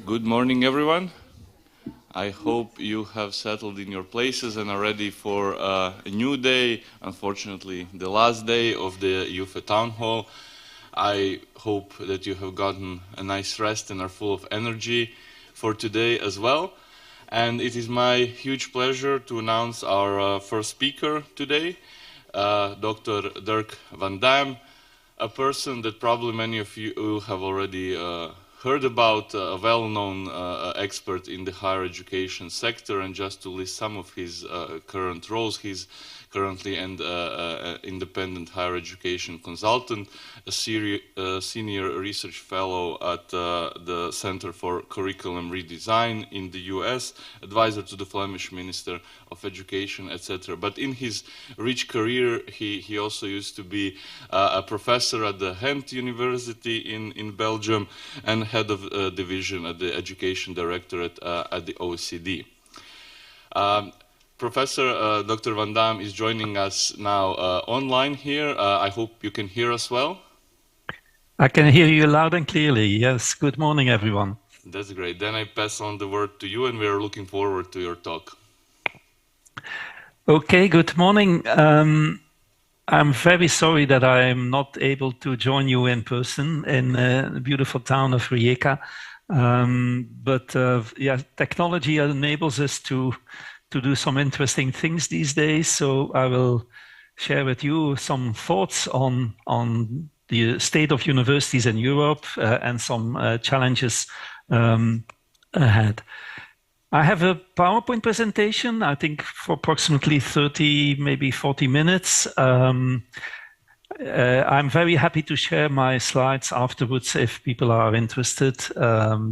Good morning, everyone. I hope you have settled in your places and are ready for a new day. Unfortunately, the last day of the YUFE Town Hall. I hope that you have gotten a nice rest and are full of energy for today as well. And it is my huge pleasure to announce our first speaker today, Dr. Dirk van Dam, a person that probably many of you have already heard about, a well-known expert in the higher education sector. And just to list some of his current roles, he's currently an independent higher education consultant, a senior research fellow at the Center for Curriculum Redesign in the US, advisor to the Flemish Minister of Education, etc. But in his rich career, he also used to be a professor at the Ghent University in Belgium and head of division at the Education Directorate at the OECD. Professor Dr. Van Dam is joining us now online here. I hope you can hear us well. I can hear you loud and clearly. Yes. Good morning, everyone. That's great. Then I pass on the word to you, and we're looking forward to your talk. Okay, good morning. I'm very sorry that I'm not able to join you in person in the beautiful town of Rijeka. Yeah, technology enables us to do some interesting things these days. So I will share with you some thoughts on the state of universities in Europe and some challenges ahead. I have a PowerPoint presentation, I think for approximately 30, maybe 40 minutes. I'm very happy to share my slides afterwards if people are interested.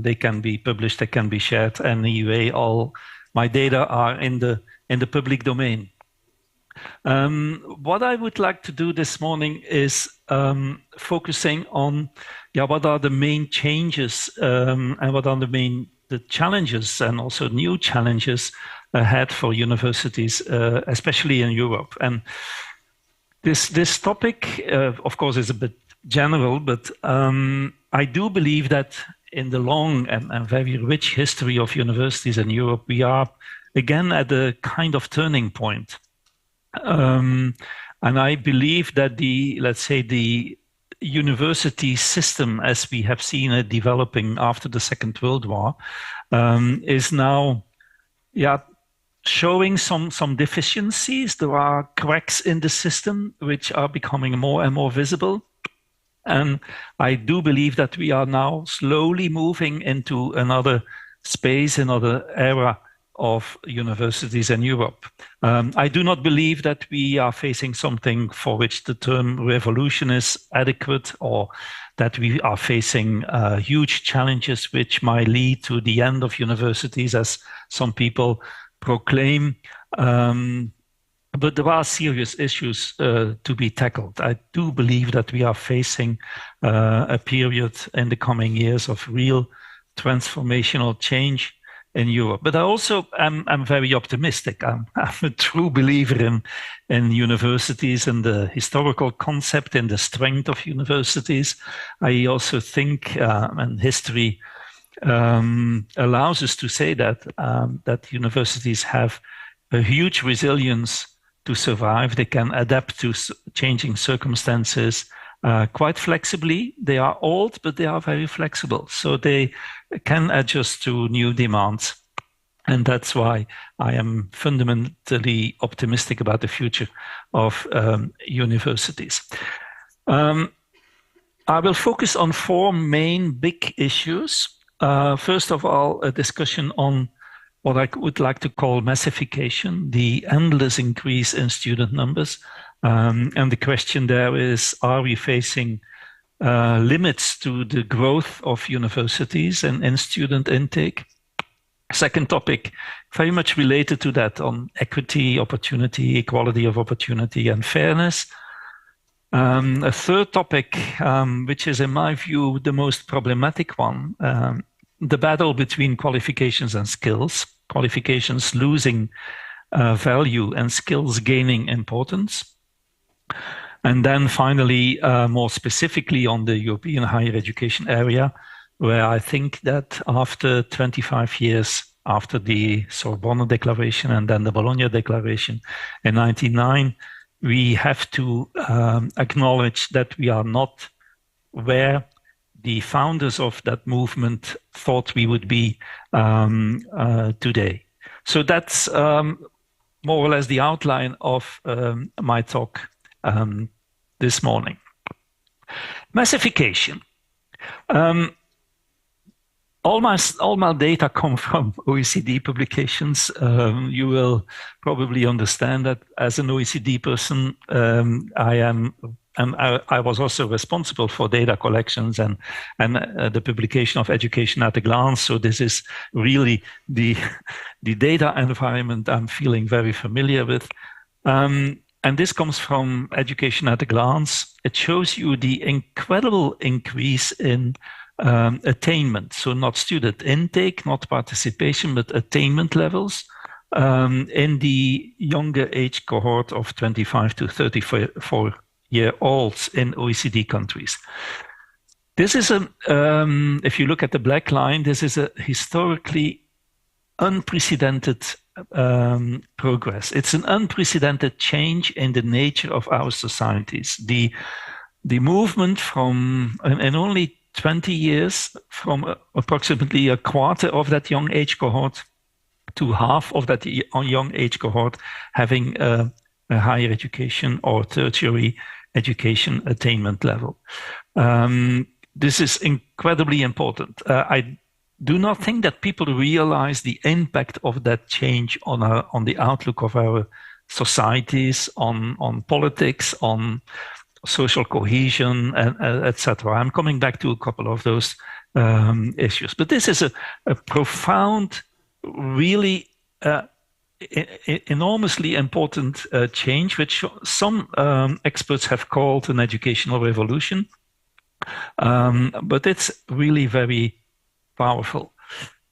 They can be published, they can be shared. Anyway, all my data are in the public domain. What I would like to do this morning is focusing on what are the main changes and what are the challenges and also new challenges ahead for universities, especially in Europe. And this topic, of course, is a bit general, but I do believe that in the long and very rich history of universities in Europe, we are again at a kind of turning point. And I believe that let's say the university system, as we have seen it developing after the Second World War, is now, showing some deficiencies. There are cracks in the system which are becoming more and more visible. And I do believe that we are now slowly moving into another space, another era of universities in Europe. I do not believe that we are facing something for which the term revolution is adequate, or that we are facing huge challenges which might lead to the end of universities, as some people proclaim. But there are serious issues to be tackled. I do believe that we are facing a period in the coming years of real transformational change in Europe. But I also am very optimistic. I'm a true believer in universities and the historical concept and the strength of universities. I also think, and history allows us to say that universities have a huge resilience to survive. They can adapt to changing circumstances quite flexibly. They are old, but they are very flexible. So they can adjust to new demands. And that's why I am fundamentally optimistic about the future of universities. I will focus on four main big issues. First of all, a discussion on what I would like to call massification, the endless increase in student numbers. And the question there is, are we facing limits to the growth of universities and student intake? Second topic, very much related to that, on equity, opportunity, equality of opportunity, and fairness. A third topic, which is in my view the most problematic one, the battle between qualifications and skills, qualifications losing value and skills gaining importance. And then finally, more specifically on the European higher education area, where I think that after 25 years after the Sorbonne Declaration and then the Bologna Declaration in 1999, we have to acknowledge that we are not where the founders of that movement thought we would be today. So that's more or less the outline of my talk this morning. Massification. All my data come from OECD publications. You will probably understand that as an OECD person, I was also responsible for data collections and the publication of Education at a Glance. So this is really the data environment I'm feeling very familiar with. And this comes from Education at a Glance. It shows you the incredible increase in attainment. So not student intake, not participation, but attainment levels in the younger age cohort of 25 to 34-year-olds in OECD countries. This is if you look at the black line, this is a historically unprecedented progress. It's an unprecedented change in the nature of our societies. The movement from, in only 20 years, from approximately a quarter of that young age cohort to half of that young age cohort having a higher education or tertiary education attainment level. This is incredibly important. I do not think that people realize the impact of that change on the outlook of our societies, on politics, on social cohesion, and etc. I'm coming back to a couple of those issues. But this is a profound, really enormously important change, which some experts have called an educational revolution. But it's really very powerful.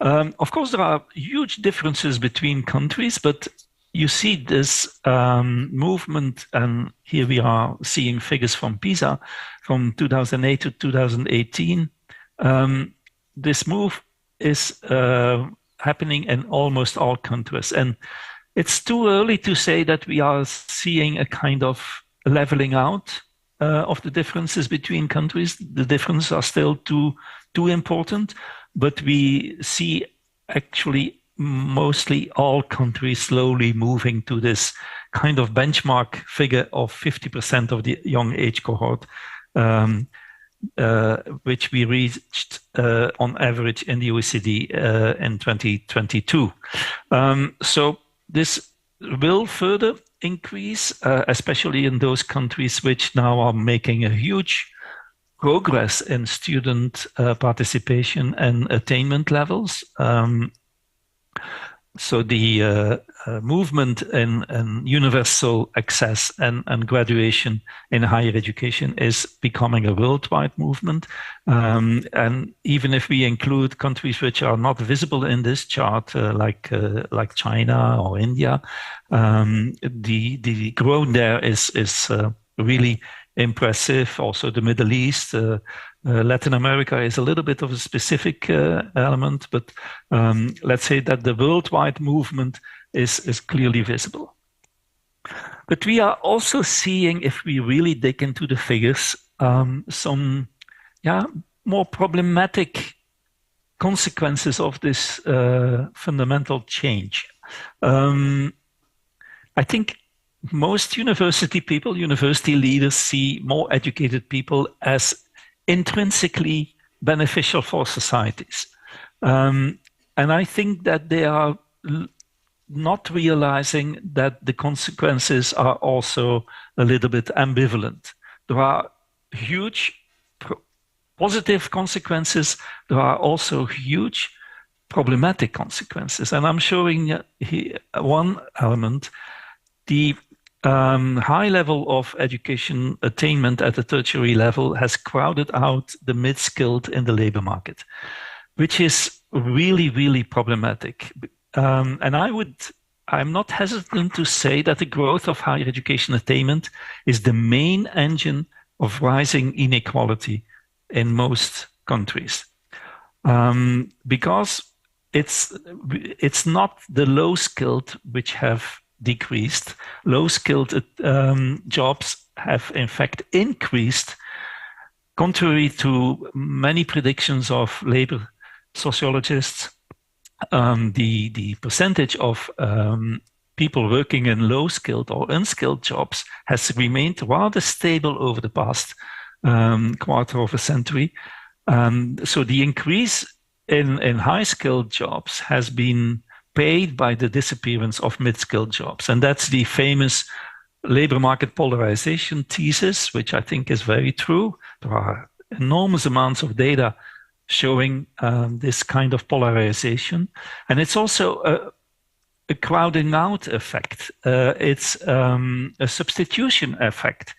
Of course, there are huge differences between countries, but you see this movement, and here we are seeing figures from PISA from 2008 to 2018. This move is happening in almost all countries. And it's too early to say that we are seeing a kind of leveling out of the differences between countries. The differences are still too important, but we see actually mostly all countries slowly moving to this kind of benchmark figure of 50% of the young age cohort, which we reached on average in the OECD in 2022. So this will further increase, especially in those countries which now are making a huge progress in student participation and attainment levels. So the movement in universal access and graduation in higher education is becoming a worldwide movement. And even if we include countries which are not visible in this chart, like China or India, the growth there is really impressive. Also, the Middle East, Latin America is a little bit of a specific element, but let's say that the worldwide movement is clearly visible. But we are also seeing, if we really dig into the figures, some more problematic consequences of this fundamental change. I think most university people, university leaders, see more educated people as intrinsically beneficial for societies. And I think that they are not realizing that the consequences are also a little bit ambivalent. There are huge positive consequences. There are also huge problematic consequences. And I'm showing here one element. The high level of education attainment at the tertiary level has crowded out the mid-skilled in the labor market, which is really, really problematic. And I'm not hesitant to say that the growth of higher education attainment is the main engine of rising inequality in most countries. because it's not the low skilled which have decreased. Low skilled jobs have in fact increased, contrary to many predictions of labor sociologists. The percentage of people working in low skilled or unskilled jobs has remained rather stable over the past quarter of a century. So the increase in high skilled jobs has been paid by the disappearance of mid skilled jobs. And that's the famous labor market polarization thesis, which I think is very true. There are enormous amounts of data showing this kind of polarization. And it's also a crowding out effect. It's a substitution effect.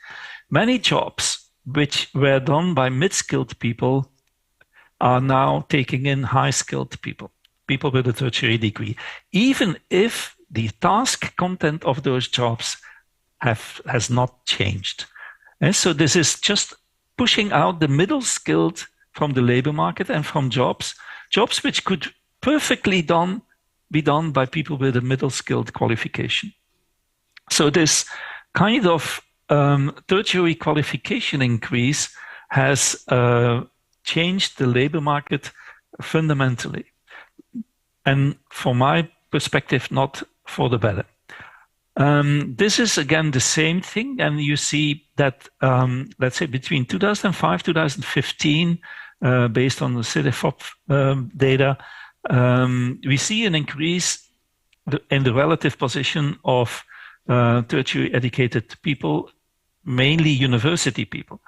Many jobs which were done by mid-skilled people are now taking in high-skilled people with a tertiary degree, even if the task content of those jobs has not changed. And so this is just pushing out the middle-skilled from the labor market and from jobs which could perfectly be done by people with a middle-skilled qualification. So this kind of tertiary qualification increase has changed the labor market fundamentally. And from my perspective, not for the better. This is again the same thing, and you see that, let's say between 2005, 2015, based on the CDFOP data, we see an increase in the relative position of tertiary educated people, mainly university people.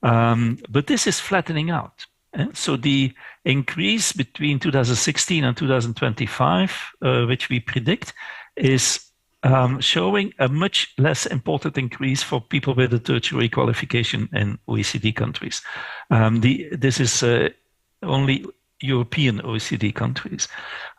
But this is flattening out. So the increase between 2016 and 2025, which we predict, is showing a much less important increase for people with a tertiary qualification in OECD countries. This is only European OECD countries.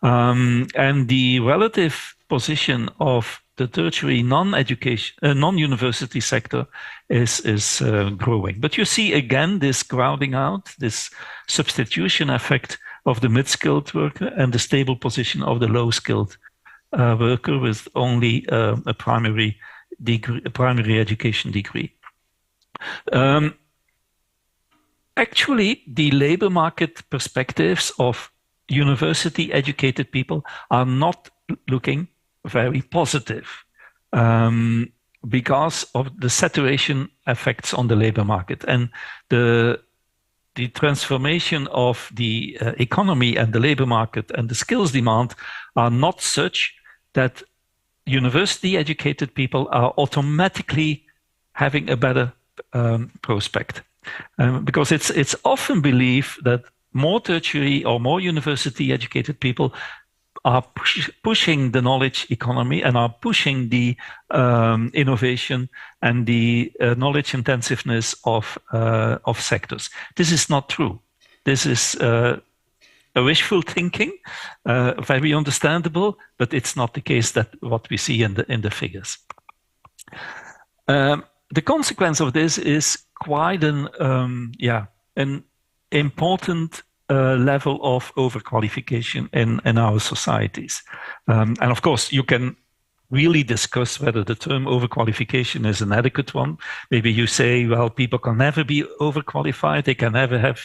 And the relative position of the tertiary non-university sector is growing. But you see again this crowding out, this substitution effect of the mid-skilled worker and the stable position of the low-skilled worker with only a primary education degree. Actually, the labor market perspectives of university educated people are not looking very positive because of the saturation effects on the labor market, and the transformation of the economy and the labor market and the skills demand are not such that university educated people are automatically having a better prospect. Because it's often believed that more tertiary or more university educated people are pushing the knowledge economy and are pushing the innovation and the knowledge intensiveness of sectors. This is not true. This is a wishful thinking, very understandable, but it's not the case that what we see in the figures. The consequence of this is quite an important level of overqualification in our societies. And of course, you can really discuss whether the term overqualification is an adequate one. Maybe you say, well, people can never be overqualified. They can never have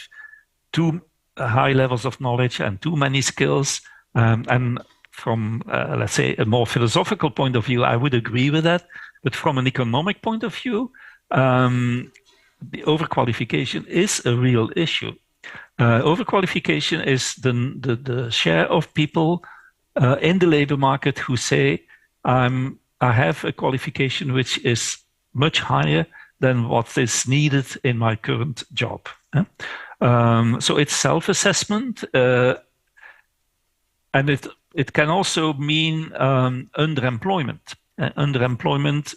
too high levels of knowledge and too many skills. And from, let's say, a more philosophical point of view, I would agree with that. But from an economic point of view, the overqualification is a real issue. Overqualification is the share of people in the labor market who say, I have a qualification which is much higher than what is needed in my current job. So it's self-assessment, and it can also mean underemployment. Underemployment,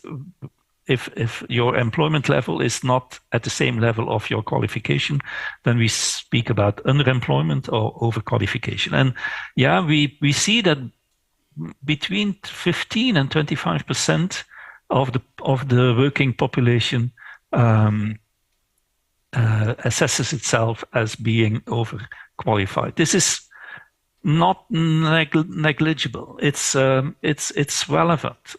if your employment level is not at the same level of your qualification, then we speak about underemployment or overqualification. And yeah, we see that between 15 and 25% of the working population assesses itself as being overqualified. qualified. This is not negligible. It's relevant.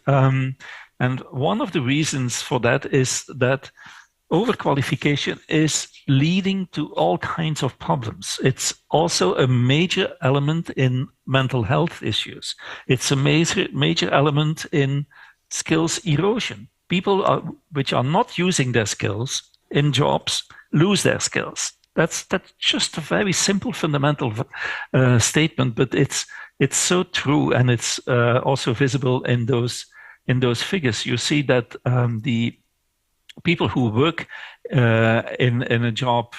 And one of the reasons for that is that overqualification is leading to all kinds of problems. It's also a major element in mental health issues. It's a major element in skills erosion. People which are not using their skills in jobs lose their skills. That's just a very simple, fundamental statement, but it's so true, and it's also visible in those figures. You see that the people who work in a job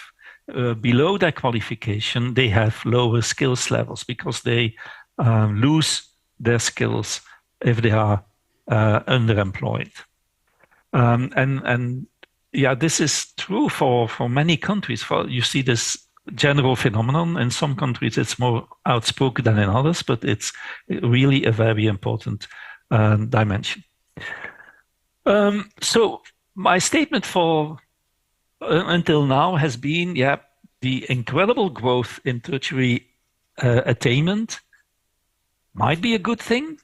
below their qualification, they have lower skills levels because they lose their skills if they are underemployed. And yeah, this is true for many countries. You see this general phenomenon. In some countries, it's more outspoken than in others, but it's really a very important dimension. So my statement for until now has been, yeah, the incredible growth in tertiary attainment might be a good thing.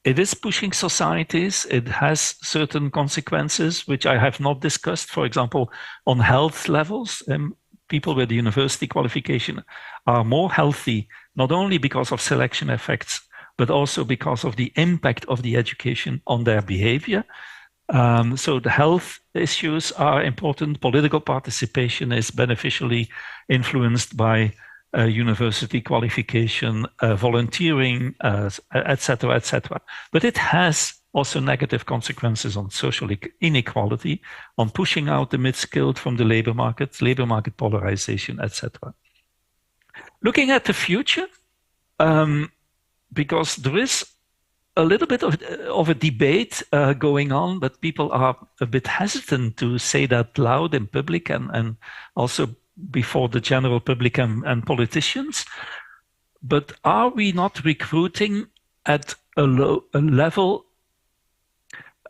It is pushing societies. It has certain consequences, which I have not discussed. For example, on health levels, people with university qualification are more healthy, not only because of selection effects, but also because of the impact of the education on their behavior. So the health issues are important. Political participation is beneficially influenced by university qualification, volunteering, etc., etc. But it has also negative consequences on social inequality, on pushing out the mid-skilled from the labor market polarization, etc. Looking at the future, because there is a little bit of a debate going on, but people are a bit hesitant to say that loud in public and also before the general public and politicians. But are we not recruiting at a level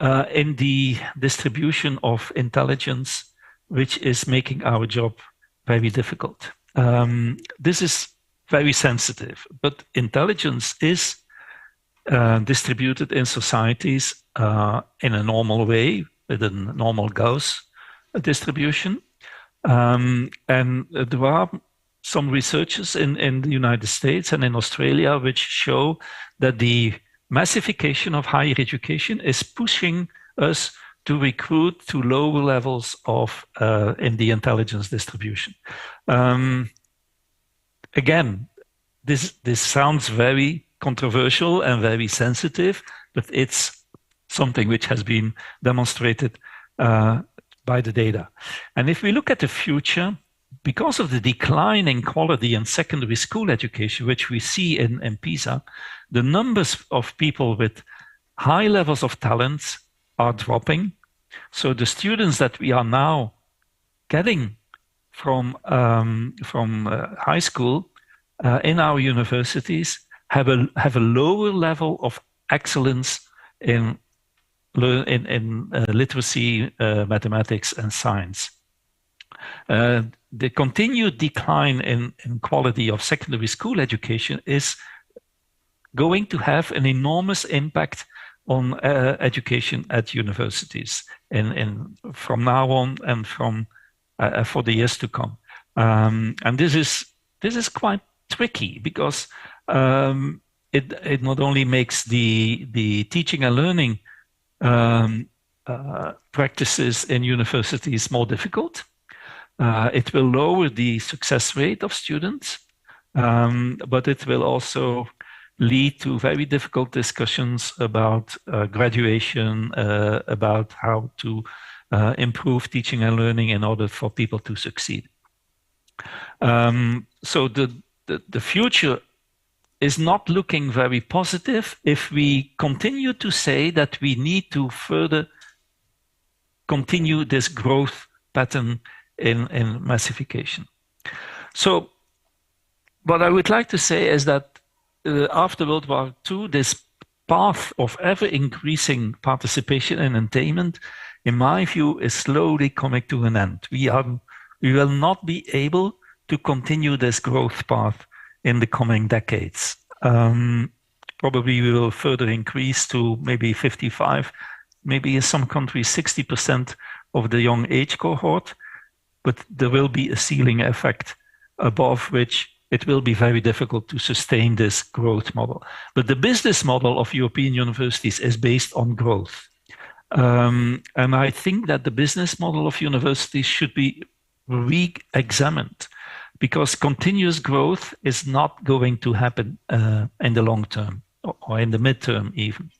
in the distribution of intelligence, which is making our job very difficult? This is very sensitive, but intelligence is distributed in societies in a normal way, with a normal Gauss distribution. And there are some researchers in the United States and in Australia which show that the massification of higher education is pushing us to recruit to lower levels of in the intelligence distribution. Again, this sounds very controversial and very sensitive, but it's something which has been demonstrated by the data. And if we look at the future, because of the decline in quality in secondary school education, which we see in PISA, the numbers of people with high levels of talents are dropping. So the students that we are now getting from high school in our universities have a lower level of excellence in literacy, mathematics, and science. The continued decline in quality of secondary school education is going to have an enormous impact on education at universities from now on and for the years to come. And this is quite tricky because it not only makes the teaching and learning practices in universities more difficult. It will lower the success rate of students, but it will also lead to very difficult discussions about graduation, about how to improve teaching and learning in order for people to succeed. So the future is not looking very positive if we continue to say that we need to further continue this growth pattern in massification. So what I would like to say is that after World War II, this path of ever increasing participation and attainment, in my view, is slowly coming to an end. We will not be able to continue this growth path in the coming decades. Probably we will further increase to maybe 55, maybe in some countries 60% of the young age cohort, but there will be a ceiling effect above which it will be very difficult to sustain this growth model. But the business model of European universities is based on growth. And I think that the business model of universities should be re-examined, because continuous growth is not going to happen in the long term or in the midterm even.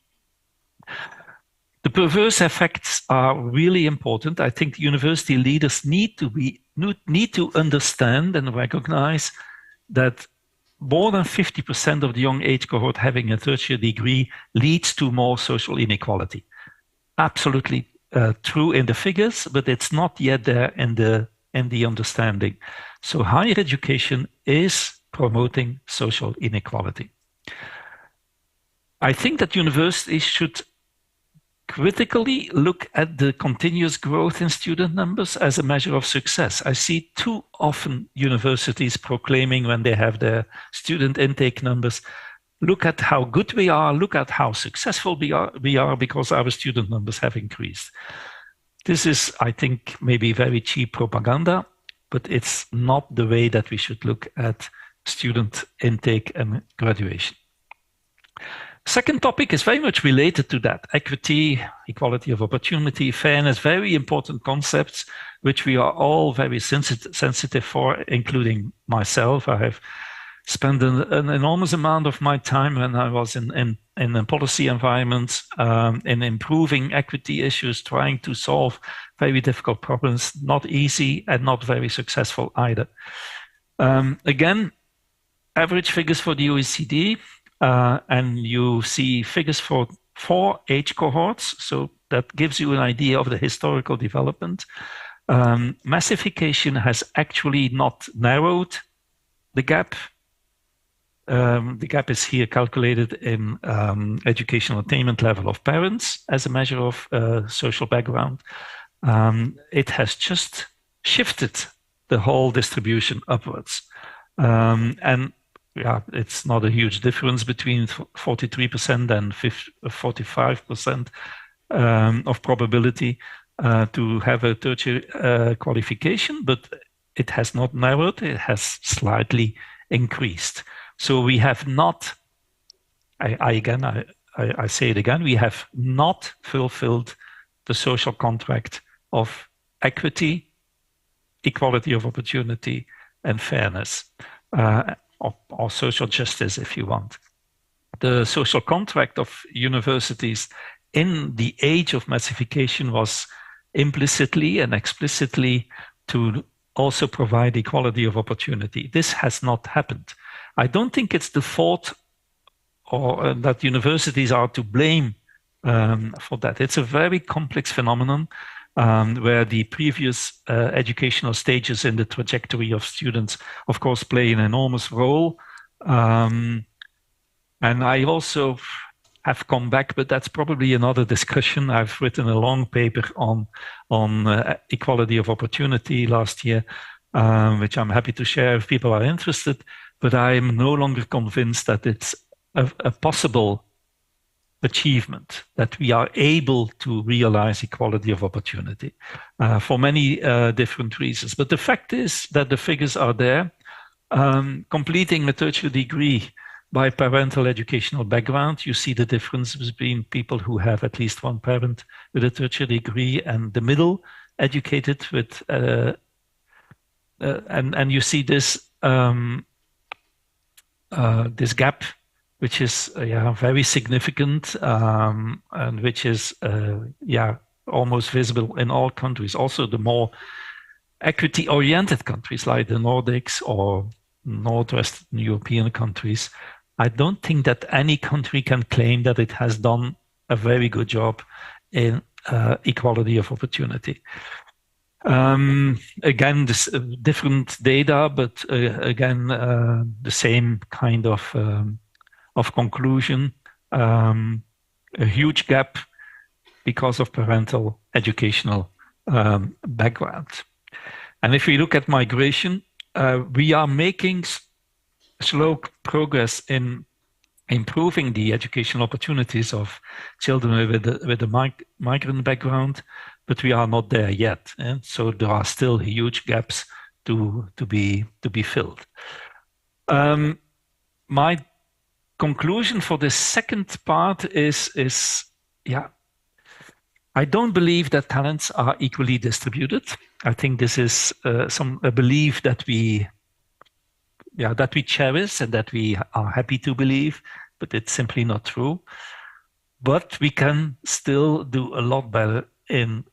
The perverse effects are really important. I think university leaders need to understand and recognize that more than 50% of the young age cohort having a tertiary degree leads to more social inequality. Absolutely true in the figures, but it's not yet there in the understanding. So higher education is promoting social inequality. I think that universities should critically look at the continuous growth in student numbers as a measure of success. I see too often universities proclaiming when they have their student intake numbers, look at how good we are, look at how successful we are because our student numbers have increased. This is, I think, maybe very cheap propaganda, but it's not the way that we should look at student intake and graduation. Second topic is very much related to that. Equity, equality of opportunity, fairness, very important concepts, which we are all very sensitive for, including myself. I have spent an enormous amount of my time when I was in a policy environment in improving equity issues, trying to solve very difficult problems, not easy and not very successful either. Again, average figures for the OECD, and you see figures for 4 age cohorts. So that gives you an idea of the historical development. Massification has actually not narrowed the gap. The gap is here calculated in educational attainment level of parents as a measure of social background. It has just shifted the whole distribution upwards. And yeah, it's not a huge difference between 43% and 45% of probability to have a tertiary qualification, but it has not narrowed, it has slightly increased. So we have not, I say it again, we have not fulfilled the social contract of equity, equality of opportunity, and fairness. Or social justice, if you want. The social contract of universities in the age of massification was implicitly and explicitly to also provide equality of opportunity. This has not happened. I don't think it's the fault or that universities are to blame for that. It's a very complex phenomenon where the previous educational stages in the trajectory of students, of course, play an enormous role. And I also have come back, but that's probably another discussion. I've written a long paper on equality of opportunity last year, which I'm happy to share if people are interested. But I'm no longer convinced that it's a possible achievement, that we are able to realize equality of opportunity for many different reasons. But the fact is that the figures are there. Completing a tertiary degree by parental educational background, you see the difference between people who have at least one parent with a tertiary degree and the middle educated with, and you see this this gap, which is very significant and which is almost visible in all countries. Also, the more equity-oriented countries like the Nordics or Northwestern European countries, I don't think that any country can claim that it has done a very good job in equality of opportunity. Again, this different data, but again, the same kind of conclusion, a huge gap because of parental educational background. And if we look at migration, we are making slow progress in improving the educational opportunities of children with a migrant background, but we are not there yet. And so there are still huge gaps to be filled. My conclusion for the second part is yeah, I don't believe that talents are equally distributed. I think this is a belief that we cherish and that we are happy to believe, but it's simply not true. But we can still do a lot better in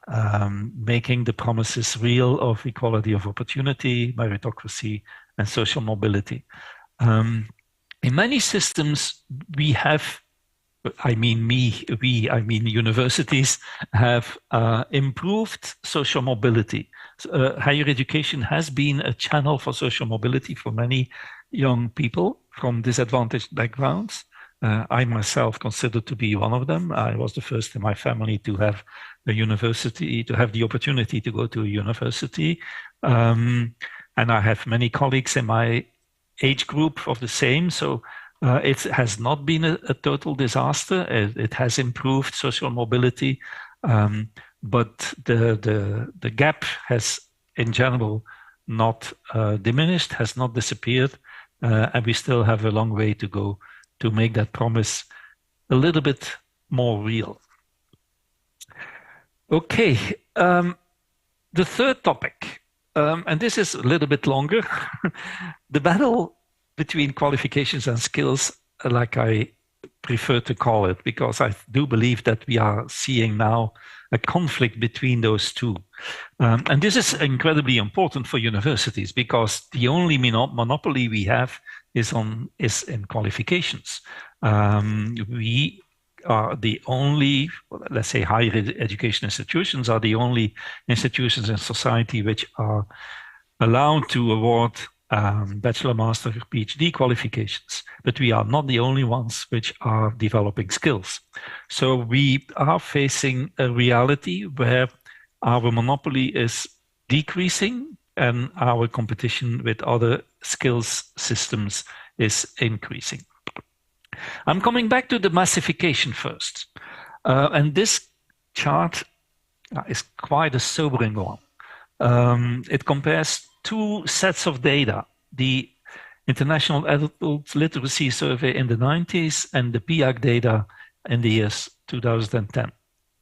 making the promises real of equality of opportunity, meritocracy, and social mobility. In many systems, we have, I mean universities have improved social mobility. Higher education has been a channel for social mobility for many young people from disadvantaged backgrounds. I myself consider to be one of them. I was the first in my family to have a university, to have the opportunity to go to a university. And I have many colleagues in my age group of the same. So it has not been a total disaster. It has improved social mobility, but the gap has, in general, not diminished, has not disappeared, and we still have a long way to go to make that promise a little bit more real. Okay, the third topic, and this is a little bit longer, the battle between qualifications and skills, like I prefer to call it, because I do believe that we are seeing now a conflict between those two. And this is incredibly important for universities because the only monopoly we have is in qualifications. We are the only, let's say, higher education institutions are the only institutions in society which are allowed to award bachelor, master, PhD qualifications, but we are not the only ones which are developing skills. So we are facing a reality where our monopoly is decreasing and our competition with other skills systems is increasing. I'm coming back to the massification first. And this chart is quite a sobering one. It compares two sets of data, the International Adult Literacy Survey in the 90s and the PIAAC data in the years 2010,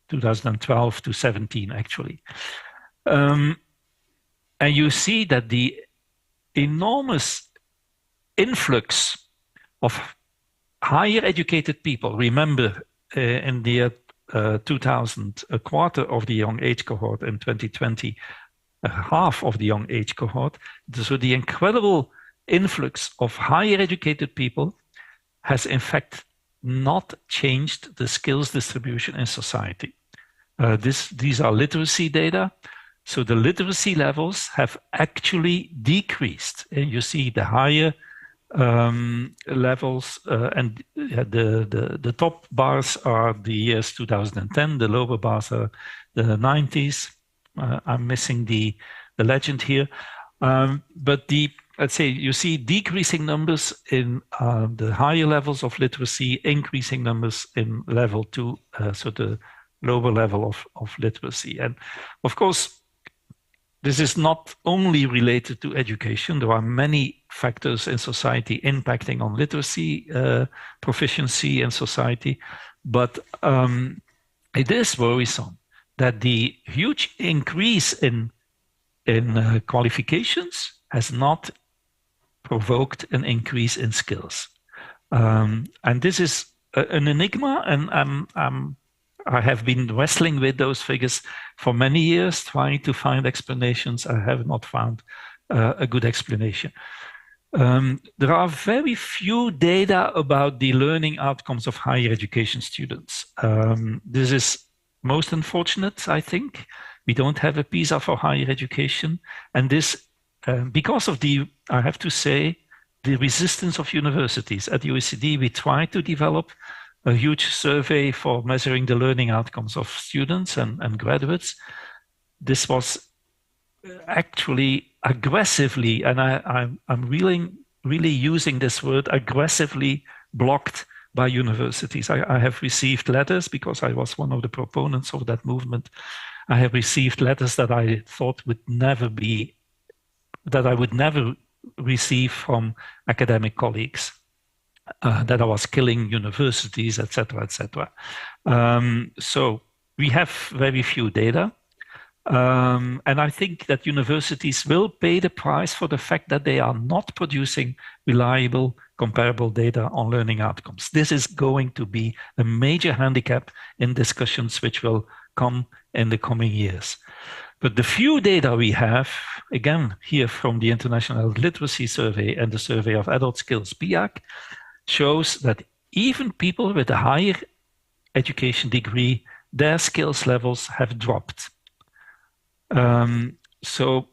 2012 to 17, actually. And you see that the enormous influx of higher educated people, remember in the year 2000, a quarter of the young age cohort, in 2020, half of the young age cohort. So the incredible influx of higher educated people has in fact not changed the skills distribution in society. These are literacy data. So the literacy levels have actually decreased. And you see the higher levels and the top bars are the years 2010, the lower bars are the 90s. I'm missing the legend here. But let's say you see decreasing numbers in the higher levels of literacy, increasing numbers in level 2, so the lower level of literacy. And of course, this is not only related to education. There are many factors in society impacting on literacy proficiency in society, but it is worrisome that the huge increase in qualifications has not provoked an increase in skills. And this is an enigma, and I have been wrestling with those figures for many years, trying to find explanations. I have not found a good explanation. There are very few data about the learning outcomes of higher education students. This is most unfortunate, I think. We don't have a PISA for higher education. And this, because of I have to say, the resistance of universities. At UACD, we try to develop a huge survey for measuring the learning outcomes of students and graduates. This was actually aggressively, and I'm really using this word aggressively, blocked by universities. I have received letters because I was one of the proponents of that movement. I have received letters that I thought would never be, that I would never receive from academic colleagues, that I was killing universities, etc., etc. So we have very few data. And I think that universities will pay the price for the fact that they are not producing reliable, comparable data on learning outcomes. This is going to be a major handicap in discussions which will come in the coming years. But the few data we have, again, here from the International Literacy Survey and the Survey of Adult Skills, PIAC, shows that even people with a higher education degree, their skills levels have dropped. So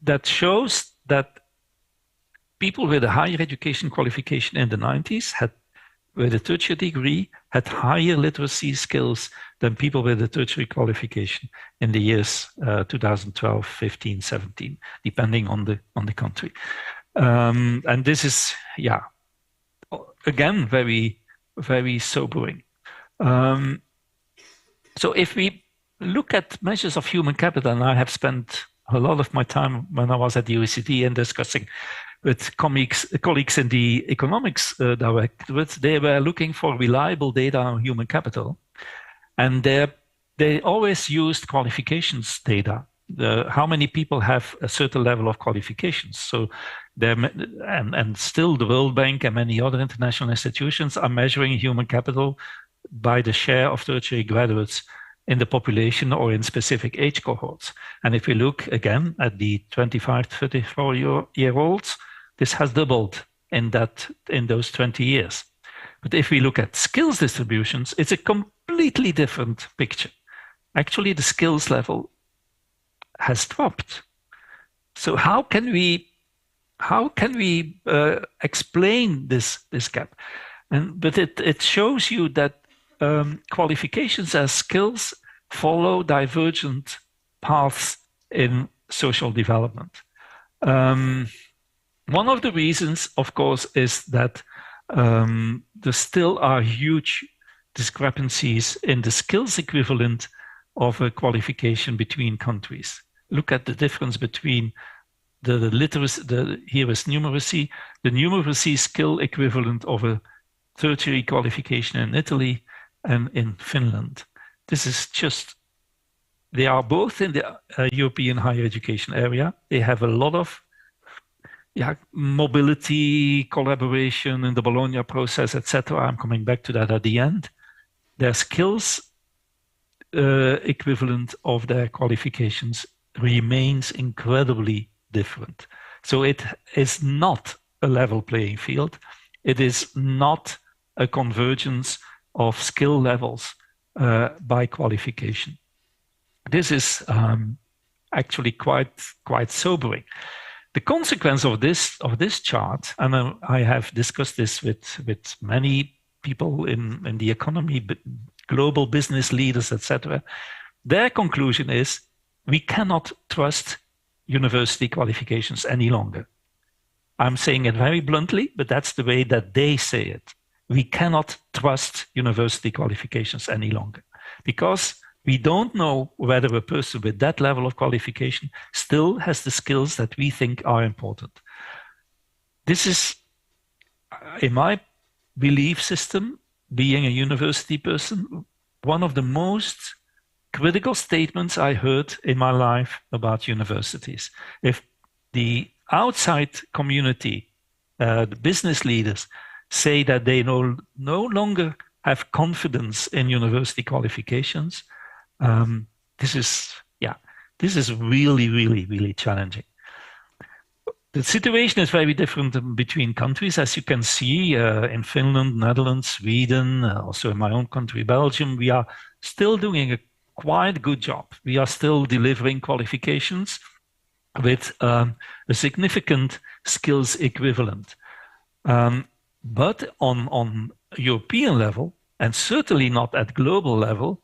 that shows that people with a higher education qualification in the 90s with a tertiary degree had higher literacy skills than people with a tertiary qualification in the years 2012, 15, 17, depending on the country. And this is, yeah, again, very, very sobering. So if we look at measures of human capital, and I have spent a lot of my time when I was at the OECD and discussing with colleagues in the economics directorate, they were looking for reliable data on human capital. And they always used qualifications data, how many people have a certain level of qualifications. So and still the World Bank and many other international institutions are measuring human capital by the share of tertiary graduates in the population or in specific age cohorts. And if we look again at the 25 to 34-year-olds, this has doubled in those 20 years. But if we look at skills distributions, it's a completely different picture. Actually, the skills level has dropped. So how can we explain this gap? But it shows you that qualifications as skills follow divergent paths in social development. One of the reasons, of course, is that there still are huge discrepancies in the skills equivalent of a qualification between countries. Look at the difference between the literacy, here is numeracy, the numeracy skill equivalent of a tertiary qualification in Italy and in Finland. This is just, they are both in the European higher education area. They have a lot of mobility, collaboration in the Bologna process, etc. I'm coming back to that at the end. Their skills equivalent of their qualifications remains incredibly different. So it is not a level playing field. It is not a convergence of skill levels by qualification. This is actually quite sobering. The consequence of this chart, and I have discussed this with many people in the economy, global business leaders, etc. Their conclusion is we cannot trust university qualifications any longer. I'm saying it very bluntly, but that's the way that they say it. We cannot trust university qualifications any longer because we don't know whether a person with that level of qualification still has the skills that we think are important. This is, in my belief system, being a university person, one of the most critical statements I heard in my life about universities. If the outside community, the business leaders, say that they no longer have confidence in university qualifications, this is really, really, really challenging. The situation is very different between countries, as you can see in Finland, Netherlands, Sweden, also in my own country, Belgium. We are still doing a quite good job. We are still delivering qualifications with a significant skills equivalent. But on European level, and certainly not at global level,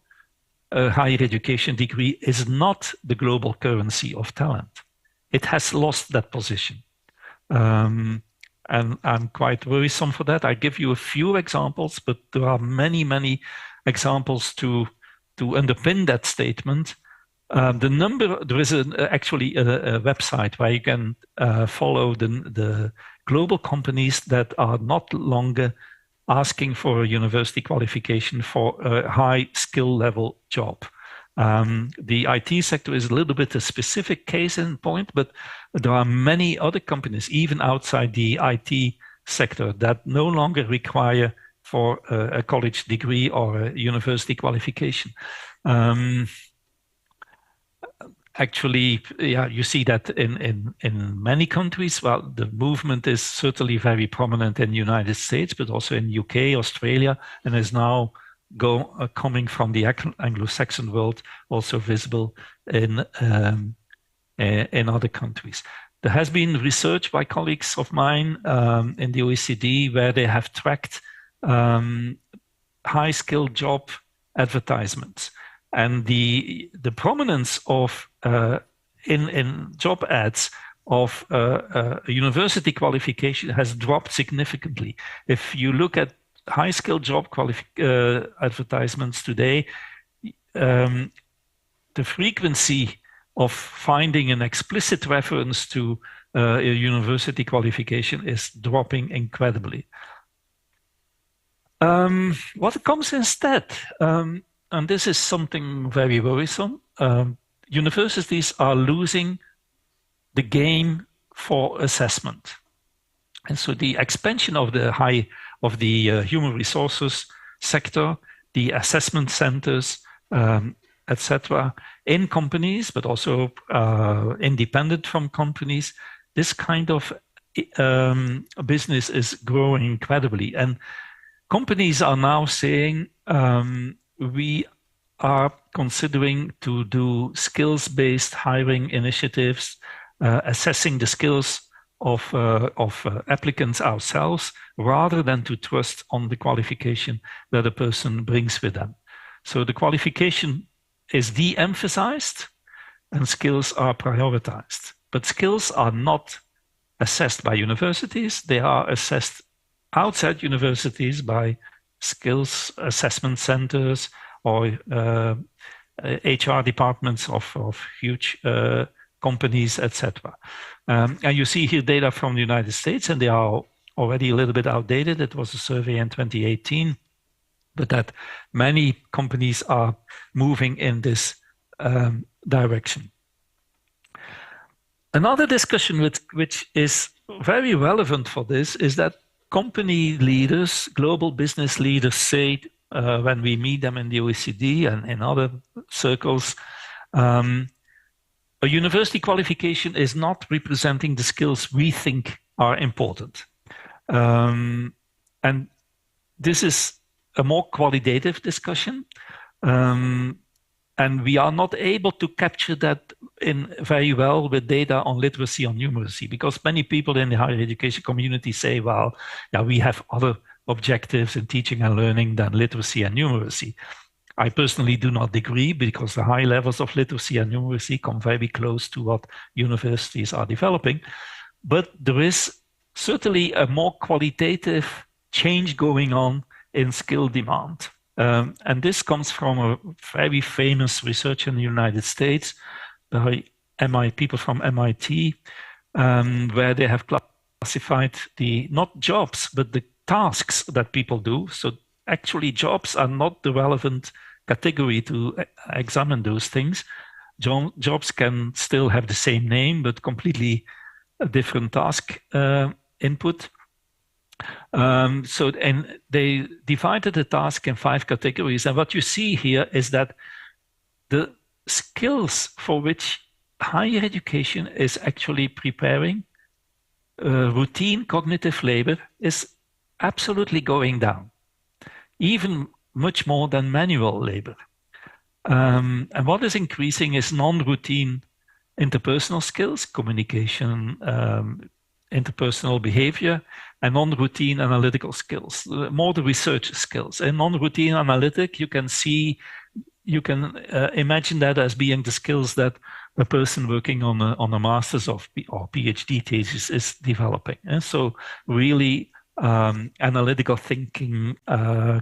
a higher education degree is not the global currency of talent. It has lost that position. And I'm quite worrisome for that. I give you a few examples, but there are many, many examples to underpin that statement. There is actually a website where you can follow the global companies that are not longer asking for a university qualification for a high skill level job. The IT sector is a little bit a specific case in point, but there are many other companies, even outside the IT sector, that no longer require for a college degree or a university qualification. Actually, yeah, you see that in many countries. Well, the movement is certainly very prominent in the United States, but also in UK, Australia, and is now coming from the Anglo-Saxon world, also visible in other countries. There has been research by colleagues of mine in the OECD where they have tracked high-skilled job advertisements, and the prominence of in job ads of a university qualification has dropped significantly. If you look at high-skilled job advertisements today, the frequency of finding an explicit reference to a university qualification is dropping incredibly. What comes instead? And this is something very worrisome. Universities are losing the game for assessment. And so the expansion of the human resources sector, the assessment centers, etc., in companies, but also independent from companies, this kind of business is growing incredibly. And companies are now saying, we are considering to do skills-based hiring initiatives, assessing the skills of applicants ourselves, rather than to trust on the qualification that a person brings with them. So the qualification is de-emphasized and skills are prioritized. But skills are not assessed by universities. They are assessed outside universities by skills assessment centers or HR departments of huge companies, etc. And you see here data from the United States, and they are already a little bit outdated. It was a survey in 2018, but that many companies are moving in this direction. Another discussion which is very relevant for this is that company leaders, global business leaders say, when we meet them in the OECD and in other circles, a university qualification is not representing the skills we think are important. And this is a more qualitative discussion. And we are not able to capture that in very well with data on literacy or numeracy, because many people in the higher education community say, well, yeah, we have other objectives in teaching and learning than literacy and numeracy. I personally do not agree, because the high levels of literacy and numeracy come very close to what universities are developing. But there is certainly a more qualitative change going on in skill demand. And this comes from a very famous research in the United States by people from MIT, where they have classified not jobs, but the tasks that people do. So actually jobs are not the relevant category to examine those things. Jobs can still have the same name, but completely a different task input. And they divided the task in 5 categories. And what you see here is that the skills for which higher education is actually preparing, routine cognitive labor, is absolutely going down, even much more than manual labor. And what is increasing is non-routine interpersonal skills, communication, interpersonal behavior, and non-routine analytical skills, more the research skills. In non-routine analytic, you can see imagine that as being the skills that a person working on a master's or PhD thesis is developing. And so really analytical thinking,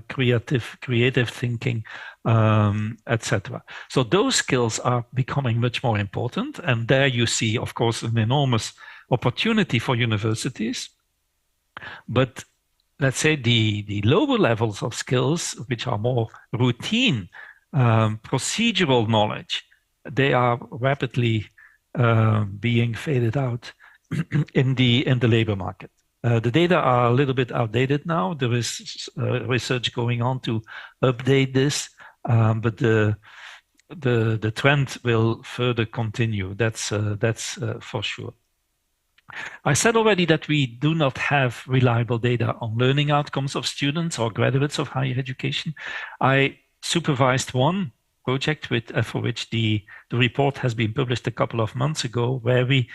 creative thinking, etc. So those skills are becoming much more important. And there you see, of course, an enormous opportunity for universities. But let's say the lower levels of skills, which are more routine, procedural knowledge, they are rapidly being faded out in the labor market. The data are a little bit outdated now. There is research going on to update this, but the trend will further continue. That's for sure. I said already that we do not have reliable data on learning outcomes of students or graduates of higher education. I supervised one project for which the report has been published a couple of months ago, where we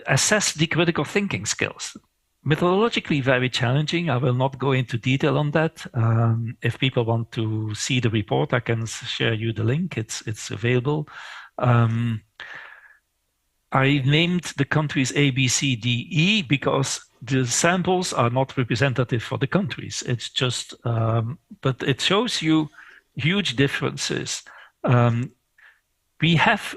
assess the critical thinking skills. Methodologically very challenging. I will not go into detail on that. If people want to see the report, I can share you the link. It's available. I named the countries A, B, C, D, E because the samples are not representative for the countries. It's just, but it shows you huge differences. We have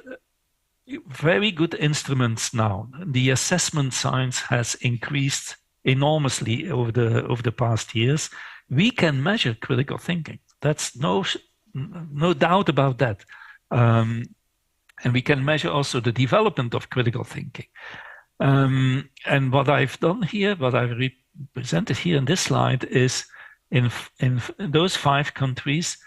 very good instruments now. The assessment science has increased enormously over the past years. We can measure critical thinking. That's no doubt about that. And we can measure also the development of critical thinking. And what I've done here, what I've represented here in this slide is in those 5 countries,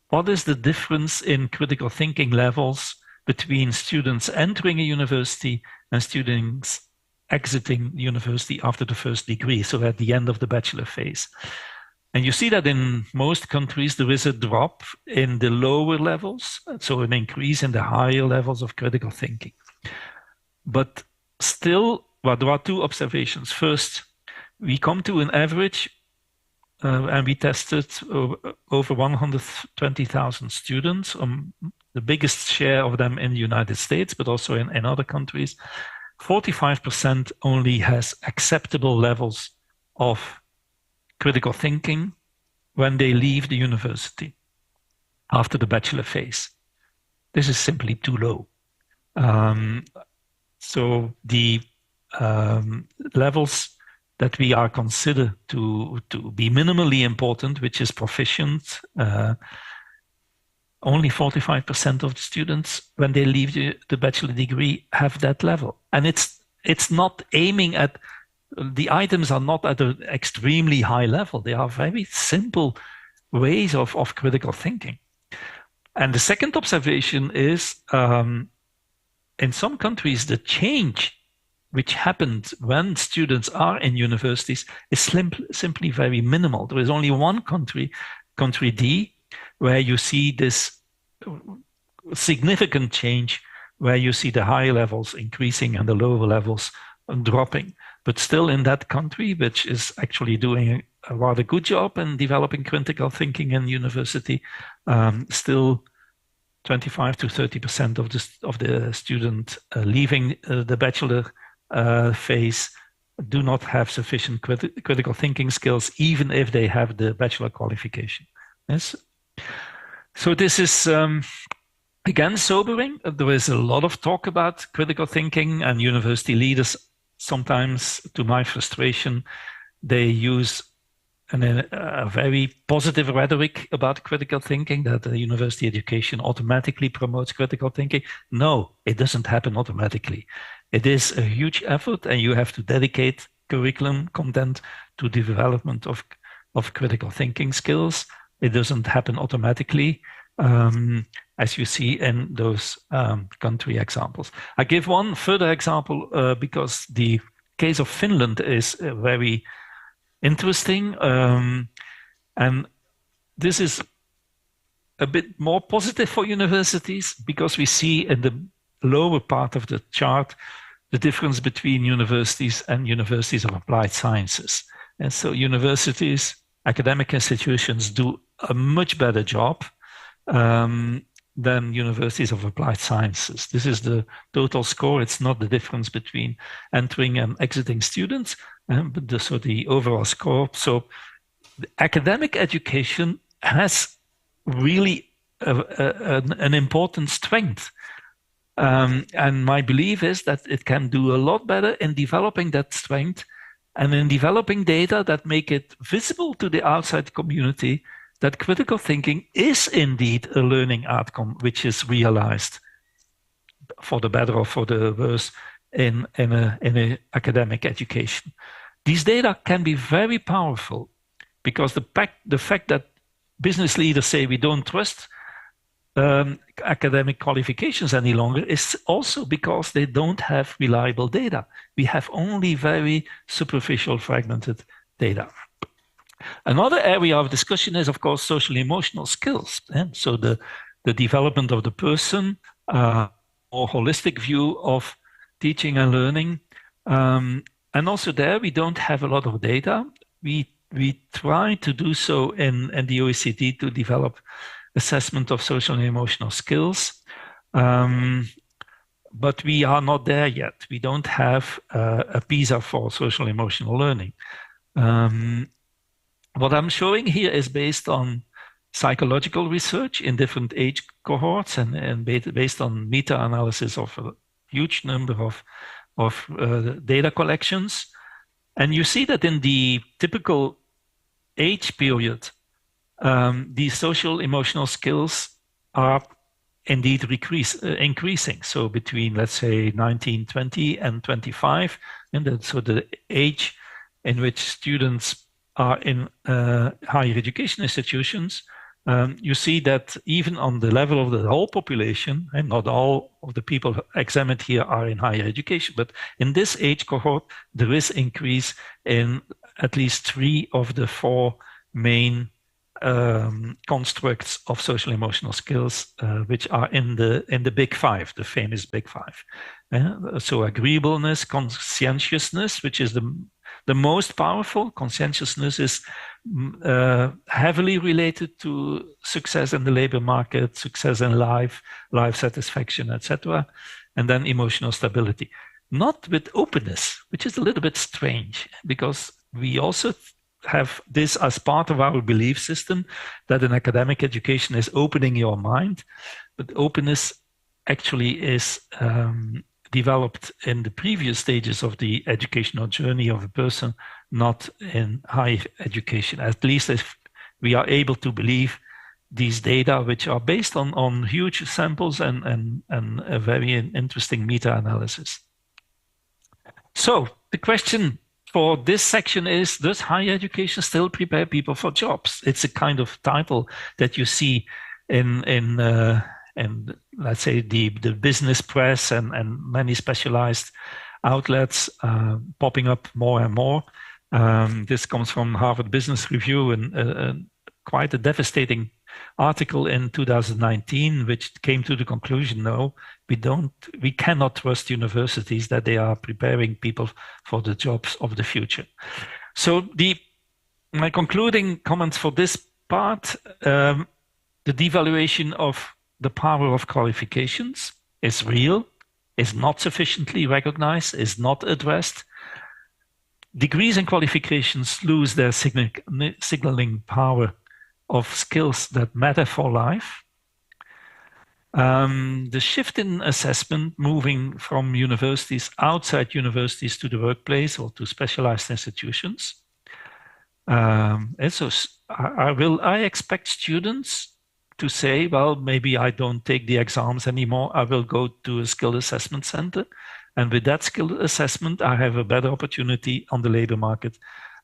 what is the difference in critical thinking levels between students entering a university and students exiting university after the first degree, so at the end of the bachelor phase. And you see that in most countries, there is a drop in the lower levels, so an increase in the higher levels of critical thinking. But still, well, there are 2 observations. First, we come to an average, and we tested over 120,000 students, the biggest share of them in the United States, but also in other countries. 45% only has acceptable levels of critical thinking when they leave the university after the bachelor phase. This is simply too low. So the levels that we are considered to be minimally important, which is proficient, only 45% of the students, when they leave the bachelor degree, have that level. And it's not aiming at, the items are not at an extremely high level. They are very simple ways of critical thinking. And the second observation is, in some countries, the change which happened when students are in universities is simply very minimal. There is only one country D, where you see this significant change, where you see the higher levels increasing and the lower levels dropping. But still in that country, which is actually doing a rather good job in developing critical thinking in university, still 25 to 30% of the student leaving the bachelor phase do not have sufficient critical thinking skills, even if they have the bachelor qualification. Yes. So this is again sobering. There is a lot of talk about critical thinking, and university leaders sometimes, to my frustration, they use a very positive rhetoric about critical thinking, that the university education automatically promotes critical thinking. No, it doesn't happen automatically. It is a huge effort, and you have to dedicate curriculum content to the development of critical thinking skills. It doesn't happen automatically, as you see in those country examples. I give one further example because the case of Finland is very interesting. And this is a bit more positive for universities, because we see in the lower part of the chart the difference between universities and universities of applied sciences. And so universities, academic institutions do a much better job than universities of applied sciences. This is the total score. It's not the difference between entering and exiting students, but the overall score. So the academic education has really an important strength. And my belief is that it can do a lot better in developing that strength and in developing data that make it visible to the outside community that critical thinking is indeed a learning outcome which is realized for the better or for the worse in an academic education. These data can be very powerful because the fact that business leaders say we don't trust academic qualifications any longer is also because they don't have reliable data. We have only very superficial, fragmented data. Another area of discussion is, of course, social emotional skills. So the development of the person, more holistic view of teaching and learning. And also there, we don't have a lot of data. We try to do so in the OECD to develop assessment of social and emotional skills. But we are not there yet. We don't have a PISA for social emotional learning. What I'm showing here is based on psychological research in different age cohorts and based on meta-analysis of a huge number of data collections. And you see that in the typical age period, these social emotional skills are indeed increasing. So between, let's say, 19, 20 and 25, and so the age in which students are in higher education institutions, you see that even on the level of the whole population, and not all of the people examined here are in higher education, but in this age cohort, there is increase in at least 3 of the 4 main constructs of social emotional skills, which are in the big 5, the famous big 5. So agreeableness, conscientiousness, which is the most powerful. Conscientiousness is heavily related to success in the labor market, success in life satisfaction, etc. And then emotional stability. Not with openness, which is a little bit strange, because we also have this as part of our belief system that an academic education is opening your mind, but openness actually is developed in the previous stages of the educational journey of a person, not in higher education, at least if we are able to believe these data, which are based on huge samples and a very interesting meta-analysis. So the question for this section is, does higher education still prepare people for jobs? It's a kind of title that you see in let's say the business press and many specialized outlets popping up more and more. This comes from Harvard Business Review and quite a devastating article in 2019, which came to the conclusion, no, we cannot trust universities that they are preparing people for the jobs of the future. So my concluding comments for this part, the devaluation of the power of qualifications is real, is not sufficiently recognized, is not addressed. Degrees and qualifications lose their signaling power of skills that matter for life. The shift in assessment, moving from universities, outside universities, to the workplace or to specialized institutions. And so I expect students to say, well, maybe I don't take the exams anymore. I will go to a skill assessment center. And with that skill assessment, I have a better opportunity on the labor market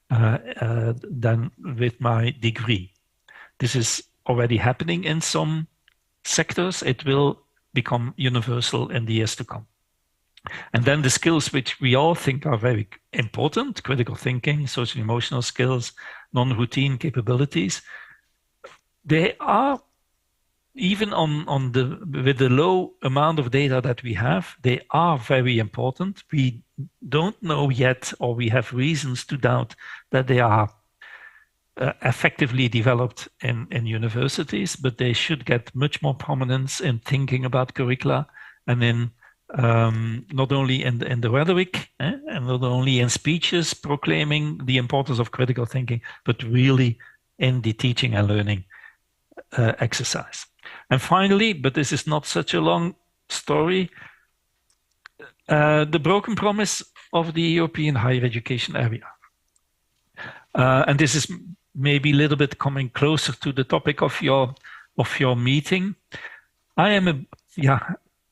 than with my degree. This is already happening in some sectors. It will become universal in the years to come. And then the skills which we all think are very important, critical thinking, social emotional skills, non-routine capabilities, they are, even with the low amount of data that we have, they are very important. We don't know yet, or we have reasons to doubt that they are effectively developed in universities, but they should get much more prominence in thinking about curricula and in not only in the rhetoric and not only in speeches proclaiming the importance of critical thinking, but really in the teaching and learning exercise. And finally, but this is not such a long story, the broken promise of the European higher education area. And this is maybe a little bit coming closer to the topic of your meeting. I am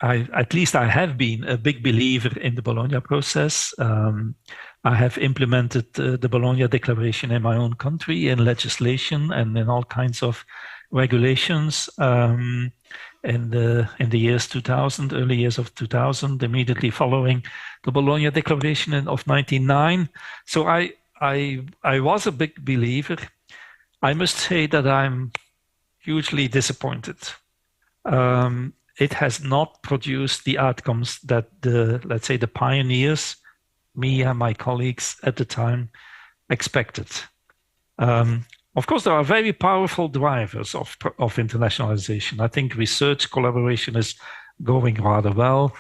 at least I have been a big believer in the Bologna process. I have implemented the Bologna Declaration in my own country in legislation and in all kinds of regulations in the years 2000, early years of 2000, immediately following the Bologna Declaration of 1999. So I was a big believer. I must say that I'm hugely disappointed. It has not produced the outcomes that let's say the pioneers, me and my colleagues at the time, expected. Of course, there are very powerful drivers of internationalization. I think research collaboration is going rather well.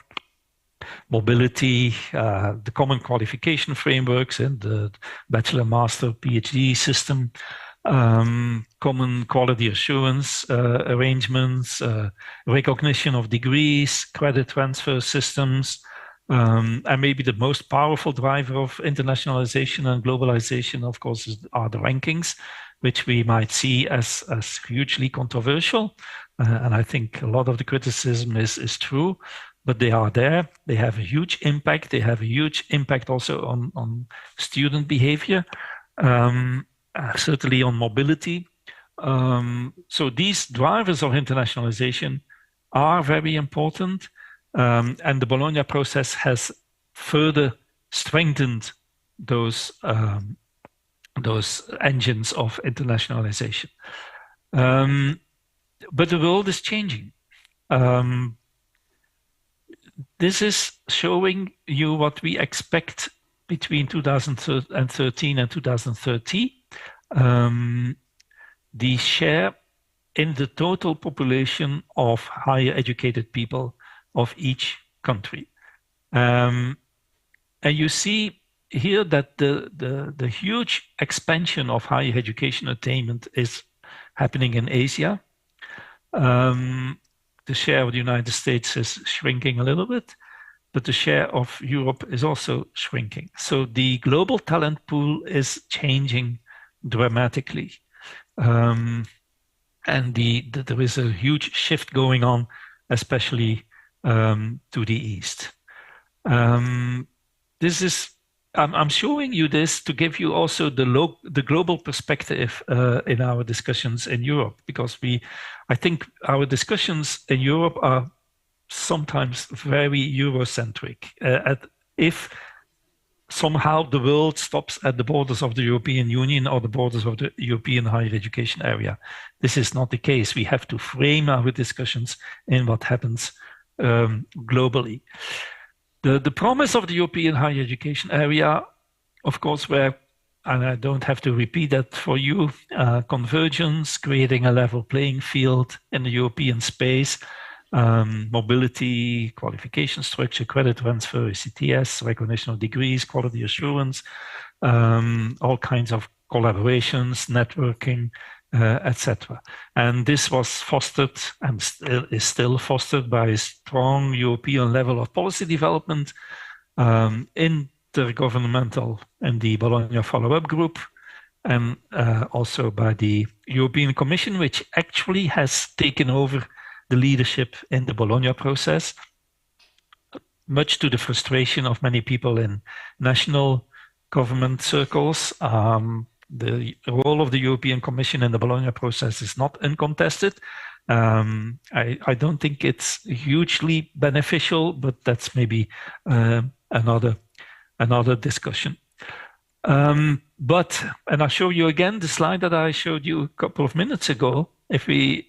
Mobility, the common qualification frameworks and the bachelor, master, PhD system, common quality assurance arrangements, recognition of degrees, credit transfer systems, and maybe the most powerful driver of internationalization and globalization, of course, are the rankings, which we might see as hugely controversial. And I think a lot of the criticism is true, but they are there. They have a huge impact. They have a huge impact also on student behavior, certainly on mobility. So these drivers of internationalization are very important. And the Bologna process has further strengthened those engines of internationalization. But the world is changing. This is showing you what we expect between 2013 and 2030. The share in the total population of higher educated people of each country. And you see here that the huge expansion of higher education attainment is happening in Asia. The share of the United States is shrinking a little bit, but the share of Europe is also shrinking. So the global talent pool is changing dramatically. And there is a huge shift going on, especially to the east. This is I'm showing you this to give you also the global perspective in our discussions in Europe, because I think our discussions in Europe are sometimes very Eurocentric. If somehow the world stops at the borders of the European Union or the borders of the European higher education area, this is not the case. We have to frame our discussions in what happens globally. The promise of the European higher education area, of course, and I don't have to repeat that for you, convergence, creating a level playing field in the European space, mobility, qualification structure, credit transfer, ECTS, recognition of degrees, quality assurance, all kinds of collaborations, networking, etc. And this was fostered and is still fostered by a strong European level of policy development, intergovernmental in the Bologna follow-up group, and also by the European Commission, which actually has taken over the leadership in the Bologna process, much to the frustration of many people in national government circles. The role of the European Commission in the Bologna process is not uncontested. I don't think it's hugely beneficial, but that's maybe another discussion. And I'll show you again the slide that I showed you a couple of minutes ago. If we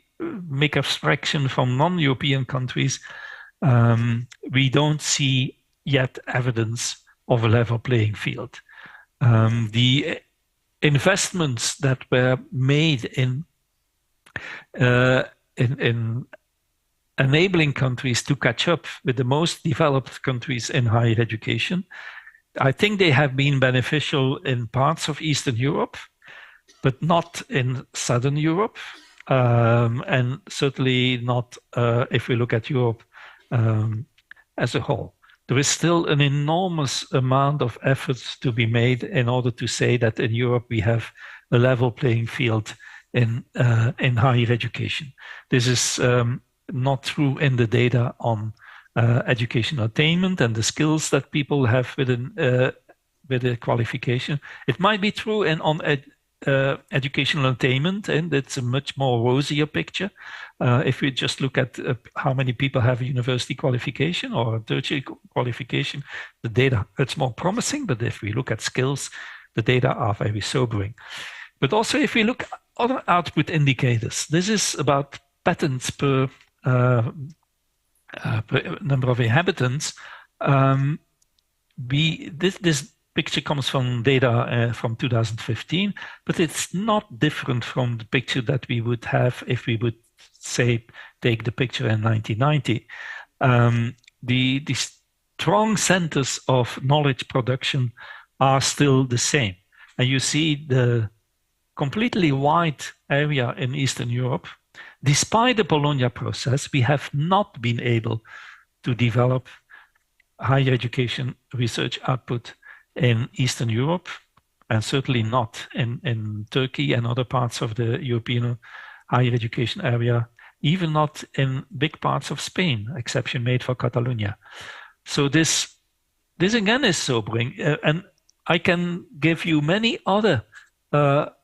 make abstraction from non-European countries, we don't see yet evidence of a level playing field. The investments that were made in enabling countries to catch up with the most developed countries in higher education. I think they have been beneficial in parts of Eastern Europe, but not in Southern Europe, and certainly not if we look at Europe as a whole. There is still an enormous amount of efforts to be made in order to say that in Europe we have a level playing field in higher education. This is not true in the data on educational attainment and the skills that people have with a qualification. It might be true on educational attainment, and it's a much more rosier picture. If we just look at how many people have a university qualification or a tertiary qualification, the data, it's more promising. But if we look at skills, the data are very sobering. But also if we look at other output indicators, this is about patents per number of inhabitants. This picture comes from data from 2015, but it's not different from the picture that we would have if we would, say, take the picture in 1990. The strong centers of knowledge production are still the same. And you see the completely white area in Eastern Europe. Despite the Bologna process, we have not been able to develop higher education research output in Eastern Europe, and certainly not in Turkey and other parts of the European higher education area, even not in big parts of Spain, exception made for Catalonia. So this again is sobering, and I can give you many other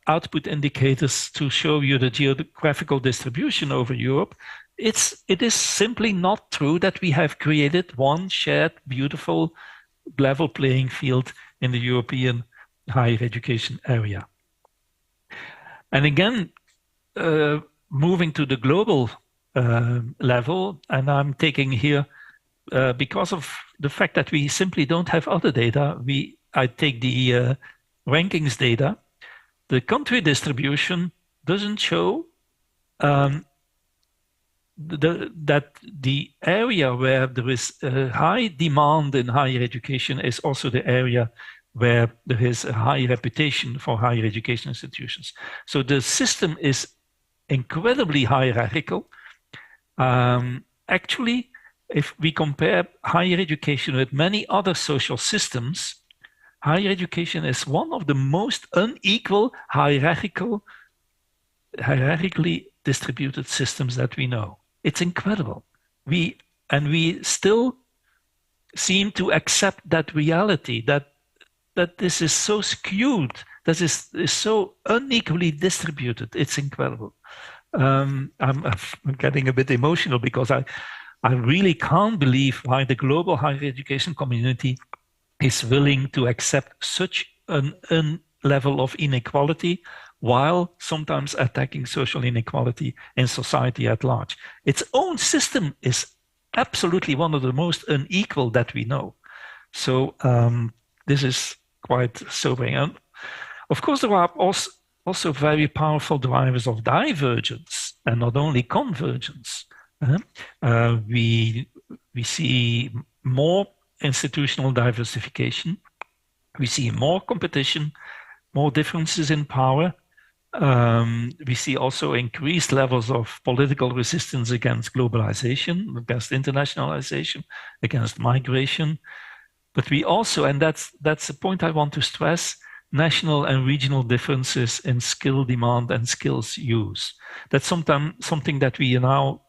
output indicators to show you the geographical distribution over Europe. It is simply not true that we have created one shared, beautiful, level playing field in the European higher education area. And again, moving to the global level, and I'm taking here, because of the fact that we simply don't have other data, I take the rankings data. The country distribution doesn't show that the area where there is a high demand in higher education is also the area where there is a high reputation for higher education institutions. So the system is incredibly hierarchical. Actually, if we compare higher education with many other social systems, higher education is one of the most unequal hierarchically distributed systems that we know. It's incredible. We still seem to accept that reality, that this is so skewed, that is so unequally distributed. It's incredible. I'm getting a bit emotional because I really can't believe why the global higher education community is willing to accept such a level of inequality while sometimes attacking social inequality in society at large. Its own system is absolutely one of the most unequal that we know. So this is quite sobering. And of course, there are also very powerful drivers of divergence and not only convergence. We see more institutional diversification. We see more competition, more differences in power. We see also increased levels of political resistance against globalization, against internationalization, against migration. But we also, and that's the point I want to stress, national and regional differences in skill demand and skills use. That's something that we now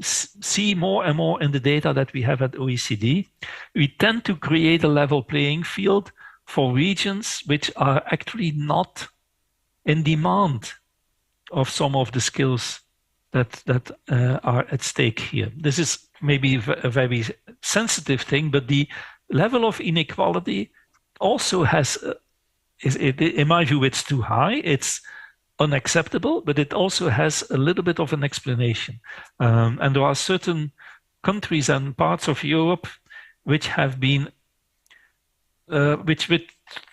see more and more in the data that we have at OECD. We tend to create a level playing field for regions which are actually not in demand of some of the skills that are at stake here. This is maybe a very sensitive thing, but the level of inequality also has, in my view, it's too high. It's unacceptable, but it also has a little bit of an explanation. And there are certain countries and parts of Europe which have been, which with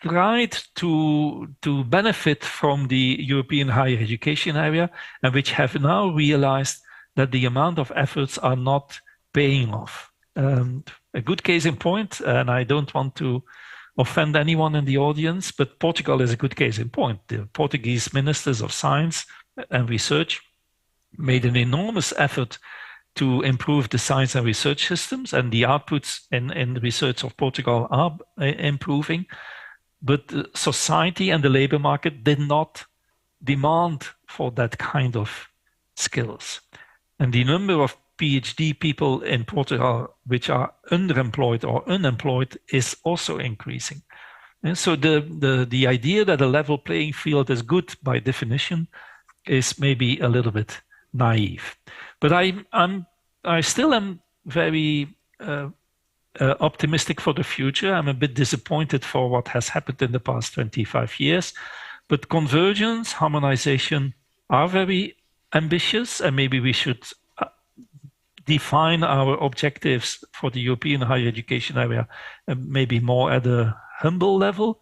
tried to benefit from the European higher education area, and which have now realized that the amount of efforts are not paying off. A good case in point, and I don't want to offend anyone in the audience, but Portugal is a good case in point. The Portuguese ministers of science and research made an enormous effort to improve the science and research systems, and the outputs in the research of Portugal are improving. But the society and the labor market did not demand for that kind of skills. And the number of PhD people in Portugal which are underemployed or unemployed is also increasing. And so the idea that a level playing field is good by definition is maybe a little bit naive. But I still am very optimistic for the future. I'm a bit disappointed for what has happened in the past 25 years. But convergence, harmonization are very ambitious, and maybe we should define our objectives for the European higher education area maybe more at a humble level.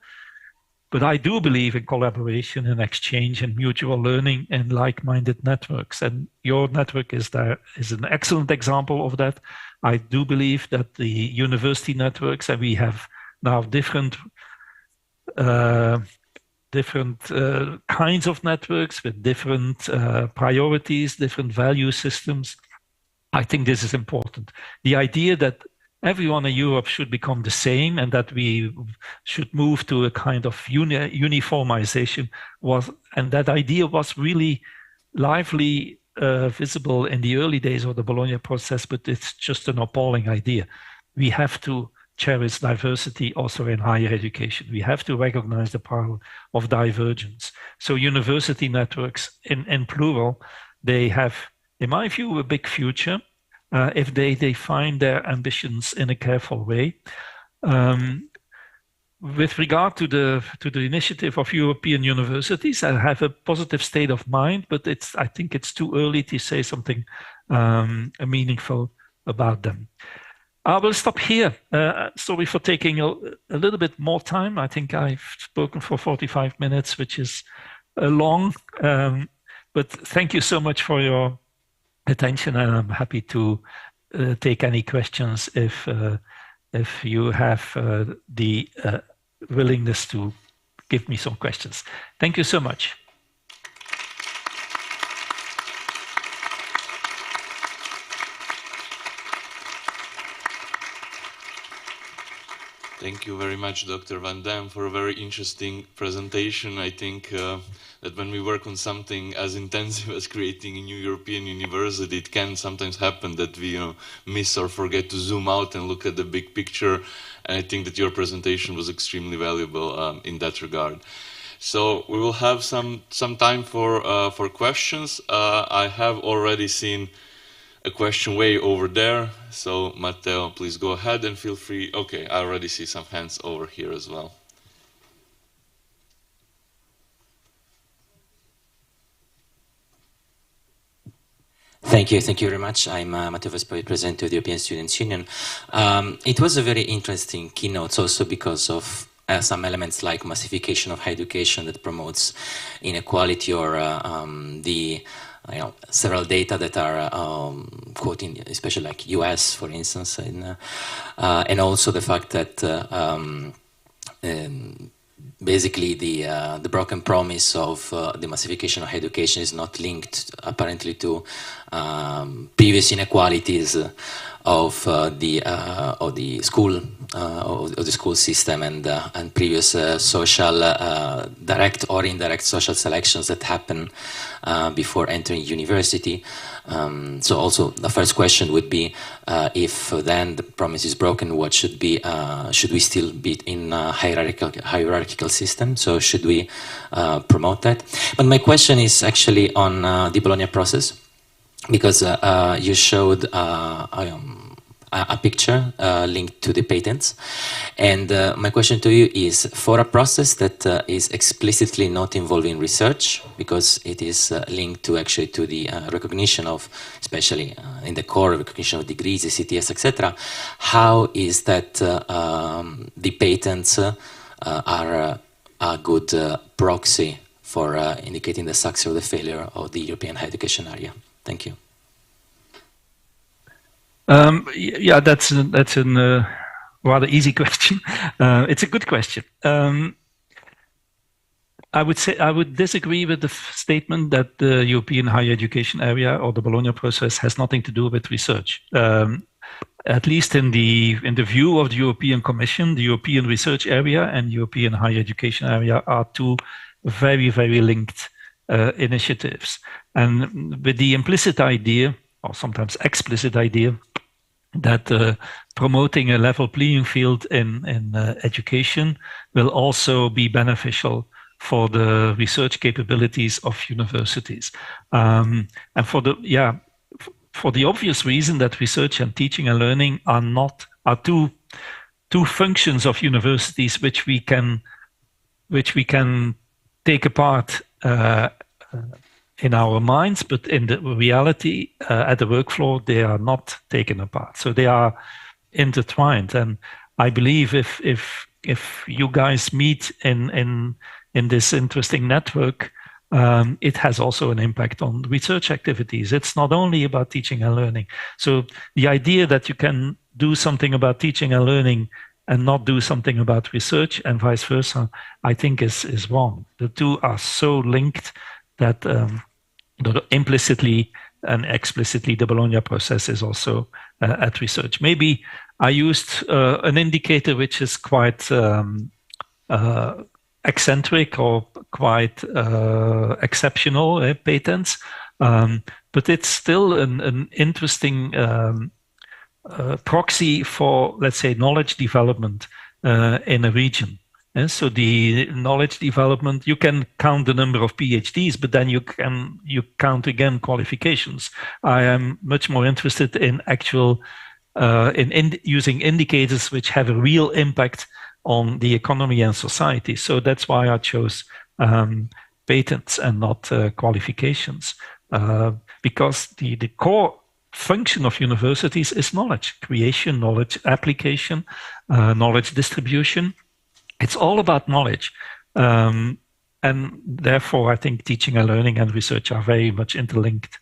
But I do believe in collaboration and exchange and mutual learning and like-minded networks. And your network is an excellent example of that. I do believe that the university networks, and we have now different kinds of networks with different priorities, different value systems. I think this is important. The idea that everyone in Europe should become the same and that we should move to a kind of uniformization and that idea was really lively, visible in the early days of the Bologna process, but it's just an appalling idea. We have to cherish diversity also in higher education. We have to recognize the power of divergence. So university networks in plural, they have, in my view, a big future if they define their ambitions in a careful way. With regard to the initiative of European universities, I have a positive state of mind, but I think it's too early to say something meaningful about them. I will stop here. Sorry for taking a little bit more time. I think I've spoken for 45 minutes, which is long, but thank you so much for your attention, and I'm happy to take any questions if you have the willingness to give me some questions. Thank you so much. Thank you very much, Dr. Van Dam, for a very interesting presentation. I think that when we work on something as intensive as creating a new European university, it can sometimes happen that we miss or forget to zoom out and look at the big picture. And I think that your presentation was extremely valuable in that regard. So we will have some time for questions. I have already seen a question way over there. So Matteo, please go ahead and feel free. Okay, I already see some hands over here as well. Thank you very much. I'm Matteo Vespoli, President of the European Students' Union. It was a very interesting keynote also because of some elements like massification of higher education that promotes inequality or the several data that are quoting, especially like US, for instance, and also the fact that basically the broken promise of the massification of higher education is not linked apparently to previous inequalities of the school system and previous social direct or indirect social selections that happen before entering university. So also the first question would be if then the promise is broken, what should we still be in a hierarchical system? So should we promote that? But my question is actually on the Bologna process, because you showed a picture linked to the patents. And my question to you is, for a process that is explicitly not involving research, because it is linked to actually to the recognition of, especially in the core recognition of degrees, CTS, etc., how is that the patents are a good proxy for indicating the success or the failure of the European higher education area? Thank you. Yeah, that's a rather easy question. It's a good question. I would say I would disagree with the statement that the European higher education area or the Bologna process has nothing to do with research. At least in the view of the European Commission, the European research area and European higher education area are two very, very linked initiatives. And with the implicit idea, or sometimes explicit idea, that promoting a level playing field in education will also be beneficial for the research capabilities of universities, and for the obvious reason that research and teaching and learning are two functions of universities which we can take apart in our minds, but in the reality at the work floor they are not taken apart. So they are intertwined, and I believe if you guys meet in this interesting network, it has also an impact on research activities. It's not only about teaching and learning. So the idea that you can do something about teaching and learning and not do something about research and vice versa, I think is wrong. The two are so linked that implicitly and explicitly the Bologna process is also at research. Maybe I used an indicator which is quite eccentric or quite exceptional, patents, but it's still an interesting proxy for, let's say, knowledge development in a region. And so the knowledge development, you can count the number of PhDs, but then you count again qualifications. I am much more interested in actual using indicators which have a real impact on the economy and society. So that's why I chose patents and not qualifications, because the core function of universities is knowledge creation, knowledge application, knowledge distribution. It's all about knowledge. And therefore, I think teaching and learning and research are very much interlinked.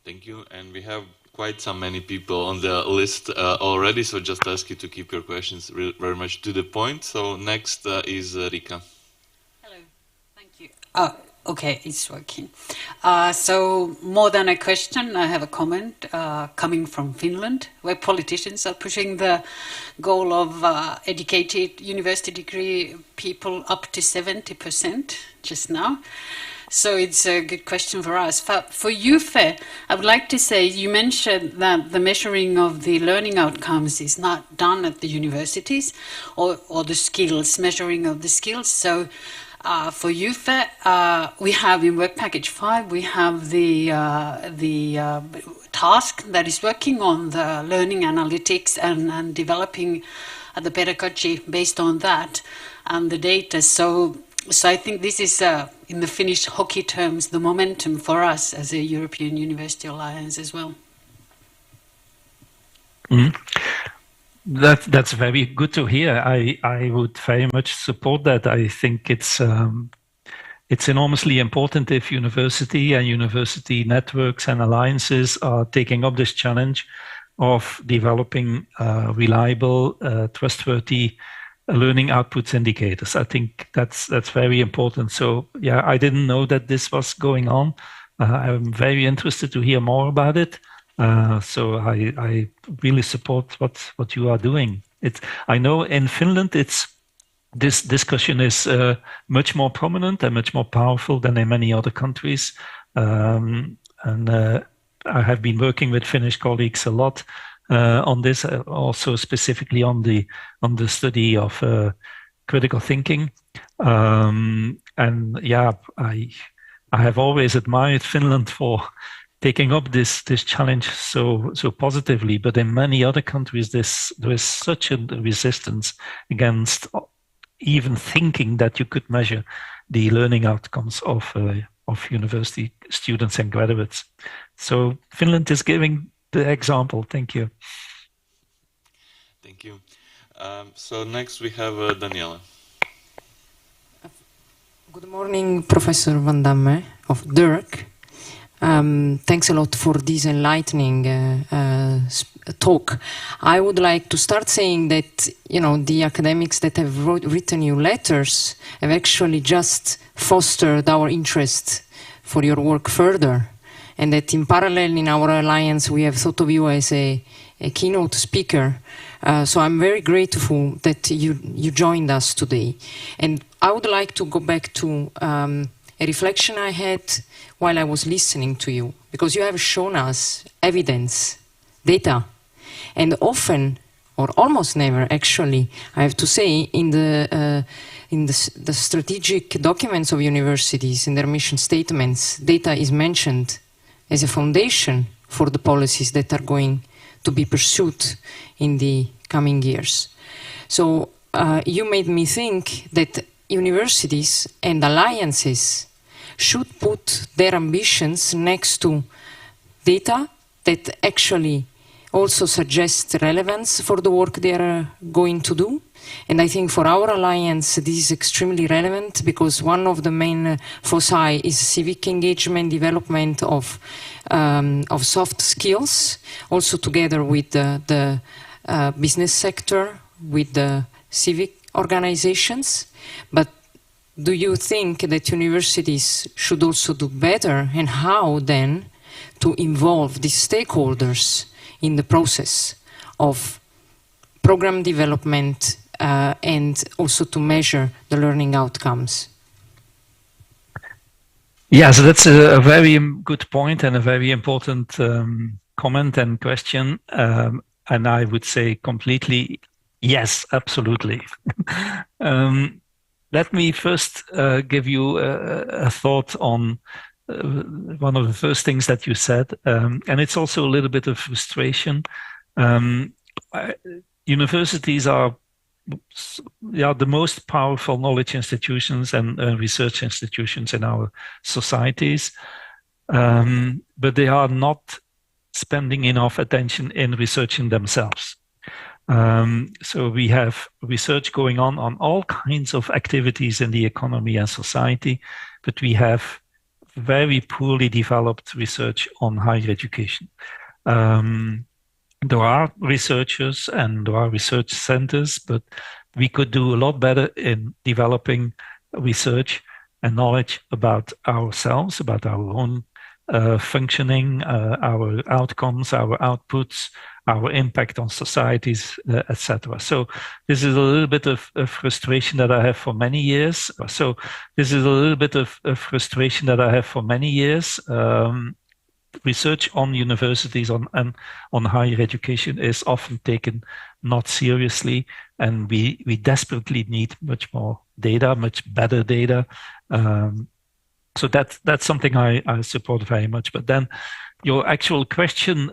Thank you. And we have quite so many people on the list already, so just ask you to keep your questions very much to the point. So next is Rika. Hello, thank you. Okay, it's working. So more than a question, I have a comment coming from Finland, where politicians are pushing the goal of educated university degree people up to 70% just now. So it's a good question for us. For YUFE, I would like to say, you mentioned that the measuring of the learning outcomes is not done at the universities, or the skills, measuring of the skills. So for YUFE, we have in Work Package 5, we have the task that is working on the learning analytics and developing the pedagogy based on that and the data. So I think this is, in the Finnish hockey terms, the momentum for us as a European University Alliance as well. Mm-hmm. That's very good to hear. I would very much support that. I think it's enormously important if university and university networks and alliances are taking up this challenge of developing reliable, trustworthy learning outputs indicators. I think that's very important. So yeah, I didn't know that this was going on. I'm very interested to hear more about it. So I really support what you are doing. I know in Finland this discussion is much more prominent and much more powerful than in many other countries. And I have been working with Finnish colleagues a lot on this, also specifically on the study of critical thinking. And yeah, I have always admired Finland for taking up this challenge so positively, but in many other countries there is such a resistance against even thinking that you could measure the learning outcomes of university students and graduates. So Finland is giving the example. Thank you. Thank you. So next we have Daniela. Good morning, Professor Van Damme of Dirk. Thanks a lot for this enlightening talk. I would like to start saying that, you know, the academics that have written you letters have actually just fostered our interest for your work further. And that in parallel in our alliance, we have thought of you as a keynote speaker. So I'm very grateful that you joined us today. And I would like to go back to a reflection I had while I was listening to you, because you have shown us evidence, data, and often, or almost never actually, I have to say, in the strategic documents of universities, in their mission statements, data is mentioned as a foundation for the policies that are going to be pursued in the coming years. So you made me think that universities and alliances should put their ambitions next to data that actually also suggest relevance for the work they are going to do. And I think for our alliance, this is extremely relevant because one of the main foci is civic engagement, development of soft skills, also together with the business sector, with the civic organizations. But do you think that universities should also do better, and how then to involve the stakeholders in the process of program development and also to measure the learning outcomes? Yeah, so that's a very good point and a very important comment and question. And I would say completely yes, absolutely. Let me first give you a thought on one of the first things that you said, and it's also a little bit of frustration. Universities are the most powerful knowledge institutions and research institutions in our societies, but they are not spending enough attention in researching themselves. So we have research going on all kinds of activities in the economy and society, but we have very poorly developed research on higher education. There are researchers and there are research centers, but we could do a lot better in developing research and knowledge about ourselves, about our own functioning, our outcomes, our outputs, our impact on societies, etc. So this is a little bit of frustration that I have for many years. Research on universities and on higher education is often taken not seriously, and we desperately need much more data, much better data. So that's something I support very much. But then your actual question,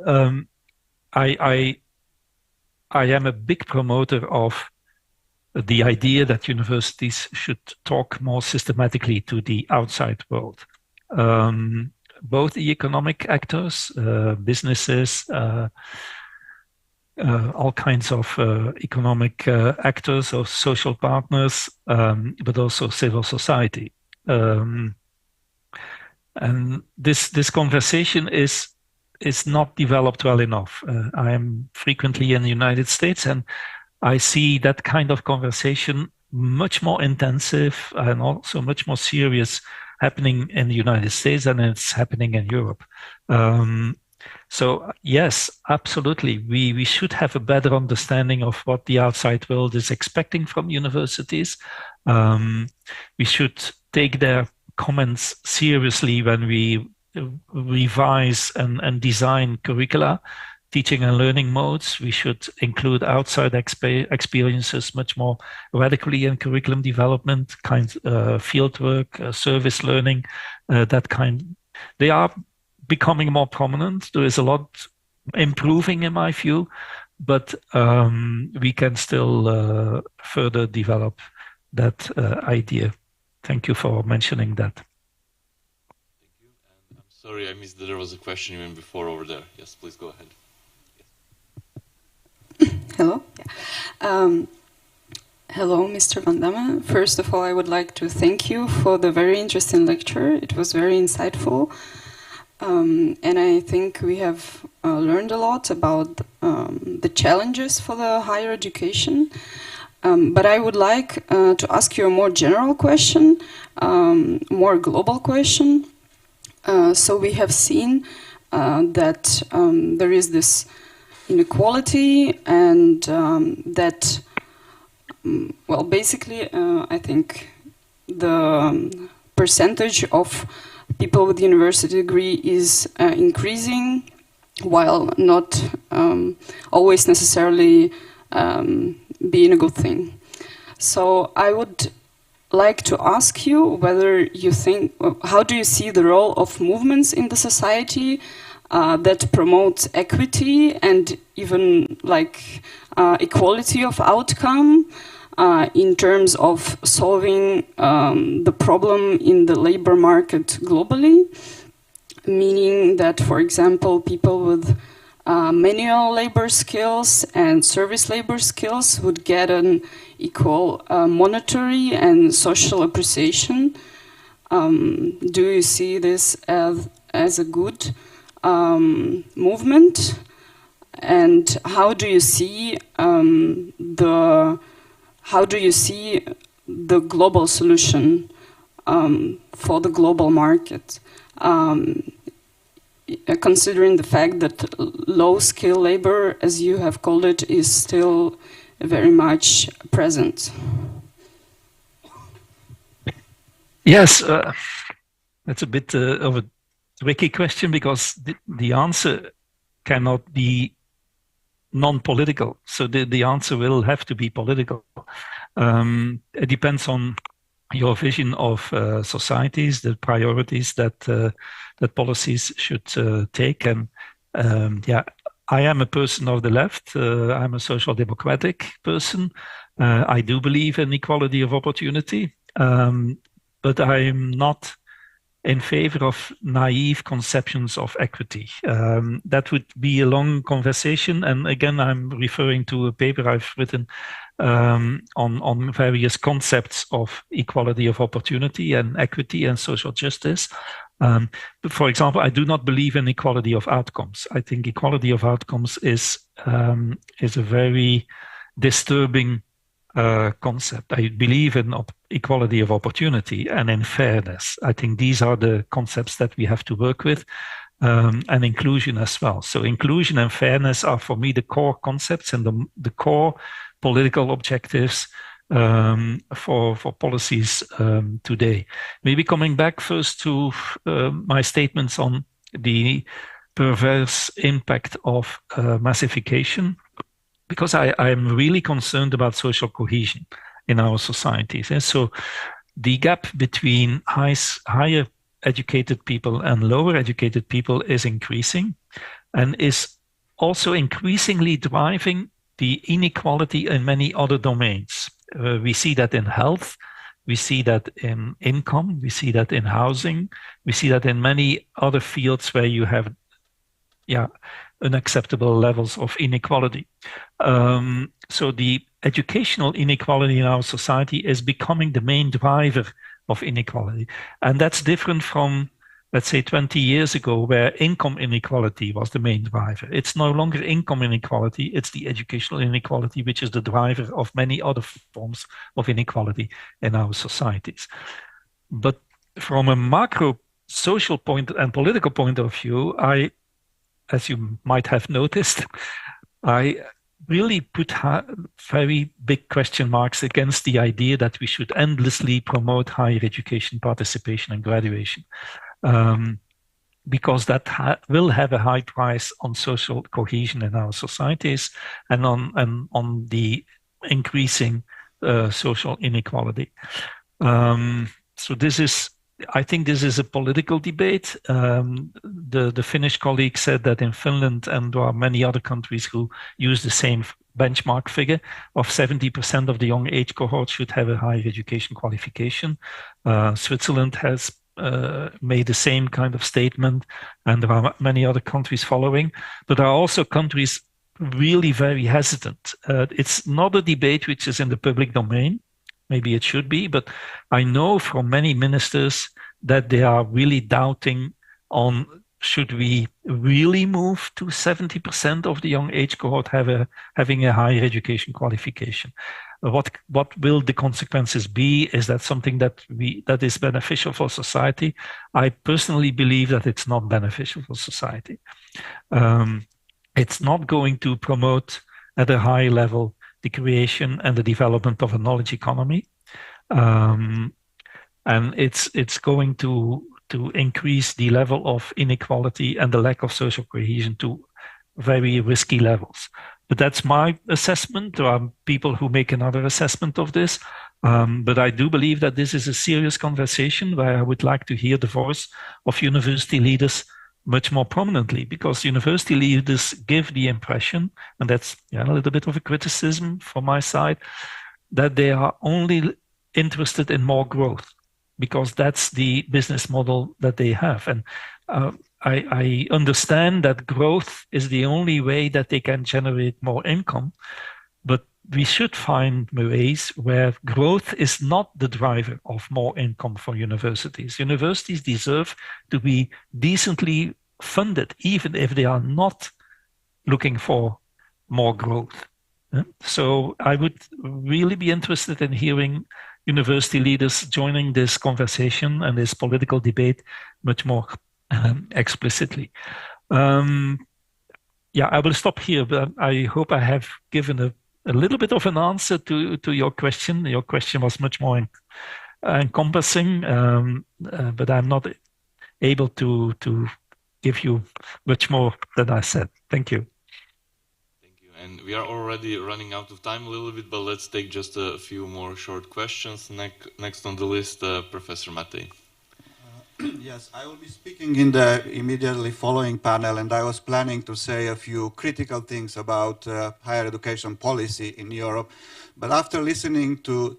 I am a big promoter of the idea that universities should talk more systematically to the outside world. Both the economic actors, businesses, all kinds of economic actors or social partners, but also civil society. And this conversation is not developed well enough. I am frequently in the United States, and I see that kind of conversation much more intensive and also much more serious happening in the United States than it's happening in Europe. So yes, absolutely, we should have a better understanding of what the outside world is expecting from universities. We should take their comments seriously when we revise and design curricula, teaching and learning modes. We should include outside experiences much more radically in curriculum development, field work, service learning, that kind. They are becoming more prominent. There is a lot improving in my view, but we can still further develop that idea. Thank you for mentioning that. Thank you. And I'm sorry, I missed that there was a question even before over there. Yes, please go ahead. Hello. Hello, Mr. Van Damme. First of all, I would like to thank you for the very interesting lecture. It was very insightful. And I think we have learned a lot about the challenges for the higher education. But I would like to ask you a more general question, more global question. So we have seen that there is this inequality and that well, basically, I think the percentage of people with university degree is increasing, while not always necessarily being a good thing. So I would like to ask you whether you think, how do you see the role of movements in the society that promote equity and even like equality of outcome in terms of solving the problem in the labor market globally, meaning that, for example, people with manual labor skills and service labor skills would get an equal monetary and social appreciation. Do you see this as a good movement? And how do you see the global solution for the global market, considering the fact that low-skill labor, as you have called it, is still very much present? Yes, that's a bit of a tricky question, because the answer cannot be non-political. So the answer will have to be political. It depends on your vision of societies, the priorities that policies should take. And yeah, I am a person of the left. I'm a social democratic person. I do believe in equality of opportunity, but I'm not in favor of naive conceptions of equity. That would be a long conversation. And again, I'm referring to a paper I've written on various concepts of equality of opportunity and equity and social justice. But for example, I do not believe in equality of outcomes. I think equality of outcomes is a very disturbing concept. I believe in equality of opportunity and in fairness. I think these are the concepts that we have to work with, and inclusion as well. So inclusion and fairness are for me the core concepts and the core political objectives for policies today. Maybe coming back first to my statements on the perverse impact of massification, because I'm really concerned about social cohesion in our societies. And so the gap between higher educated people and lower educated people is increasing, and is also increasingly driving the inequality in many other domains. We see that in health, we see that in income, we see that in housing, we see that in many other fields where you have unacceptable levels of inequality. So the educational inequality in our society is becoming the main driver of inequality. And that's different from, let's say, 20 years ago, where income inequality was the main driver. It's no longer income inequality, it's the educational inequality, which is the driver of many other forms of inequality in our societies. But from a macro social point and political point of view, as you might have noticed, I really put very big question marks against the idea that we should endlessly promote higher education participation and graduation, because that will have a high price on social cohesion in our societies and on the increasing social inequality. So I think this is a political debate. The Finnish colleague said that in Finland, and there are many other countries who use the same benchmark figure of 70% of the young age cohort should have a higher education qualification. Switzerland has made the same kind of statement, and there are many other countries following. But there are also countries really very hesitant. It's not a debate which is in the public domain. Maybe it should be, but I know from many ministers that they are really doubting on should we really move to 70% of the young age cohort having a higher education qualification. What will the consequences be? Is that something that is beneficial for society? I personally believe that it's not beneficial for society. It's not going to promote at a high level the creation and the development of a knowledge economy, and it's going to increase the level of inequality and the lack of social cohesion to very risky levels. But that's my assessment. There are people who make another assessment of this. But I do believe that this is a serious conversation where I would like to hear the voice of university leaders much more prominently, because university leaders give the impression, and that's a little bit of a criticism from my side, that they are only interested in more growth, because that's the business model that they have. And I understand that growth is the only way that they can generate more income, but we should find ways where growth is not the driver of more income for universities. Universities deserve to be decently funded, even if they are not looking for more growth. So I would really be interested in hearing university leaders joining this conversation and this political debate much more explicitly. I will stop here, but I hope I have given a little bit of an answer to your question. Your question was much more encompassing, but I'm not able to give you much more than I said. Thank you. And we are already running out of time a little bit, but let's take just a few more short questions. Next on the list, Professor Matej. Yes, I will be speaking in the immediately following panel, and I was planning to say a few critical things about higher education policy in Europe. But after listening to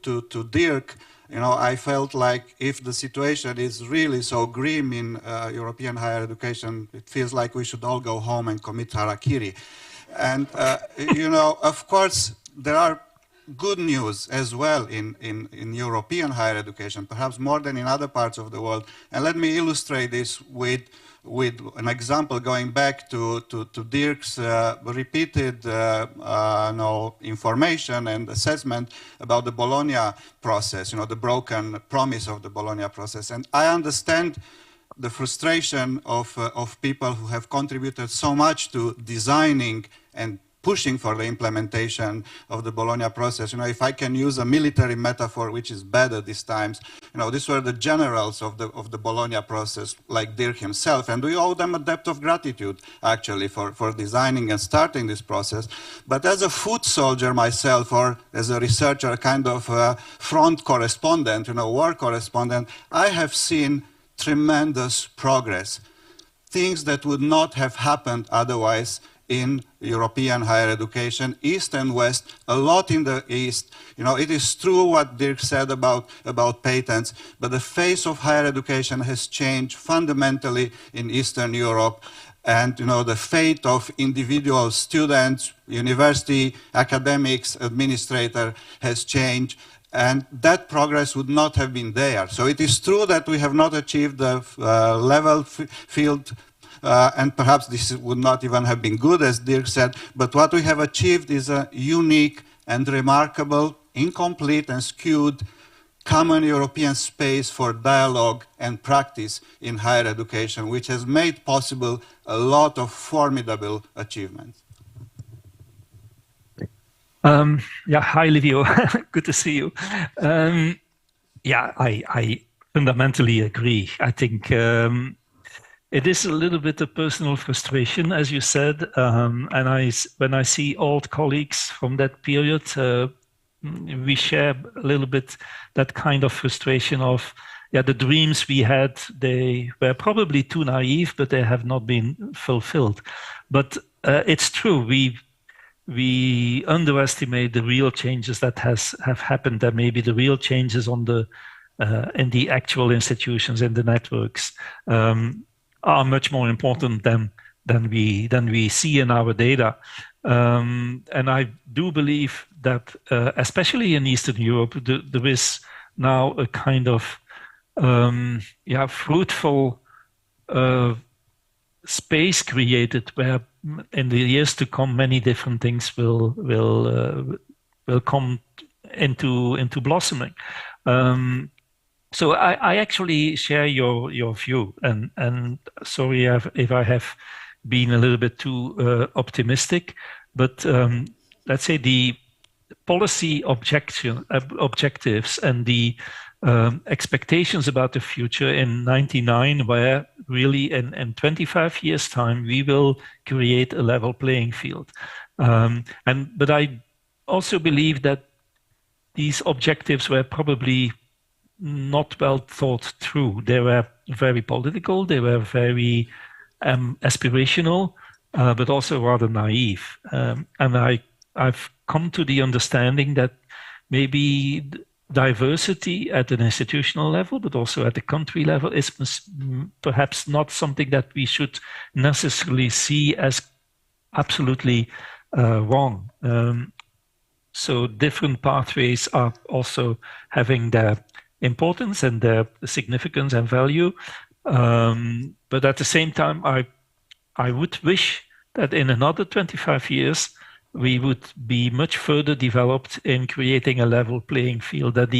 Dirk, I felt like if the situation is really so grim in European higher education, it feels like we should all go home and commit harakiri. And, of course, there are good news as well in European higher education, perhaps more than in other parts of the world. And let me illustrate this with an example going back to Dirk's repeated information and assessment about the Bologna process, the broken promise of the Bologna process. And I understand the frustration of people who have contributed so much to designing and pushing for the implementation of the Bologna process. If I can use a military metaphor, which is bad at these times, these were the generals of the Bologna process, like Dirk himself, and we owe them a debt of gratitude, actually, for designing and starting this process. But as a foot soldier myself, or as a researcher, kind of front correspondent, war correspondent, I have seen tremendous progress, things that would not have happened otherwise in European higher education, East and West, a lot in the East. It is true what Dirk said about patents, but the face of higher education has changed fundamentally in Eastern Europe. And the fate of individual students, university, academics, administrator has changed. And that progress would not have been there. So it is true that we have not achieved the level field, and perhaps this would not even have been good, as Dirk said, but what we have achieved is a unique and remarkable, incomplete and skewed common European space for dialogue and practice in higher education, which has made possible a lot of formidable achievements. Hi, Livio. Good to see you. I fundamentally agree. I think it is a little bit of personal frustration, as you said. And when I see old colleagues from that period, we share a little bit that kind of frustration of, the dreams we had, they were probably too naive, but they have not been fulfilled. But it's true, we underestimate the real changes that have happened, and maybe the real changes on in the actual institutions, in the networks, are much more important than we see in our data. And I do believe that, especially in Eastern Europe, there is now a kind of fruitful space created where in the years to come many different things will come into blossoming. So I actually share your view, and sorry if I have been a little bit too optimistic, but let's say the policy objectives and the expectations about the future in 99 were really in 25 years time we will create a level playing field, but I also believe that these objectives were probably not well thought through. They were very political, they were very aspirational, but also rather naive, and I've come to the understanding that maybe diversity at an institutional level, but also at the country level, is perhaps not something that we should necessarily see as absolutely wrong. So different pathways are also having their importance and their significance and value. But at the same time, I would wish that in another 25 years, we would be much further developed in creating a level playing field, that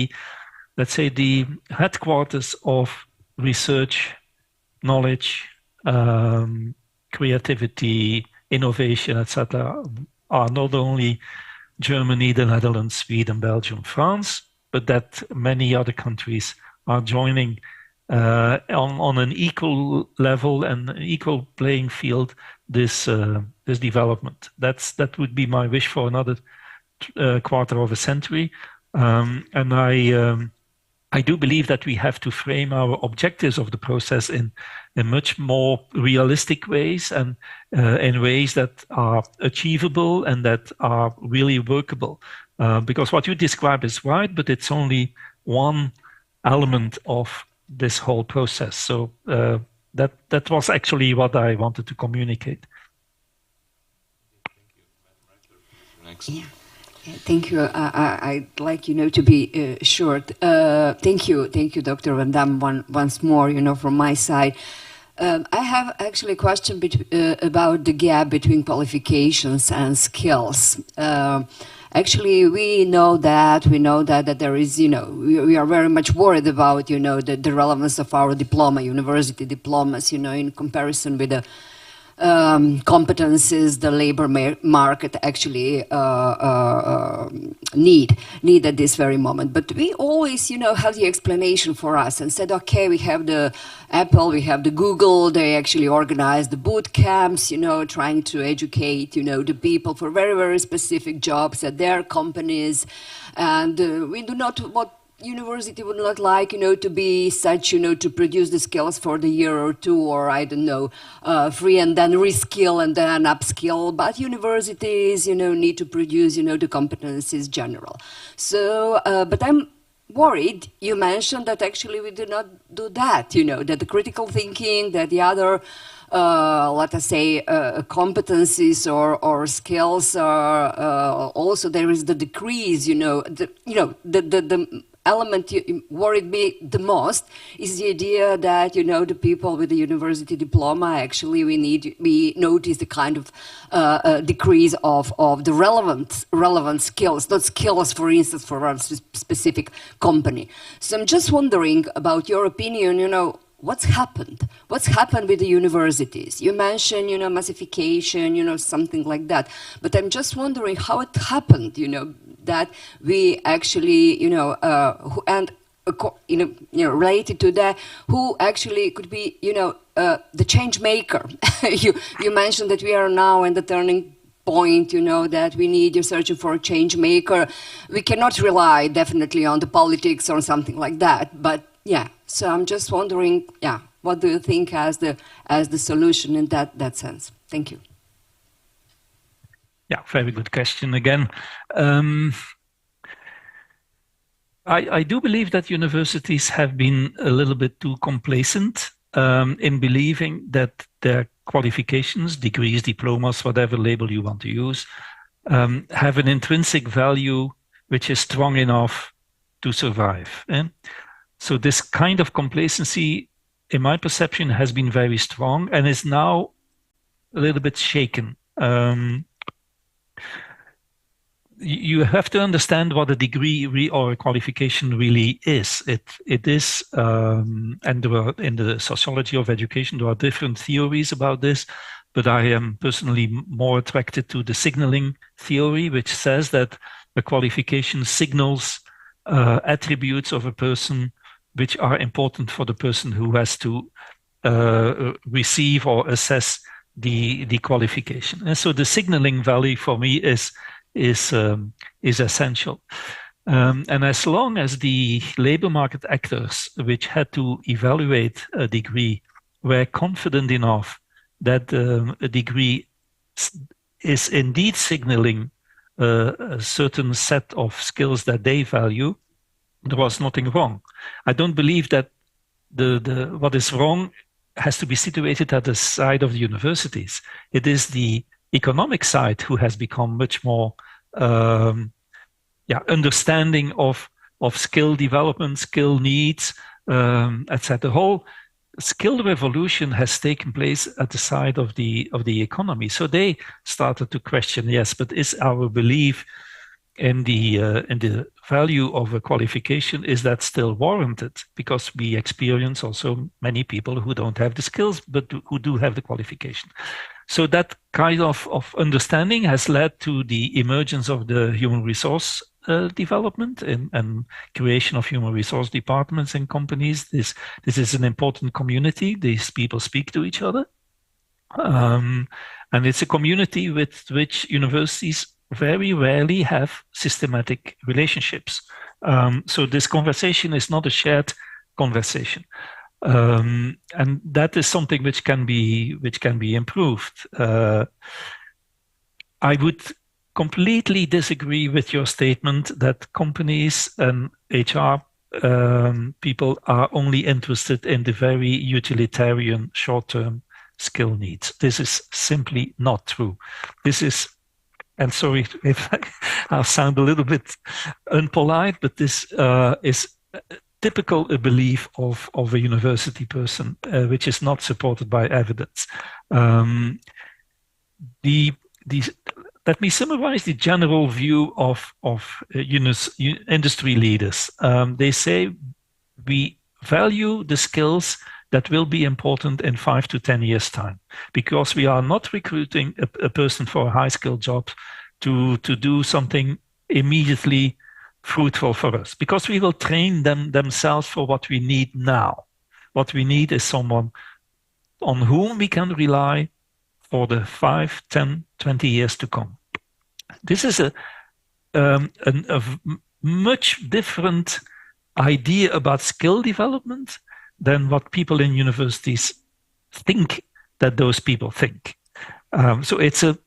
let's say the headquarters of research, knowledge, creativity, innovation, etc., are not only Germany, the Netherlands, Sweden, Belgium, France, but that many other countries are joining on an equal level and equal playing field this development. That would be my wish for another quarter of a century, and I do believe that we have to frame our objectives of the process in much more realistic ways and in ways that are achievable and that are really workable. Because what you describe is right, but it's only one element of this whole process. So that was actually what I wanted to communicate. Next. Yeah. Thank you. I'd like, to be short. Thank you, Dr. Van Damme, once more, from my side. I have actually a question about the gap between qualifications and skills. Actually, we know that there is, we are very much worried about, the relevance of our diploma, university diplomas, in comparison with the competencies the labor market actually need at this very moment. But we always, have the explanation for us and said, okay, we have the Apple, we have the Google, they actually organize the boot camps, trying to educate, the people for very, very specific jobs at their companies. And we do not what university would not like, to be such, to produce the skills for the year or two, or I don't know, free and then reskill and then upskill. But universities, need to produce, the competencies general. So, but I'm worried. You mentioned that actually we do not do that, that the critical thinking, that the other let us say, competencies or skills are also there is the decrease. The element worried me the most is the idea that the people with the university diploma actually we notice the kind of decrease of the relevant skills, not skills, for instance, for a specific company. So I'm just wondering about your opinion. What's happened? What's happened with the universities? You mentioned, massification, something like that. But I'm just wondering how it happened, that we actually, related to that, who actually could be, the change maker. You mentioned that we are now in the turning point, that we need, you're searching for a change maker. We cannot rely definitely on the politics or something like that. But yeah, so I'm just wondering, what do you think as the solution in that sense? Thank you. Yeah, very good question again. I do believe that universities have been a little bit too complacent in believing that their qualifications, degrees, diplomas, whatever label you want to use, have an intrinsic value which is strong enough to survive. So this kind of complacency, in my perception, has been very strong and is now a little bit shaken. You have to understand what a degree or a qualification really is. It is, and in the sociology of education, there are different theories about this, but I am personally more attracted to the signaling theory, which says that a qualification signals attributes of a person which are important for the person who has to receive or assess the qualification. And so the signaling value for me is essential. And as long as the labor market actors, which had to evaluate a degree, were confident enough that a degree is indeed signaling a certain set of skills that they value, there was nothing wrong. I don't believe that what is wrong has to be situated at the side of the universities. It is the economic side who has become much more understanding of skill development, skill needs, etc. The whole skill revolution has taken place at the side of the economy. So they started to question, yes, but is our belief in the value of a qualification, is that still warranted? Because we experience also many people who don't have the skills, but who do have the qualification. So that kind of understanding has led to the emergence of the human resource development and creation of human resource departments in companies. This is an important community. These people speak to each other. And it's a community with which universities very rarely have systematic relationships. So this conversation is not a shared conversation. And that is something which can be improved. I would completely disagree with your statement that companies and HR people are only interested in the very utilitarian short-term skill needs. This is simply not true. This is, and sorry if I'll sound a little bit unpolite, but this is typical a belief of a university person, which is not supported by evidence. Let me summarize the general view of industry leaders. They say we value the skills that will be important in 5 to 10 years' time, because we are not recruiting a person for a high-skilled job to do something immediately fruitful for us, because we will train themselves for what we need now. What we need is someone on whom we can rely for the 5, 10, 20 years to come. This is a much different idea about skill development than what people in universities think that those people think. So it's a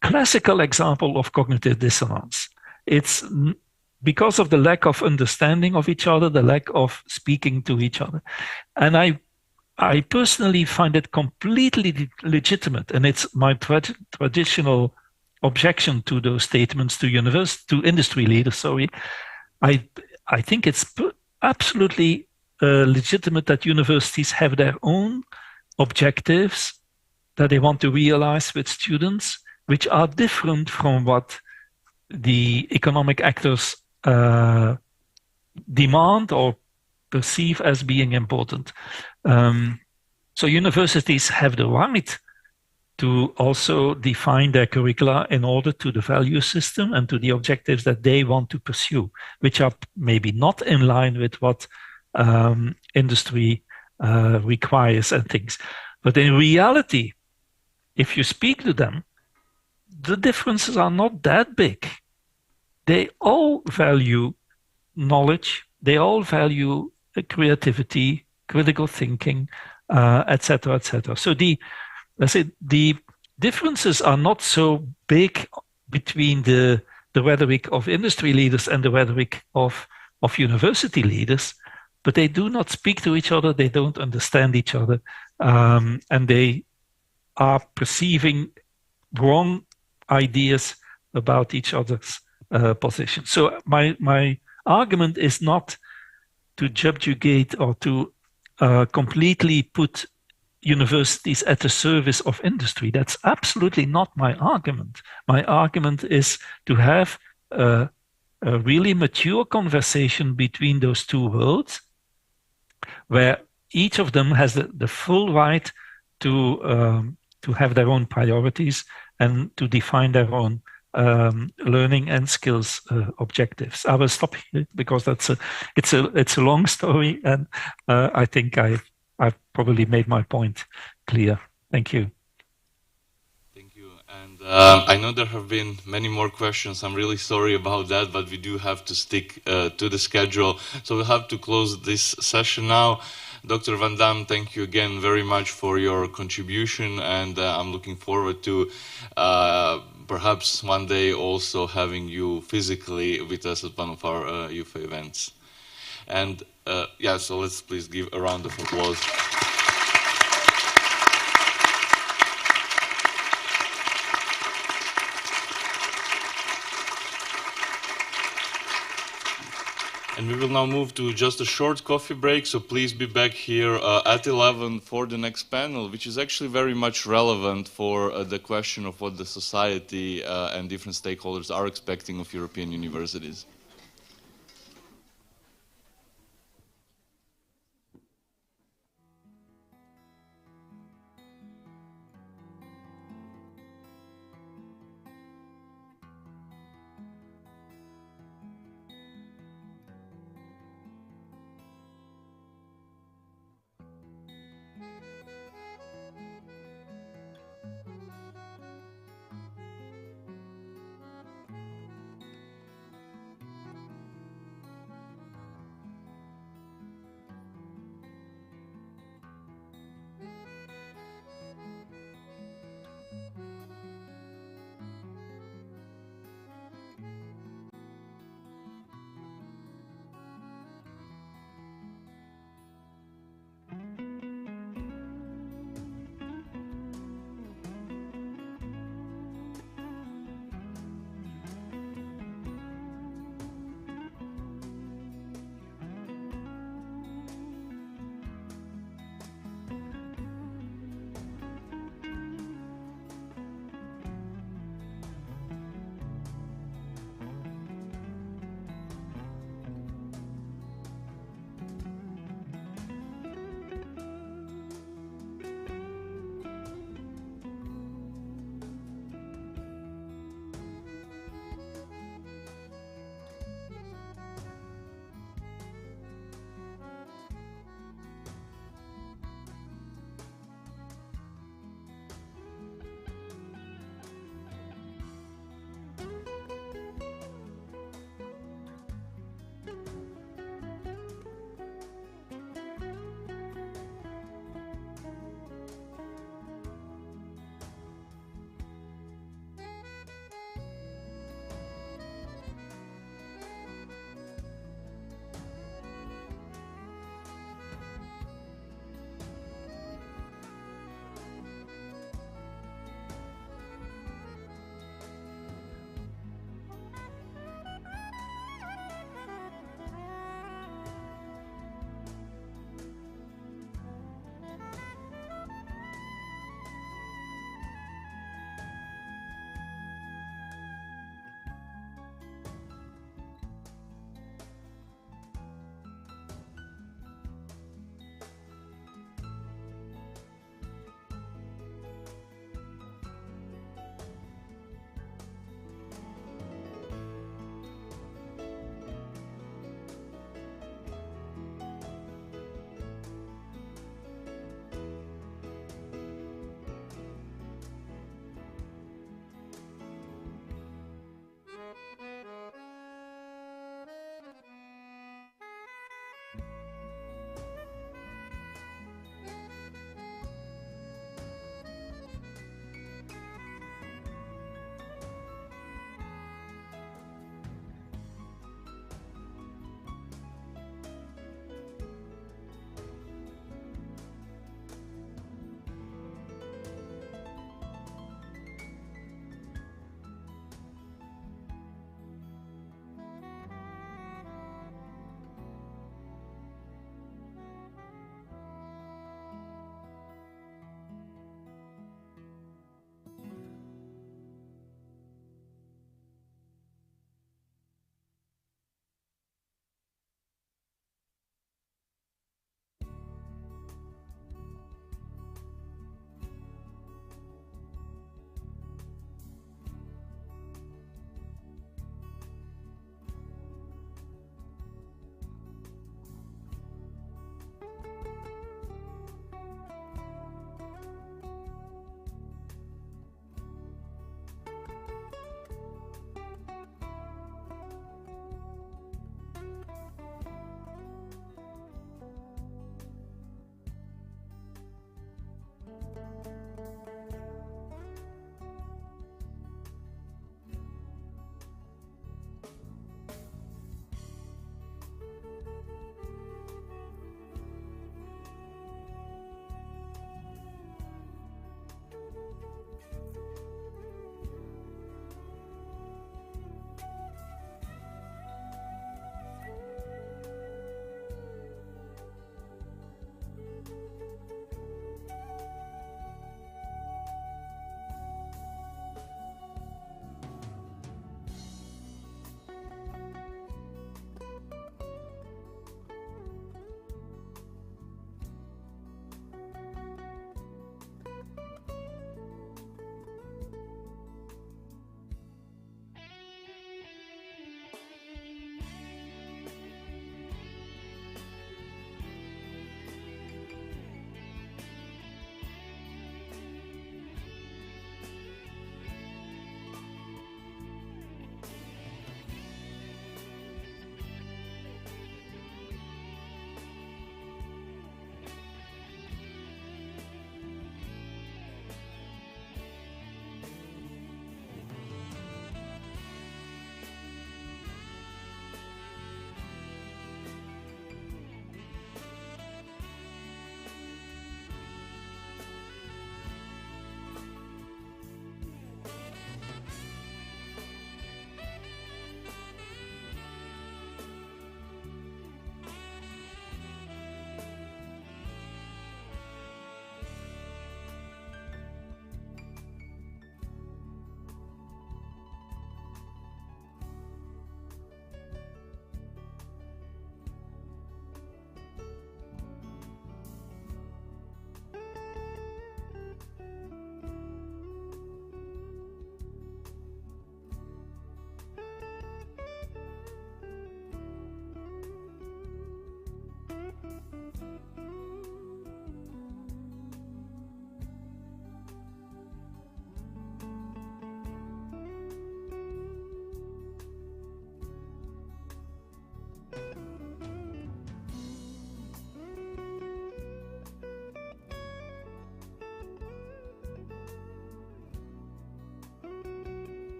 classical example of cognitive dissonance. It's because of the lack of understanding of each other, the lack of speaking to each other. And I personally find it completely legitimate, and it's my traditional objection to those statements to industry leaders. Sorry, I think it's absolutely legitimate that universities have their own objectives that they want to realize with students, which are different from what the economic actors demand or perceive as being important. So universities have the right to also define their curricula in order to the value system and to the objectives that they want to pursue, which are maybe not in line with what industry requires and things. But in reality, if you speak to them, the differences are not that big. They all value knowledge. They all value creativity, critical thinking, etc., etc. So the differences are not so big between the rhetoric of industry leaders and the rhetoric of university leaders. but they do not speak to each other, they don't understand each other, and they are perceiving wrong ideas about each other's position. So my argument is not to subjugate or to completely put universities at the service of industry. That's absolutely not my argument. My argument is to have a really mature conversation between those two worlds, where each of them has the full right to have their own priorities and to define their own learning and skills objectives. I will stop here because it's a long story, and I think I've probably made my point clear. Thank you. Thank you. And I know there have been many more questions. I'm really sorry about that, but we do have to stick to the schedule. So we'll have to close this session now. Dr. Van Dam, thank you again very much for your contribution, and I'm looking forward to perhaps one day also having you physically with us at one of our YUFE events. And yeah, so let's please give a round of applause. And we will now move to just a short coffee break, so please be back here at 11 for the next panel, which is actually very much relevant for the question of what the society and different stakeholders are expecting of European universities.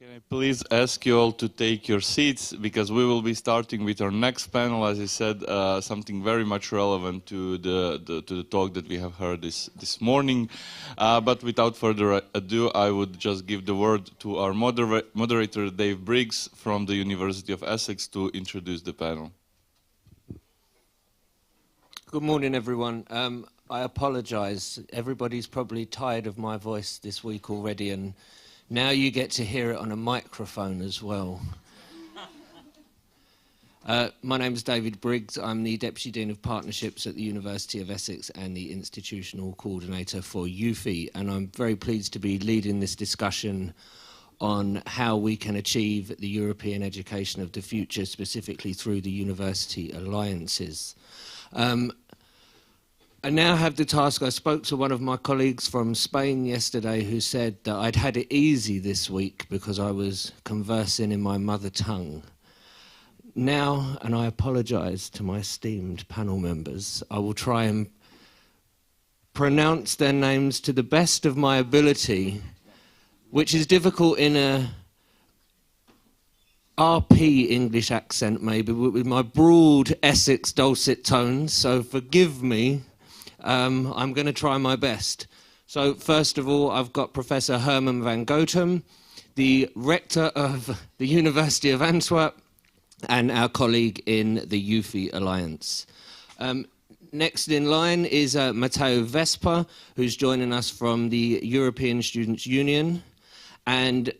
Can I please ask you all to take your seats, because we will be starting with our next panel, as I said, something very much relevant to the talk that we have heard this morning. But without further ado, I would just give the word to our moderator, Dave Briggs, from the University of Essex, to introduce the panel. Good morning, everyone. I apologise. Everybody's probably tired of my voice this week already, and now you get to hear it on a microphone as well. My name is David Briggs. I'm the Deputy Dean of Partnerships at the University of Essex and the Institutional Coordinator for YUFE, and I'm very pleased to be leading this discussion on how we can achieve the European education of the future, specifically through the university alliances. I now have the task. I spoke to one of my colleagues from Spain yesterday who said that I'd had it easy this week because I was conversing in my mother tongue. Now, and I apologise to my esteemed panel members, I will try and pronounce their names to the best of my ability, which is difficult in a RP English accent maybe, with my broad Essex dulcet tones, so forgive me. I'm going to try my best. So first of all, I've got Professor Herman van Gotem, the rector of the University of Antwerp, and our colleague in the YUFE Alliance. Next in line is Matteo Vespa, who's joining us from the European Students' Union. And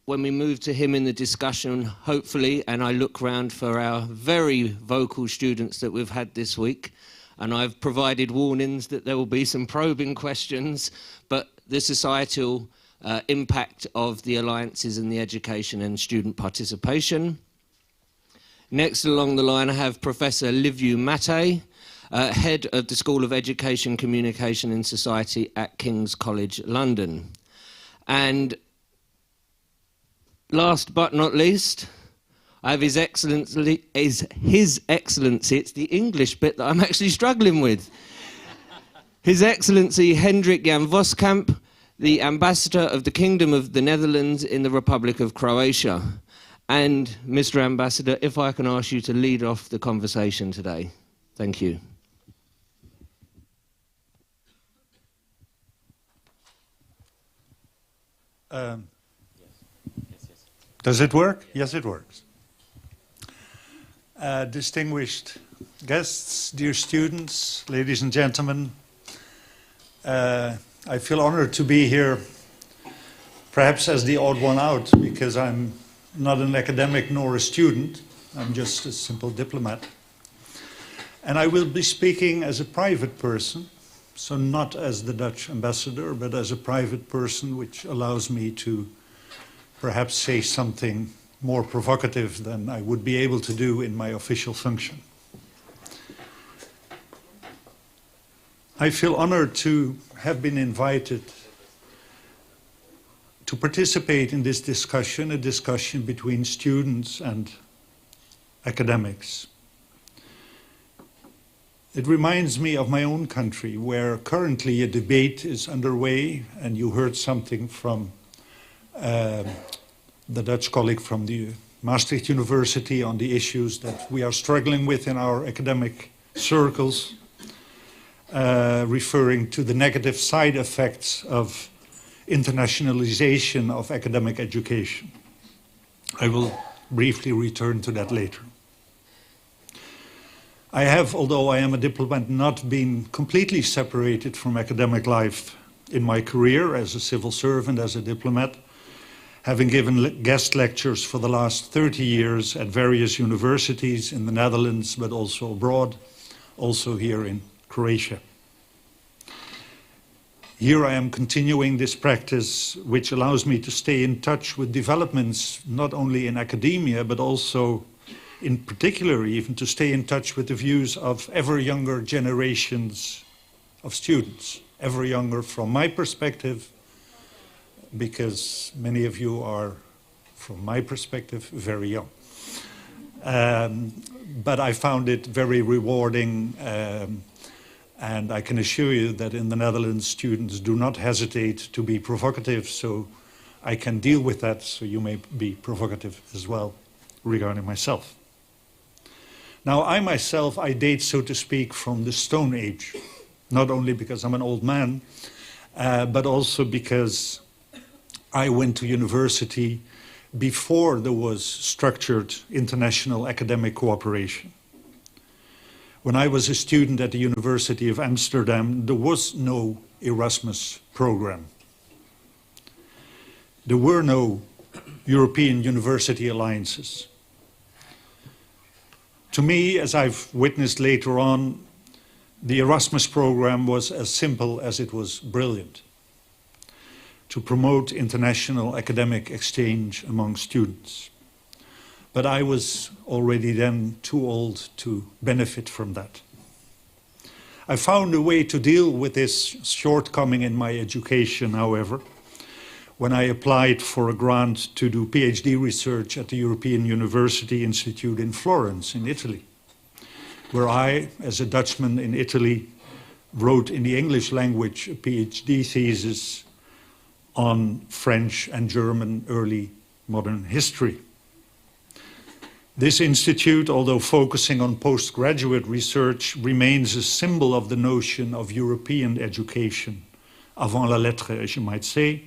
when we move to him in the discussion, hopefully, and I look round for our very vocal students that we've had this week, and I've provided warnings that there will be some probing questions, but the societal impact of the alliances and the education and student participation. Next along the line, I have Professor Liviu Mate, Head of the School of Education, Communication and Society at King's College London. And last but not least, I have His Excellency, it's the English bit that I'm actually struggling with. His Excellency Hendrik Jan Voskamp, the Ambassador of the Kingdom of the Netherlands in the Republic of Croatia. And Mr. Ambassador, if I can ask you to lead off the conversation today. Thank you. Does it work? Yes, it works. Distinguished guests, dear students, ladies and gentlemen, I feel honored to be here, perhaps as the odd one out, because I'm not an academic nor a student. I'm just a simple diplomat. And I will be speaking as a private person, so not as the Dutch ambassador, but as a private person, which allows me to perhaps say something more provocative than I would be able to do in my official function. I feel honored to have been invited to participate in this discussion, a discussion between students and academics. It reminds me of my own country, where currently a debate is underway, and you heard something from the Dutch colleague from the Maastricht University on the issues that we are struggling with in our academic circles, referring to the negative side effects of internationalization of academic education. I will briefly return to that later. I have, although I am a diplomat, not been completely separated from academic life in my career as a civil servant, as a diplomat, having given guest lectures for the last 30 years at various universities in the Netherlands, but also abroad, also here in Croatia. Here I am continuing this practice, which allows me to stay in touch with developments, not only in academia, but also in particular even to stay in touch with the views of ever younger generations of students, ever younger from my perspective, because many of you are, from my perspective, very young. But I found it very rewarding, and I can assure you that in the Netherlands, students do not hesitate to be provocative, so I can deal with that, so you may be provocative as well regarding myself. Now, I myself, I date, so to speak, from the Stone Age, not only because I'm an old man, but also because I went to university before there was structured international academic cooperation. When I was a student at the University of Amsterdam, there was no Erasmus program. There were no European university alliances. To me, as I've witnessed later on, the Erasmus program was as simple as it was brilliant: to promote international academic exchange among students. But I was already then too old to benefit from that. I found a way to deal with this shortcoming in my education, however, when I applied for a grant to do PhD research at the European University Institute in Florence, in Italy, where I, as a Dutchman in Italy, wrote in the English language a PhD thesis on French and German early modern history. This institute, although focusing on postgraduate research, remains a symbol of the notion of European education, avant la lettre, as you might say.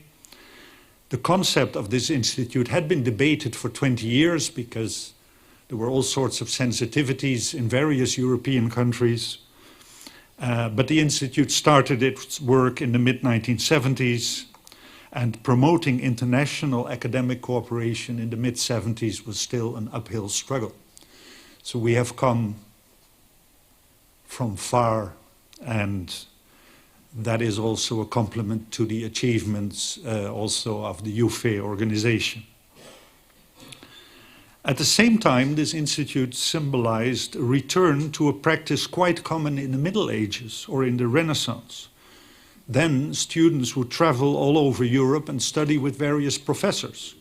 The concept of this institute had been debated for 20 years because there were all sorts of sensitivities in various European countries. But the institute started its work in the mid-1970s, and promoting international academic cooperation in the mid-70s was still an uphill struggle. So we have come from far, and that is also a compliment to the achievements also of the YUFE organization. At the same time, this institute symbolized a return to a practice quite common in the Middle Ages or in the Renaissance. Then students would travel all over Europe and study with various professors.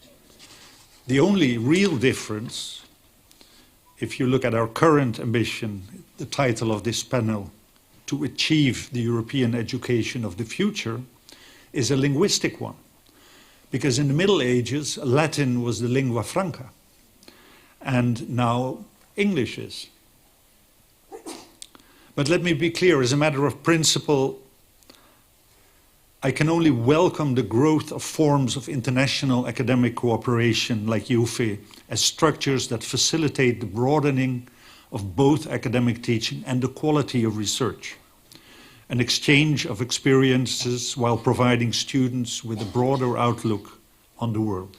The only real difference, if you look at our current ambition, the title of this panel, to achieve the European education of the future, is a linguistic one. Because in the Middle Ages, Latin was the lingua franca, and now English is. But let me be clear, as a matter of principle, I can only welcome the growth of forms of international academic cooperation like YUFE as structures that facilitate the broadening of both academic teaching and the quality of research, an exchange of experiences while providing students with a broader outlook on the world.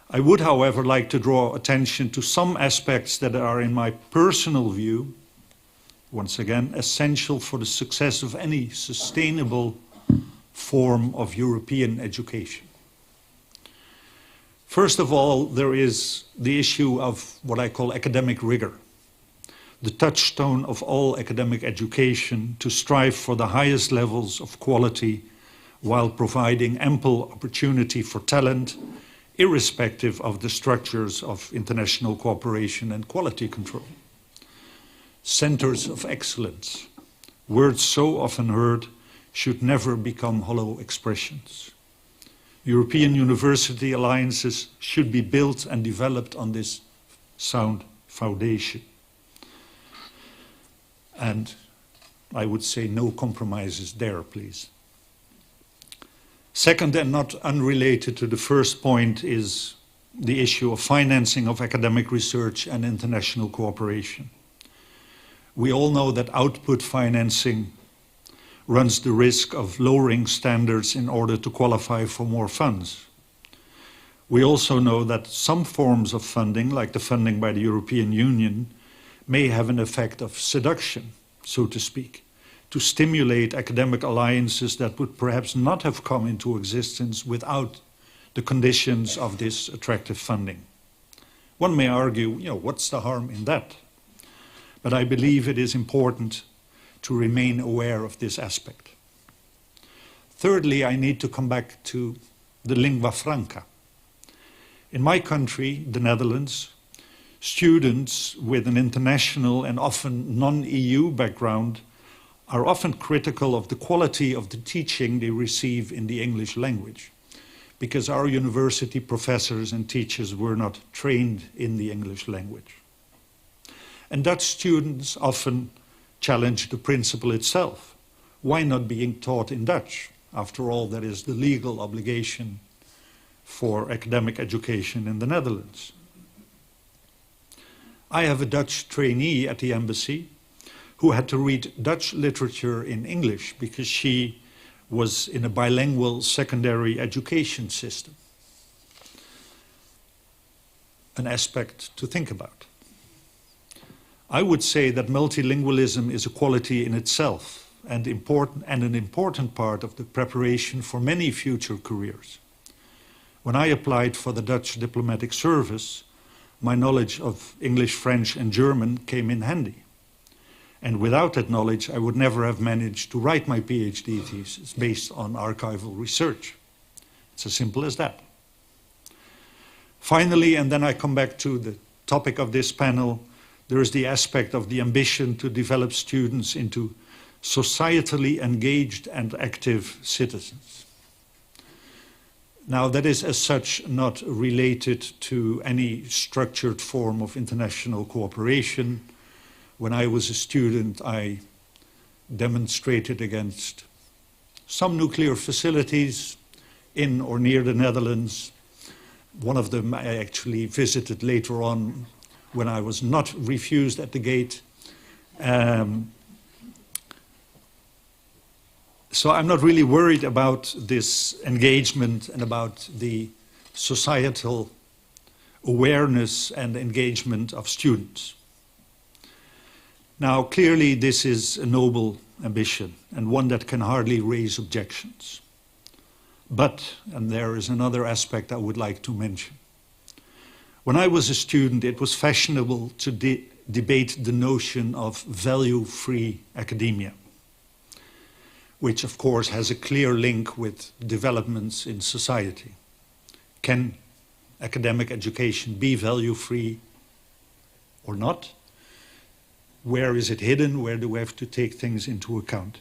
I would, however, like to draw attention to some aspects that are, in my personal view, once again, essential for the success of any sustainable form of European education. First of all, there is the issue of what I call academic rigor, the touchstone of all academic education, to strive for the highest levels of quality while providing ample opportunity for talent, irrespective of the structures of international cooperation and quality control. Centers of excellence, words so often heard, should never become hollow expressions. European university alliances should be built and developed on this sound foundation. And I would say no compromises there, please. Second, and not unrelated to the first point, is the issue of financing of academic research and international cooperation. We all know that output financing runs the risk of lowering standards in order to qualify for more funds. We also know that some forms of funding, like the funding by the European Union, may have an effect of seduction, so to speak, to stimulate academic alliances that would perhaps not have come into existence without the conditions of this attractive funding. One may argue, what's the harm in that? But I believe it is important to remain aware of this aspect. Thirdly, I need to come back to the lingua franca. In my country, the Netherlands, students with an international and often non-EU background are often critical of the quality of the teaching they receive in the English language, because our university professors and teachers were not trained in the English language. And Dutch students often challenge the principle itself. Why not being taught in Dutch? After all, that is the legal obligation for academic education in the Netherlands. I have a Dutch trainee at the embassy who had to read Dutch literature in English because she was in a bilingual secondary education system. An aspect to think about. I would say that multilingualism is a quality in itself and an important part of the preparation for many future careers. When I applied for the Dutch diplomatic service, my knowledge of English, French, and German came in handy. And without that knowledge, I would never have managed to write my PhD thesis based on archival research. It's as simple as that. Finally, and then I come back to the topic of this panel, there is the aspect of the ambition to develop students into societally engaged and active citizens. Now, that is as such not related to any structured form of international cooperation. When I was a student, I demonstrated against some nuclear facilities in or near the Netherlands. One of them I actually visited later on when I was not refused at the gate. So I'm not really worried about this engagement and about the societal awareness and engagement of students. Now, clearly this is a noble ambition and one that can hardly raise objections. But, and there is another aspect I would like to mention. When I was a student, it was fashionable to debate the notion of value-free academia, which of course has a clear link with developments in society. Can academic education be value-free or not? Where is it hidden? Where do we have to take things into account?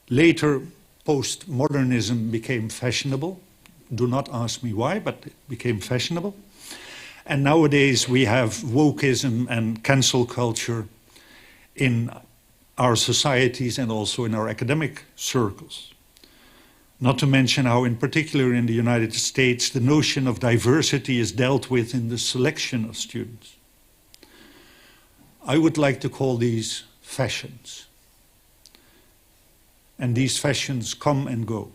Later, postmodernism became fashionable. Do not ask me why, but it became fashionable. And nowadays we have wokeism and cancel culture in our societies and also in our academic circles. Not to mention how, in particular in the United States, the notion of diversity is dealt with in the selection of students. I would like to call these fashions. And these fashions come and go.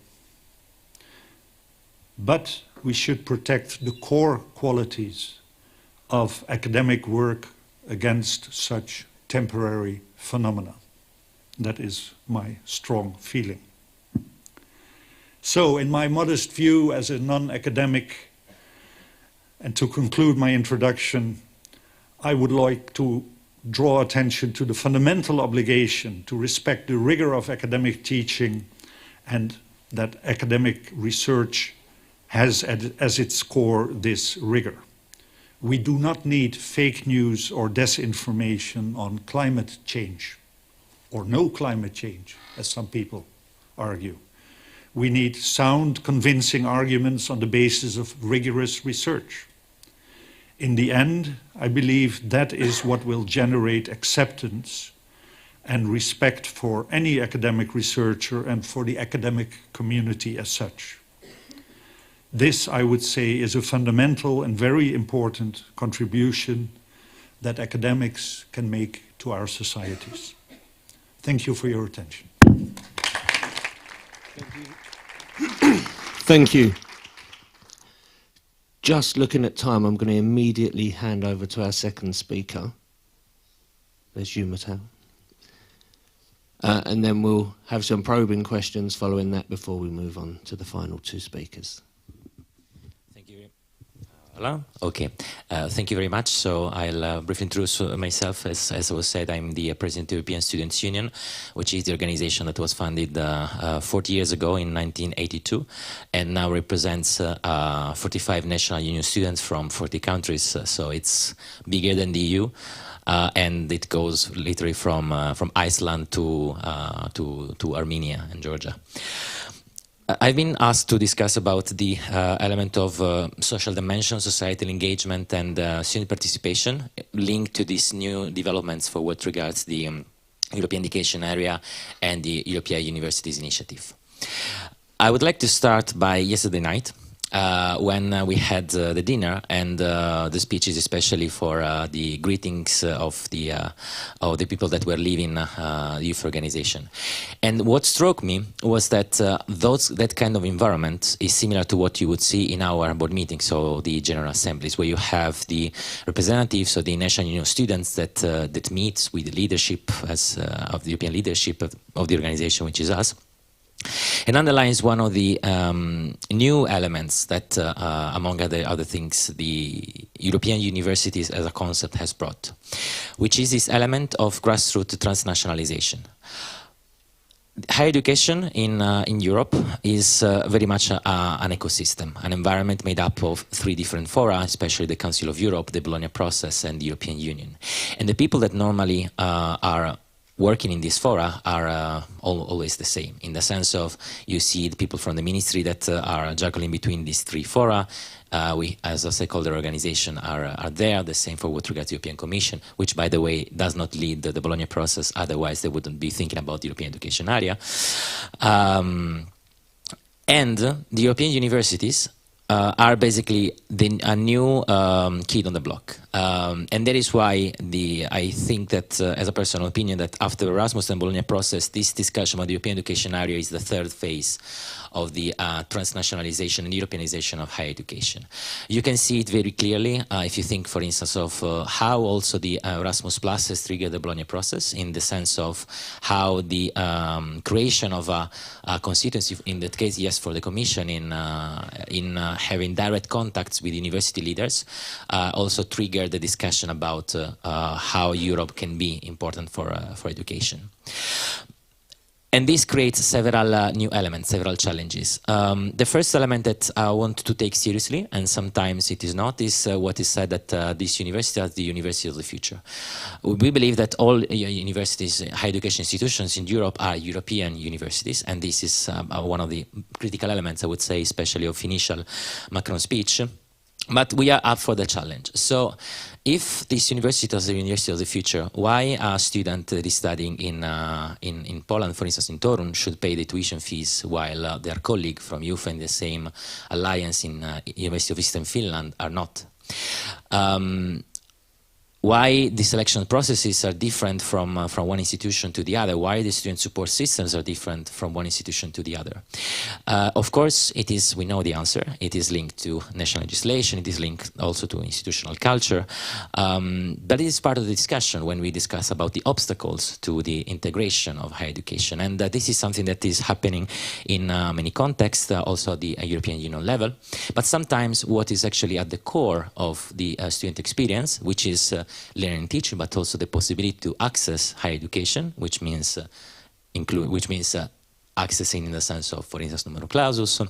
But we should protect the core qualities of academic work against such temporary phenomena. That is my strong feeling. So, in my modest view as a non-academic, and to conclude my introduction, I would like to draw attention to the fundamental obligation to respect the rigor of academic teaching, and that academic research has as its core this rigor. We do not need fake news or disinformation on climate change, or no climate change, as some people argue. We need sound, convincing arguments on the basis of rigorous research. In the end, I believe that is what will generate acceptance and respect for any academic researcher and for the academic community as such. This, I would say, is a fundamental and very important contribution that academics can make to our societies. Thank you for your attention. Thank you. Just looking at time, I'm going to immediately hand over to our second speaker. There's YUFE. And then we'll have some probing questions following that before we move on to the final two speakers. Hello. Okay. Thank you very much. So I'll briefly introduce myself. As I was said, I'm the president of the European Students' Union, which is the organization that was founded 40 years ago in 1982, and now represents 45 national union students from 40 countries. So it's bigger than the EU, and it goes literally from Iceland to Armenia and Georgia. I've been asked to discuss about the element of social dimension, societal engagement, and student participation linked to these new developments for what regards the European Education Area and the European Universities Initiative. I would like to start by yesterday night, when we had the dinner and the speeches, especially for the greetings of the people that were leaving the youth organization. And what struck me was that that kind of environment is similar to what you would see in our board meetings, so the general assemblies, where you have the representatives of the national union students that meets with the leadership of the European leadership of the organization, which is us. It underlines one of the new elements that, among other things, the European universities as a concept has brought, which is this element of grassroots transnationalization. Higher education in Europe is very much an ecosystem, an environment made up of 3 different fora, especially the Council of Europe, the Bologna Process, and the European Union. And the people that normally are working in this fora are always the same, in the sense of you see the people from the ministry that are juggling between these 3 fora. We, as a stakeholder organization, are there, the same for what regards the European Commission, which, by the way, does not lead the Bologna process, otherwise they wouldn't be thinking about the European education area. And the European universities are basically a new kid on the block. And that is why I think that, as a personal opinion, that after Erasmus and Bologna process, this discussion about the European education area is the 3rd phase of the transnationalization and Europeanization of higher education. You can see it very clearly if you think, for instance, of how also the Erasmus Plus has triggered the Bologna process, in the sense of how the creation of a constituency, in that case, yes, for the Commission, in having direct contacts with university leaders, also triggered the discussion about how Europe can be important for education. And this creates several new elements, several challenges. The first element that I want to take seriously, and sometimes it is not, is what is said that this university is the university of the future. We believe that all universities, higher education institutions in Europe are European universities, and this is one of the critical elements, I would say, especially of initial Macron speech. But we are up for the challenge. So if this university is the university of the future, why a student that is studying in Poland, for instance, in Torun, should pay the tuition fees while their colleague from YUFE in the same alliance in University of Eastern Finland are not? Why the selection processes are different from one institution to the other, why the student support systems are different from one institution to the other. Of course, it is, we know the answer, it is linked to national legislation, it is linked also to institutional culture, but it is part of the discussion when we discuss about the obstacles to the integration of higher education. And this is something that is happening in many contexts, also at the European Union level. But sometimes what is actually at the core of the student experience, which is learning and teaching, but also the possibility to access higher education, which means accessing in the sense of, for instance, numerus clausus,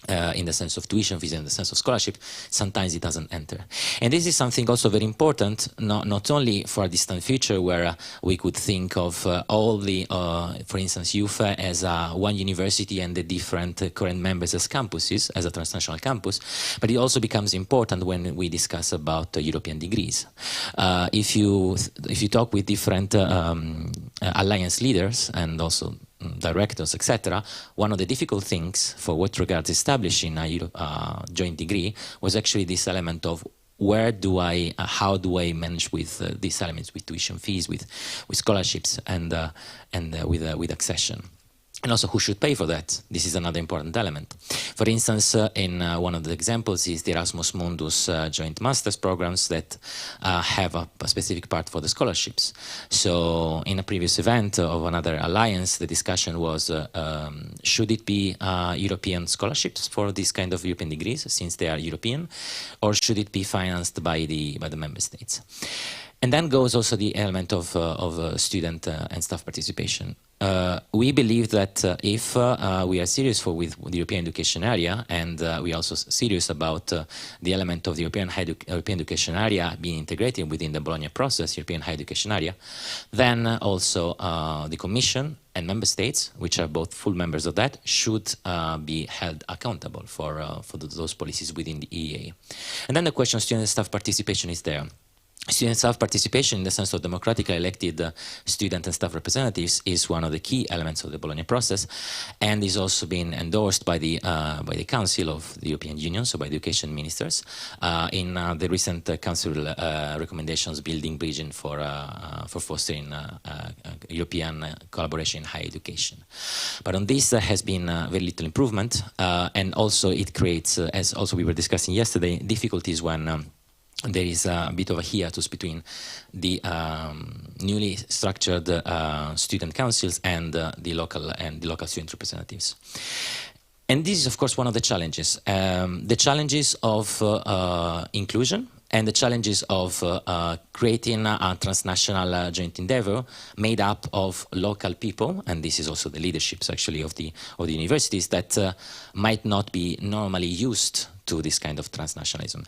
in the sense of tuition fees, in the sense of scholarship, sometimes it doesn't enter. And this is something also very important, not only for a distant future where we could think of all the, for instance, YUFE as one university and the different current members as campuses, as a transnational campus, but it also becomes important when we discuss about European degrees. If you talk with different alliance leaders and also directors, etc., one of the difficult things for what regards establishing a joint degree was actually this element of how do I manage with these elements, with tuition fees, with scholarships, and with accession. And also, who should pay for that? This is another important element. For instance, in one of the examples is the Erasmus Mundus joint master's programs that have a specific part for the scholarships. So in a previous event of another alliance, the discussion was, should it be European scholarships for this kind of European degrees, since they are European, or should it be financed by the member states? And then goes also the element of student and staff participation. We believe that if we are serious with the European education area, and we are also serious about the element of the European education area being integrated within the Bologna process, European higher education area, then also the Commission and Member States, which are both full members of that, should be held accountable for those policies within the EEA. And then the question of student and staff participation is there. Student staff participation in the sense of democratically elected student and staff representatives is one of the key elements of the Bologna process, and is also being endorsed by the Council of the European Union, so by the education ministers, in the recent Council recommendations building bridging for fostering European collaboration in higher education. But on this there has been very little improvement, and also it creates, as also we were discussing yesterday, difficulties when there is a bit of a hiatus between the newly structured student councils and the local student representatives. And this is, of course, one of the challenges of inclusion and the challenges of creating a transnational joint endeavor made up of local people, and this is also the leaderships actually of the universities that might not be normally used to this kind of transnationalism.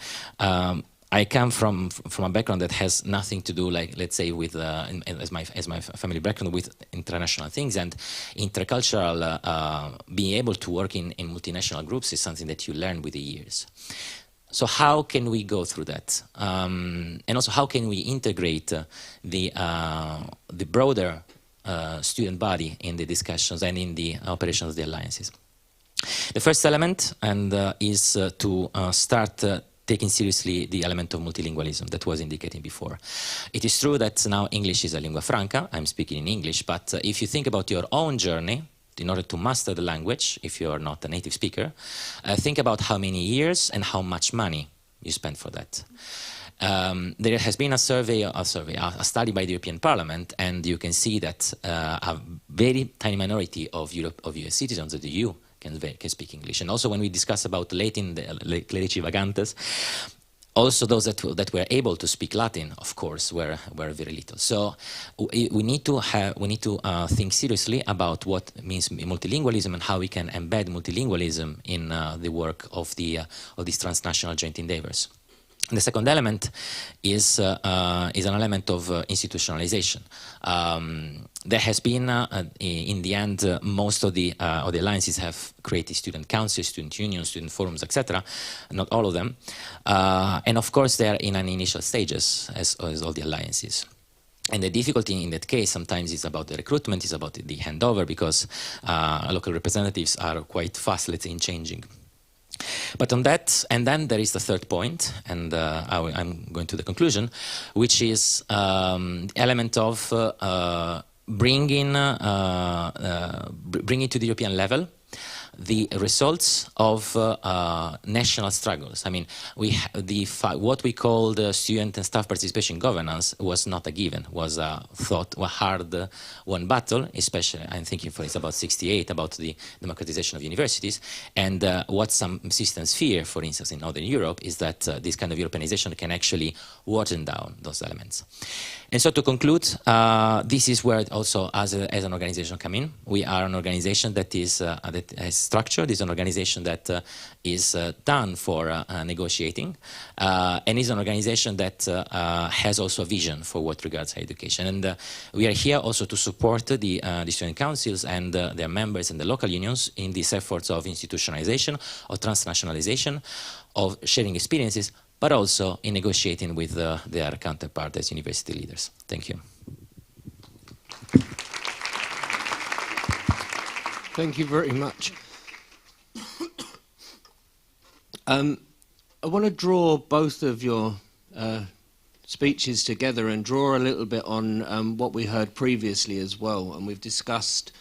I come from a background that has nothing to do, like, let's say, with as my family background, with international things, and intercultural. Being able to work in multinational groups is something that you learn with the years. So how can we go through that? And also, how can we integrate the broader student body in the discussions and in the operations of the alliances? The first element is to start taking seriously the element of multilingualism that was indicated before. It is true that now English is a lingua franca, I'm speaking in English, but if you think about your own journey, in order to master the language, if you are not a native speaker, think about how many years and how much money you spend for that. There has been a study by the European Parliament, and you can see that a very tiny minority of US citizens of the EU can speak English. And also when we discuss about Latin, the clerici vagantes, also those that were able to speak Latin, of course, were very little. So we need to think seriously about what means multilingualism and how we can embed multilingualism in the work of these transnational joint endeavors. And the second element is an element of institutionalization. There has been, in the end, most of the alliances have created student councils, student unions, student forums, etc. Not all of them. And of course, they are in an initial stages, as all the alliances. And the difficulty in that case sometimes is about the recruitment, is about the handover, because local representatives are quite fast, let's say, in changing. But on that, and then there is the third point, and I'm going to the conclusion, which is the element of bringing to the European level the results of national struggles. I mean, what we call the student and staff participation governance was not a given, was a hard-won battle, especially, I'm thinking, for instance, about 68, about the democratization of universities, and what some systems fear, for instance, in Northern Europe, is that this kind of Europeanization can actually water down those elements. And so to conclude, this is where also as an organization come in. We are an organization that is that has structure. Is an organization that is done for negotiating, and is an organization that has also a vision for what regards higher education. And we are here also to support the student councils and their members and the local unions in these efforts of institutionalization, of transnationalization, of sharing experiences, but also in negotiating with their counterparts as university leaders. Thank you. Thank you very much. I want to draw both of your speeches together and draw a little bit on what we heard previously as well. And we've discussed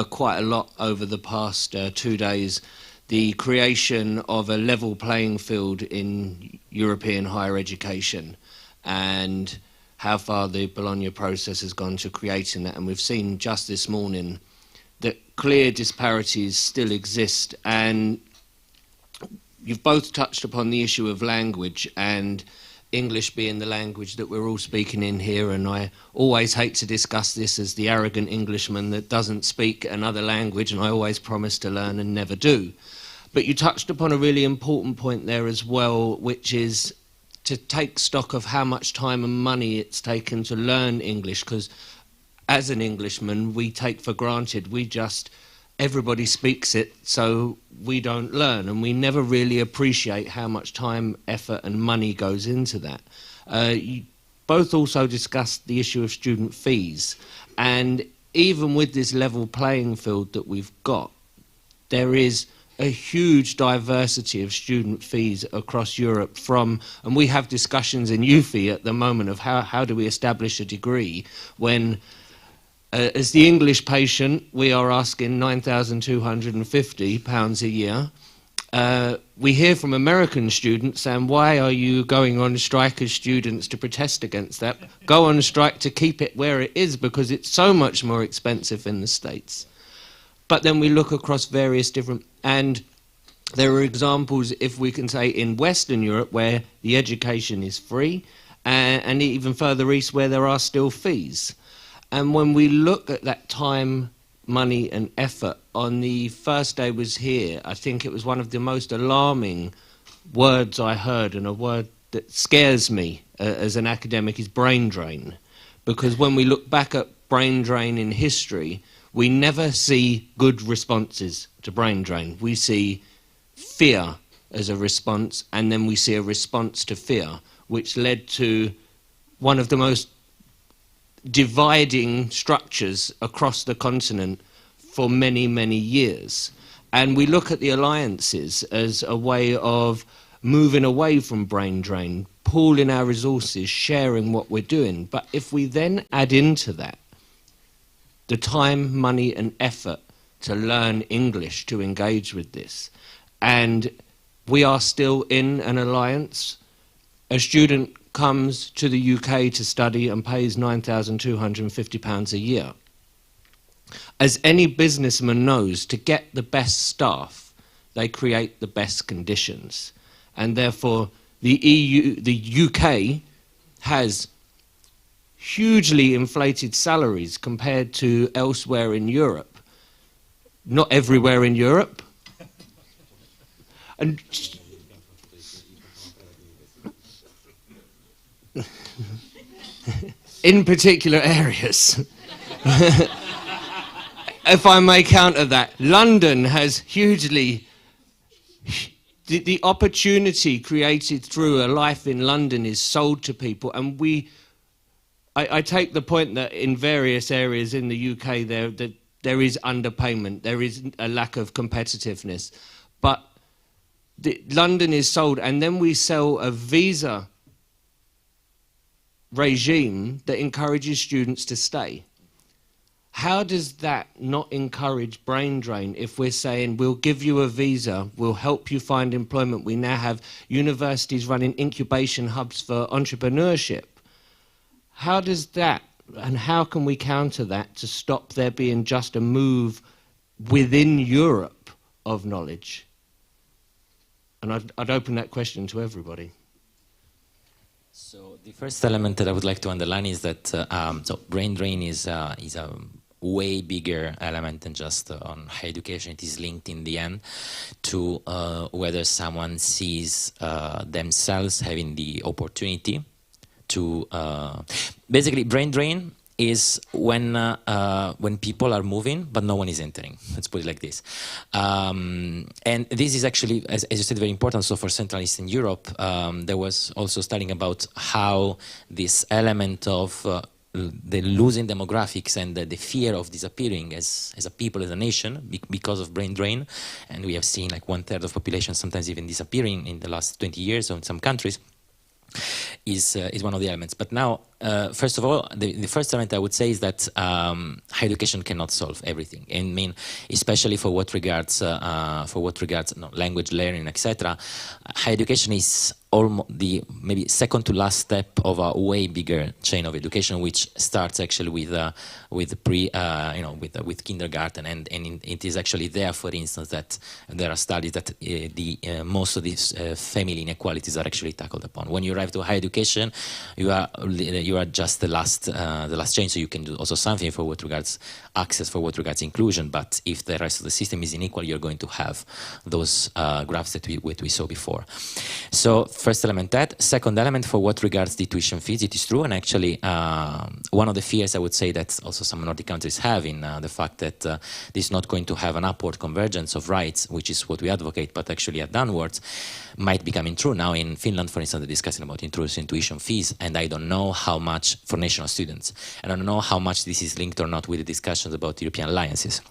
quite a lot over the past 2 days the creation of a level playing field in European higher education and how far the Bologna process has gone to creating that. And we've seen just this morning that clear disparities still exist, and you've both touched upon the issue of language and English being the language that we're all speaking in here, and I always hate to discuss this as the arrogant Englishman that doesn't speak another language, and I always promise to learn and never do. But you touched upon a really important point there as well, which is to take stock of how much time and money it's taken to learn English, because as an Englishman, we take for granted, everybody speaks it, so we don't learn, and we never really appreciate how much time, effort and money goes into that. You both also discussed the issue of student fees, and even with this level playing field that we've got, there is a huge diversity of student fees across Europe and we have discussions in YUFE at the moment of how do we establish a degree when as the English patient, we are asking £9,250 a year. We hear from American students saying, why are you going on strike as students to protest against that? Go on strike to keep it where it is because it's so much more expensive in the States. But then we look across various different, and there are examples, if we can say, in Western Europe where the education is free, and even further east where there are still fees. And when we look at that time, money and effort, on the first day I was here, I think it was one of the most alarming words I heard, and a word that scares me as an academic is brain drain. Because when we look back at brain drain in history, we never see good responses to brain drain. We see fear as a response, and then we see a response to fear, which led to one of the most dividing structures across the continent for many, many years. And we look at the alliances as a way of moving away from brain drain, pooling our resources, sharing what we're doing. But if we then add into that the time, money and effort to learn English, to engage with this, and we are still in an alliance, a student comes to the UK to study and pays £9,250 a year. As any businessman knows, to get the best staff, they create the best conditions. And therefore, the UK has hugely inflated salaries compared to elsewhere in Europe. Not everywhere in Europe. And in particular areas. If I may counter that, London has hugely... The opportunity created through a life in London is sold to people, and I take the point that in various areas in the UK there is underpayment, there is a lack of competitiveness, but London is sold, and then we sell a visa regime that encourages students to stay. How does that not encourage brain drain if we're saying we'll give you a visa, we'll help you find employment? We now have universities running incubation hubs for entrepreneurship. How does that, and how can we counter that to stop there being just a move within Europe of knowledge? And I'd open that question to everybody. So the first element that I would like to underline is that so brain drain is a way bigger element than just on higher education. It is linked in the end to whether someone sees themselves having the opportunity to basically brain drain is when people are moving but no one is entering. Let's put it like this. And this is actually, as you said, very important. So for Central and Eastern Europe, there was also studying about how this element of the losing demographics and the fear of disappearing as a people, as a nation, because of brain drain. And we have seen like 1/3 of population sometimes even disappearing in the last 20 years in some countries. Is one of the elements. But now, first of all, the first element I would say is that higher education cannot solve everything. And I mean, especially for what regards language learning, etc. Higher education is the maybe second to last step of a way bigger chain of education, which starts actually with kindergarten, and it is actually there, for instance, that there are studies that most of these family inequalities are actually tackled upon. When you arrive to higher education, you are just the last chain, so you can do also something for what regards access, for what regards inclusion. But if the rest of the system is unequal, you're going to have those graphs that we saw before. So first element that. Second element, for what regards the tuition fees, it is true, and actually one of the fears I would say that also some Nordic countries have in the fact that this is not going to have an upward convergence of rights, which is what we advocate, but actually a downwards, might be coming true. Now in Finland, for instance, they're discussing about introducing tuition fees, and I don't know how much for national students, and I don't know how much this is linked or not with the discussions about European alliances.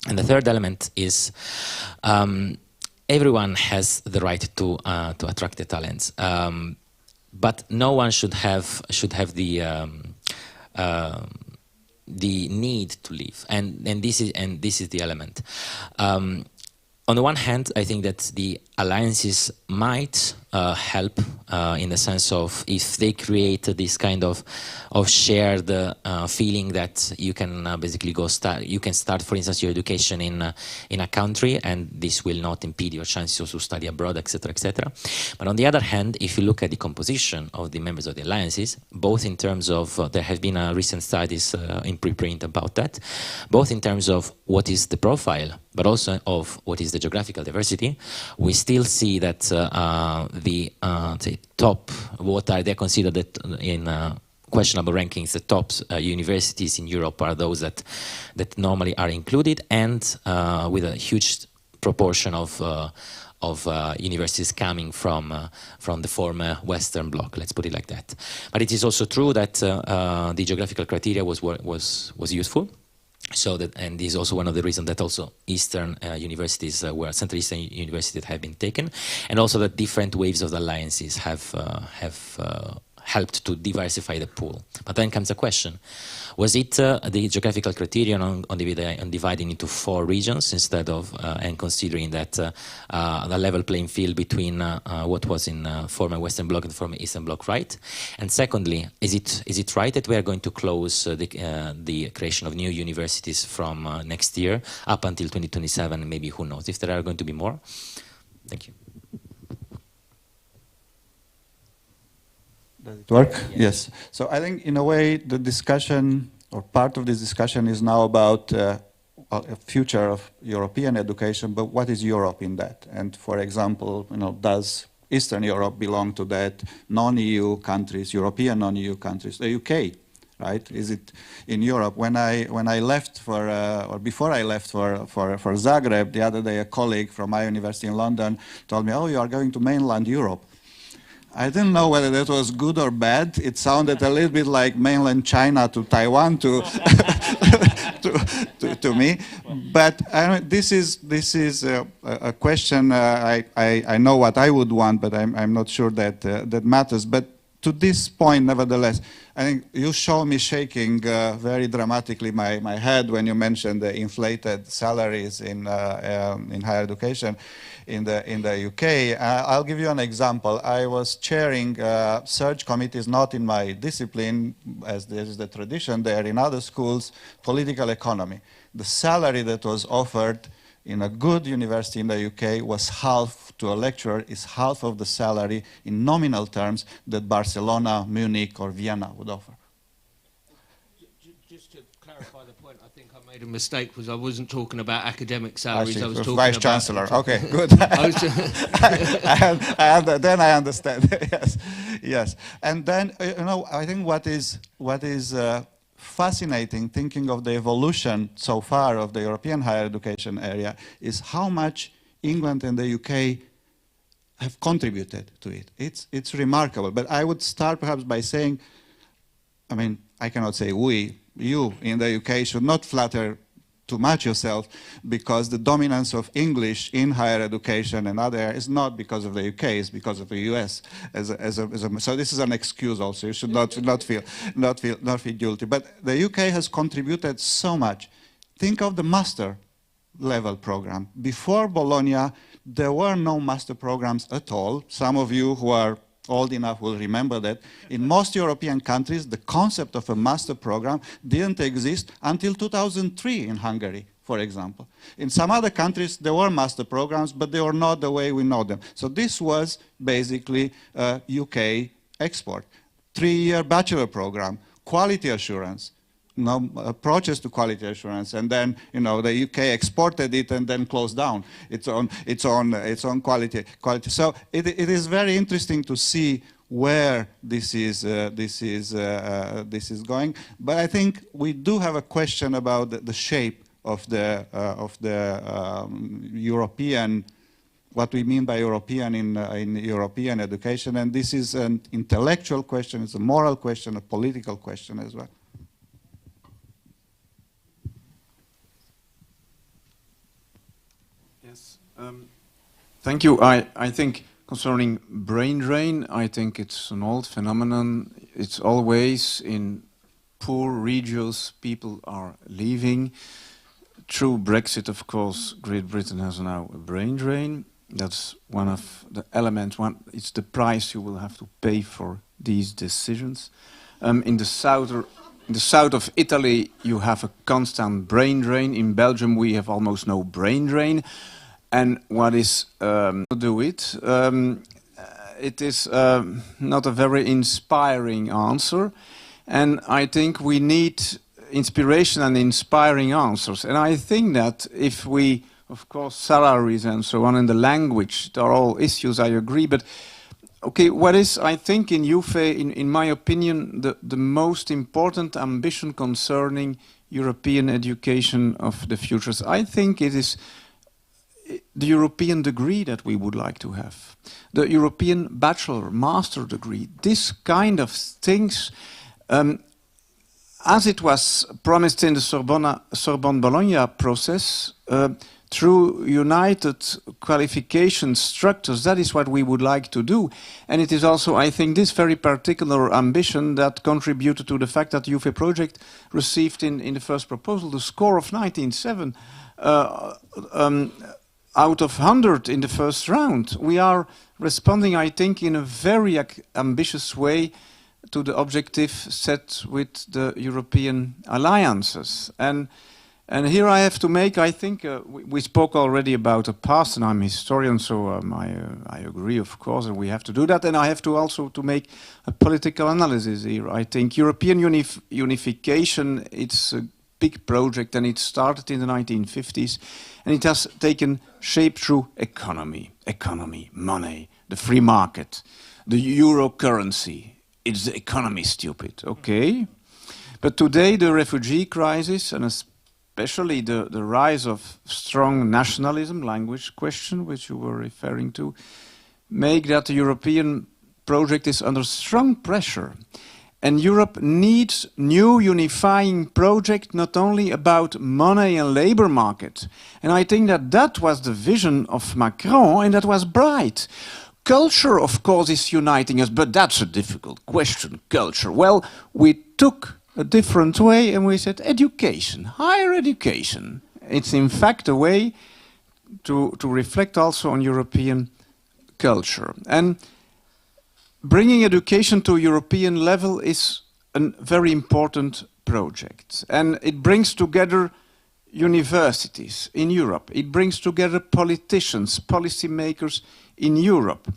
And the third element is everyone has the right to attract the talents, but no one should have the need to leave, and this is the element. On the one hand, I think that the alliances might help in the sense of if they create this kind of shared feeling that you can basically start, for instance, your education in a country, and this will not impede your chances to study abroad, etc., etc. But on the other hand, if you look at the composition of the members of the alliances, both in terms of there have been recent studies in preprint about that, both in terms of what is the profile, but also of what is the geographical diversity, we still see that the top, what are they considered that in questionable rankings, the top universities in Europe are those that normally are included, and with a huge proportion of universities coming from the former Western Bloc, let's put it like that. But it is also true that the geographical criteria was useful. So that, and this is also one of the reasons that also Eastern universities, Central Eastern universities have been taken, and also that different waves of the alliances have helped to diversify the pool. But then comes a question: was it the geographical criterion on dividing into 4 regions instead of and considering that the level playing field between what was in former Western Bloc and former Eastern Bloc right? And secondly, is it right that we are going to close the creation of new universities from next year up until 2027? Maybe, who knows if there are going to be more? Thank you. Does it work? Yes. So I think in a way the discussion, or part of this discussion, is now about a future of European education, but what is Europe in that? And for example, does Eastern Europe belong to that? Non-EU countries, European non-EU countries, the UK, right? Is it in Europe? When I left for, or before I left for Zagreb, the other day a colleague from my university in London told me, oh, you are going to mainland Europe. I didn't know whether that was good or bad. It sounded a little bit like mainland China to Taiwan to to me. But this is a question. I know what I would want, but I'm not sure that that matters. But to this point, nevertheless, I think you show me shaking very dramatically my head when you mentioned the inflated salaries in higher education in the UK. I'll give you an example. I was chairing search committees, not in my discipline, as there is the tradition there in other schools, political economy. The salary that was offered in a good university in the UK was half, to a lecturer, is half of the salary in nominal terms that Barcelona, Munich, or Vienna would offer. Just to clarify the point, I think I made a mistake because I wasn't talking about academic salaries. I was talking Vice about Chancellor. Okay, good. Then I understand. Yes, yes. And then I think what is fascinating, thinking of the evolution so far of the European higher education area, is how much England and the UK have contributed to it. It's remarkable. But I would start perhaps by saying, I mean, I cannot say you in the UK should not flatter too much yourself, because the dominance of English in higher education and other areas is not because of the UK, it's because of the US. So this is an excuse also. You should not feel guilty. But the UK has contributed so much. Think of the master level program. Before Bologna, there were no master programs at all. Some of you who are old enough will remember that in most European countries, the concept of a master program didn't exist until 2003 in Hungary, for example. In some other countries, there were master programs, but they were not the way we know them. So this was basically a UK export. 3-year bachelor program, quality assurance, approaches to quality assurance, and then the UK exported it and then closed down its own quality. So it is very interesting to see where this is going. But I think we do have a question about the shape of the European, what we mean by European in European education, and this is an intellectual question, it's a moral question, a political question as well. Thank you. I think concerning brain drain, I think it's an old phenomenon. It's always in poor regions, people are leaving. Through Brexit, of course, Great Britain has now a brain drain. That's one of the elements. It's the price you will have to pay for these decisions. In the south of Italy, you have a constant brain drain. In Belgium, we have almost no brain drain. And what is to do it? It is not a very inspiring answer. And I think we need inspiration and inspiring answers. And I think that if we, of course, salaries and so on, and the language, they're all issues, I agree. But, okay, what is, I think, in YUFE, in my opinion, the most important ambition concerning European education of the futures, I think it is the European degree that we would like to have, the European bachelor, master degree, this kind of things, as it was promised in the Sorbonne-Bologna process, through united qualification structures, that is what we would like to do. And it is also, I think, this very particular ambition that contributed to the fact that the YUFE project received in the first proposal the score of 19.7. Out of 100 in the first round. We are responding, I think, in a very ambitious way to the objective set with the European alliances. And here I have to make, I think, we spoke already about the past, and I'm a historian, so I agree, of course, and we have to do that. And I have to also to make a political analysis here. I think European unification, it's a big project, and it started in the 1950s, and it has taken shape through economy, money, the free market, the euro currency. Is the economy stupid? Okay. But today the refugee crisis, and especially the rise of strong nationalism, language question, which you were referring to, make that the European project is under strong pressure. And Europe needs new unifying project, not only about money and labor market. And I think that that was the vision of Macron, and that was bright. Culture, of course, is uniting us, but that's a difficult question, culture. Well, we took a different way and we said education, higher education. It's in fact a way to reflect also on European culture. And bringing education to European level is a very important project. And it brings together universities in Europe. It brings together politicians, policymakers in Europe.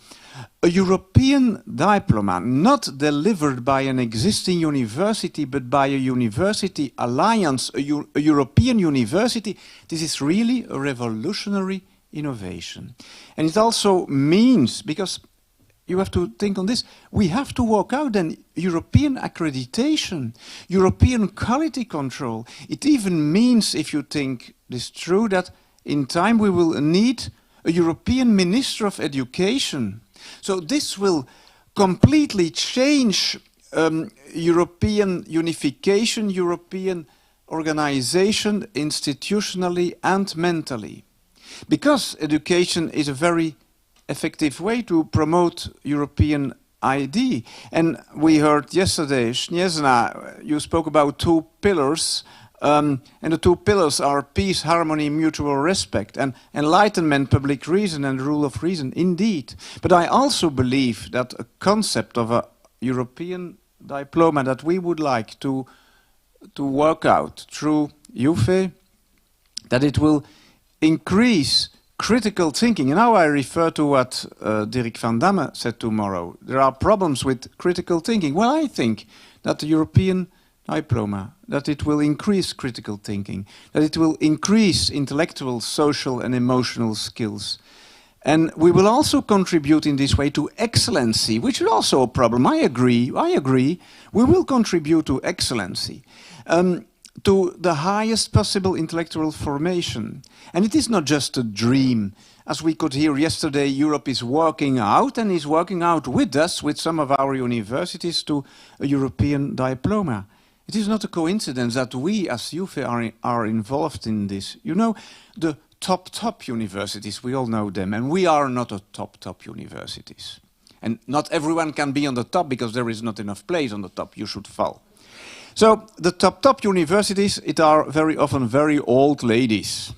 A European diploma, not delivered by an existing university, but by a university alliance, a European university, this is really a revolutionary innovation. And it also means, because you have to think on this, we have to work out an European accreditation, European quality control. It even means, if you think this through, that in time we will need a European Minister of Education. So this will completely change European unification, European organization, institutionally and mentally. Because education is a very effective way to promote European ID. And we heard yesterday, Śnieżna, you spoke about two pillars, And the two pillars are peace, harmony, mutual respect, and enlightenment, public reason, and rule of reason, indeed. But I also believe that a concept of a European diploma that we would like to work out through YUFE, that it will increase critical thinking. And now I refer to what Dirk van Damme said tomorrow. There are problems with critical thinking. Well, I think that the European diploma, that it will increase critical thinking, that it will increase intellectual, social and emotional skills. And we will also contribute in this way to excellency, which is also a problem. I agree. We will contribute to excellency, to the highest possible intellectual formation. And it is not just a dream. As we could hear yesterday, Europe is working out, and is working out with us, with some of our universities, to a European diploma. It is not a coincidence that we as YUFE are involved in this. You know, the top universities, we all know them, and we are not a top universities. And not everyone can be on the top because there is not enough place on the top, you should fall. So the top universities, it are very often very old ladies.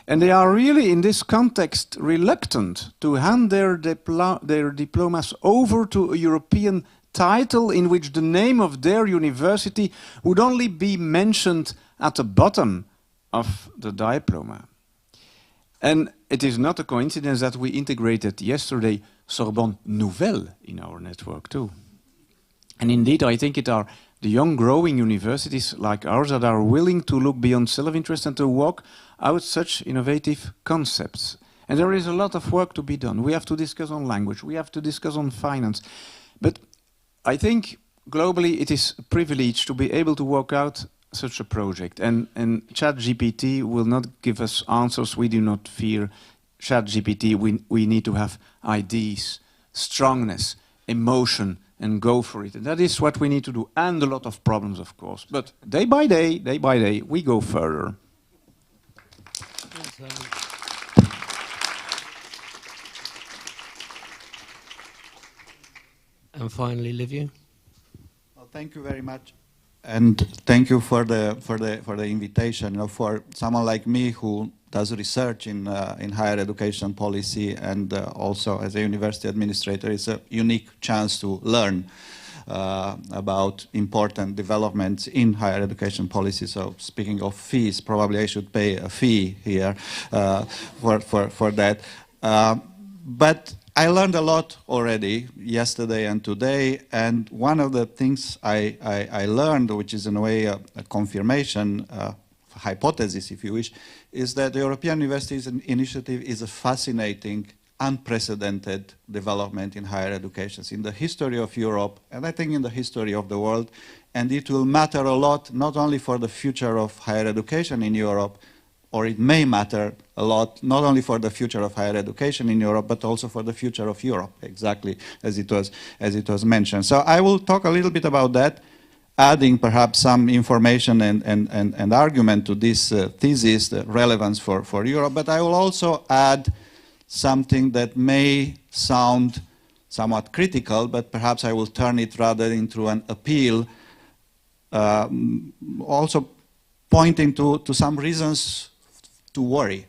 And they are really in this context reluctant to hand their diplomas over to a European title in which the name of their university would only be mentioned at the bottom of the diploma. And it is not a coincidence that we integrated yesterday Sorbonne Nouvelle in our network too. And indeed, I think it are the young growing universities like ours that are willing to look beyond self-interest and to walk out such innovative concepts. And there is a lot of work to be done. We have to discuss on language, we have to discuss on finance. But I think globally it is a privilege to be able to work out such a project. And ChatGPT will not give us answers. We do not fear ChatGPT. We need to have ideas, strongness, emotion, and go for it. And that is what we need to do. And a lot of problems, of course. But day by day, we go further. And finally, Liviu. Well, thank you very much, and thank you for the invitation. You know, for someone like me who does research in higher education policy and also as a university administrator, it's a unique chance to learn about important developments in higher education policy. So speaking of fees, probably I should pay a fee here for that. But I learned a lot already yesterday and today, and one of the things I learned, which is in a way a confirmation, hypothesis if you wish, is that the European Universities Initiative is a fascinating, unprecedented development in higher education in the history of Europe, and I think in the history of the world, and it will matter a lot, not only for the future of higher education in Europe, or it may matter a lot, not only for the future of higher education in Europe, but also for the future of Europe, exactly as it was mentioned. So I will talk a little bit about that, adding perhaps some information and argument to this thesis, the relevance for Europe, but I will also add something that may sound somewhat critical, but perhaps I will turn it rather into an appeal, also pointing to some reasons to worry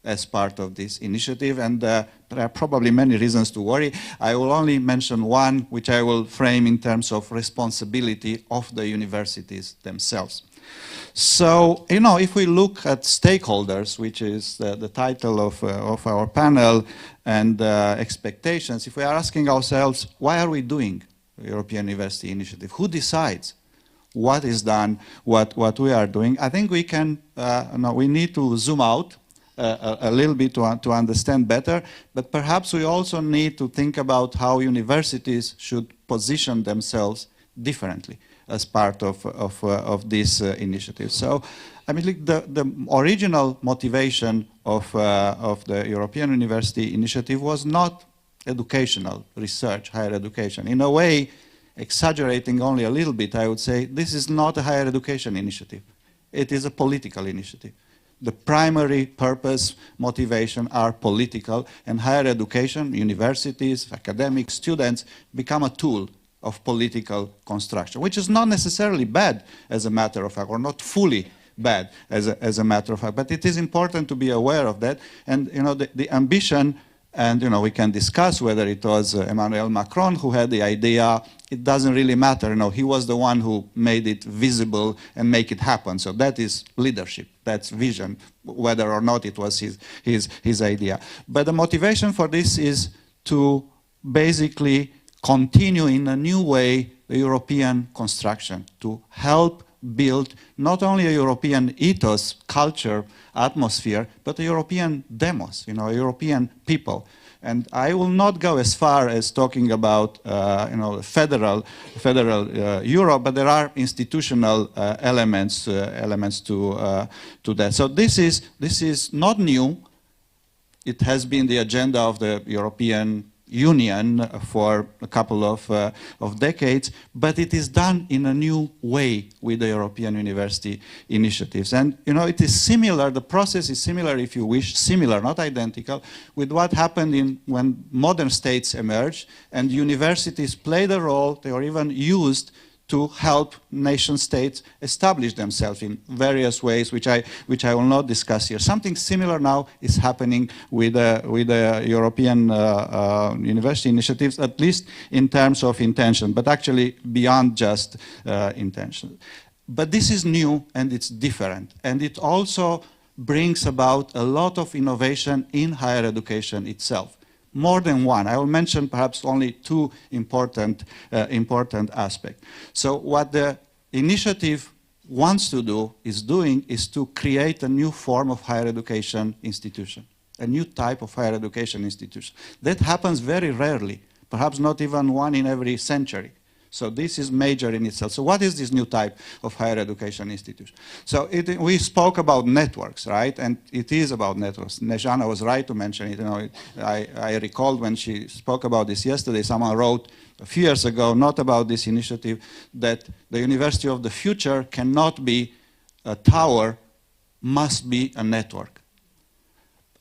as part of this initiative, and there are probably many reasons to worry. I will only mention one, which I will frame in terms of responsibility of the universities themselves. So, you know, if we look at stakeholders, which is the title of our panel, and expectations, if we are asking ourselves, why are we doing the European University Initiative? Who decides what is done, what we are doing? I think we can, we need to zoom out a little bit to understand better, but perhaps we also need to think about how universities should position themselves differently as part of this initiative. So, I mean, the original motivation of the European University Initiative was not educational research, higher education. In a way, exaggerating only a little bit, I would say this is not a higher education initiative. It is a political initiative. The primary purpose, motivation are political, and higher education, universities, academic students become a tool of political construction, which is not necessarily bad as a matter of fact, or not fully bad as a matter of fact. But it is important to be aware of that. And the ambition, and we can discuss whether it was Emmanuel Macron who had the idea. It doesn't really matter. He was the one who made it visible and make it happen. So that is leadership. That's vision, whether or not it was his idea. But the motivation for this is to basically continue in a new way the European construction, to help build not only a European ethos, culture, atmosphere, but a European demos, a European people. And I will not go as far as talking about federal Europe, but there are institutional elements to that. So this is not new. It has been the agenda of the European Union for a couple of decades, but it is done in a new way with the European University initiatives. And it is similar, the process is similar, if you wish, similar, not identical, with what happened when modern states emerged and universities played a role, they were even used to help nation states establish themselves in various ways, which I will not discuss here. Something similar now is happening with the European university initiatives, at least in terms of intention, but actually beyond just intention. But this is new and it's different, and it also brings about a lot of innovation in higher education itself. More than one. I will mention perhaps only two important aspects. So what the initiative wants to do, is to create a new form of higher education institution, a new type of higher education institution. That happens very rarely, perhaps not even one in every century. So this is major in itself. So what is this new type of higher education institution? So we spoke about networks, right? And it is about networks. Nejana was right to mention it. I recalled when she spoke about this yesterday, someone wrote a few years ago, not about this initiative, that the university of the future cannot be a tower, must be a network.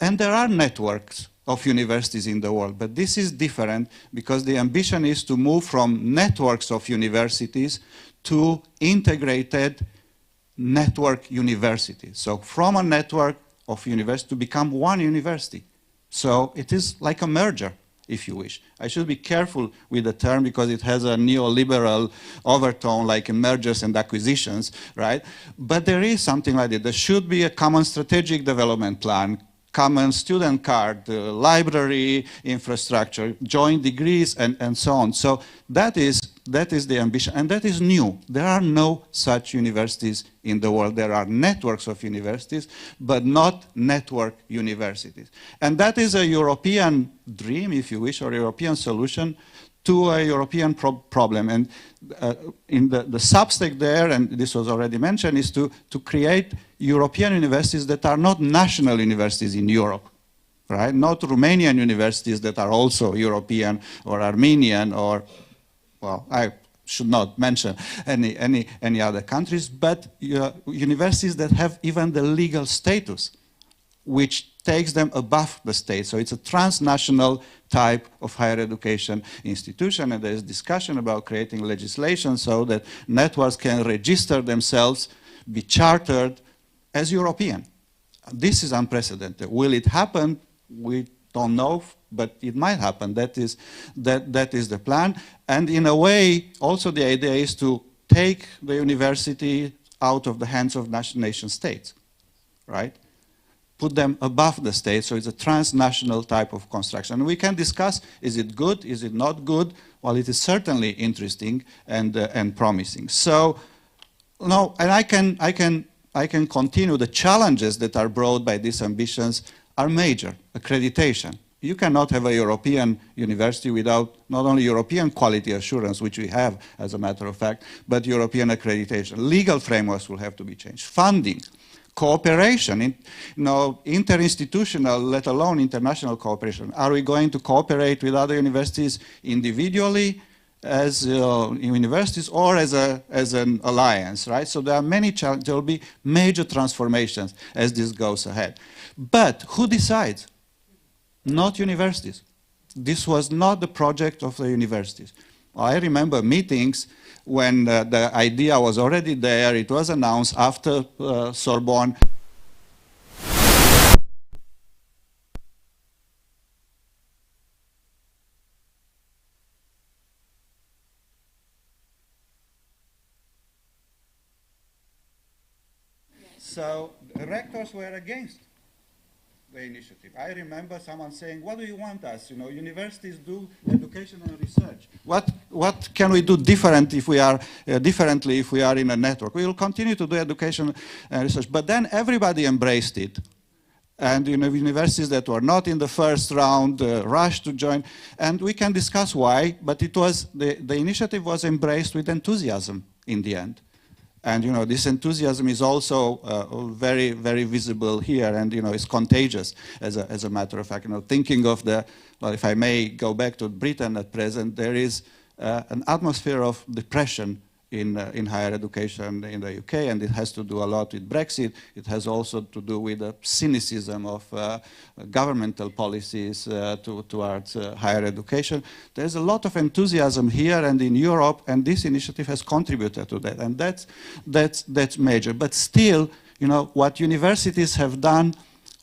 And there are networks of universities in the world, but this is different because the ambition is to move from networks of universities to integrated network universities. So from a network of universities to become one university. So it is like a merger, if you wish. I should be careful with the term because it has a neoliberal overtone like mergers and acquisitions, right? But there is something like that. There should be a common strategic development plan, common student card, library infrastructure, joint degrees, and so on. So that is the ambition, and that is new. There are no such universities in the world. There are networks of universities, but not network universities. And that is a European dream, if you wish, or European solution to a European problem. And in the substack there, and this was already mentioned, is to create European universities that are not national universities in Europe, right? Not Romanian universities that are also European or Armenian or, well, I should not mention any other countries, but universities that have even the legal status, which takes them above the state. So it's a transnational type of higher education institution, and there's discussion about creating legislation so that networks can register themselves, be chartered as European. This is unprecedented. Will it happen? We don't know, but it might happen. That is the plan. And in a way, also the idea is to take the university out of the hands of nation states, right? Put them above the state, so it's a transnational type of construction. And we can discuss, is it good, is it not good? Well, it is certainly interesting and promising. So, no, and I can continue. The challenges that are brought by these ambitions are major. Accreditation. You cannot have a European university without not only European quality assurance, which we have, as a matter of fact, but European accreditation. Legal frameworks will have to be changed. Funding. Cooperation, interinstitutional, let alone international cooperation. Are we going to cooperate with other universities individually as universities or as an alliance, right? So there are many challenges. There will be major transformations as this goes ahead. But who decides? Not universities. This was not the project of the universities. I remember meetings when the idea was already there. It was announced after Sorbonne. So the rectors were against the initiative. I remember someone saying, what do you want us? You know, universities do education and research. What can we do differently if we are in a network? We will continue to do education and research. But then everybody embraced it. And universities that were not in the first round rushed to join. And we can discuss why, but it was the initiative was embraced with enthusiasm in the end. And this enthusiasm is also very, very visible here, and it's contagious. As a matter of fact, thinking of well, if I may go back to Britain at present, there is an atmosphere of depression in higher education in the UK, and it has to do a lot with Brexit. It has also to do with the cynicism of governmental policies towards higher education. There's a lot of enthusiasm here and in Europe, and this initiative has contributed to that, and that's major. But still, what universities have done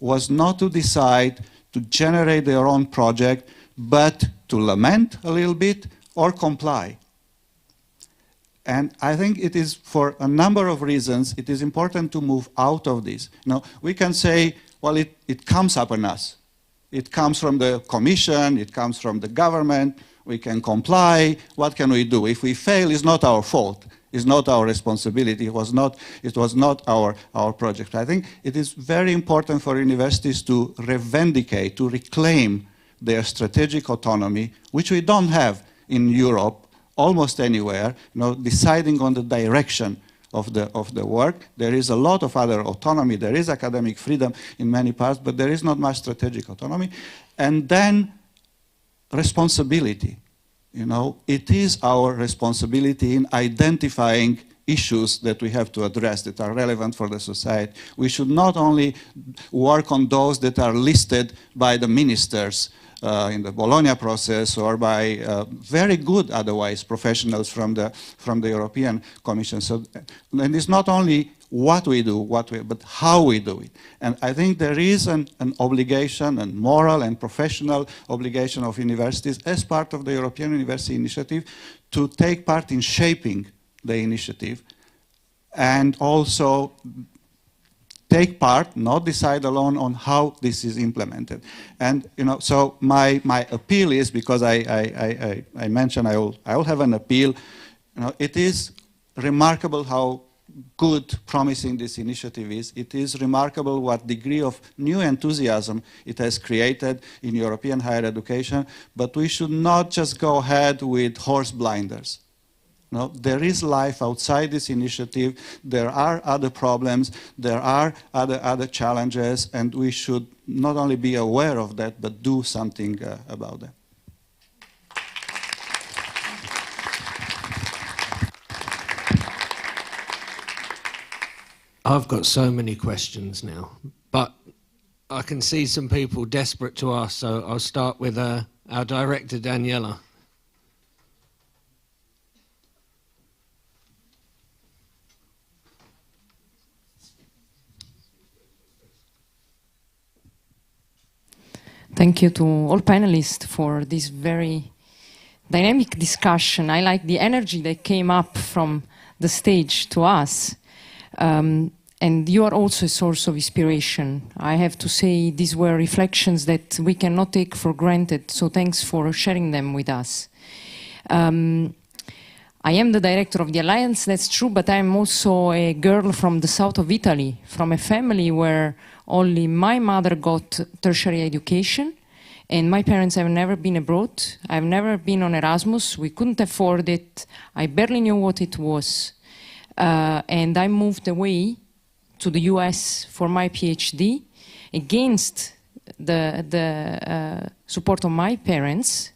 was not to decide to generate their own project, but to lament a little bit or comply. And I think it is, for a number of reasons, it is important to move out of this. We can say, well, it comes upon us. It comes from the Commission, it comes from the government, we can comply, what can we do? If we fail, it's not our fault, it's not our responsibility, it was not our project. I think it is very important for universities to revindicate, to reclaim their strategic autonomy, which we don't have in Europe, almost anywhere, deciding on the direction of the work. There is a lot of other autonomy. There is academic freedom in many parts, but there is not much strategic autonomy. And then responsibility. It is our responsibility in identifying issues that we have to address that are relevant for the society. We should not only work on those that are listed by the ministers in the Bologna process, or by very good otherwise professionals from the European Commission. So, and it's not only what we do, but how we do it. And I think there is an obligation, a moral and professional obligation of universities as part of the European University Initiative to take part in shaping the initiative, and also take part, not decide alone on how this is implemented. And so my appeal is, because I mentioned I will have an appeal. It is remarkable how good, promising this initiative is. It is remarkable what degree of new enthusiasm it has created in European higher education. But we should not just go ahead with horse blinders. No, there is life outside this initiative. There are other problems. There are other challenges, and we should not only be aware of that, but do something about that. I've got so many questions now, but I can see some people desperate to ask, so I'll start with our director, Daniela. Thank you to all panelists for this very dynamic discussion. I like the energy that came up from the stage to us. And you are also a source of inspiration. I have to say these were reflections that we cannot take for granted, so thanks for sharing them with us. I am the director of the Alliance, that's true, but I'm also a girl from the south of Italy, from a family where only my mother got tertiary education, and my parents have never been abroad. I've never been on Erasmus. We couldn't afford it. I barely knew what it was. And I moved away to the US for my PhD against the support of my parents,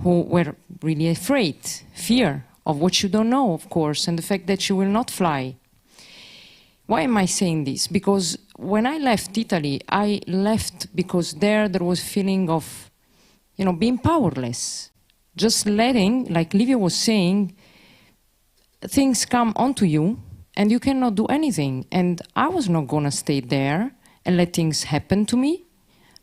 who were really afraid, fear of what you don't know, of course, and the fact that you will not fly. Why am I saying this? Because when I left Italy, I left because there was a feeling of, being powerless, just letting, like Livia was saying, things come onto you and you cannot do anything. And I was not going to stay there and let things happen to me.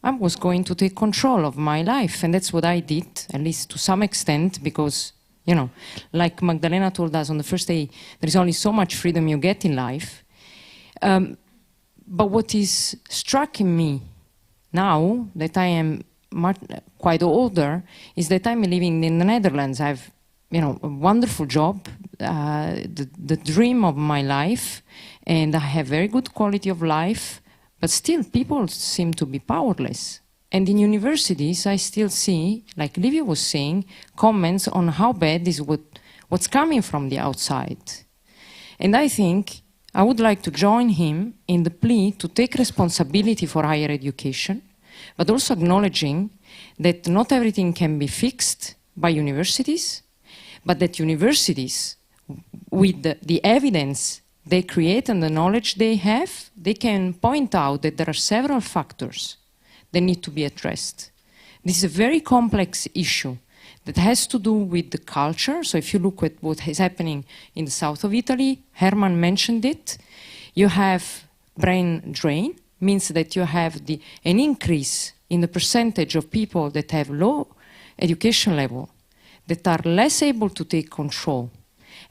I was going to take control of my life. And that's what I did, at least to some extent, because, you know, like Magdalena told us on the first day, there is only so much freedom you get in life. But what is striking me now that I am quite older is that I'm living in the Netherlands. I've, you know, a wonderful job, the dream of my life, and I have very good quality of life, but still people seem to be powerless. And in universities, I still see, like Livia was saying, comments on how bad is what's coming from the outside. And I think I would like to join him in the plea to take responsibility for higher education, but also acknowledging that not everything can be fixed by universities, but that universities, with the evidence they create and the knowledge they have, they can point out that there are several factors that need to be addressed. This is a very complex issue that has to do with the culture. So if you look at what is happening in the south of Italy, Herman mentioned it, you have brain drain, means that you have an increase in the percentage of people that have low education level, that are less able to take control,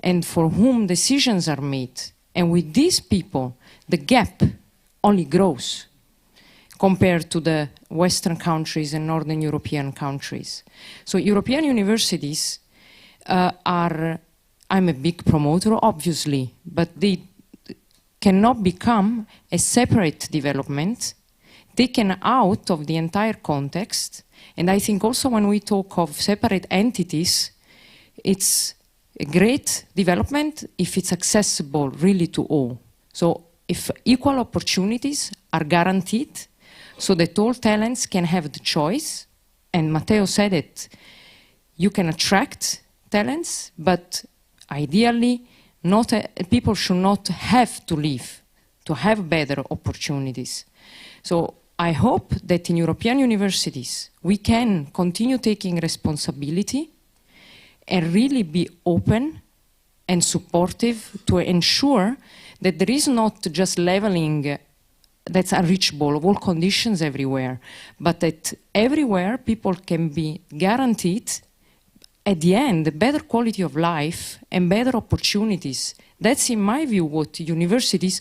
and for whom decisions are made. And with these people, the gap only grows compared to the Western countries and Northern European countries. So European universities I'm a big promoter, obviously, but they cannot become a separate development, taken out of the entire context. And I think also when we talk of separate entities, it's a great development if it's accessible really to all. So if equal opportunities are guaranteed so that all talents can have the choice, and Matteo said it, you can attract talents, but ideally people should not have to leave to have better opportunities. So I hope that in European universities we can continue taking responsibility and really be open and supportive to ensure that there is not just leveling that's unreachable of all conditions everywhere, but that everywhere people can be guaranteed at the end a better quality of life and better opportunities. That's, in my view, what universities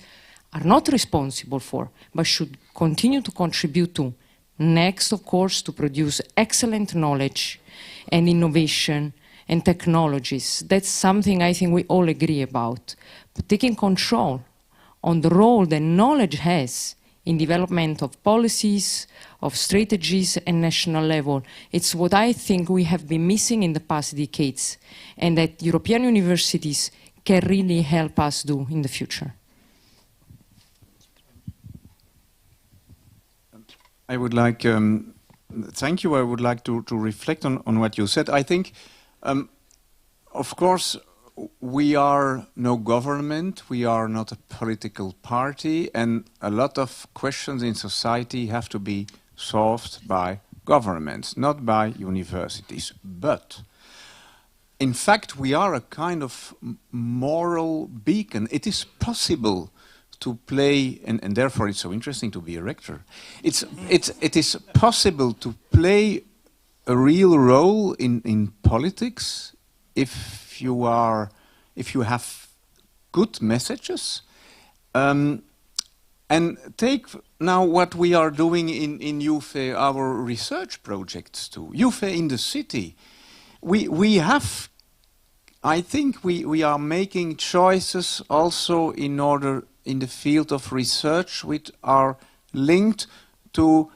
are not responsible for, but should continue to contribute to. Next, of course, to produce excellent knowledge and innovation and technologies. That's something I think we all agree about. But taking control on the role that knowledge has in development of policies, of strategies and national level, it's what I think we have been missing in the past decades, and that European universities can really help us do in the future. I would like, thank you. I would like to reflect on what you said. I think, of course, we are no government, we are not a political party, and a lot of questions in society have to be solved by governments, not by universities. But, in fact, we are a kind of moral beacon. It is possible to play, and therefore it's so interesting to be a rector. It is possible to play a real role in politics if you have good messages. And take now what we are doing in YUFE, our research projects too. YUFE in the city. We have, I think we are making choices also in the field of research which are linked to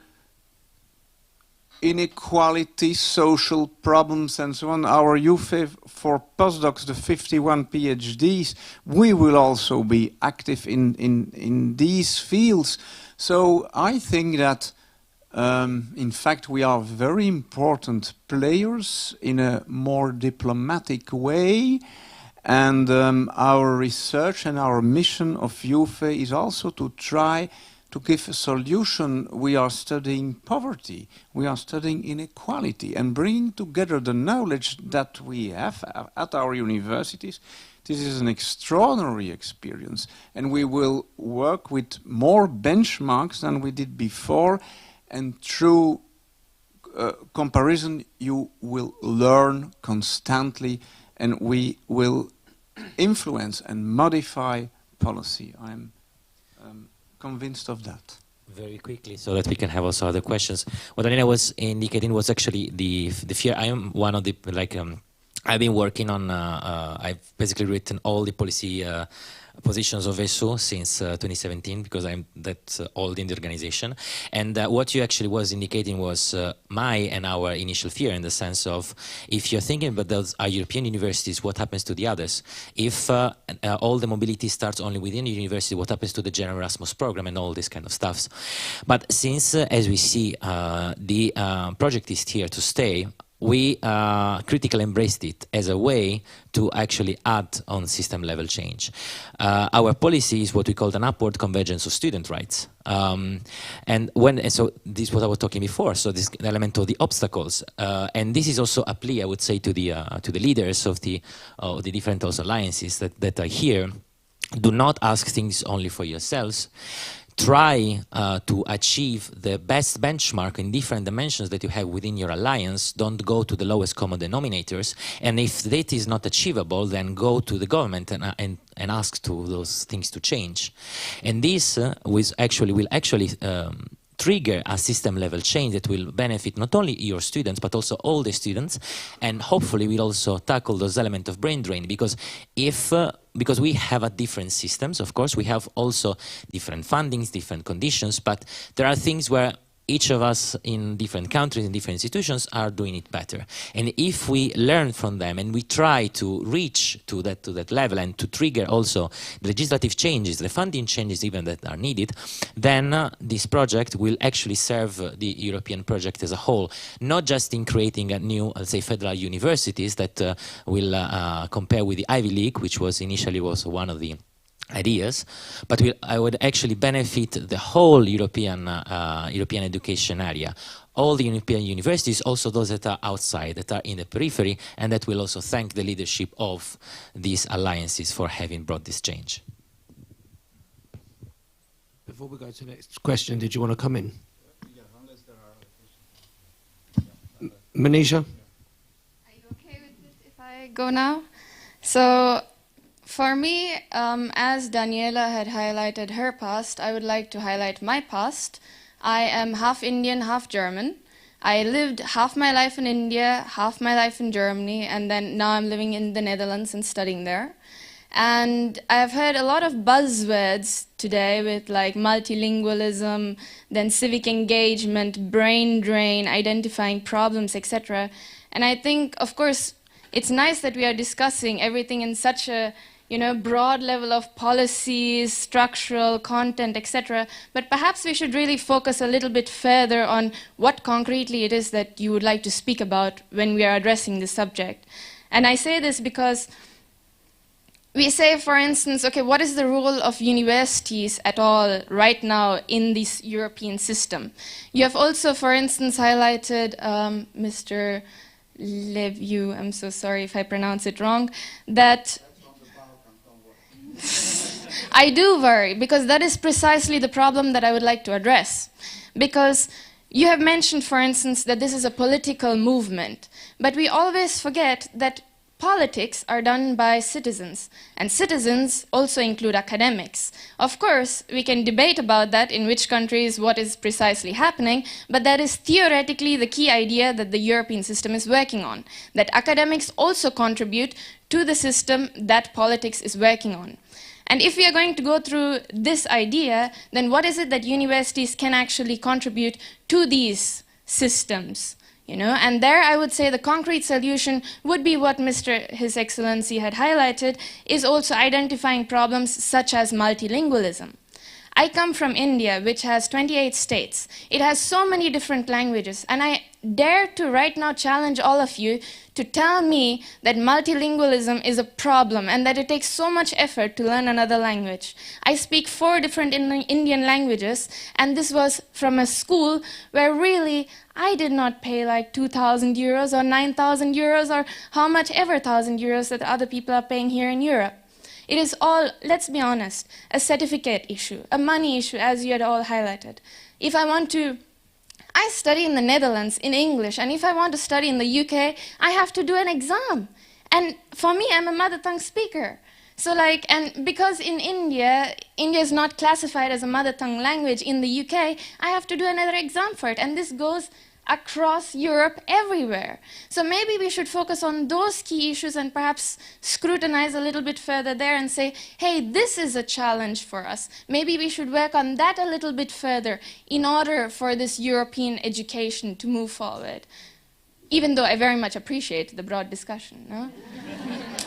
inequality, social problems and so on. Our YUFE for postdocs, the 51 PhDs, we will also be active in these fields. So I think that in fact we are very important players in a more diplomatic way. And our research and our mission of YUFE is also to try to give a solution, we are studying poverty, we are studying inequality, and bringing together the knowledge that we have at our universities. This is an extraordinary experience, and we will work with more benchmarks than we did before, and through comparison you will learn constantly, and we will influence and modify policy. I'm convinced of that. Very quickly, so that we can have also other questions. What Daniela was indicating was actually the fear. I am one of the, I've been working on, I've basically written all the policy positions of ESO since 2017, because I'm that old in the organization. And what you actually was indicating was my and our initial fear, in the sense of, if you're thinking about those are European universities, what happens to the others? If all the mobility starts only within the university, what happens to the general Erasmus program and all this kind of stuff? But since, as we see, the project is here to stay, we critically embraced it as a way to actually add on system level change. Our policy is what we call an upward convergence of student rights. And so this is what I was talking before, so this element of the obstacles. And this is also a plea, I would say, to the leaders of the different also alliances that are here. Do not ask things only for yourselves. Try to achieve the best benchmark in different dimensions that you have within your alliance. Don't go to the lowest common denominators. And if that is not achievable, then go to the government and ask to those things to change. And this will actually trigger a system level change that will benefit not only your students but also all the students, and hopefully will also tackle those elements of brain drain, because because we have different systems, of course, we have also different fundings, different conditions, but there are things where each of us in different countries, in different institutions, are doing it better. And if we learn from them and we try to reach to that level and to trigger also the legislative changes, the funding changes even that are needed, then this project will actually serve the European project as a whole, not just in creating a new, let's say, federal universities that will compare with the Ivy League, which was initially also one of the ideas, but I would actually benefit the whole European education area, all the European universities, also those that are outside, that are in the periphery, and that will also thank the leadership of these alliances for having brought this change. Before we go to the next question, did you want to come in? Yeah, unless there are other questions. Manisha? Are you okay with this if I go now? So, for me, as Daniela had highlighted her past, I would like to highlight my past. I am half Indian, half German. I lived half my life in India, half my life in Germany, and then now I'm living in the Netherlands and studying there. And I've heard a lot of buzzwords today with like multilingualism, then civic engagement, brain drain, identifying problems, etc. And I think, of course, it's nice that we are discussing everything in such a broad level of policies, structural, content, etc. But perhaps we should really focus a little bit further on what concretely it is that you would like to speak about when we are addressing this subject. And I say this because we say, for instance, okay, what is the role of universities at all right now in this European system? You have also, for instance, highlighted Mr. Levieu, I'm so sorry if I pronounce it wrong, that I do worry, because that is precisely the problem that I would like to address. Because you have mentioned, for instance, that this is a political movement, but we always forget that politics are done by citizens, and citizens also include academics. Of course, we can debate about that in which countries what is precisely happening, but that is theoretically the key idea that the European system is working on, that academics also contribute to the system that politics is working on. And if we are going to go through this idea, then what is it that universities can actually contribute to these systems? And there I would say the concrete solution would be what His Excellency had highlighted, is also identifying problems such as multilingualism. I come from India, which has 28 states. It has so many different languages, and I dare to right now challenge all of you to tell me that multilingualism is a problem and that it takes so much effort to learn another language. I speak 4 different Indian languages, and this was from a school where really I did not pay like 2,000 euros or 9,000 euros or how much ever 1,000 euros that other people are paying here in Europe. It is all, let's be honest, a certificate issue, a money issue, as you had all highlighted. If I study in the Netherlands in English, and if I want to study in the UK, I have to do an exam. And for me, I'm a mother tongue speaker. So and because in India is not classified as a mother tongue language in the UK, I have to do another exam for it. And this goes across Europe everywhere. So maybe we should focus on those key issues and perhaps scrutinize a little bit further there and say, hey, this is a challenge for us. Maybe we should work on that a little bit further in order for this European education to move forward. Even though I very much appreciate the broad discussion. No?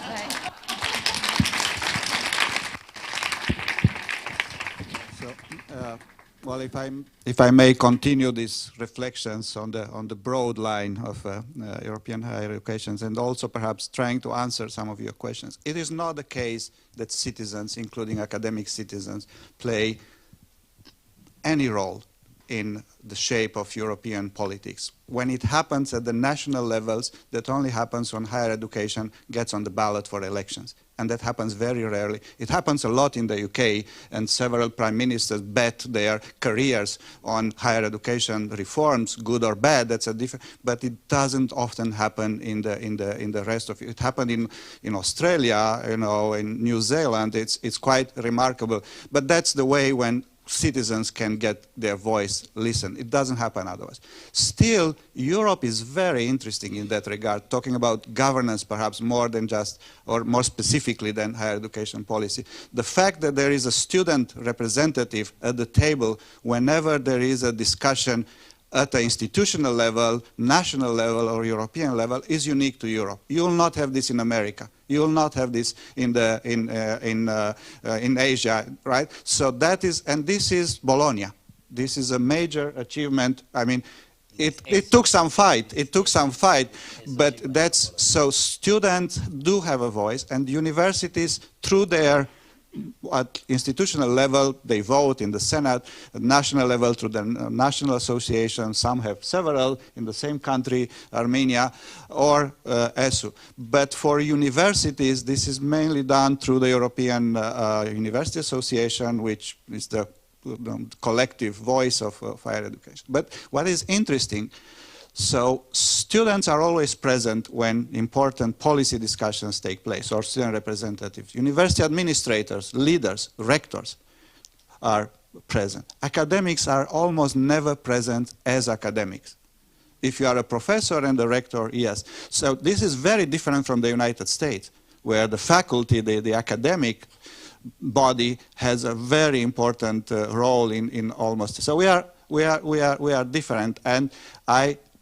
Right. So, well, if I may continue these reflections on the broad line of European higher education, and also perhaps trying to answer some of your questions. It is not the case that citizens, including academic citizens, play any role in the shape of European politics. When it happens at the national levels, that only happens when higher education gets on the ballot for elections. And that happens very rarely. It happens a lot in the UK, and several prime ministers bet their careers on higher education reforms, good or bad. That's a different. But it doesn't often happen in the rest of it. It happened in Australia, in New Zealand. It's quite remarkable. But that's the way when citizens can get their voice listened. It doesn't happen otherwise. Still, Europe is very interesting in that regard, talking about governance perhaps more than just, or more specifically than higher education policy. The fact that there is a student representative at the table whenever there is a discussion at the institutional level, national level, or European level is unique to Europe. You will not have this in America. You will not have this in Asia, right? So that is, and this is Bologna. This is a major achievement. I mean, it took some fight. It took some fight, but that's so. Students do have a voice, and universities, through their at institutional level, they vote in the Senate. At national level, through the national association, some have several in the same country, Armenia, or ESU. But for universities, this is mainly done through the European University Association, which is the collective voice of higher education. But what is interesting, so students are always present when important policy discussions take place, or student representatives. University administrators, leaders, rectors are present. Academics are almost never present as academics. If you are a professor and a rector, yes. So this is very different from the United States, where the faculty, the academic body has a very important role in almost. So we are different, and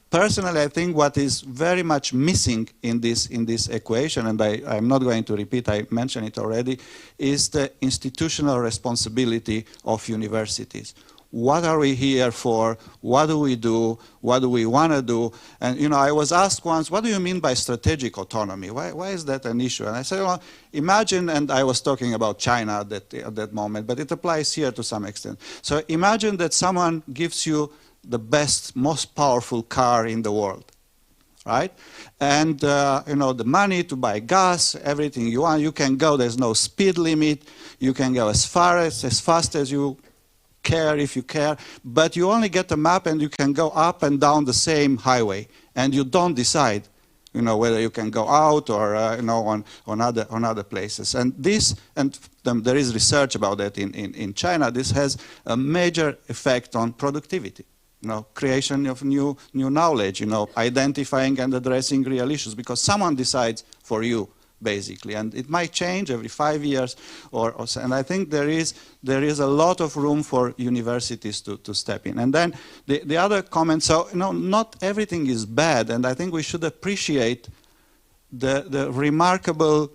personally, I think what is very much missing in this equation, and I'm not going to repeat, I mentioned it already, is the institutional responsibility of universities. What are we here for? What do we do? What do we want to do? And I was asked once, what do you mean by strategic autonomy? Why is that an issue? And I said, well, imagine, and I was talking about China at that moment, but it applies here to some extent. So imagine that someone gives you the best, most powerful car in the world, right? And the money to buy gas, everything you want, you can go. There's no speed limit. You can go as fast as you care, if you care. But you only get a map, and you can go up and down the same highway, and you don't decide, whether you can go out or on other places. And there is research about that in China. This has a major effect on productivity. Creation of new knowledge, identifying and addressing real issues, because someone decides for you, basically, and it might change every 5 years or so. And I think there is a lot of room for universities to step in. And then the other comment, so not everything is bad, and I think we should appreciate the remarkable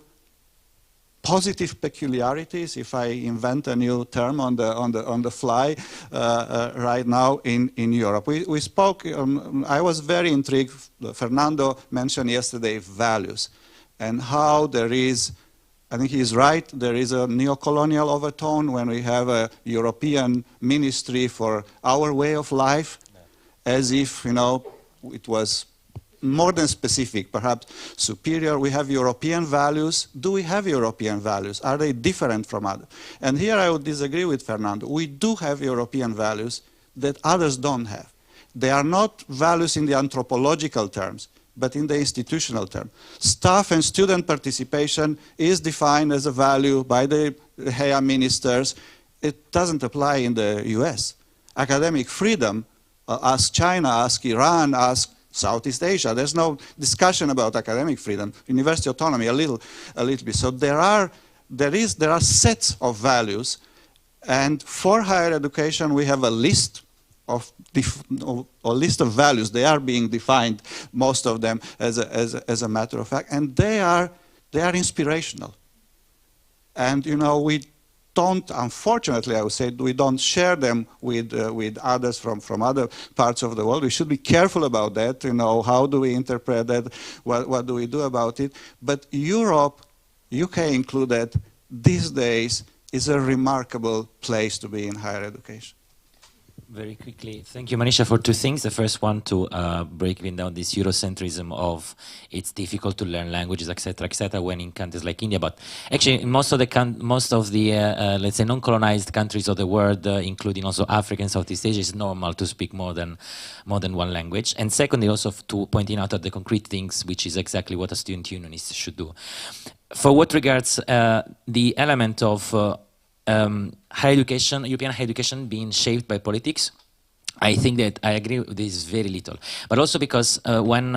positive peculiarities, if I invent a new term on the fly right now in Europe. We spoke, I was very intrigued, Fernando mentioned yesterday values, and how there is, I think he's right, there is a neo-colonial overtone when we have a European ministry for our way of life, as if, you know, it was more than specific, perhaps superior. We have European values. Do we have European values? Are they different from others? And here I would disagree with Fernando. We do have European values that others don't have. They are not values in the anthropological terms, but in the institutional term. Staff and student participation is defined as a value by the HEA ministers. It doesn't apply in the US. Academic freedom, ask China, ask Iran, ask Southeast Asia. There's no discussion about academic freedom. University autonomy, a little bit. So there are sets of values, and for higher education we have a list of values. They are being defined, most of them, as a matter of fact, and they are inspirational. And you know, we don't, unfortunately, I would say, we don't share them with others from other parts of the world. We should be careful about that. You know, how do we interpret that? What do we do about it? But Europe, UK included, these days is a remarkable place to be in higher education. Very quickly, thank you, Manisha, for two things. The first one, to break down this Eurocentrism of it's difficult to learn languages, etc., when in countries like India. But actually, in most of the let's say non-colonized countries of the world, including also Africa and Southeast Asia, it's normal to speak more than one language. And secondly, also to pointing out the concrete things, which is exactly what a student unionist should do. For what regards the element of higher education, European higher education being shaped by politics, I think that I agree with this very little. But also because when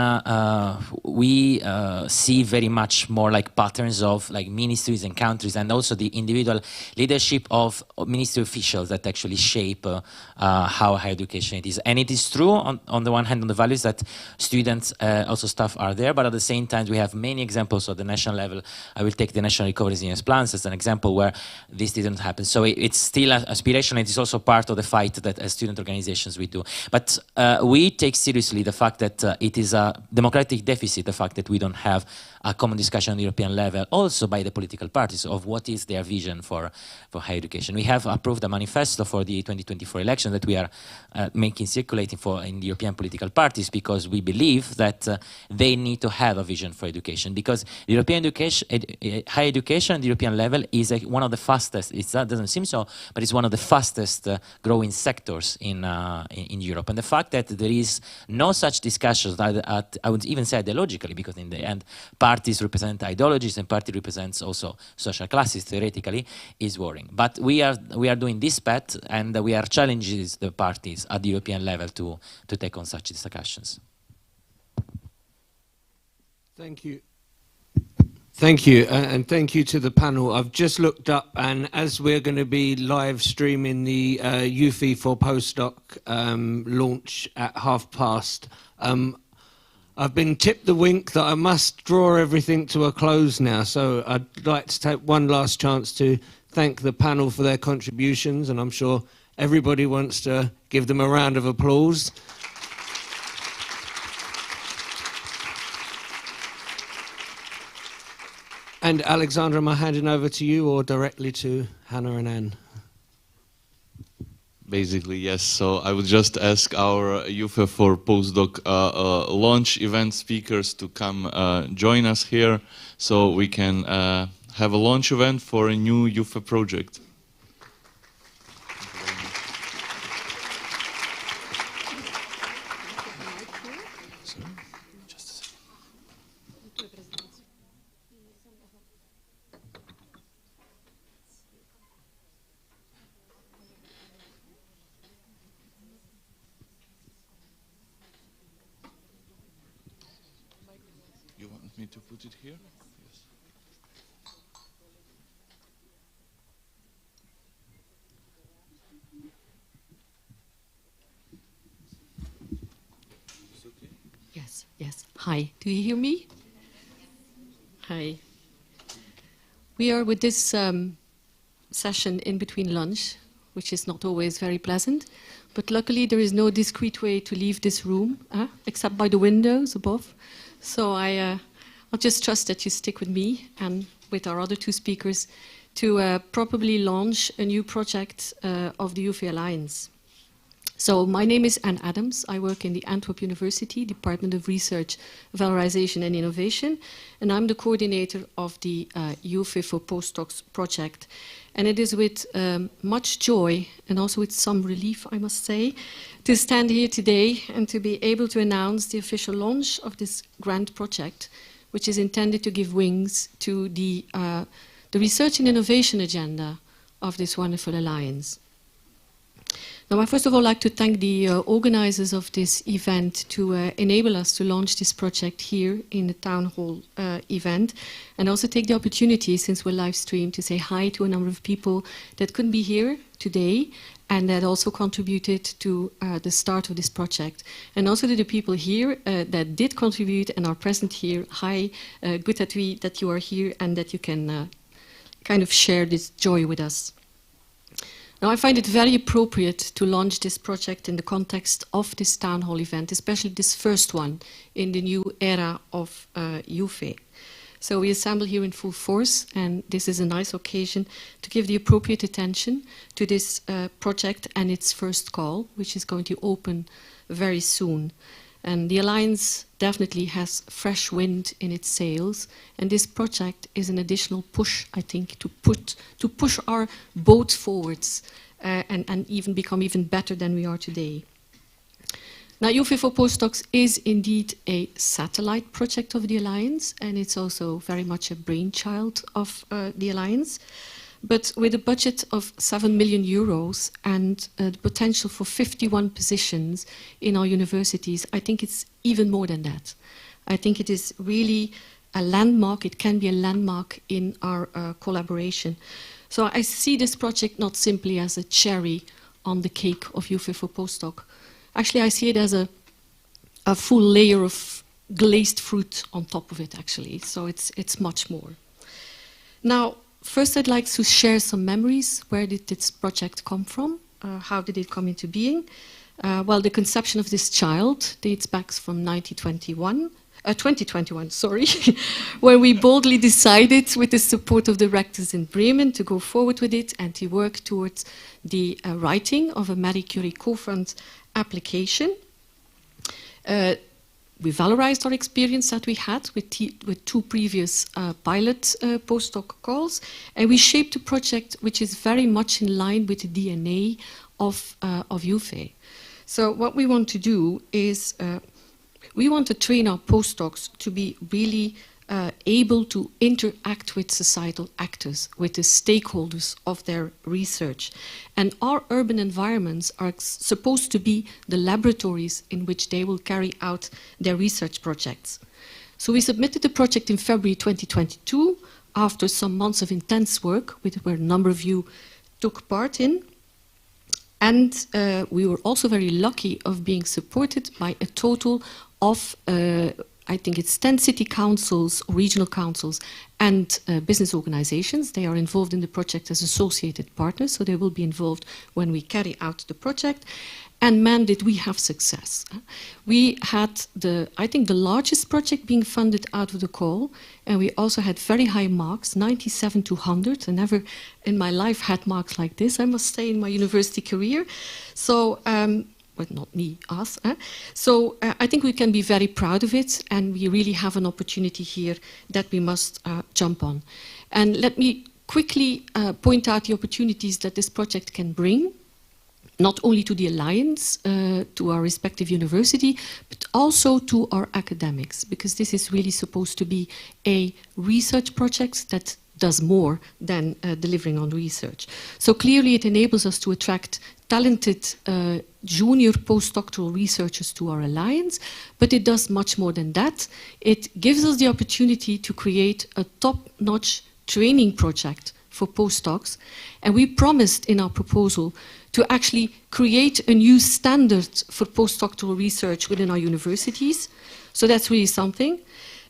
we see very much more like patterns of like ministries and countries, and also the individual leadership of ministry officials that actually shape how higher education it is. And it is true on the one hand on the values that students, also staff are there, but at the same time we have many examples at the national level. I will take the National Recovery Resilience Plans as an example where this didn't happen. So it's still aspirational. It is also part of the fight that as student organizations we do. But we take seriously the fact that it is a democratic deficit, the fact that we don't have a common discussion on the European level, also by the political parties, of what is their vision for higher education. We have approved a manifesto for the 2024 election that we are circulating in the European political parties, because we believe that they need to have a vision for education, because the European education, higher education at the European level is one of the fastest, it doesn't seem so, but it's one of the fastest growing sectors in Europe. And the fact that there is no such discussions, I would even say ideologically, because in the end, parties represent ideologies and party represents also social classes theoretically, is worrying. But we are doing this path, and we are challenging the parties at the European level to take on such discussions. Thank you. Thank you, and thank you to the panel. I've just looked up, and as we're going to be live streaming the YUFE for postdoc launch at past:30, I've been tipped the wink that I must draw everything to a close now. So I'd like to take one last chance to thank the panel for their contributions, and I'm sure everybody wants to give them a round of applause. And Alexandra, am I handing over to you or directly to Hannah and Anne? Basically, yes. So I would just ask our YUFE for postdoc launch event speakers to come join us here, so we can have a launch event for a new YUFE project. You want me to put it here? Yes. Yes, yes. Hi, do you hear me? Hi. We are with this session in between lunch, which is not always very pleasant, but luckily there is no discreet way to leave this room, except by the windows above. So I'll just trust that you stick with me and with our other two speakers to probably launch a new project of the YUFE Alliance. So my name is Anne Adams. I work in the Antwerp University, Department of Research, Valorization and Innovation, and I'm the coordinator of the YUFE for Postdocs project. And it is with much joy and also with some relief, I must say, to stand here today and to be able to announce the official launch of this grand project, which is intended to give wings to the research and innovation agenda of this wonderful alliance. Now, I first of all like to thank the organizers of this event to enable us to launch this project here in the Town Hall event, and also take the opportunity, since we're live streamed, to say hi to a number of people that couldn't be here today and that also contributed to the start of this project. And also to the people here that did contribute and are present here. Hi, good that you are here and that you can kind of share this joy with us. Now, I find it very appropriate to launch this project in the context of this Town Hall event, especially this first one in the new era of YUFE. So we assemble here in full force, and this is a nice occasion to give the appropriate attention to this project and its first call, which is going to open very soon. And the Alliance definitely has fresh wind in its sails, and this project is an additional push, I think, to push our boat forwards and even become even better than we are today. Now, YUFE for Postdocs is indeed a satellite project of the Alliance, and it's also very much a brainchild of the Alliance. But with a budget of 7 million euros and the potential for 51 positions in our universities, I think it's even more than that. I think it is really a landmark. It can be a landmark in our collaboration. So I see this project not simply as a cherry on the cake of YUFE for Postdoc. Actually, I see it as a full layer of glazed fruit on top of it, actually. So it's much more. Now, first, I'd like to share some memories. Where did this project come from? How did it come into being? Well, the conception of this child dates back from 2021, when we boldly decided, with the support of the rectors in Bremen, to go forward with it and to work towards the writing of a Marie Curie co-fund application. We valorized our experience that we had with two previous pilot postdoc calls, and we shaped a project which is very much in line with the DNA of YUFE. So what we want to do is we want to train our postdocs to be really able to interact with societal actors, with the stakeholders of their research. And our urban environments are supposed to be the laboratories in which they will carry out their research projects. So we submitted the project in February 2022, after some months of intense work, where a number of you took part in. And we were also very lucky of being supported by a total of I think it's 10 city councils, regional councils, and business organizations. They are involved in the project as associated partners, so they will be involved when we carry out the project. And man, did we have success. We had, I think, the largest project being funded out of the call, and we also had very high marks, 97 to 100. I never in my life had marks like this, I must say, in my university career. So, but not me, us. So I think we can be very proud of it, and we really have an opportunity here that we must jump on. And let me quickly point out the opportunities that this project can bring, not only to the Alliance, to our respective university, but also to our academics, because this is really supposed to be a research project that does more than delivering on research. So clearly it enables us to attract talented junior postdoctoral researchers to our Alliance, but it does much more than that. It gives us the opportunity to create a top-notch training project for postdocs, and we promised in our proposal to actually create a new standard for postdoctoral research within our universities. So that's really something.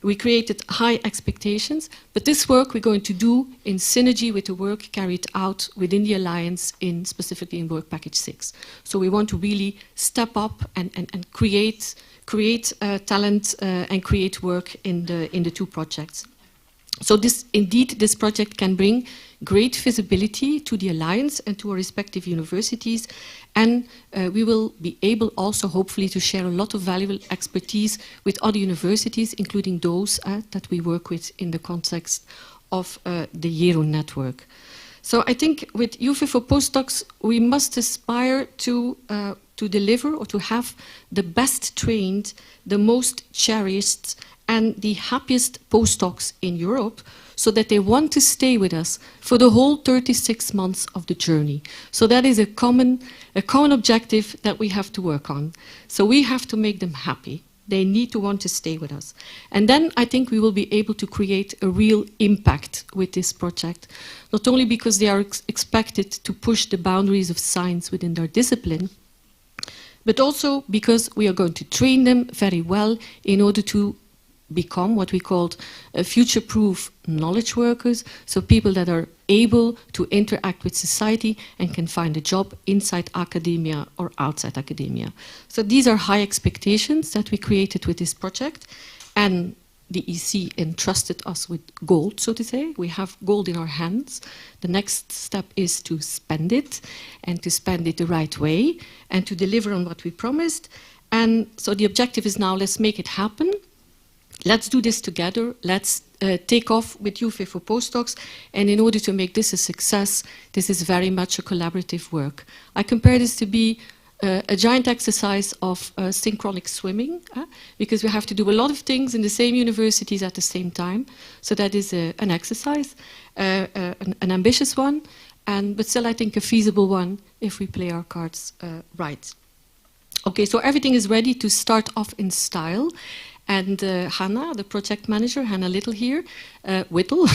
We created high expectations, but this work we're going to do in synergy with the work carried out within the Alliance, specifically in Work Package 6. So we want to really step up and create talent and create work in the two projects. So this project can bring great visibility to the Alliance and to our respective universities, and we will be able also hopefully to share a lot of valuable expertise with other universities, including those that we work with in the context of the YERO network. So I think with YUFE for postdocs, we must aspire to deliver or to have the best trained, the most cherished and the happiest postdocs in Europe, so that they want to stay with us for the whole 36 months of the journey. So that is a common objective that we have to work on. So we have to make them happy. They need to want to stay with us. And then I think we will be able to create a real impact with this project, not only because they are expected to push the boundaries of science within their discipline, but also because we are going to train them very well in order to become what we called future-proof knowledge workers, so people that are able to interact with society and can find a job inside academia or outside academia. So these are high expectations that we created with this project, and the EC entrusted us with gold, so to say. We have gold in our hands. The next step is to spend it, and to spend it the right way, and to deliver on what we promised. And so the objective is now, let's make it happen. Let's do this together. Let's take off with YUFE for postdocs. And in order to make this a success, this is very much a collaborative work. I compare this to be a giant exercise of synchronic swimming, because we have to do a lot of things in the same universities at the same time. So that is an exercise, an ambitious one, but still I think a feasible one if we play our cards right. Okay, so everything is ready to start off in style. And Hannah, the project manager, Hannah Whittle,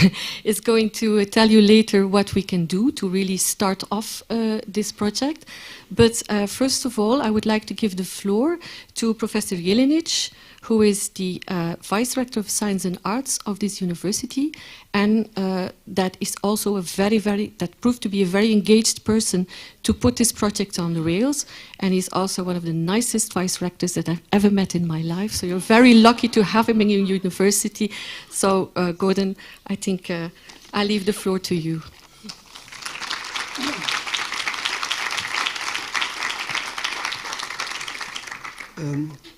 is going to tell you later what we can do to really start off this project. But first of all, I would like to give the floor to Professor Jelenic, who is the Vice Rector of Science and Arts of this university, and that is also that proved to be a very engaged person to put this project on the rails, and he's also one of the nicest Vice Rectors that I've ever met in my life, so you're very lucky to have him in your university. So Gordon, I think I'll leave the floor to you.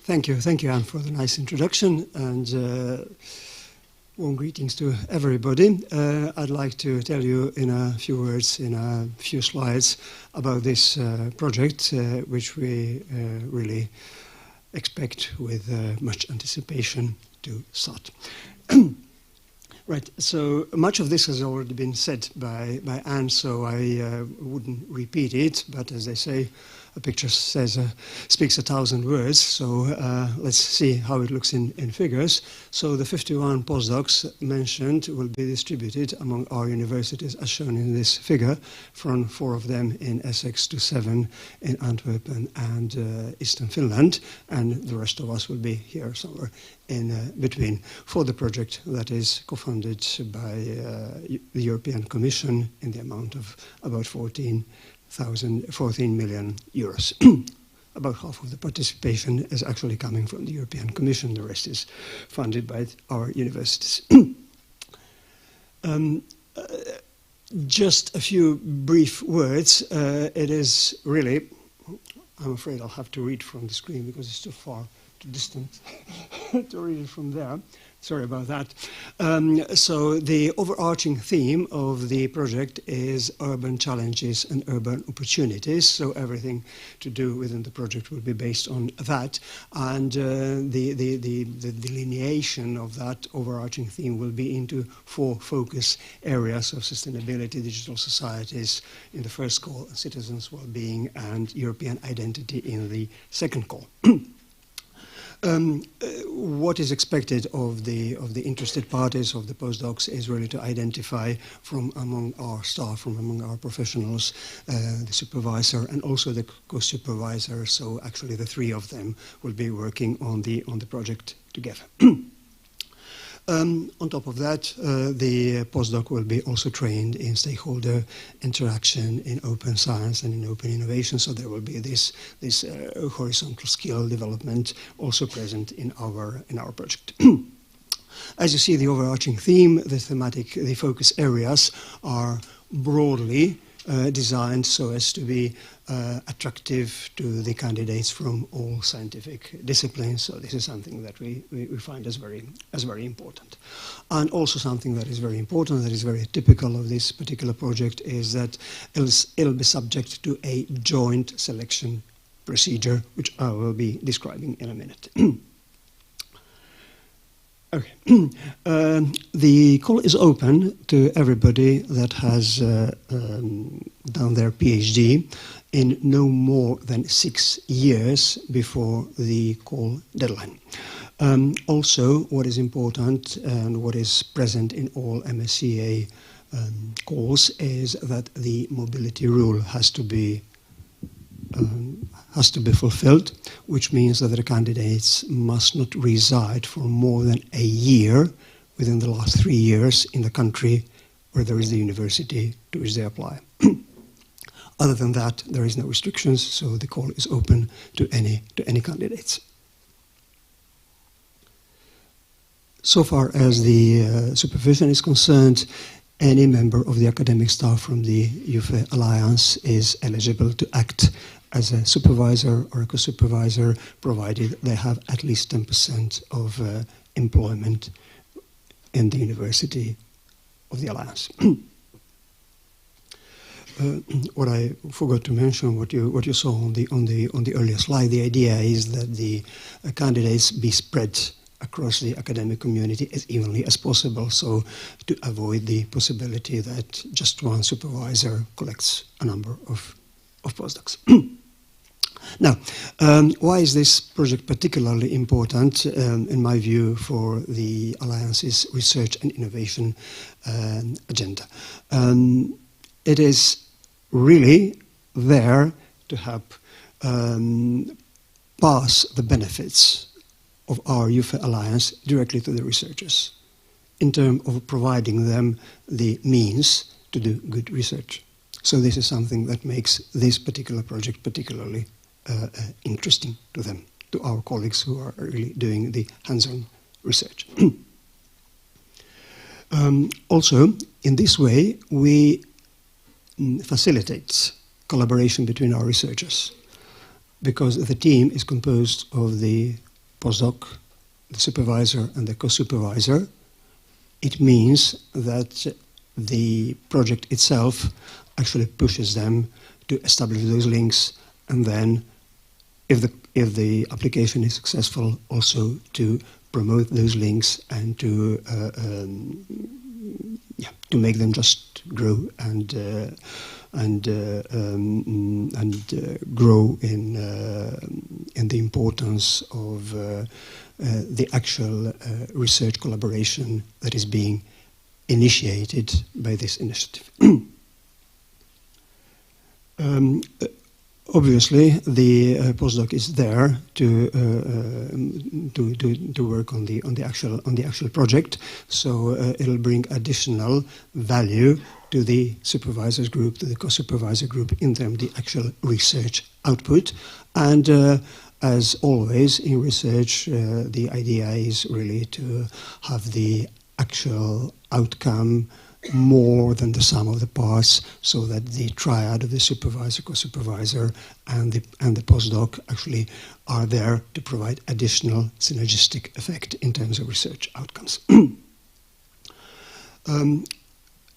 Thank you, Anne, for the nice introduction, and warm greetings to everybody. I'd like to tell you in a few words, in a few slides, about this project, which we really expect with much anticipation to start. Right, so much of this has already been said by Anne, so I wouldn't repeat it, but as they say, a picture speaks 1,000 words, so let's see how it looks in figures. So the 51 postdocs mentioned will be distributed among our universities as shown in this figure, from 4 of them in Essex to 7 in Antwerp and Eastern Finland, and the rest of us will be here somewhere in between for the project that is co-funded by the European Commission in the amount of about 14 million euros. About half of the participation is actually coming from the European Commission. The rest is funded by our universities. Just a few brief words. It is really, I'm afraid I'll have to read from the screen because it's too far, too distant to read it from there. Sorry about that. So the overarching theme of the project is urban challenges and urban opportunities. So everything to do within the project will be based on that. And the delineation of that overarching theme will be into 4 focus areas of sustainability, digital societies in the first call, citizens' well-being, and European identity in the second call. What is expected of the interested parties, of the postdocs, is really to identify from among our staff, from among our professionals, the supervisor and also the co-supervisor. So actually the 3 of them will be working on the project together. On top of that, the postdoc will be also trained in stakeholder interaction, in open science and in open innovation, so there will be this horizontal skill development also present in our project. As you see, the overarching theme, the focus areas are broadly designed so as to be attractive to the candidates from all scientific disciplines. So this is something that we find as very important. And also something that is very important, that is very typical of this particular project, is that it'll be subject to a joint selection procedure, which I will be describing in a minute. Okay. The call is open to everybody that has done their PhD in no more than 6 years before the call deadline. Also, what is important and what is present in all MSCA calls is that the mobility rule has to be fulfilled, which means that the candidates must not reside for more than a year within the last 3 years in the country where there is the university to which they apply. Other than that, there is no restrictions, so the call is open to any candidates. So far as the supervision is concerned, any member of the academic staff from the YUFE Alliance is eligible to act as a supervisor or a co-supervisor, provided they have at least 10% of employment in the University of the Alliance. What I forgot to mention, what you saw on the earlier slide, the idea is that the candidates be spread across the academic community as evenly as possible, so to avoid the possibility that just one supervisor collects a number of postdocs. Now, why is this project particularly important, in my view, for the Alliance's research and innovation agenda? It is really there to help pass the benefits of our YUFE Alliance directly to the researchers, in terms of providing them the means to do good research. So this is something that makes this particular project particularly interesting to them, to our colleagues who are really doing the hands-on research. Also, in this way, we facilitate collaboration between our researchers, because the team is composed of the postdoc, the supervisor, and the co-supervisor. It means that the project itself actually pushes them to establish those links, and then if the application is successful, also to promote those links and to make them just grow and grow in the importance of the actual research collaboration that is being initiated by this initiative. Obviously, the postdoc is there to work on the actual project, so it'll bring additional value to the supervisors group, to the co-supervisor group, in terms of the actual research output. And as always in research, the idea is really to have the actual outcome more than the sum of the parts, so that the triad of the supervisor, co-supervisor, and the postdoc actually are there to provide additional synergistic effect in terms of research outcomes.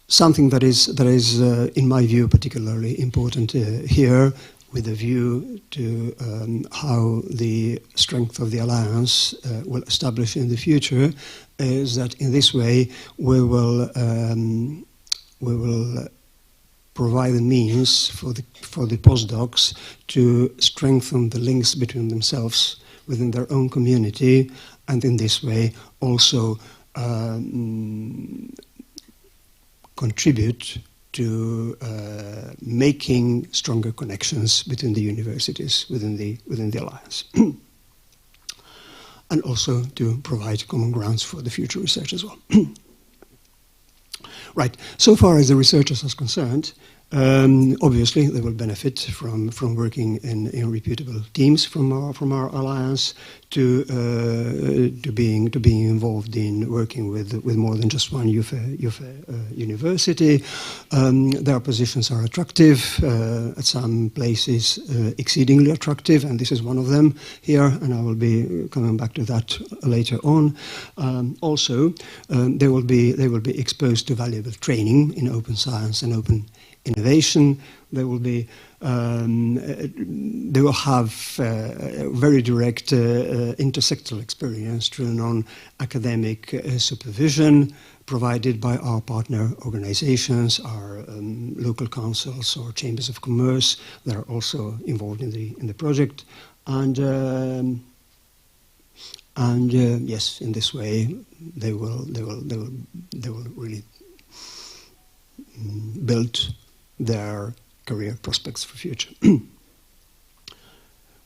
Something that is in my view particularly important here, with a view to how the strength of the Alliance will establish in the future, is that in this way we will provide the means for the postdocs to strengthen the links between themselves within their own community, and in this way also contribute to making stronger connections between the universities within the Alliance. and also to provide common grounds for the future research as well. Right, so far as the researchers are concerned, obviously they will benefit from working in reputable teams from our alliance to being involved in working with more than just one YUFE university. Their positions are attractive, at some places exceedingly attractive, and this is one of them here, and I will be coming back to that later on. Also, they will be exposed to valuable training in open science and open innovation. They will be they will have very direct intersectoral experience through non-academic supervision provided by our partner organizations, our local councils or chambers of commerce that are also involved in the project, and yes, in this way they will really build their career prospects for future.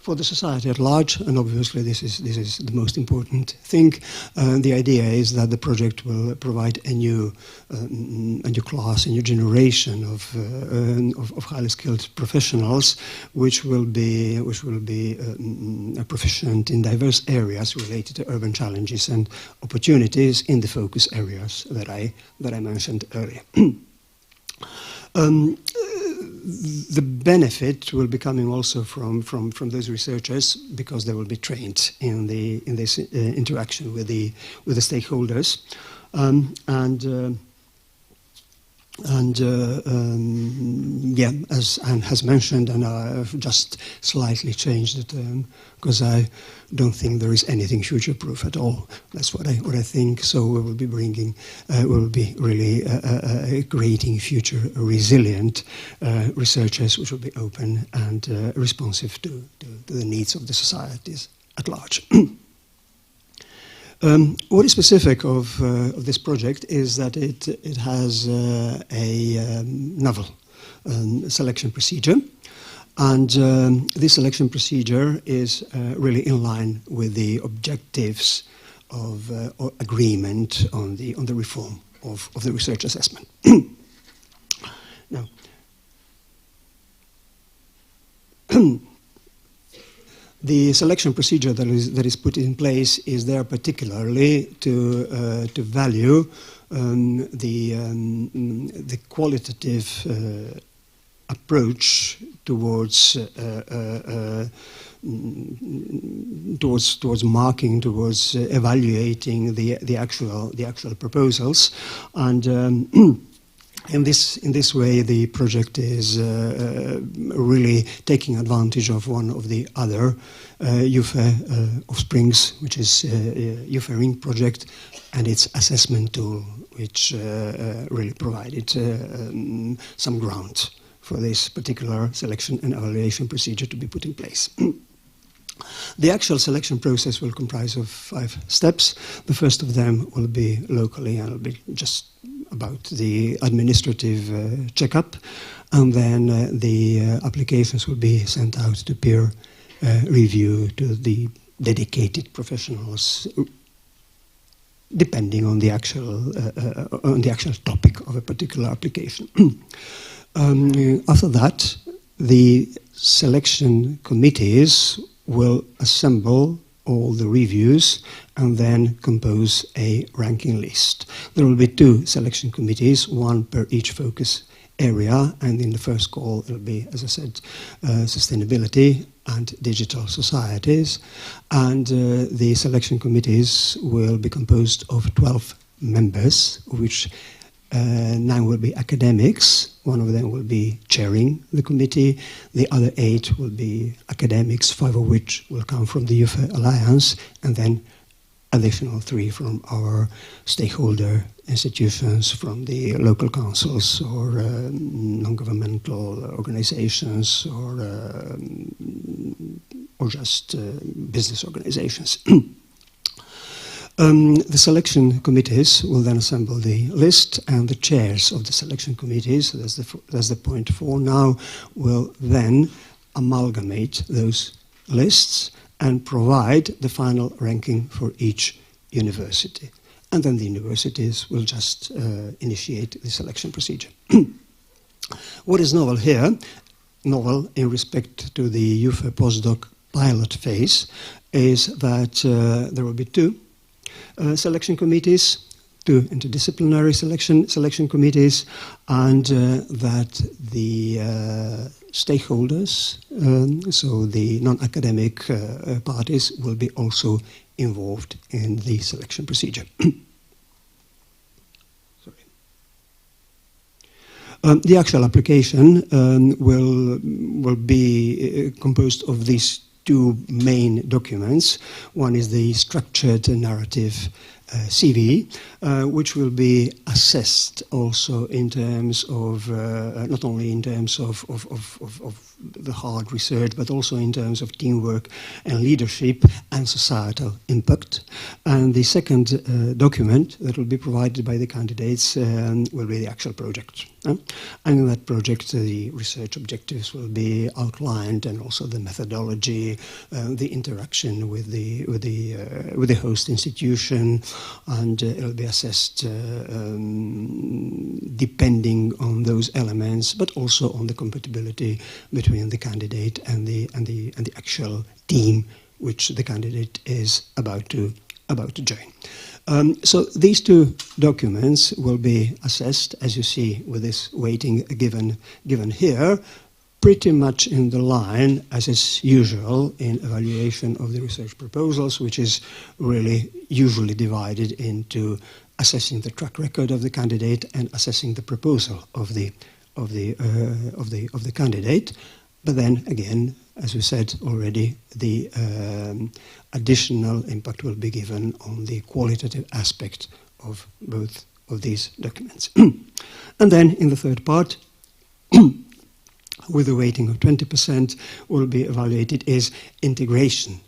For the society at large, and obviously this is the most important thing, the idea is that the project will provide a new class, a new generation of highly skilled professionals, which will be proficient in diverse areas related to urban challenges and opportunities in the focus areas that I mentioned earlier. The benefit will be coming also from those researchers because they will be trained in this interaction with the stakeholders, yeah, as Anne has mentioned, and I've just slightly changed the term because I don't think there is anything future-proof at all. That's what I think. So we will be bringing, we will be really creating future resilient researchers, which will be open and responsive to the needs of the societies at large. What is specific of this project is that it has a novel selection procedure, and this selection procedure is really in line with the objectives of agreement on the reform of the research assessment. Now, the selection procedure that is put in place is there particularly to value the qualitative approach towards marking, towards evaluating the actual proposals, and in this way, the project is really taking advantage of one of the other YUFE offsprings, which is YUFE Ring project, and its assessment tool, which really provided some ground for this particular selection and evaluation procedure to be put in place. The actual selection process will comprise of 5 steps. The first of them will be locally, and will be just about the administrative checkup, and then the applications will be sent out to peer review to the dedicated professionals, depending on the actual topic of a particular application. After that, the selection committees will assemble all the reviews and then compose a ranking list. There will be 2 selection committees, 1 per each focus area, and in the first call it will be, as I said, sustainability and digital societies, and the selection committees will be composed of 12 members, which 9 will be academics. 1 of them will be chairing the committee. The other 8 will be academics, 5 of which will come from the YUFE Alliance, and then additional 3 from our stakeholder institutions, from the local councils or non-governmental organizations or just business organizations. The selection committees will then assemble the list, and the chairs of the selection committees, that's the point 4 now, will then amalgamate those lists and provide the final ranking for each university. And then the universities will just initiate the selection procedure. What is novel here, novel in respect to the YUFE postdoc pilot phase, is that there will be two selection committees, two interdisciplinary selection committees, and that the stakeholders, so the non-academic parties, will be also involved in the selection procedure. The actual application will be composed of these two main documents. One is the structured narrative CV, which will be assessed also in terms of, not only in terms of the hard research, but also in terms of teamwork and leadership and societal impact. And the second document that will be provided by the candidates will be the actual project. And in that project, the research objectives will be outlined, and also the methodology, the interaction with the host institution, and it will be assessed depending on those elements, but also on the compatibility between the candidate and the actual team which the candidate is about to join. So these two documents will be assessed, as you see, with this weighting given here, pretty much in the line, as is usual in evaluation of the research proposals, which is really usually divided into assessing the track record of the candidate and assessing the proposal of the candidate. But then again, as we said already, the additional impact will be given on the qualitative aspect of both of these documents. And then in the third part, with a weighting of 20%, will be evaluated is integration.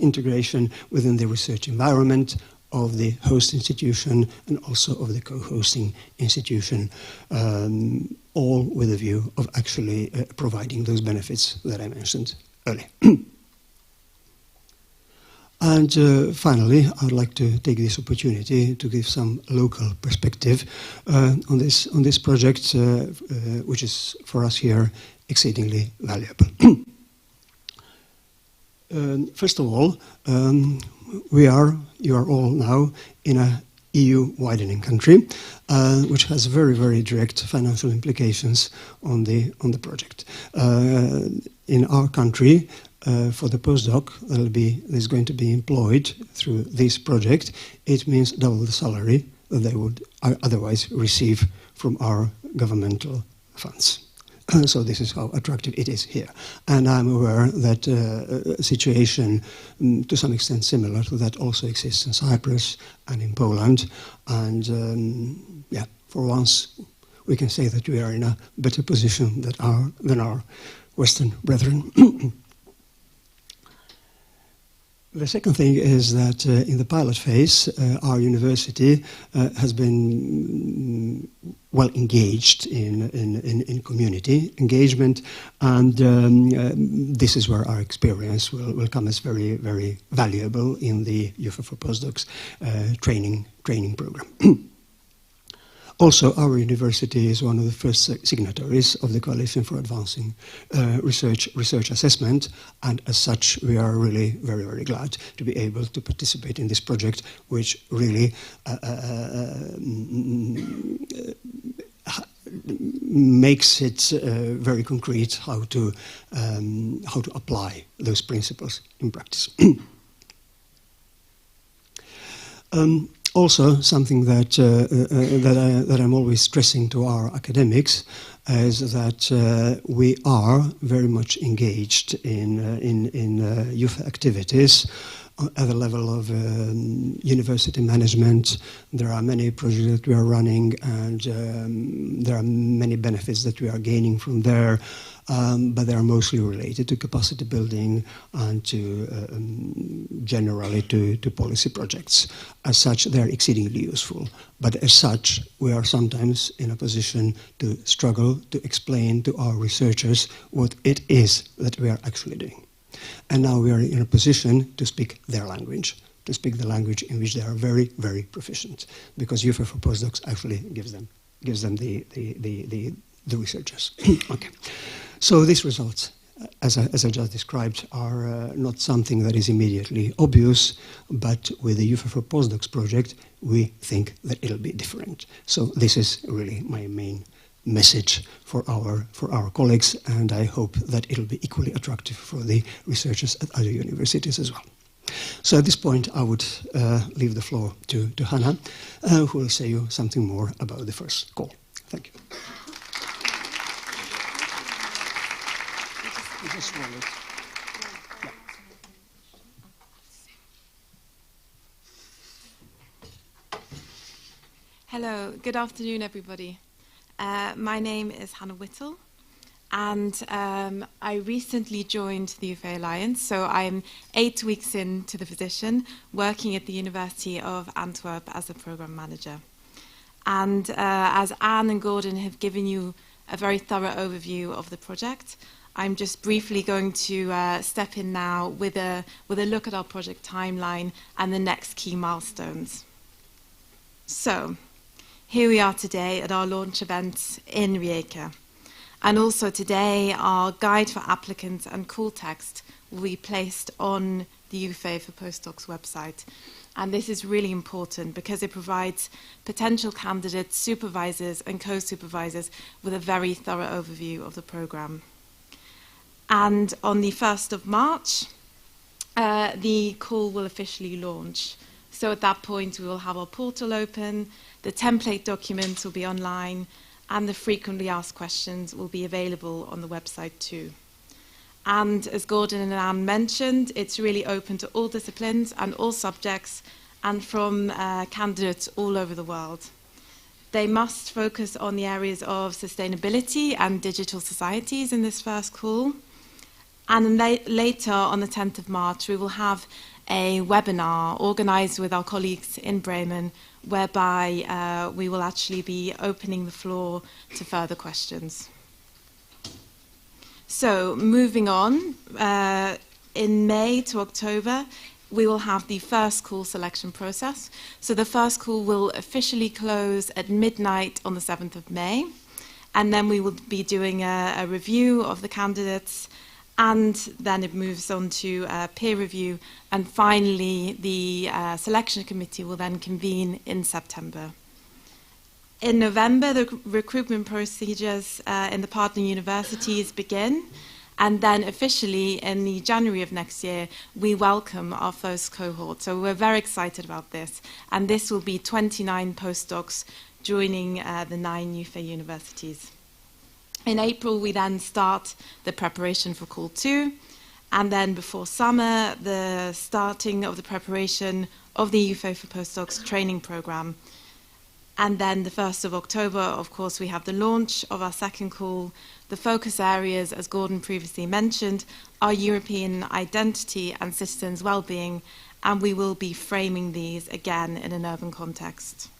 Integration within the research environment of the host institution and also of the co-hosting institution, all with a view of actually providing those benefits that I mentioned earlier. And finally, I would like to take this opportunity to give some local perspective on this project, which is for us here exceedingly valuable. First of all, you are all now in a EU widening country, which has very, very direct financial implications on the project. In our country, for the postdoc that is going to be employed through this project, it means double the salary that they would otherwise receive from our governmental funds. So this is how attractive it is here. And I'm aware that a situation to some extent similar to that also exists in Cyprus and in Poland. And yeah, for once we can say that we are in a better position than our Western brethren. The second thing is that in the pilot phase, our university has been well engaged in community engagement, and this is where our experience will come as very, very valuable in the YUFE for Postdocs training program. Also, our university is one of the first signatories of the Coalition for Advancing Research Assessment, and as such, we are really very, very glad to be able to participate in this project, which really makes it very concrete how to apply those principles in practice. Also, something that I'm always stressing to our academics is that we are very much engaged in youth activities at the level of university management. There are many projects that we are running, and there are many benefits that we are gaining from there. But they are mostly related to capacity building and to generally to policy projects. As such, they are exceedingly useful. But as such, we are sometimes in a position to struggle to explain to our researchers what it is that we are actually doing. And now we are in a position to speak their language, to speak the language in which they are very, very proficient, because YUFE for postdocs actually gives them the researchers. Okay, so these results, as I just described, are not something that is immediately obvious, but with the YUFE for postdocs project, we think that it'll be different. So this is really my main message for our colleagues, and I hope that it'll be equally attractive for the researchers at other universities as well. So at this point, I would leave the floor to Hannah, who will say you something more about the first call. Thank you. Hello, good afternoon, everybody. My name is Hannah Whittle, and I recently joined the YUFE Alliance, so I'm 8 weeks into the position, working at the University of Antwerp as a program manager. And as Anne and Gordon have given you a very thorough overview of the project, I'm just briefly going to step in now with a look at our project timeline and the next key milestones. So, here we are today at our launch event in Rijeka. And also today, our guide for applicants and call text will be placed on the YUFE for Postdocs website. And this is really important because it provides potential candidates, supervisors and co-supervisors with a very thorough overview of the program. And on the 1st of March, the call will officially launch. So at that point, we will have our portal open, the template documents will be online, and the frequently asked questions will be available on the website too. And as Gordon and Anne mentioned, it's really open to all disciplines and all subjects, and from candidates all over the world. They must focus on the areas of sustainability and digital societies in this first call. And later, on the 10th of March, we will have a webinar organised with our colleagues in Bremen, whereby we will actually be opening the floor to further questions. So, moving on, in May to October, we will have the first call selection process. So the first call will officially close at midnight on the 7th of May, and then we will be doing a review of the candidates, and then it moves on to peer review, and finally the selection committee will then convene in September. In November, the recruitment procedures in the partner universities begin, and then officially in the January of next year, we welcome our first cohort. So we're very excited about this, and this will be 29 postdocs joining the 9 YUFE universities. In April, we then start the preparation for Call 2, and then before summer, the starting of the preparation of the YUFE for Postdocs training program. And then the 1st of October, of course, we have the launch of our second call. The focus areas, as Gordon previously mentioned, are European identity and citizens' well-being, and we will be framing these again in an urban context.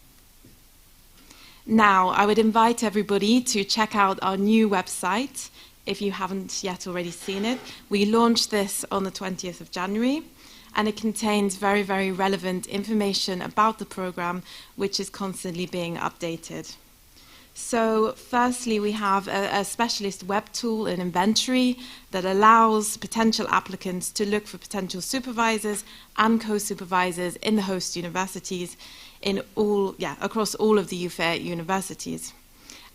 Now, I would invite everybody to check out our new website, if you haven't yet already seen it. We launched this on the 20th of January, and it contains very, very relevant information about the program, which is constantly being updated. So, firstly, we have a specialist web tool, an inventory, that allows potential applicants to look for potential supervisors and co-supervisors in the host universities across all of the YUFE universities.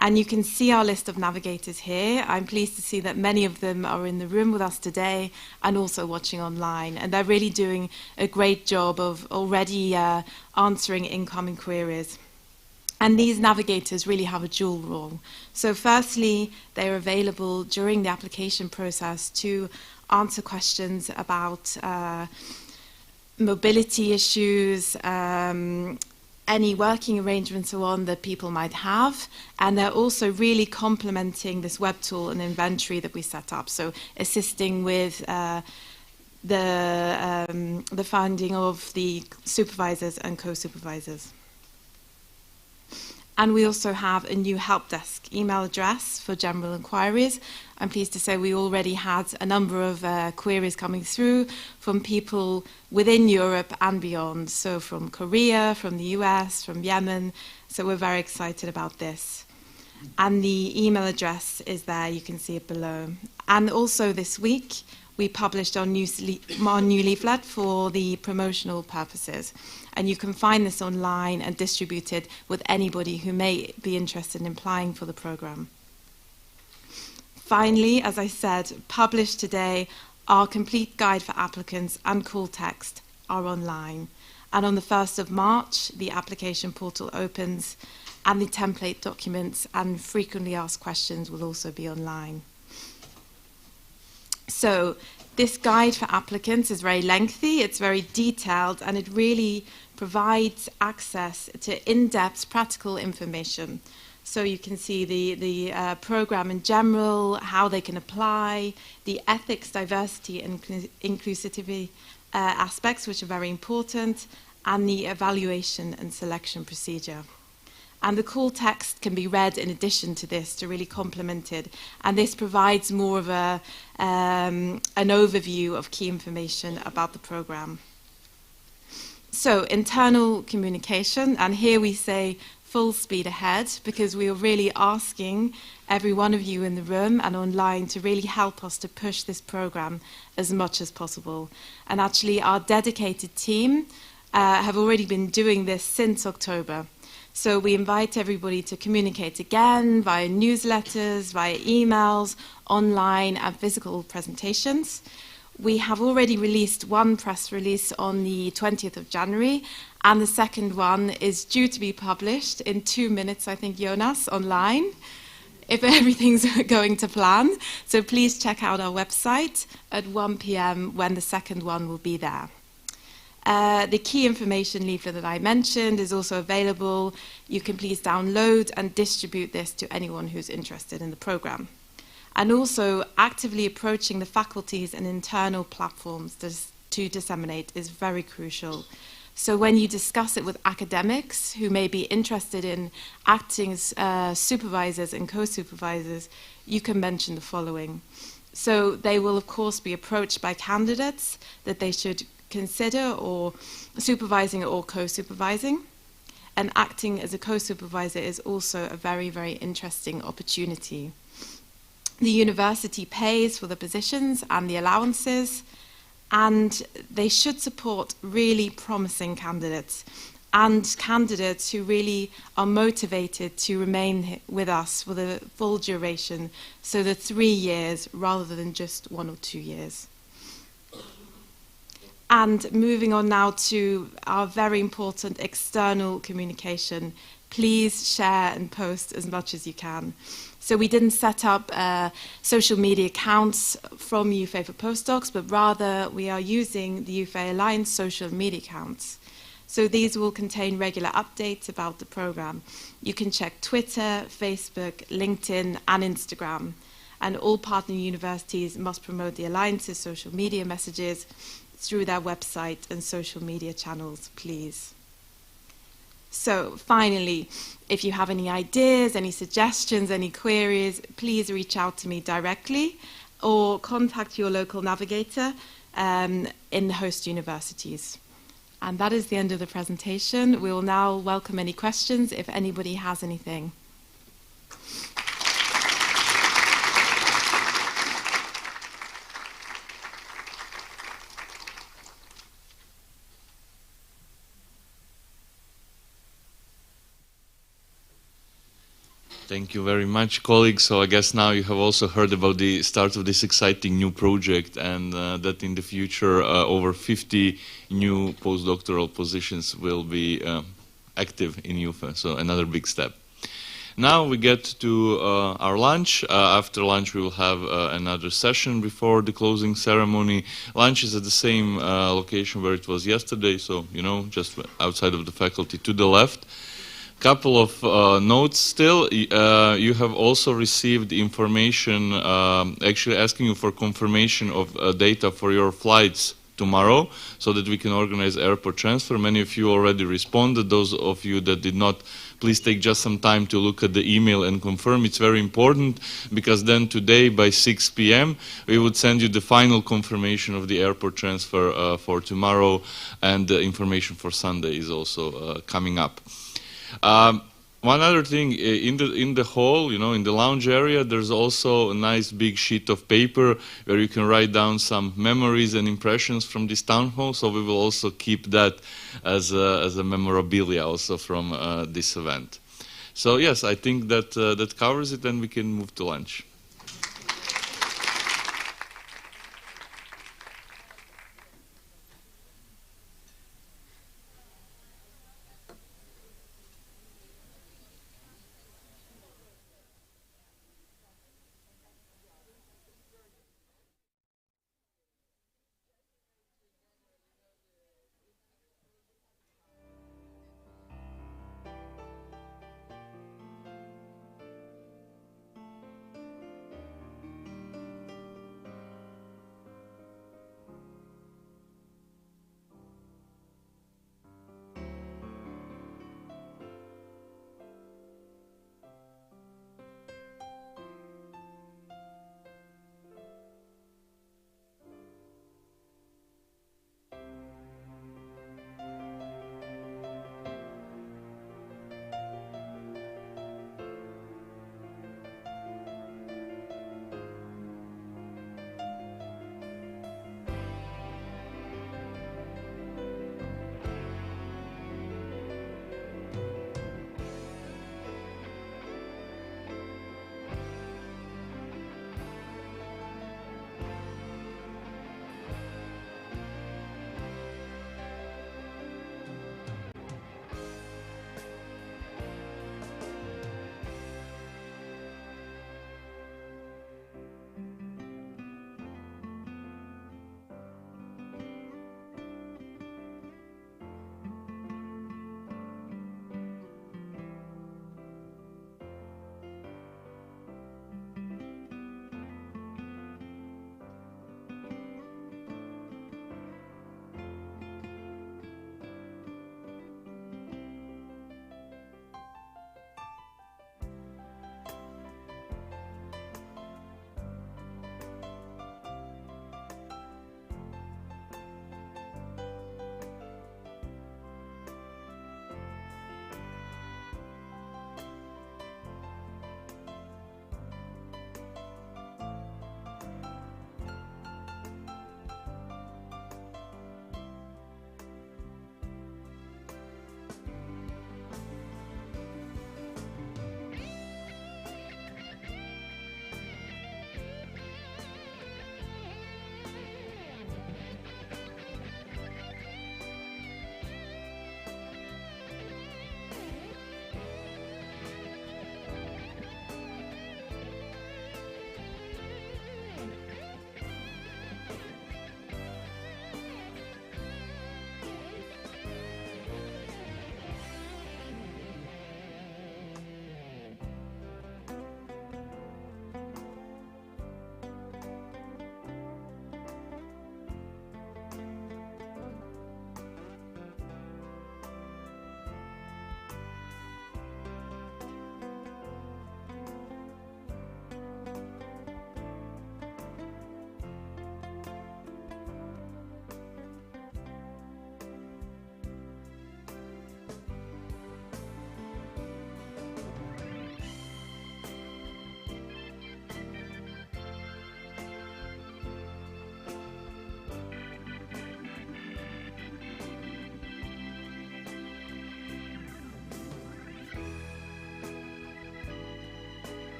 And you can see our list of navigators here. I'm pleased to see that many of them are in the room with us today and also watching online. And they're really doing a great job of already answering incoming queries. And these navigators really have a dual role. So firstly, they're available during the application process to answer questions about mobility issues, any working arrangements so on that people might have, and they're also really complementing this web tool and inventory that we set up, so assisting with the finding of the supervisors and co-supervisors. And we also have a new help desk email address for general inquiries. I'm pleased to say we already had a number of queries coming through from people within Europe and beyond. So from Korea, from the US, from Yemen. So we're very excited about this. And the email address is there, you can see it below. And also this week, we published our new leaflet for the promotional purposes. And you can find this online and distribute it with anybody who may be interested in applying for the program. Finally, as I said, published today, our complete guide for applicants and call text are online. And on the 1st of March, the application portal opens and the template documents and frequently asked questions will also be online. So this guide for applicants is very lengthy, it's very detailed, and it really provides access to in-depth practical information. So you can see the program in general, how they can apply, the ethics, diversity, and inclusivity aspects, which are very important, and the evaluation and selection procedure. And the call text can be read in addition to this to really complement it. And this provides more of an overview of key information about the program. So internal communication, and here we say full speed ahead, because we are really asking every one of you in the room and online to really help us to push this program as much as possible. And actually our dedicated team have already been doing this since October. So we invite everybody to communicate again via newsletters, via emails, online and physical presentations. We have already released one press release on the 20th of January, and the second one is due to be published in 2 minutes, I think, Jonas, online, if everything's going to plan. So please check out our website at 1 p.m. when the second one will be there. The key information leaflet that I mentioned is also available. You can please download and distribute this to anyone who's interested in the program. And also actively approaching the faculties and internal platforms to disseminate is very crucial. So when you discuss it with academics who may be interested in acting as supervisors and co-supervisors, you can mention the following. So they will of course be approached by candidates that they should consider or supervising or co-supervising. And acting as a co-supervisor is also a very, very interesting opportunity. The university pays for the positions and the allowances, and they should support really promising candidates and candidates who really are motivated to remain with us for the full duration, so the 3 years rather than just 1 or 2 years. And moving on now to our very important external communication, please share and post as much as you can. So we didn't set up social media accounts from YUFE for postdocs, but rather we are using the YUFE Alliance social media accounts. So these will contain regular updates about the program. You can check Twitter, Facebook, LinkedIn, and Instagram. And all partner universities must promote the Alliance's social media messages through their website and social media channels, please. So finally, if you have any ideas, any suggestions, any queries, please reach out to me directly or contact your local navigator in the host universities. And that is the end of the presentation. We will now welcome any questions if anybody has anything. Thank you very much, colleagues. So I guess now you have also heard about the start of this exciting new project, and that in the future over 50 new postdoctoral positions will be active in YUFE, so another big step. Now we get to our lunch. After lunch we will have another session before the closing ceremony. Lunch is at the same location where it was yesterday, so you know, just outside of the faculty to the left. Couple of notes still. You have also received information actually asking you for confirmation of data for your flights tomorrow so that we can organize airport transfer. Many of you already responded. Those of you that did not, please take just some time to look at the email and confirm. It's very important, because then today by 6 p.m. we would send you the final confirmation of the airport transfer for tomorrow, and the information for Sunday is also coming up. One other thing, in the hall, in the lounge area, there's also a nice big sheet of paper where you can write down some memories and impressions from this town hall. So we will also keep that as a memorabilia also from this event. So yes, I think that that covers it, and we can move to lunch.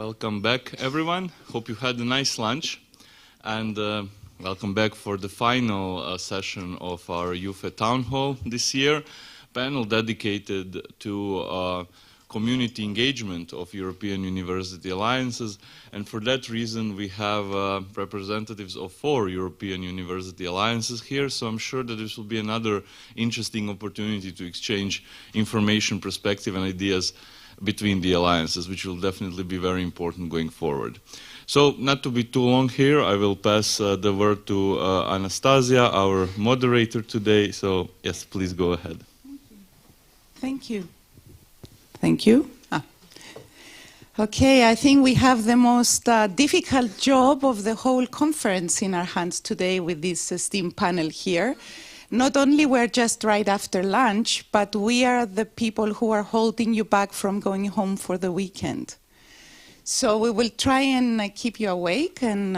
Welcome back, everyone. Hope you had a nice lunch. And welcome back for the final session of our YUFE Town Hall this year, panel dedicated to community engagement of European University Alliances. And for that reason, we have representatives of 4 European University Alliances here. So I'm sure that this will be another interesting opportunity to exchange information, perspective, and ideas between the alliances, which will definitely be very important going forward. So, not to be too long here, I will pass the word to Anastasia, our moderator today. So, yes, please go ahead. Thank you. Thank you. Okay, I think we have the most difficult job of the whole conference in our hands today with this STEAM panel here. Not only we're just right after lunch, but we are the people who are holding you back from going home for the weekend. So we will try and keep you awake and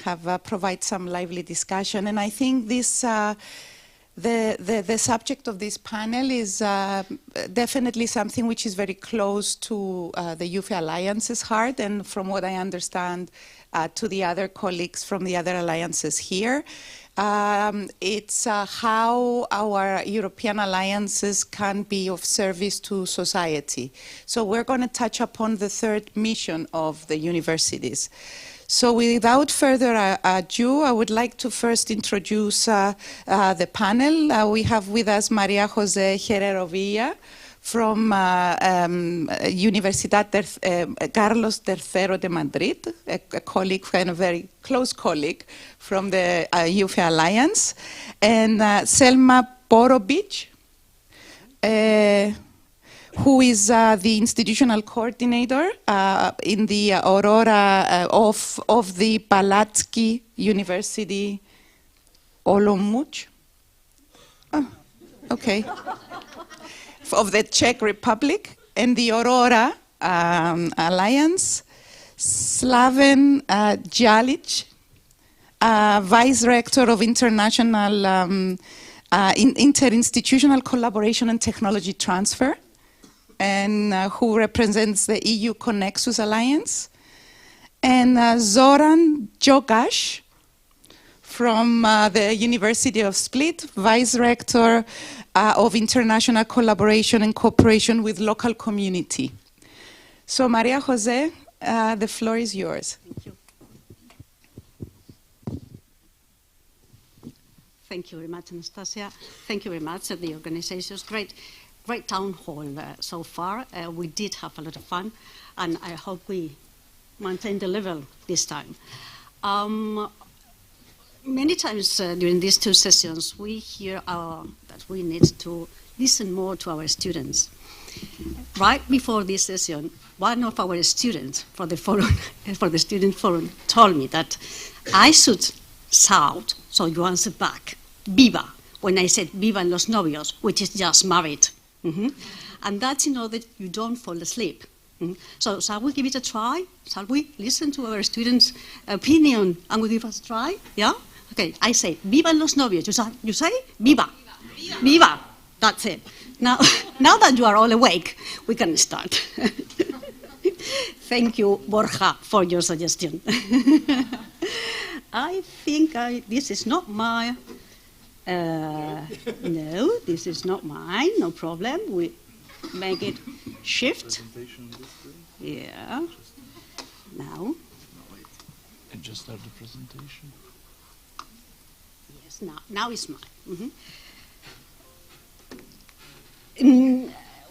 have provide some lively discussion. And I think this the subject of this panel is definitely something which is very close to the YUFE Alliance's heart, and from what I understand, to the other colleagues from the other alliances here. It's how our European alliances can be of service to society. So we're going to touch upon the third mission of the universities. So without further ado, I would like to first introduce the panel. We have with us Maria Jose Herrero Villa from Universidad Carlos III de Madrid, a colleague and a very close colleague from the YUFE Alliance, and Selma Borovic, who is the institutional coordinator in the Aurora of the Palatsky University Olomouc. Oh, okay. Of the Czech Republic, and the Aurora Alliance, Slaven Jalic, Vice Rector of International Interinstitutional Collaboration and Technology Transfer, and who represents the EU Connexus Alliance, and Zoran Jogash from the University of Split, Vice Rector of International Collaboration and Cooperation with Local Community. So Maria Jose, the floor is yours. Thank you. Thank you very much, Anastasia. Thank you very much to the organizations. Great town hall so far. We did have a lot of fun, and I hope we maintain the level this time. Many times during these 2 sessions, we hear that we need to listen more to our students. Right before this session, one of our students for the student forum told me that I should shout, so you answer back, "Viva," when I said "Viva los novios," which is just married. And that's in order that you don't fall asleep. So shall we give it a try? Shall we listen to our students' opinion and we give it a try? Yeah? Okay, I say, "Viva los novios." You say, "Viva." Viva. Viva. That's it. Now that you are all awake, we can start. Thank you, Borja, for your suggestion. I think this is not my... no, this is not mine. No problem. We make it shift. Yeah. Now. And just start the presentation. Yes, now it's mine.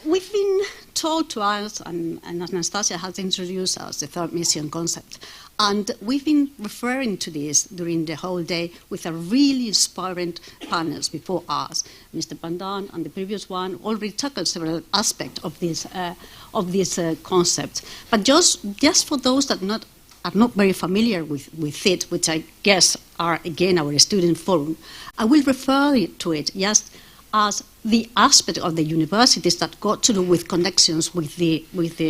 We've been told to us, and Anastasia has introduced us, the third mission concept. And we've been referring to this during the whole day with a really inspiring panels before us. Mr. Pandan and the previous one already tackled several aspects of this concept. But just for those that are not very familiar with it, which I guess are, again, our student forum, I will refer to it just as the aspect of the universities that got to do with connections with the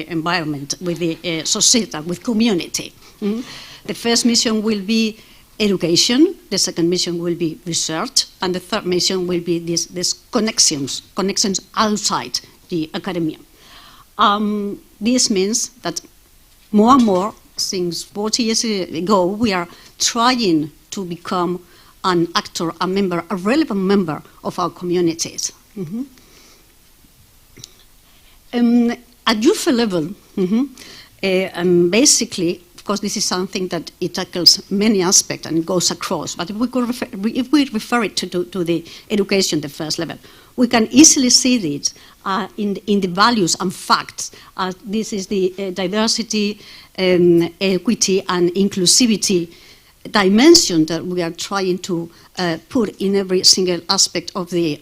environment, with the society, with community. The first mission will be education, the second mission will be research, and the third mission will be these connections outside the academia. This means that more and more, since 40 years ago, we are trying to become an actor, a member, a relevant member of our communities. At YUFE level, basically, of course, this is something that it tackles many aspects and it goes across. But if we refer it to the education, the first level, we can easily see this in the values and facts. This is the diversity, equity, and inclusivity dimension that we are trying to put in every single aspect of the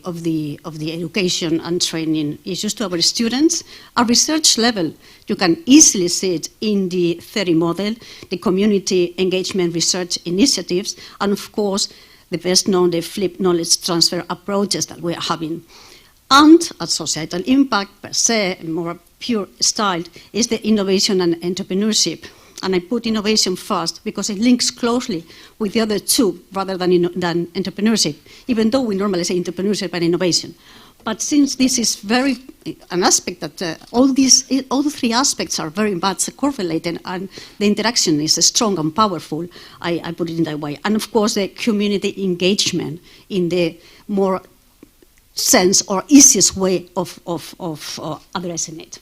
education and training issues to our students. At research level, you can easily see it in the 30 model, the community engagement research initiatives, and of course, the best known, the flipped knowledge transfer approaches that we are having. And at societal impact per se, more pure style, is the innovation and entrepreneurship. And I put innovation first because it links closely with the other two rather than entrepreneurship, even though we normally say entrepreneurship and innovation. But since this is an aspect that all the three aspects are very much correlated and the interaction is strong and powerful, I put it in that way. And of course, the community engagement in the more sense or easiest way of addressing it.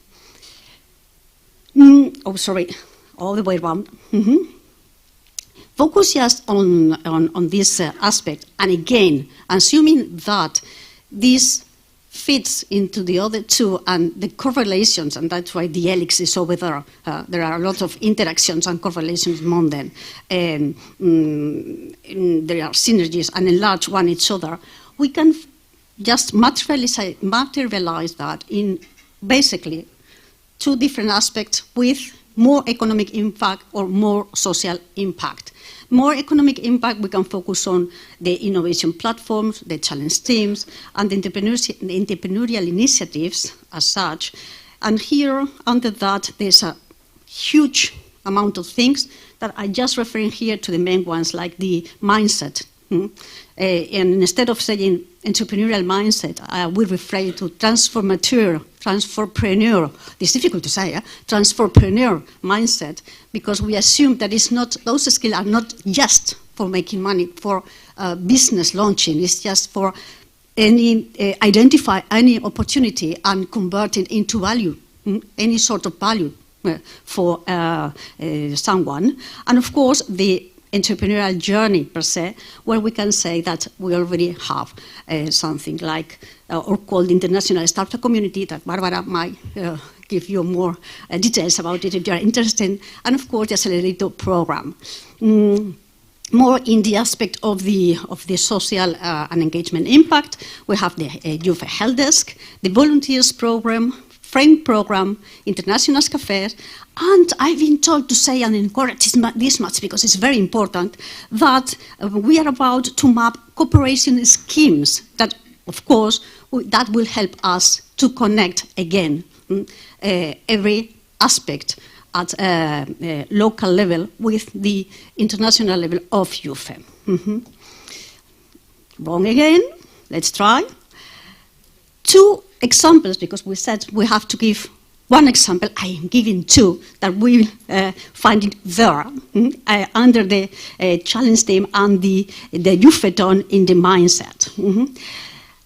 All the way around. Focus just on this aspect, and again, assuming that this fits into the other two and the correlations, and that's why the helix is over there. There are a lot of interactions and correlations among them. There are synergies and enlarge one each other. We can just materialize that in basically two different aspects with more economic impact or more social impact. More economic impact, we can focus on the innovation platforms, the challenge teams, and the entrepreneurial initiatives as such. And here, under that, there's a huge amount of things that I just referring here to the main ones, like the mindset. And instead of saying entrepreneurial mindset, we refer to transformapreneur. It's difficult to say, transformapreneur mindset, because we assume that it's not, those skills are not just for making money, for business launching. It's just for identify any opportunity and convert it into value, any sort of value for someone. And of course, the entrepreneurial journey per se, where we can say that we already have something like, or called international startup community, that Barbara might give you more details about it if you are interested, and of course the accelerator program. More in the aspect of the social and engagement impact, we have the YUFE Help Desk, the volunteers program, frame program, international cafes, and I've been told to say and encourage this much because it's very important that we are about to map cooperation schemes that, of course, that will help us to connect again every aspect at local level with the international level of YUFE. Wrong again, let's try. Two examples, because we said we have to give one example. I am giving two that we find it there under the challenge theme and the YUFE tone in the mindset.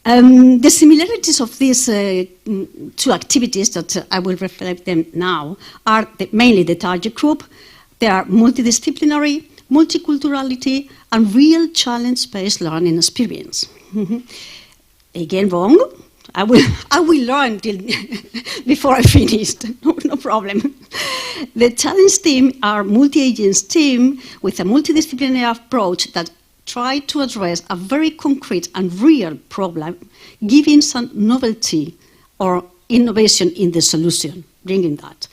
The similarities of these two activities that I will reflect them now are mainly the target group. They are multidisciplinary, multiculturality, and real challenge-based learning experience. Again, wrong. I will learn till before I finish. No problem. The challenge team are multi-agents team with a multidisciplinary approach that try to address a very concrete and real problem, giving some novelty or innovation in the solution, bringing that.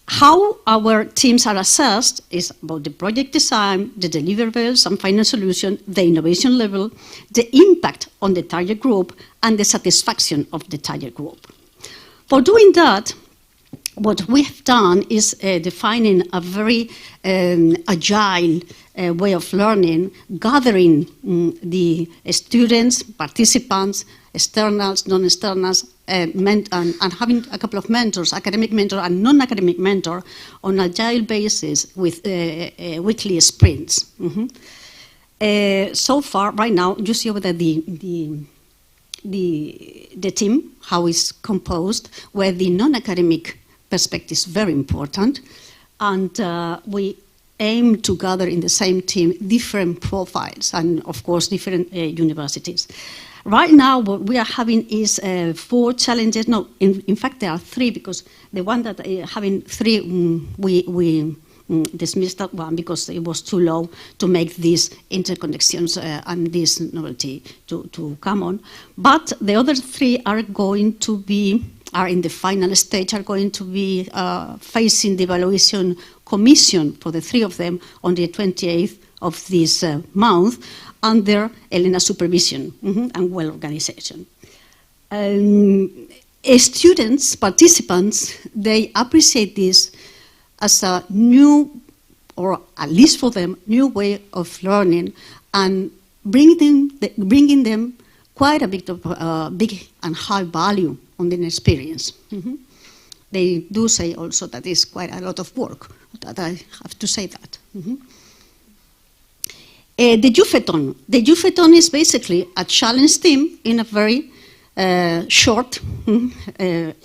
How our teams are assessed is about the project design, the deliverables and final solution, the innovation level, the impact on the target group, and the satisfaction of the target group. For doing that, what we have done is defining a very agile way of learning, gathering the students, participants, externals, non-externals, and having a couple of mentors, academic mentor and non-academic mentor, on an agile basis with weekly sprints. So far, right now, you see over there the team, how it's composed, where the non-academic perspective is very important, and we aim to gather in the same team different profiles and, of course, different universities. Right now, what we are having is 4 challenges. No, in fact, there are 3, because the one that having 3, we dismissed that one because it was too low to make these interconnections and this novelty to come on. But the other 3 are going to be, are in the final stage, are going to be facing the evaluation commission for the 3 of them on the 28th of this month, under Elena's supervision and well organization. Students, participants, they appreciate this as a new, or at least for them, new way of learning, and bringing them quite a bit of big and high value on their experience. They do say also that it's quite a lot of work, that I have to say that. The YUFE-thon. The YUFE-thon is basically a challenge team in a very short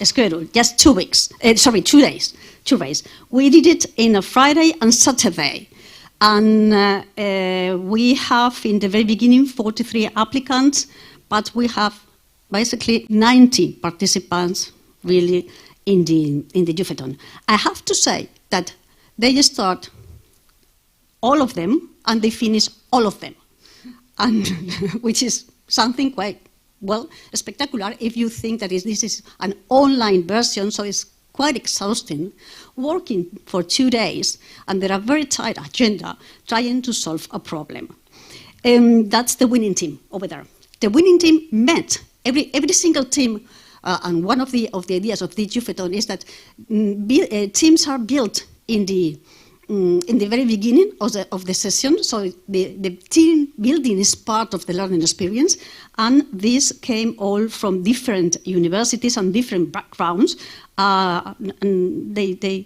schedule, just 2 weeks. 2 days. 2 days. We did it in a Friday and Saturday, and we have in the very beginning 43 applicants, but we have basically 90 participants really in the YUFE-thon. I have to say that they start all of them and they finish all of them, and which is something quite, well, spectacular if you think that this is an online version, so it's quite exhausting, working for 2 days under a very tight agenda, trying to solve a problem. That's the winning team over there. The winning team met, every single team, and one of the ideas of the YUFE-thon is that teams are built in the very beginning of the session, so the team building is part of the learning experience, and this came all from different universities and different backgrounds, and they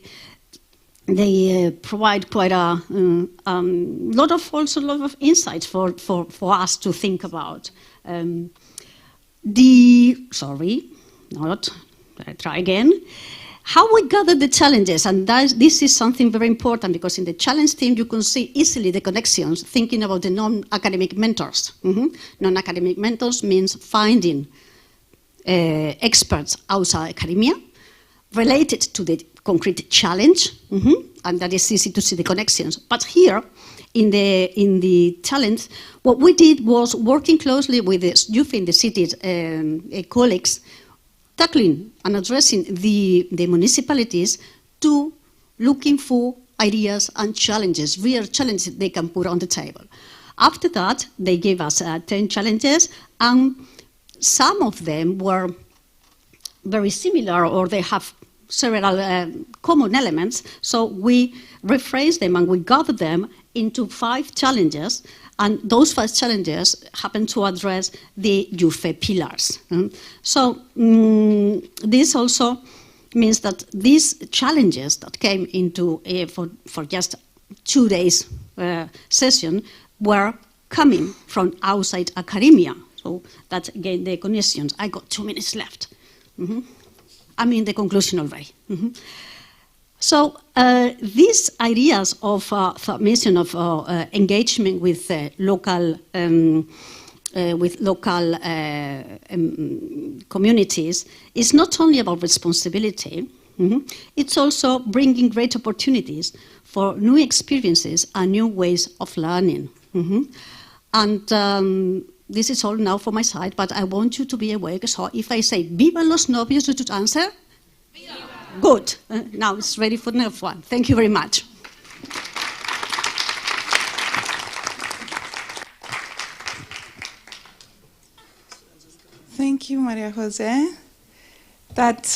provide quite a lot of insights for us to think about. Try again. How we gather the challenges, and this is something very important, because in the challenge team you can see easily the connections, thinking about the non-academic mentors. Non-academic mentors means finding experts outside academia related to the concrete challenge, and that is easy to see the connections. But here, in the challenge, what we did was working closely with the YUFE in the cities colleagues, tackling and addressing the municipalities to looking for ideas and challenges, real challenges they can put on the table. After that, they gave us 10 challenges, and some of them were very similar, or they have several common elements, so we rephrased them and we gathered them into 5 challenges, and those 5 challenges happen to address the YUFE pillars. So this also means that these challenges that came into for just 2 days session were coming from outside academia. So that's again the connections. I got 2 minutes left. I'm in the conclusion already. So these ideas of submission of engagement with local communities is not only about responsibility. It's also bringing great opportunities for new experiences and new ways of learning. And this is all now for my side, but I want you to be awake. So if I say "Viva los novios," you should answer. Viva. Good. Now it's ready for the next one. Thank you very much. Thank you, Maria Jose. That's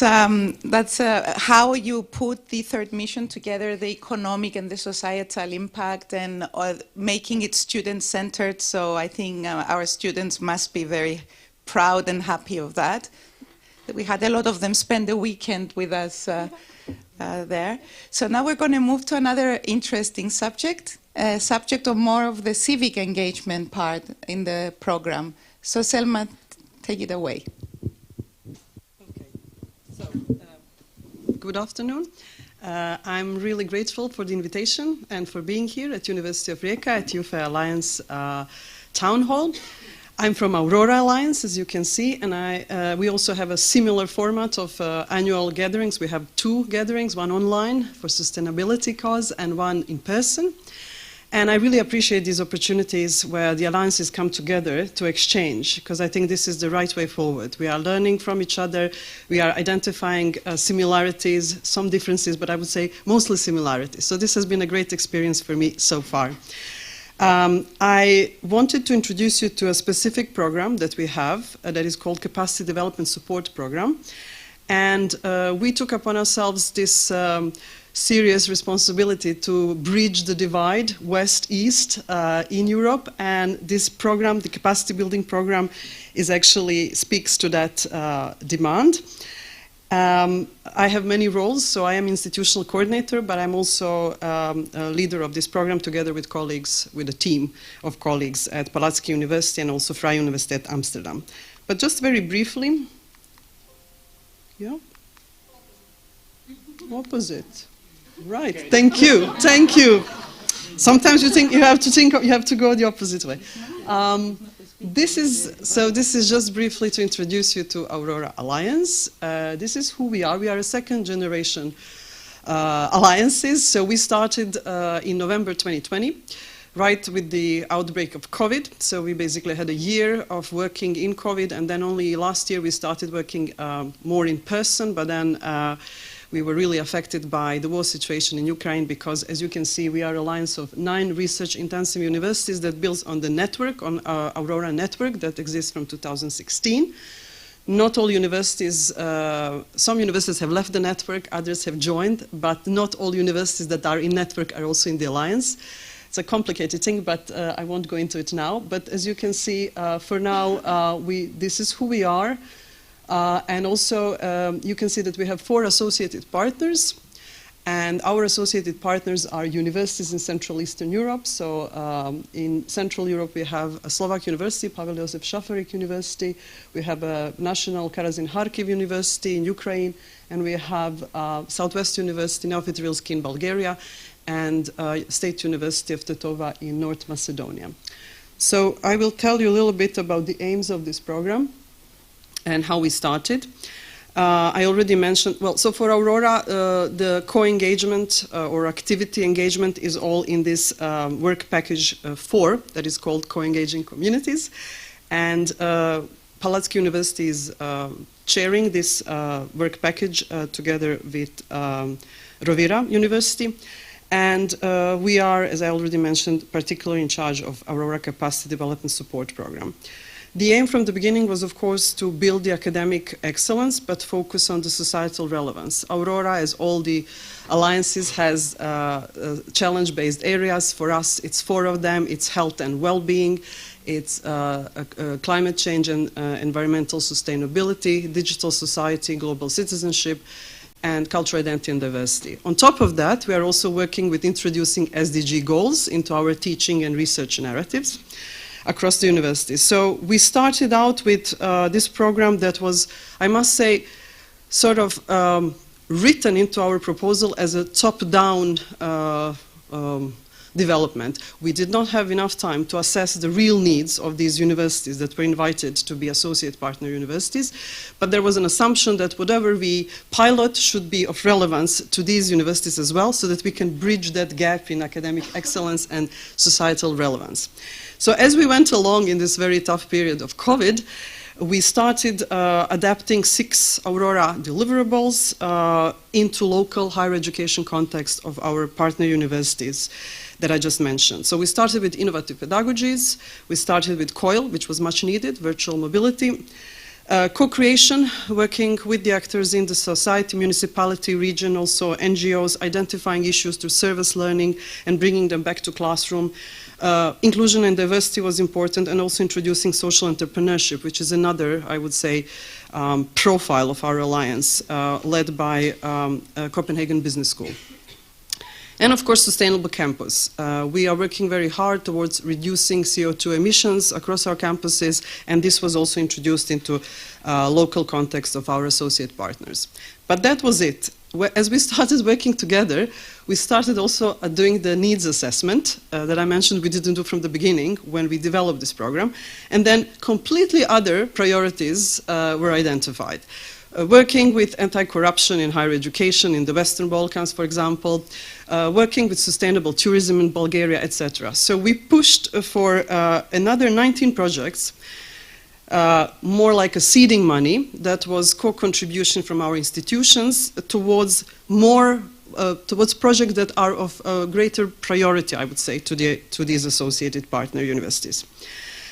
how you put the third mission together, the economic and the societal impact, and making it student-centered. So I think our students must be very proud and happy of that. We had a lot of them spend the weekend with us there. So now we're going to move to another interesting subject, a subject of more of the civic engagement part in the program. So Selma, take it away. Good afternoon. I'm really grateful for the invitation and for being here at University of Rijeka at YUFE Alliance Town Hall. I'm from Aurora Alliance, as you can see, and we also have a similar format of annual gatherings. We have 2 gatherings, one online for sustainability cause and one in person. And I really appreciate these opportunities where the alliances come together to exchange, because I think this is the right way forward. We are learning from each other, we are identifying similarities, some differences, but I would say mostly similarities. So this has been a great experience for me so far. I wanted to introduce you to a specific program that we have that is called Capacity Development Support Program. And we took upon ourselves this serious responsibility to bridge the divide west-east in Europe, and this program, the capacity building program, is actually speaks to that demand. I have many roles, so I am institutional coordinator, but I'm also a leader of this program together with colleagues, with a team of colleagues at Palacký University and also Vrije Universiteit Amsterdam. But just very briefly, yeah, opposite. Right. Okay. Thank you. Thank you. Sometimes you have to go the opposite way. This is just briefly to introduce you to Aurora Alliance. This is who we are. We are a second generation alliances. So we started in November 2020, right with the outbreak of COVID. So we basically had a year of working in COVID, and then only last year we started working more in person, but then we were really affected by the war situation in Ukraine because, as you can see, we are an alliance of 9 research-intensive universities that builds on the network, on Aurora network that exists from 2016. Not all universities, some universities have left the network, others have joined, but not all universities that are in network are also in the alliance. It's a complicated thing, but I won't go into it now. But as you can see, for now, this is who we are. And also, you can see that we have 4 associated partners, and our associated partners are universities in Central Eastern Europe. So in Central Europe, we have a Slovak university, Pavel Josef Šafarik University. We have a National Karazin Kharkiv University in Ukraine, and we have Southwest University, Neofit Rilski in Bulgaria, and State University of Tetova in North Macedonia. So I will tell you a little bit about the aims of this program and how we started. I already mentioned, well, so for Aurora, the co-engagement or activity engagement is all in this work package 4 that is called Co-engaging Communities. And Palacký University is chairing this work package together with Rovira University. And we are, as I already mentioned, particularly in charge of Aurora Capacity Development Support Program. The aim from the beginning was, of course, to build the academic excellence, but focus on the societal relevance. Aurora, as all the alliances, has challenge-based areas. For us, it's 4 of them. It's health and well-being, it's climate change and environmental sustainability, digital society, global citizenship, and cultural identity and diversity. On top of that, we are also working with introducing SDG goals into our teaching and research narratives across the university. So we started out with this program that was, I must say, sort of written into our proposal as a top-down development. We did not have enough time to assess the real needs of these universities that were invited to be associate partner universities, but there was an assumption that whatever we pilot should be of relevance to these universities as well, so that we can bridge that gap in academic excellence and societal relevance. So as we went along in this very tough period of COVID, we started adapting 6 Aurora deliverables into local higher education context of our partner universities that I just mentioned. So we started with innovative pedagogies, we started with COIL, which was much needed, virtual mobility. Co-creation, working with the actors in the society, municipality, region, also NGOs, identifying issues through service learning and bringing them back to classroom. Inclusion and diversity was important, and also introducing social entrepreneurship, which is another, I would say, profile of our alliance, led by Copenhagen Business School. And of course, sustainable campus. We are working very hard towards reducing CO2 emissions across our campuses, and this was also introduced into local context of our associate partners. But that was it. As we started working together, we started also doing the needs assessment that I mentioned we didn't do from the beginning when we developed this program, and then completely other priorities were identified. Working with anti-corruption in higher education in the Western Balkans, for example, working with sustainable tourism in Bulgaria, etc. So we pushed for another 19 projects, more like a seeding money that was co-contribution from our institutions towards towards projects that are of greater priority, I would say, to these associated partner universities.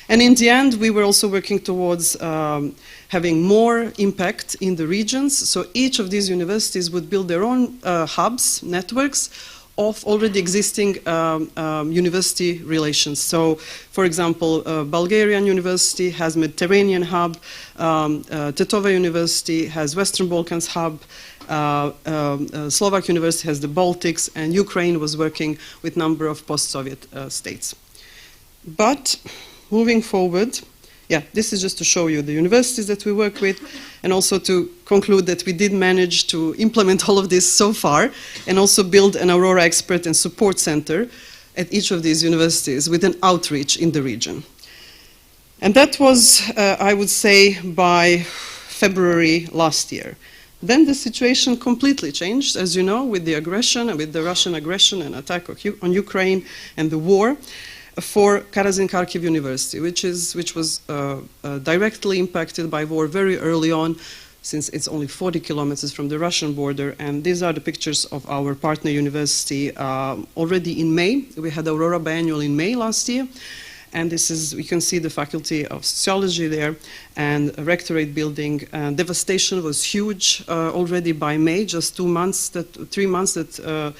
And in the end, we were also working towards having more impact in the regions. So each of these universities would build their own hubs, networks of already existing university relations. So, for example, Bulgarian University has Mediterranean hub, Tetova University has Western Balkans hub, Slovak University has the Baltics, and Ukraine was working with a number of post-Soviet states. But moving forward, yeah, this is just to show you the universities that we work with, and also to conclude that we did manage to implement all of this so far, and also build an Aurora expert and support center at each of these universities with an outreach in the region. And that was, I would say, by February last year. Then the situation completely changed, as you know, with the aggression, with the Russian aggression and attack on Ukraine and the war, for Karazin-Kharkiv University, which was directly impacted by war very early on, since it's only 40 kilometers from the Russian border. And these are the pictures of our partner university already in May. We had Aurora Biennial in May last year. And this is, we can see the Faculty of Sociology there and a rectorate building. Devastation was huge already by May, just 3 months that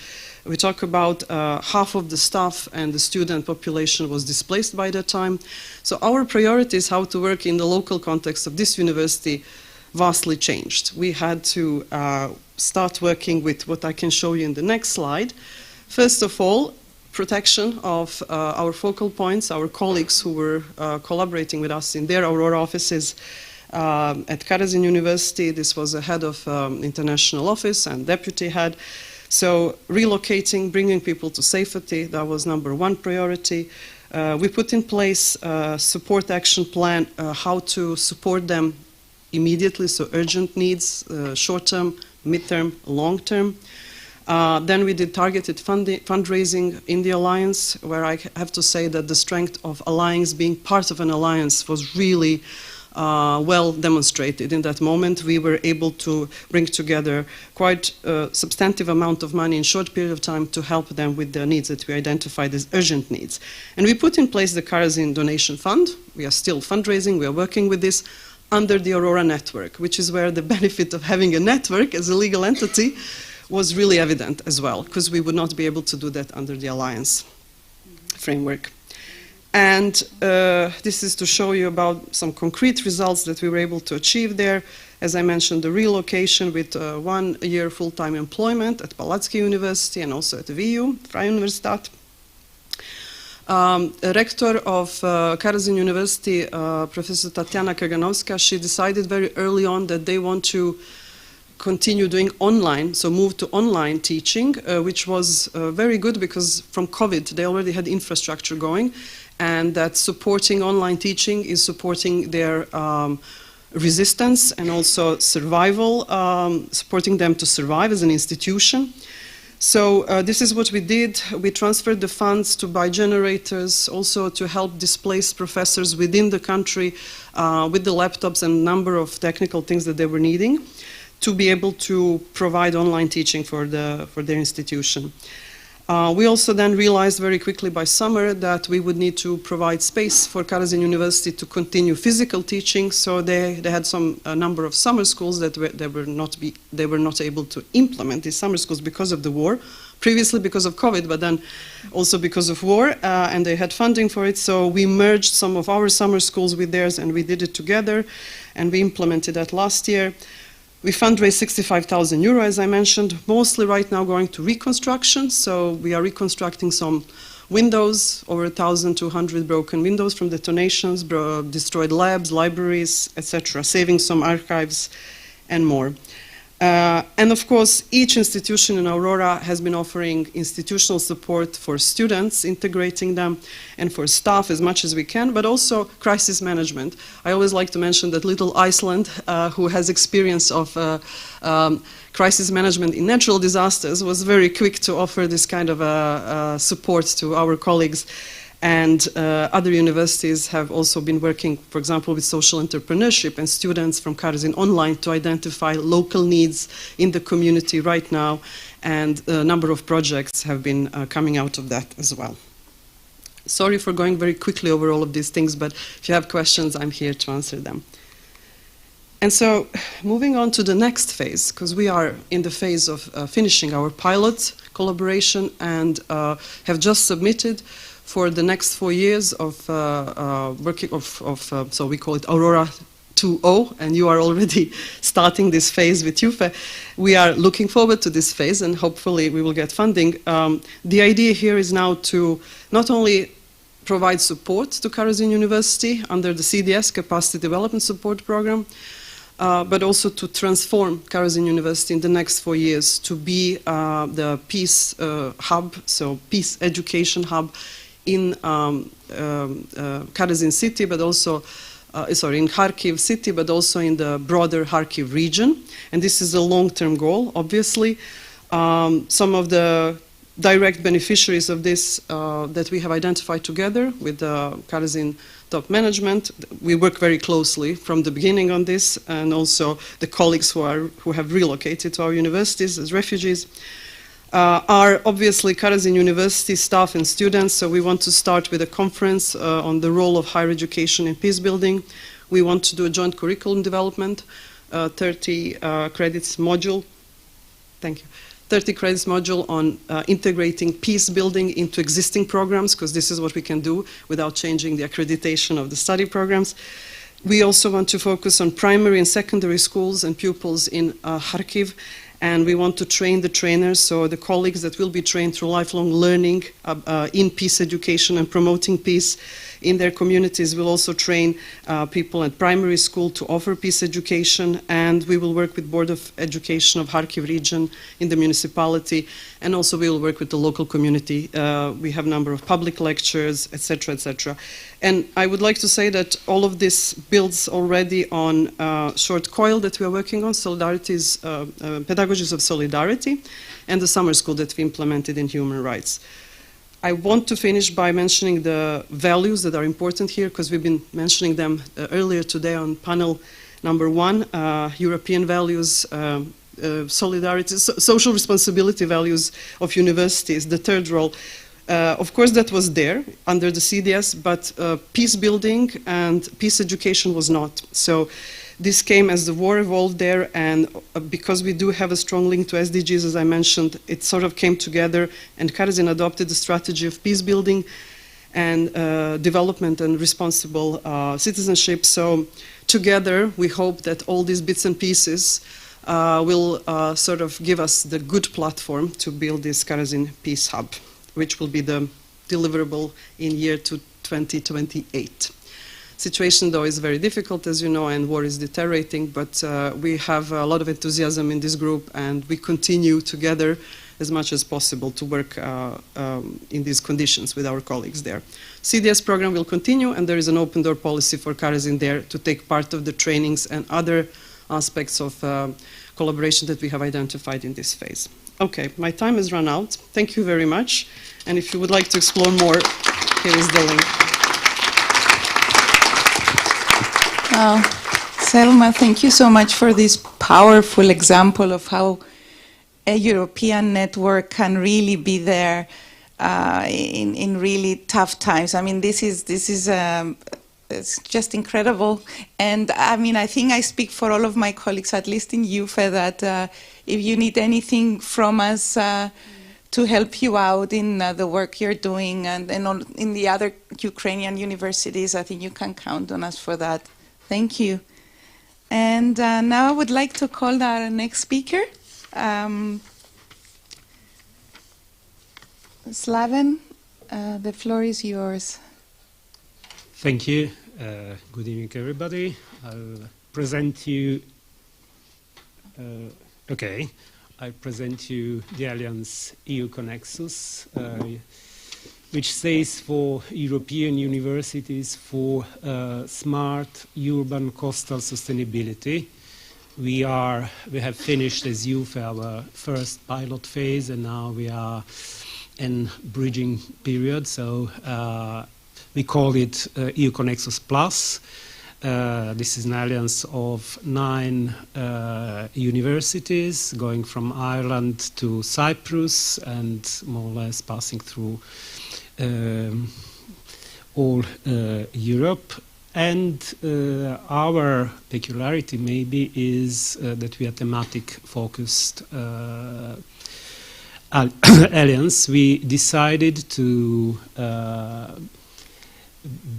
we talk about half of the staff and the student population was displaced by that time. So our priorities, how to work in the local context of this university, vastly changed. We had to start working with what I can show you in the next slide. First of all, protection of our focal points, our colleagues who were collaborating with us in their Aurora offices at Karazin University. This was a head of international office and deputy head. So relocating, bringing people to safety, that was #1 priority. We put in place a support action plan, how to support them immediately, so urgent needs, short-term, mid-term, long-term. Then we did targeted fundraising in the alliance, where I have to say that the strength of alliance, being part of an alliance, was really well demonstrated in that moment. We were able to bring together quite a substantive amount of money in a short period of time to help them with their needs that we identified as urgent needs. And we put in place the Karazin Donation Fund. We are still fundraising, we are working with this under the Aurora network, which is where the benefit of having a network as a legal entity was really evident as well, because we would not be able to do that under the alliance framework. And this is to show you about some concrete results that we were able to achieve there. As I mentioned, the relocation with 1 year full-time employment at Palacký University and also at VU, Freie Universität. Rector of Karazin University, Professor Tatiana Kaganovska, she decided very early on that they want to continue doing online, so move to online teaching, which was very good because from COVID they already had infrastructure going, and that supporting online teaching is supporting their resistance and also survival, supporting them to survive as an institution. So this is what we did. We transferred the funds to buy generators, also to help displaced professors within the country with the laptops and a number of technical things that they were needing to be able to provide online teaching for their institution. We also then realized very quickly by summer that we would need to provide space for Karazin University to continue physical teaching, so they had a number of summer schools that they were not able to implement these summer schools because of the war. Previously because of COVID, but then also because of war, and they had funding for it, so we merged some of our summer schools with theirs and we did it together, and we implemented that last year. We fundraised 65,000 euro, as I mentioned, mostly right now going to reconstruction, so we are reconstructing some windows, over 1,200 broken windows from detonations, destroyed labs, libraries, etc., saving some archives and more. And of course, each institution in Aurora has been offering institutional support for students, integrating them, and for staff as much as we can, but also crisis management. I always like to mention that little Iceland, who has experience of crisis management in natural disasters, was very quick to offer this kind of support to our colleagues. And other universities have also been working, for example, with social entrepreneurship and students from Karazin Online to identify local needs in the community right now. And a number of projects have been coming out of that as well. Sorry for going very quickly over all of these things, but if you have questions, I'm here to answer them. And so, moving on to the next phase, because we are in the phase of finishing our pilot collaboration and have just submitted for the next 4 years of working so we call it Aurora 2.0, and you are already starting this phase with YUFE. We are looking forward to this phase, and hopefully we will get funding. The idea here is now to not only provide support to Karazin University under the CDS, Capacity Development Support Program, but also to transform Karazin University in the next 4 years to be the peace hub, so peace education hub in Karazin city, but also, in Kharkiv city, but also in the broader Kharkiv region. And this is a long-term goal, obviously. Some of the direct beneficiaries of this that we have identified together with the Karazin top management, we work very closely from the beginning on this, and also the colleagues who have relocated to our universities as refugees. Are obviously Karazin University staff and students, so we want to start with a conference on the role of higher education in peace building. We want to do a joint curriculum development, 30 credits module. Thank you. 30 credits module on integrating peace building into existing programs, because this is what we can do without changing the accreditation of the study programs. We also want to focus on primary and secondary schools and pupils in Kharkiv. And we want to train the trainers, so the colleagues that will be trained through lifelong learning in peace education and promoting peace in their communities. We'll also train people at primary school to offer peace education, and we will work with Board of Education of Kharkiv region in the municipality, and also we will work with the local community. We have a number of public lectures, etc., etc. And I would like to say that all of this builds already on short coil that we are working on, Solidarity's Pedagogies of Solidarity, and the summer school that we implemented in human rights. I want to finish by mentioning the values that are important here, because we've been mentioning them earlier today on panel number 1, European values, solidarity, social responsibility values of universities, the third role. Of course, that was there under the CDS, but peace building and peace education was not. So this came as the war evolved there, and because we do have a strong link to SDGs, as I mentioned, it sort of came together, and Karazin adopted the strategy of peace building and development and responsible citizenship. So together, we hope that all these bits and pieces will sort of give us the good platform to build this Karazin Peace Hub, which will be the deliverable in year 2028. Situation, though, is very difficult, as you know, and war is deteriorating, but we have a lot of enthusiasm in this group, and we continue together as much as possible to work in these conditions with our colleagues there. CDS program will continue, and there is an open door policy for Karazin there to take part of the trainings and other aspects of collaboration that we have identified in this phase. Okay, my time has run out. Thank you very much. And if you would like to explore more, here is the link. Selma, thank you so much for this powerful example of how a European network can really be there in really tough times. I mean, this is it's just incredible. And I mean, I think I speak for all of my colleagues, at least in YUFE, that if you need anything from us to help you out in the work you're doing and in the other Ukrainian universities, I think you can count on us for that. Thank you. And now I would like to call our next speaker, Slaven. The floor is yours. Thank you. Good evening, everybody. I'll present you. I present you the Alliance EU Connexus, which stands for European Universities for Smart Urban Coastal Sustainability. We have finished as YUFE our first pilot phase, and now we are in bridging period. So we call it EU Connexus Plus. This is an alliance of 9 universities going from Ireland to Cyprus and more or less passing through all Europe. And our peculiarity maybe is that we are thematic focused alliance. We decided to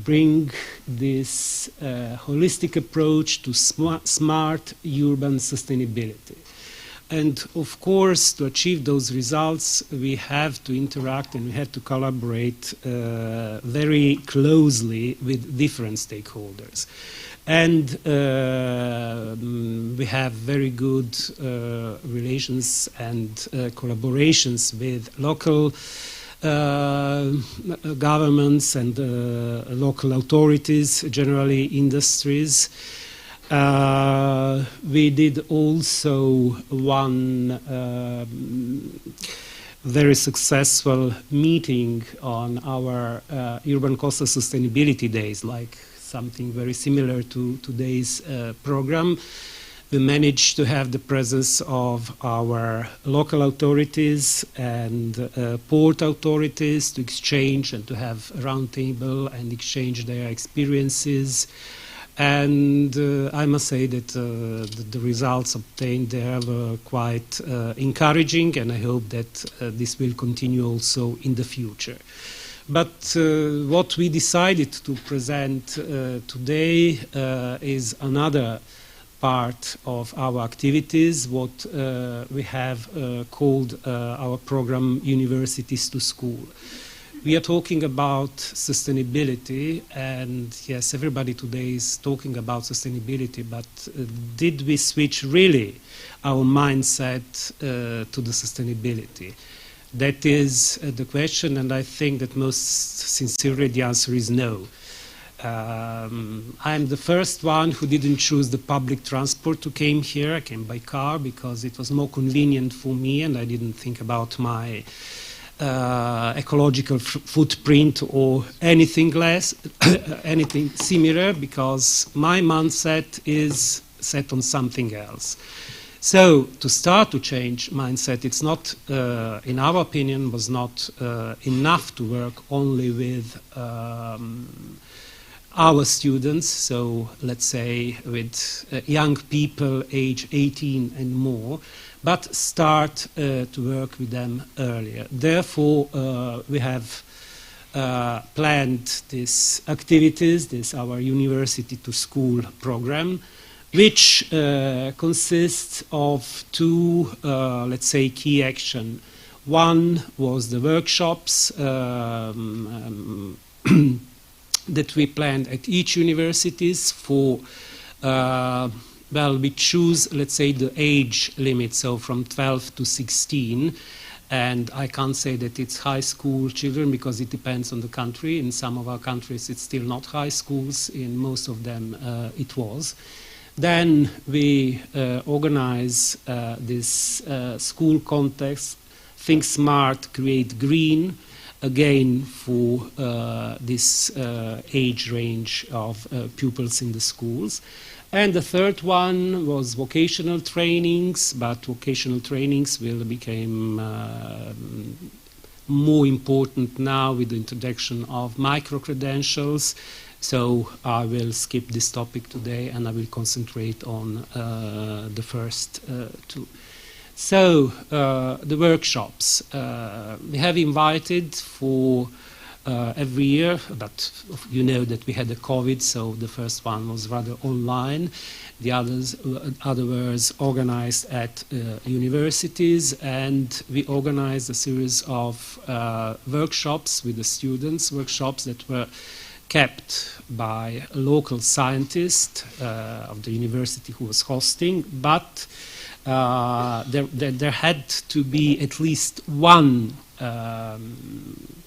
bring this holistic approach to smart urban sustainability. And of course, to achieve those results, we have to interact and we have to collaborate very closely with different stakeholders. And we have very good relations and collaborations with local governments and local authorities, generally industries. We did also one very successful meeting on our Urban Coastal Sustainability Days, like something very similar to today's program. We managed to have the presence of our local authorities and port authorities to exchange and to have a roundtable and exchange their experiences. And I must say that the results obtained there were quite encouraging, and I hope that this will continue also in the future. But what we decided to present today is another part of our activities, what we have called our program Universities to School. We are talking about sustainability, and yes, everybody today is talking about sustainability, but did we switch really our mindset to the sustainability? That is the question, and I think that most sincerely the answer is no. I'm the first one who didn't choose the public transport to came here. I came by car because it was more convenient for me, and I didn't think about my ecological footprint or anything less, anything similar, because my mindset is set on something else. So to start to change mindset, it's not, in our opinion, was not enough to work only with our students, so let's say with young people age 18 and more, but start to work with them earlier. Therefore, we have planned these activities, this our University to School program, which consists of 2, let's say, key action. One was the workshops that we planned at each universities for, well, we choose, let's say, the age limit, so from 12 to 16. And I can't say that it's high school children because it depends on the country. In some of our countries, it's still not high schools. In most of them, it was. Then we organize this school context, Think Smart, Create Green, again for this age range of pupils in the schools. And the third one was vocational trainings, but vocational trainings will become more important now with the introduction of micro-credentials. So I will skip this topic today and I will concentrate on the first two. So the workshops. We have invited for every year, but you know that we had the COVID, so the first one was rather online. The other was organized at universities, and we organized a series of workshops with the students, workshops that were kept by a local scientist of the university who was hosting, but there had to be at least one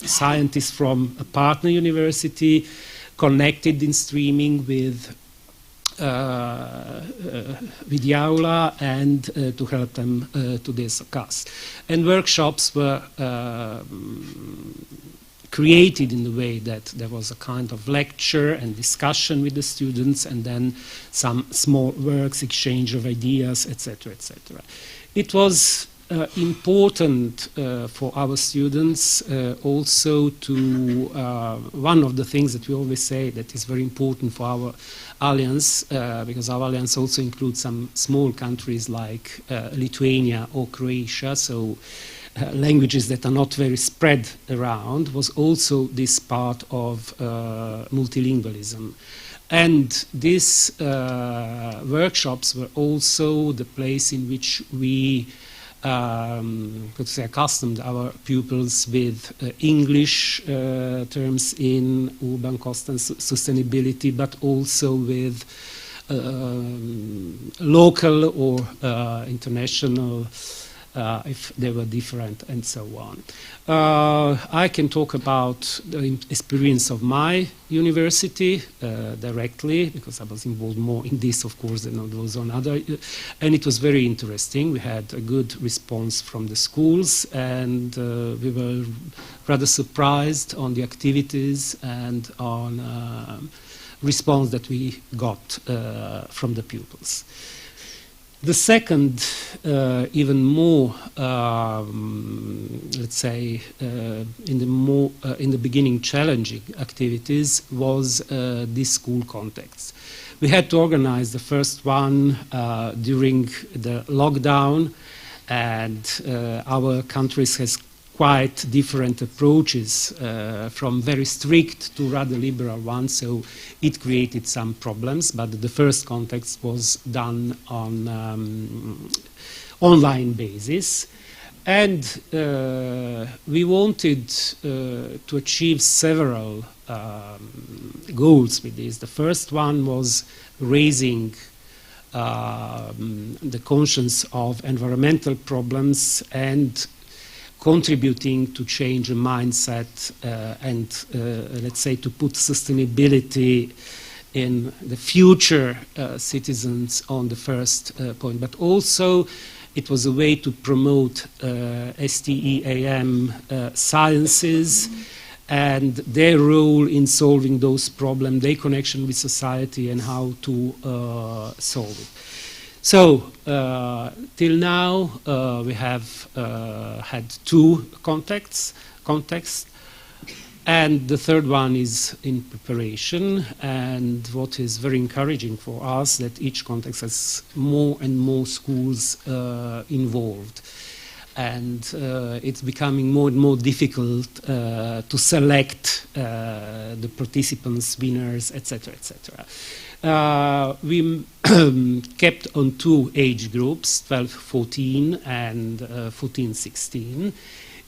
scientist from a partner university connected in streaming with the aula and to help them to discuss. And workshops were created in the way that there was a kind of lecture and discussion with the students, and then some small works, exchange of ideas, etc., etc. It was important for our students also to, one of the things that we always say that is very important for our alliance, because our alliance also includes some small countries like Lithuania or Croatia, so languages that are not very spread around, was also this part of multilingualism. And these workshops were also the place in which we could say accustomed our pupils with English terms in urban cost and sustainability, but also with local or international, if they were different, and so on. I can talk about the experience of my university directly, because I was involved more in this, of course, than those on other, and it was very interesting. We had a good response from the schools, and we were rather surprised on the activities and on response that we got from the pupils. The second, even more, let's say, in the beginning challenging activities was this school context. We had to organize the first one during the lockdown, and our countries has quite different approaches, from very strict to rather liberal ones, so it created some problems, but the first context was done on online basis. And we wanted to achieve several goals with this. The first one was raising the conscience of environmental problems and contributing to change a mindset and, let's say, to put sustainability in the future citizens on the first point. But also it was a way to promote STEAM sciences and their role in solving those problems, their connection with society and how to solve it. So, till now, we have had two contexts, and the third one is in preparation. And what is very encouraging for us that each context has more and more schools involved. And it's becoming more and more difficult to select the participants, winners, etc., etc. We kept on two age groups, 12-14 and 14-16.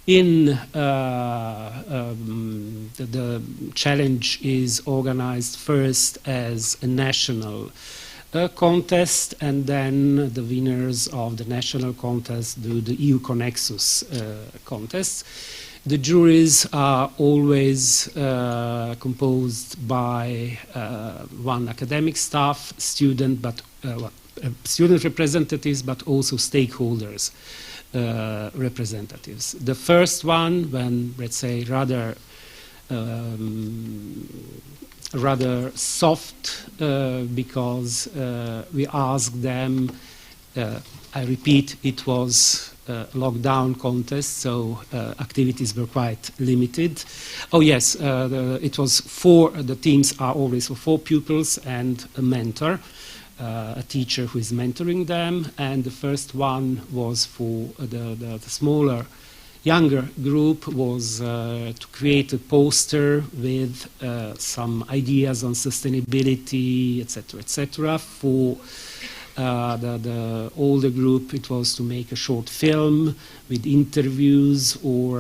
In the challenge is organized first as a national contest, and then the winners of the national contest do the EU Connexus contest. The juries are always composed by one academic staff, student representatives, but also stakeholders representatives. The first one, when, let's say, rather rather soft because we asked them, I repeat, it was a lockdown contest, so activities were quite limited. Oh yes, it was the teams are always for 4 pupils and a mentor, a teacher who is mentoring them, and the first one was for the smaller, younger group was to create a poster with some ideas on sustainability, etc. For the older group, it was to make a short film with interviews or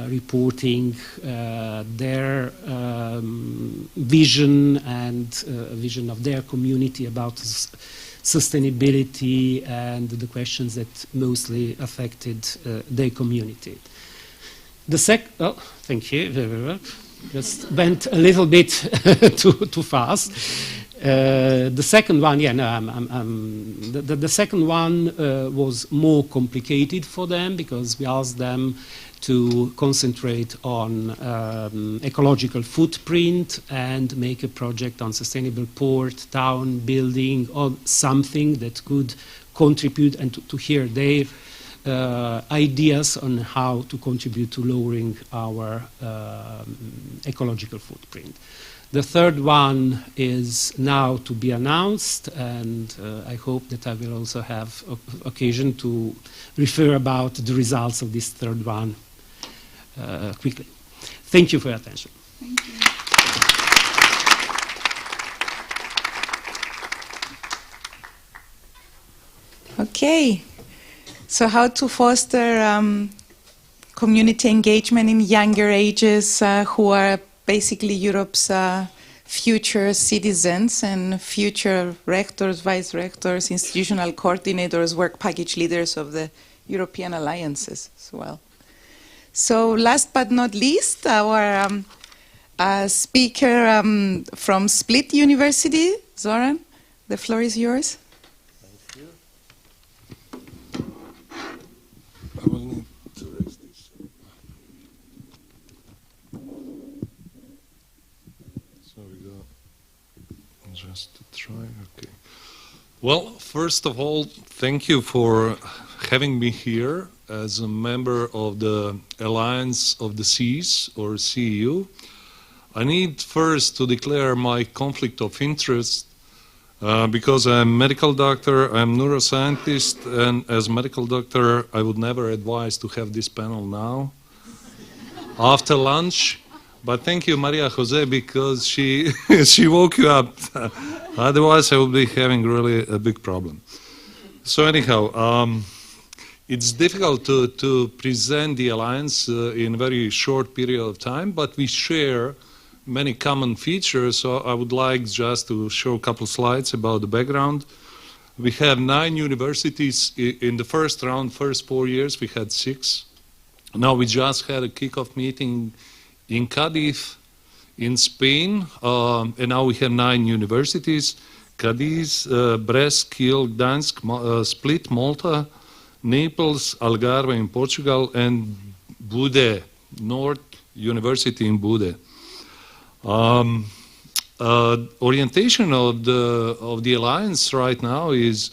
reporting their vision and vision of their community about sustainability and the questions that mostly affected their community. Thank you very much. Just went a little bit too fast. The second one, the second one was more complicated for them because we asked them to concentrate on ecological footprint and make a project on sustainable port, town, building, or something that could contribute and to hear their ideas on how to contribute to lowering our ecological footprint. The third one is now to be announced, and I hope that I will also have occasion to refer about the results of this third one quickly. Thank you for your attention. Thank you. Okay, so how to foster community engagement in younger ages who are basically Europe's future citizens and future rectors, vice rectors, institutional coordinators, work package leaders of the European alliances as well. So last but not least, our speaker from Split University, Zoran, the floor is yours. Thank you. I will need to raise this. So we go just to try, okay. Well, first of all, thank you for having me here as a member of the Alliance of the Seas, or CEU. I need first to declare my conflict of interest because I'm a medical doctor, I'm a neuroscientist, and as a medical doctor, I would never advise to have this panel now, after lunch. But thank you, Maria Jose, because she woke you up. Otherwise, I would be having really a big problem. So anyhow, it's difficult to present the Alliance in a very short period of time, but we share many common features, so I would like just to show a couple slides about the background. We have 9 universities. In the first round, first 4 years, we had 6. Now we just had a kickoff meeting in Cadiz, in Spain, and now we have 9 universities: Cadiz, Brest, Kiel, Gdańsk, Split, Malta, Naples, Algarve in Portugal, and Bude, North University in Bude. Orientation of the Alliance right now is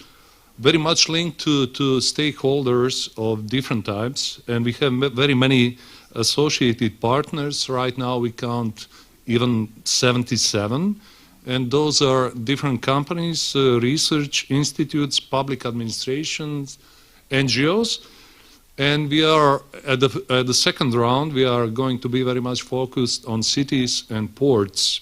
very much linked to stakeholders of different types, and we have very many associated partners. Right now we count even 77, and those are different companies, research institutes, public administrations, NGOs. And we are, at the second round, we are going to be very much focused on cities and ports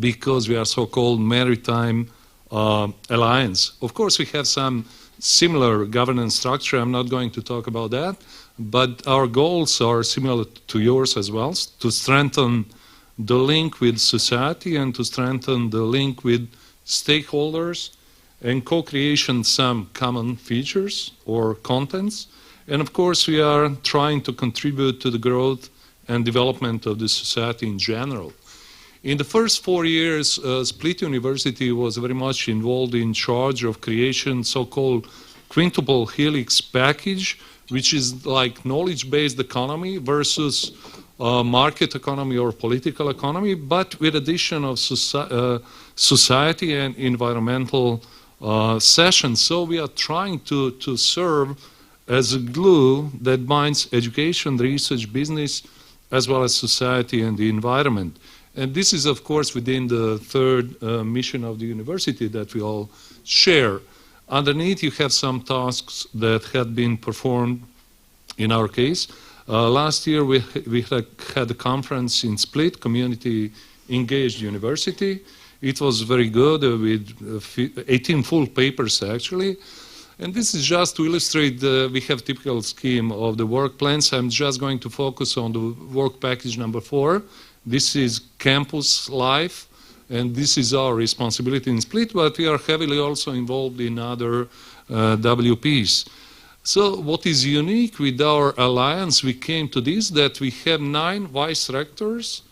because we are so-called maritime alliance. Of course, we have some similar governance structure. I'm not going to talk about that, but our goals are similar to yours as well, to strengthen the link with society and to strengthen the link with stakeholders and co-creation some common features or contents. And of course, we are trying to contribute to the growth and development of the society in general. In the first 4 years, Split University was very much involved in charge of creation so-called quintuple helix package, which is like knowledge-based economy versus market economy or political economy, but with addition of society and environmental sessions. So we are trying to serve as a glue that binds education, research, business, as well as society and the environment. And this is, of course, within the third mission of the university that we all share. Underneath, you have some tasks that had been performed in our case. Last year, we had a conference in Split, Community Engaged University. It was very good with 18 full papers, actually. And this is just to illustrate we have typical scheme of the work plans. I'm just going to focus on the work package number 4. This is campus life, and this is our responsibility in Split, but we are heavily also involved in other WPs. So what is unique with our alliance, we came to this, that we have 9 vice rectors,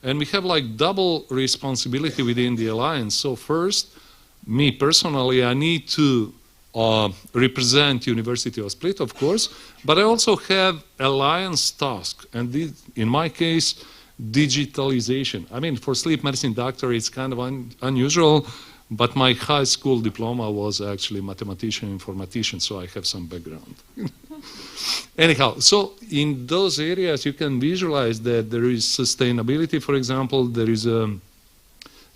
and we have like double responsibility within the alliance. So first, me personally, I need to represent University of Split, of course, but I also have alliance task, and this, in my case, digitalization. I mean, for sleep medicine doctor, it's kind of unusual, but my high school diploma was actually mathematician, informatician, so I have some background. Anyhow, so in those areas, you can visualize that there is sustainability, for example, there is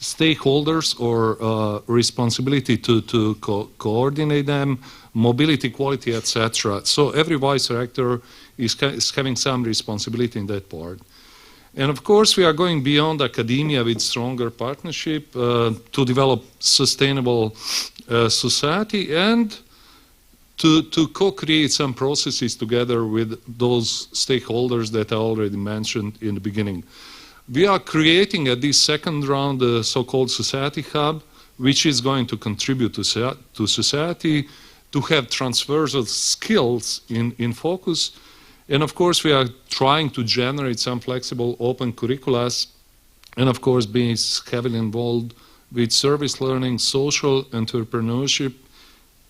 stakeholders or responsibility to coordinate them, mobility, quality, etc. So every vice rector is having some responsibility in that part. And of course, we are going beyond academia with stronger partnership to develop sustainable society and to co-create some processes together with those stakeholders that I already mentioned in the beginning. We are creating at this second round the so-called Society Hub, which is going to contribute to society, to have transversal skills in focus. And of course, we are trying to generate some flexible open curricula, and of course, being heavily involved with service learning, social entrepreneurship,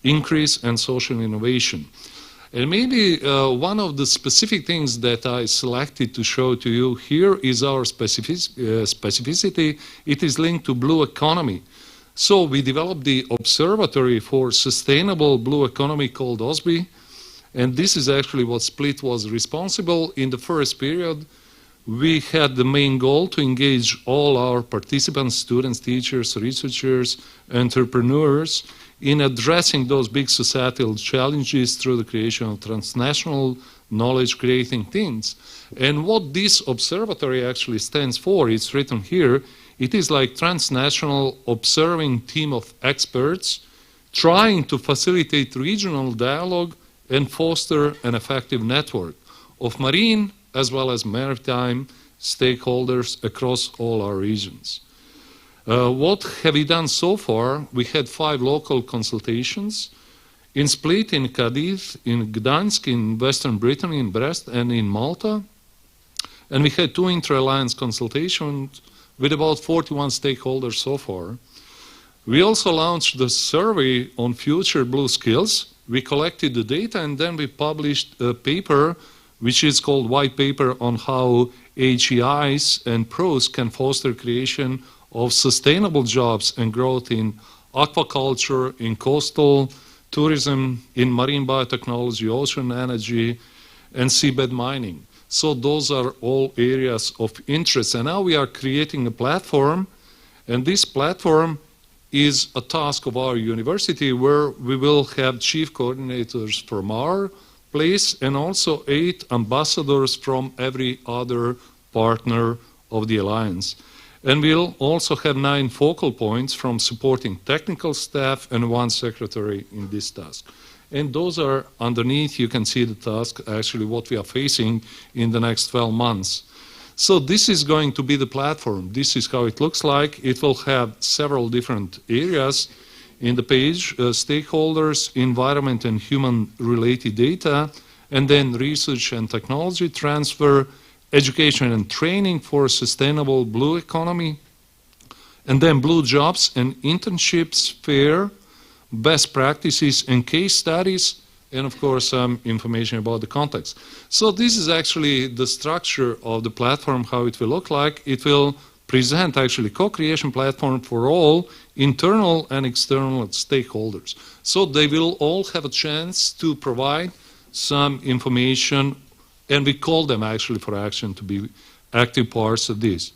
increase, and social innovation. And maybe one of the specific things that I selected to show to you here is our specificity. It is linked to blue economy. So we developed the Observatory for Sustainable Blue Economy called OSBE. And this is actually what Split was responsible. In the first period, we had the main goal to engage all our participants, students, teachers, researchers, entrepreneurs, in addressing those big societal challenges through the creation of transnational knowledge-creating teams. And what this observatory actually stands for, it's written here, it is like transnational observing team of experts trying to facilitate regional dialogue and foster an effective network of marine as well as maritime stakeholders across all our regions. What have we done so far? We had 5 local consultations in Split, in Cadiz, in Gdansk, in Western Brittany, in Brest, and in Malta. And we had 2 inter-alliance consultations with about 41 stakeholders so far. We also launched the survey on future blue skills. We collected the data and then we published a paper which is called White Paper on how HEIs and PROs can foster creation of sustainable jobs and growth in aquaculture, in coastal tourism, in marine biotechnology, ocean energy, and seabed mining. So those are all areas of interest. And now we are creating a platform, and this platform is a task of our university where we will have chief coordinators from our place and also 8 ambassadors from every other partner of the alliance. And we'll also have 9 focal points from supporting technical staff and 1 secretary in this task. And those are underneath, you can see the task, actually what we are facing in the next 12 months. So this is going to be the platform. This is how it looks like. It will have several different areas in the page, stakeholders, environment and human-related data, and then research and technology transfer, education and training for sustainable blue economy, and then blue jobs and internships, fair, best practices and case studies, and of course some information about the context. So this is actually the structure of the platform, how it will look like. It will present actually co-creation platform for all internal and external stakeholders. So they will all have a chance to provide some information, and we call them actually for action to be active parts of this.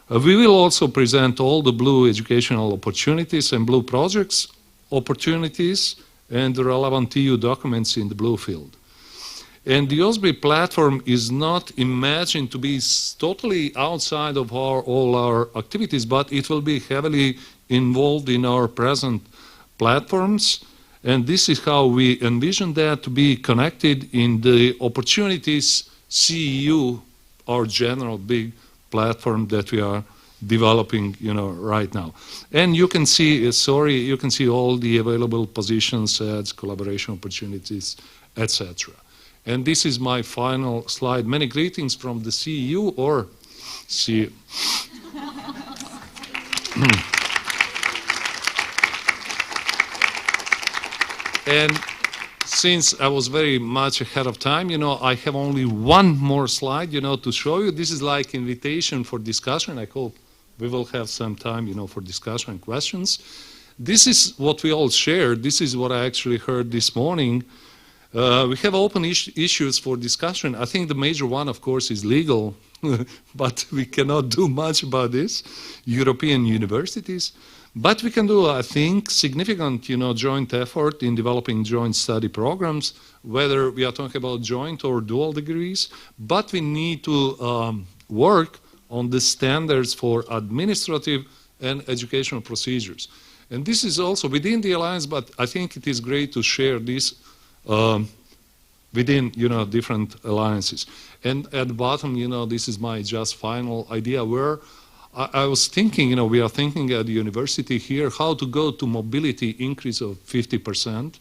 We will also present all the blue educational opportunities and blue projects opportunities and the relevant EU documents in the blue field. And the OSBI platform is not imagined to be totally outside of all our activities, but it will be heavily involved in our present platforms. And this is how we envision that to be connected in the opportunities CEU, our general big platform that we are developing, right now. And you can see, you can see all the available positions, ads, collaboration opportunities, etc. And this is my final slide. Many greetings from the CEU or CEU. And since I was very much ahead of time, I have only one more slide, to show you. This is like invitation for discussion. I hope we will have some time, for discussion and questions. This is what we all shared. This is what I actually heard this morning. We have open issues for discussion. I think the major one, of course, is legal, but we cannot do much about this. European universities. But we can do, I think, significant, joint effort in developing joint study programs, whether we are talking about joint or dual degrees. But we need to work on the standards for administrative and educational procedures. And this is also within the alliance, but I think it is great to share this within, different alliances. And at the bottom, this is my just final idea where I was thinking, we are thinking at the university here how to go to mobility increase of 50%.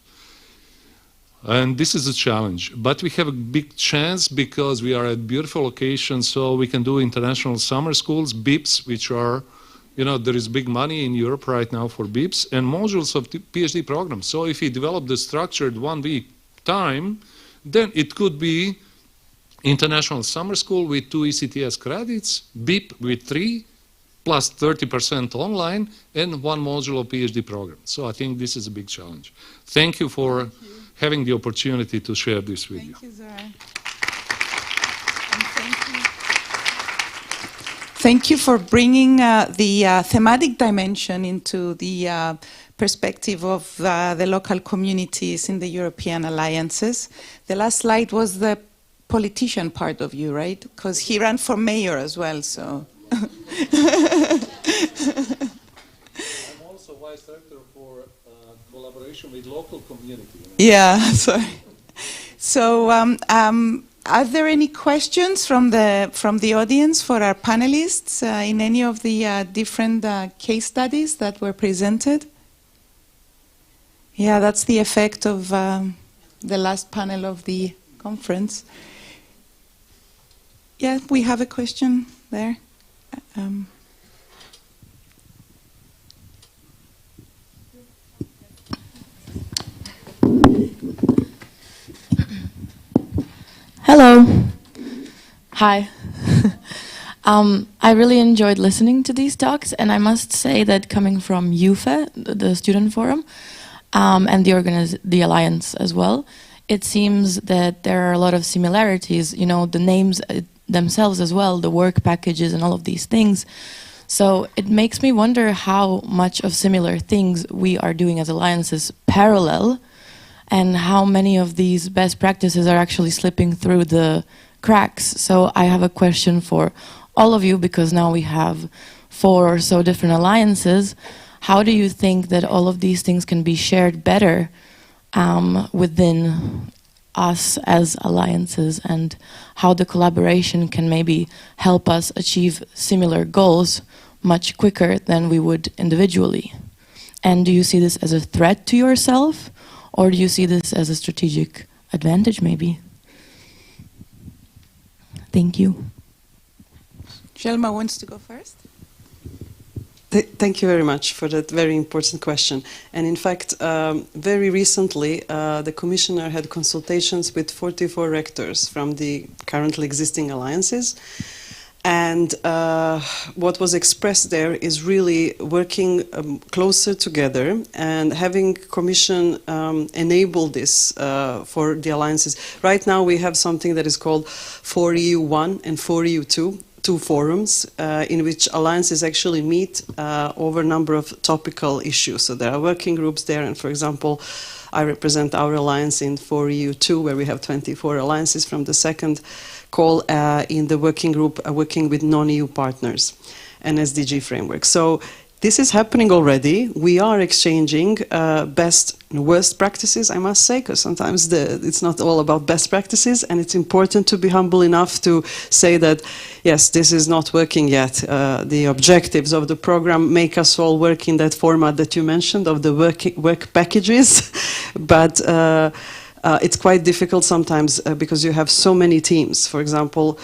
And this is a challenge. But we have a big chance because we are at beautiful locations, so we can do international summer schools, BIPs, which are, there is big money in Europe right now for BIPs, and modules of PhD programs. So if we develop the structured 1 week time, then it could be international summer school with 2 ECTS credits, BIP with 3, plus 30% online, and 1 module of PhD program. So I think this is a big challenge. Thank you for having the opportunity to share this with you. Thank you, Zoran. Thank you for bringing the thematic dimension into the perspective of the local communities in the European alliances. The last slide was the politician part of you, right? Because he ran for mayor as well, so. I'm also vice director for collaboration with local community. Yeah, sorry. So, are there any questions from the audience for our panelists in any of the different case studies that were presented? Yeah, that's the effect of the last panel of the conference. Yeah, we have a question there. Hello. Hi. I really enjoyed listening to these talks, and I must say that coming from YUFE, the student forum, and the alliance as well, it seems that there are a lot of similarities, the names themselves as well, the work packages and all of these things. So it makes me wonder how much of similar things we are doing as alliances parallel, and how many of these best practices are actually slipping through the cracks. So I have a question for all of you, because now we have 4 or so different alliances. How do you think that all of these things can be shared better within us as alliances, and how the collaboration can maybe help us achieve similar goals much quicker than we would individually? And do you see this as a threat to yourself, or do you see this as a strategic advantage maybe? Thank you. Jelma wants to go first. Thank you very much for that very important question. And in fact, very recently, the Commissioner had consultations with 44 rectors from the currently existing alliances. And what was expressed there is really working closer together and having Commission enable this for the alliances. Right now we have something that is called 4EU1 and 4EU2. Two forums in which alliances actually meet over a number of topical issues. So there are working groups there, and for example, I represent our alliance in 4EU2, where we have 24 alliances from the second call in the working group working with non-EU partners and SDG framework. So this is happening already. We are exchanging best and worst practices, I must say, because sometimes it's not all about best practices, and it's important to be humble enough to say that, yes, this is not working yet. The objectives of the program make us all work in that format that you mentioned of the work packages, but it's quite difficult sometimes because you have so many teams. For example,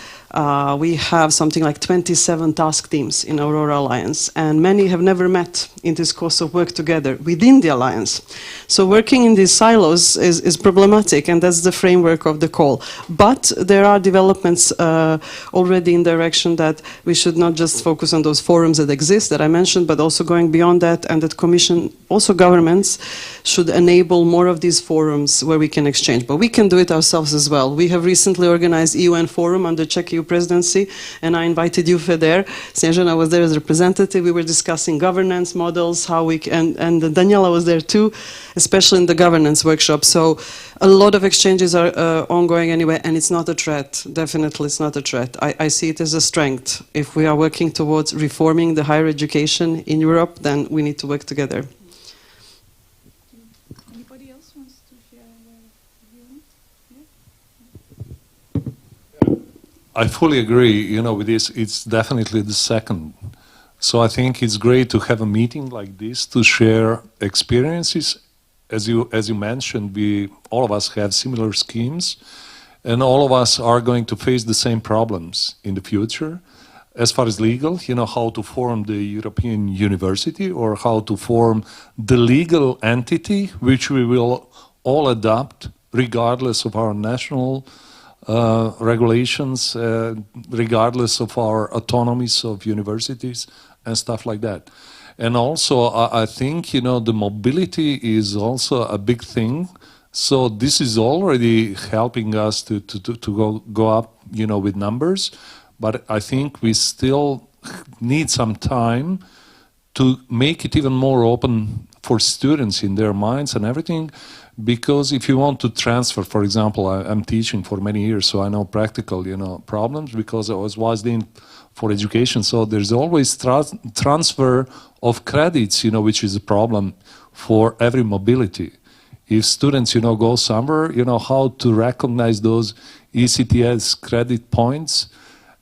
we have something like 27 task teams in Aurora Alliance, and many have never met in this course of work together within the Alliance. So working in these silos is problematic, and that's the framework of the call. But there are developments already in direction that we should not just focus on those forums that exist that I mentioned, but also going beyond that, and that Commission, also governments, should enable more of these forums where we can exchange. But we can do it ourselves as well. We have recently organized UN Forum under Czech EU presidency, and I invited YUFE there. Snježana was there as a representative. We were discussing governance models, how we can, and Daniela was there too, especially in the governance workshop. So a lot of exchanges are ongoing anyway, and it's not a threat. Definitely it's not a threat. I see it as a strength. If we are working towards reforming the higher education in Europe, then we need to work together. Anybody else wants to share their view? I fully agree, with this. It's definitely the second. So I think it's great to have a meeting like this to share experiences. As you mentioned, all of us have similar schemes, and all of us are going to face the same problems in the future. As far as legal, how to form the European University or how to form the legal entity which we will all adopt regardless of our national regulations, regardless of our autonomies of universities and stuff like that. And also, I think, the mobility is also a big thing. So this is already helping us to go up, with numbers. But I think we still need some time to make it even more open for students in their minds and everything. Because if you want to transfer, for example, I'm teaching for many years, so I know practical, problems because I was in for education. So there's always transfer of credits, which is a problem for every mobility. If students, go somewhere, how to recognize those ECTS credit points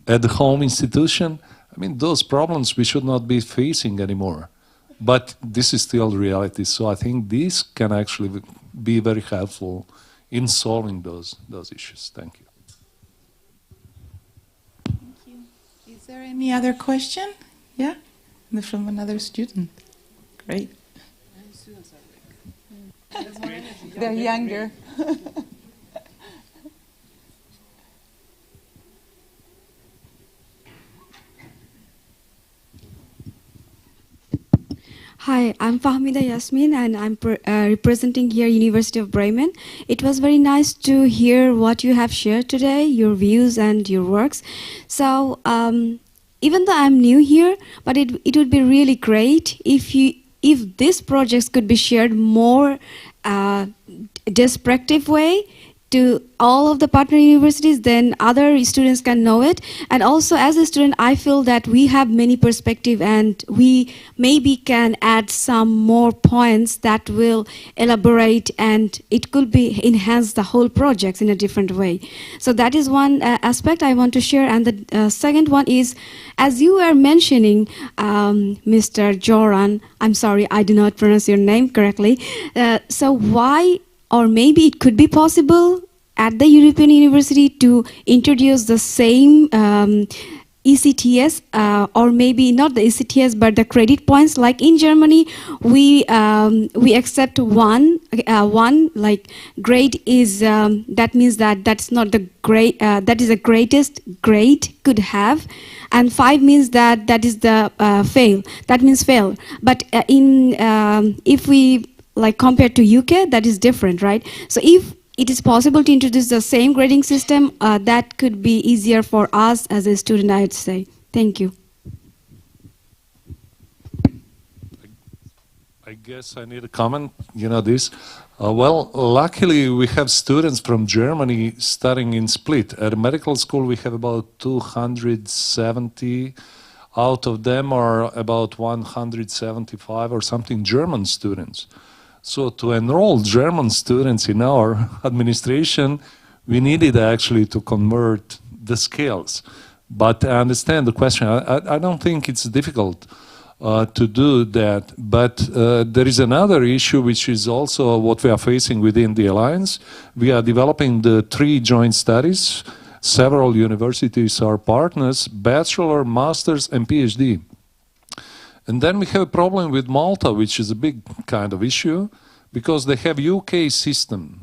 at the home institution. I mean, those problems we should not be facing anymore. But this is still reality. So I think this can actually be very helpful in solving those issues. Thank you. Thank you. Is there any other question? Yeah? From another student. Great. They're younger. Hi, I'm Fahmida Yasmin, and I'm representing here University of Bremen. It was very nice to hear what you have shared today, your views and your works. So even though I'm new here, but it would be really great if these projects could be shared more descriptive way to all of the partner universities, then other students can know it. And also as a student, I feel that we have many perspectives and we maybe can add some more points that will elaborate and it could be enhance the whole projects in a different way. So that is one aspect I want to share. And the second one is, as you were mentioning, Mr. Joran, I'm sorry, I do not pronounce your name correctly. So why, or maybe it could be possible at the European University to introduce the same ECTS, or maybe not the ECTS, but the credit points. Like in Germany, we accept one like grade is that means that that's not the grade that is the greatest grade could have, and 5 means that that is the fail. That means fail. But if we like compare to UK, that is different, right? So if it is possible to introduce the same grading system, that could be easier for us as a student, I'd say. Thank you. I guess I need a comment, this. Well, luckily we have students from Germany studying in Split. At a medical school we have about 270. Out of them are about 175 or something German students. So to enroll German students in our administration, we needed actually to convert the skills. But I understand the question. I don't think it's difficult to do that. But there is another issue, which is also what we are facing within the Alliance. We are developing the 3 joint studies. Several universities are partners, bachelor, master's, and PhD. And then we have a problem with Malta, which is a big kind of issue, because they have UK system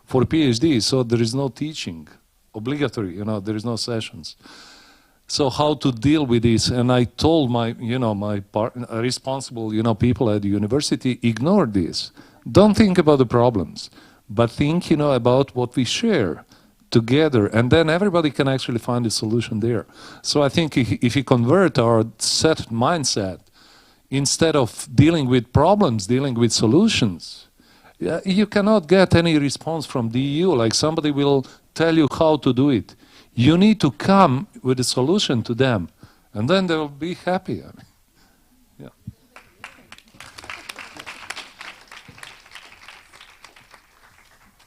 for PhD, so there is no teaching, obligatory, there is no sessions. So how to deal with this? And I told my, my responsible, people at the university, ignore this. Don't think about the problems, but think, about what we share together, and then everybody can actually find a solution there. So I think if you convert our mindset, instead of dealing with problems, dealing with solutions, you cannot get any response from the EU, like somebody will tell you how to do it. You need to come with a solution to them, and then they will be happy. Yeah.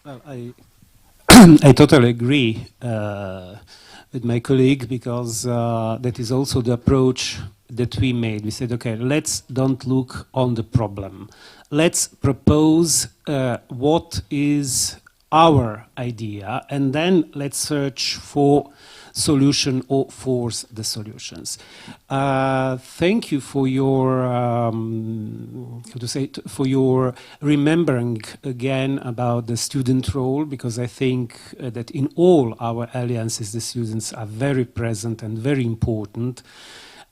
Well, I totally agree with my colleague, because that is also the approach that we made. We said, okay, let's don't look on the problem. Let's propose what is our idea, and then let's search for solution or force the solutions. Thank you for your for your remembering again about the student role, because I think that in all our alliances the students are very present and very important.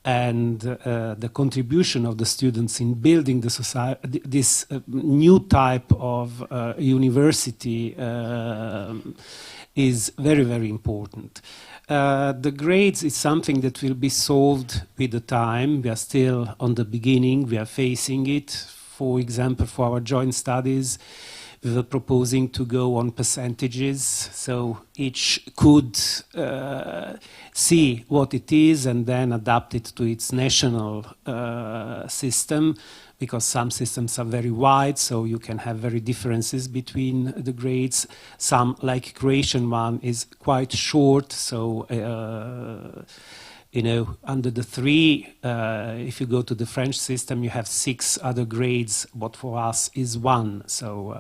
And the contribution of the students in building the society, this new type of university is very, very important. The grades is something that will be solved with the time. We are still on the beginning. We are facing it. For example, for our joint studies, we were proposing to go on percentages, so each could see what it is and then adapt it to its national system, because some systems are very wide, so you can have very differences between the grades. Some, like Croatian one, is quite short, so under the 3, if you go to the French system, you have 6 other grades, what for us is 1. So,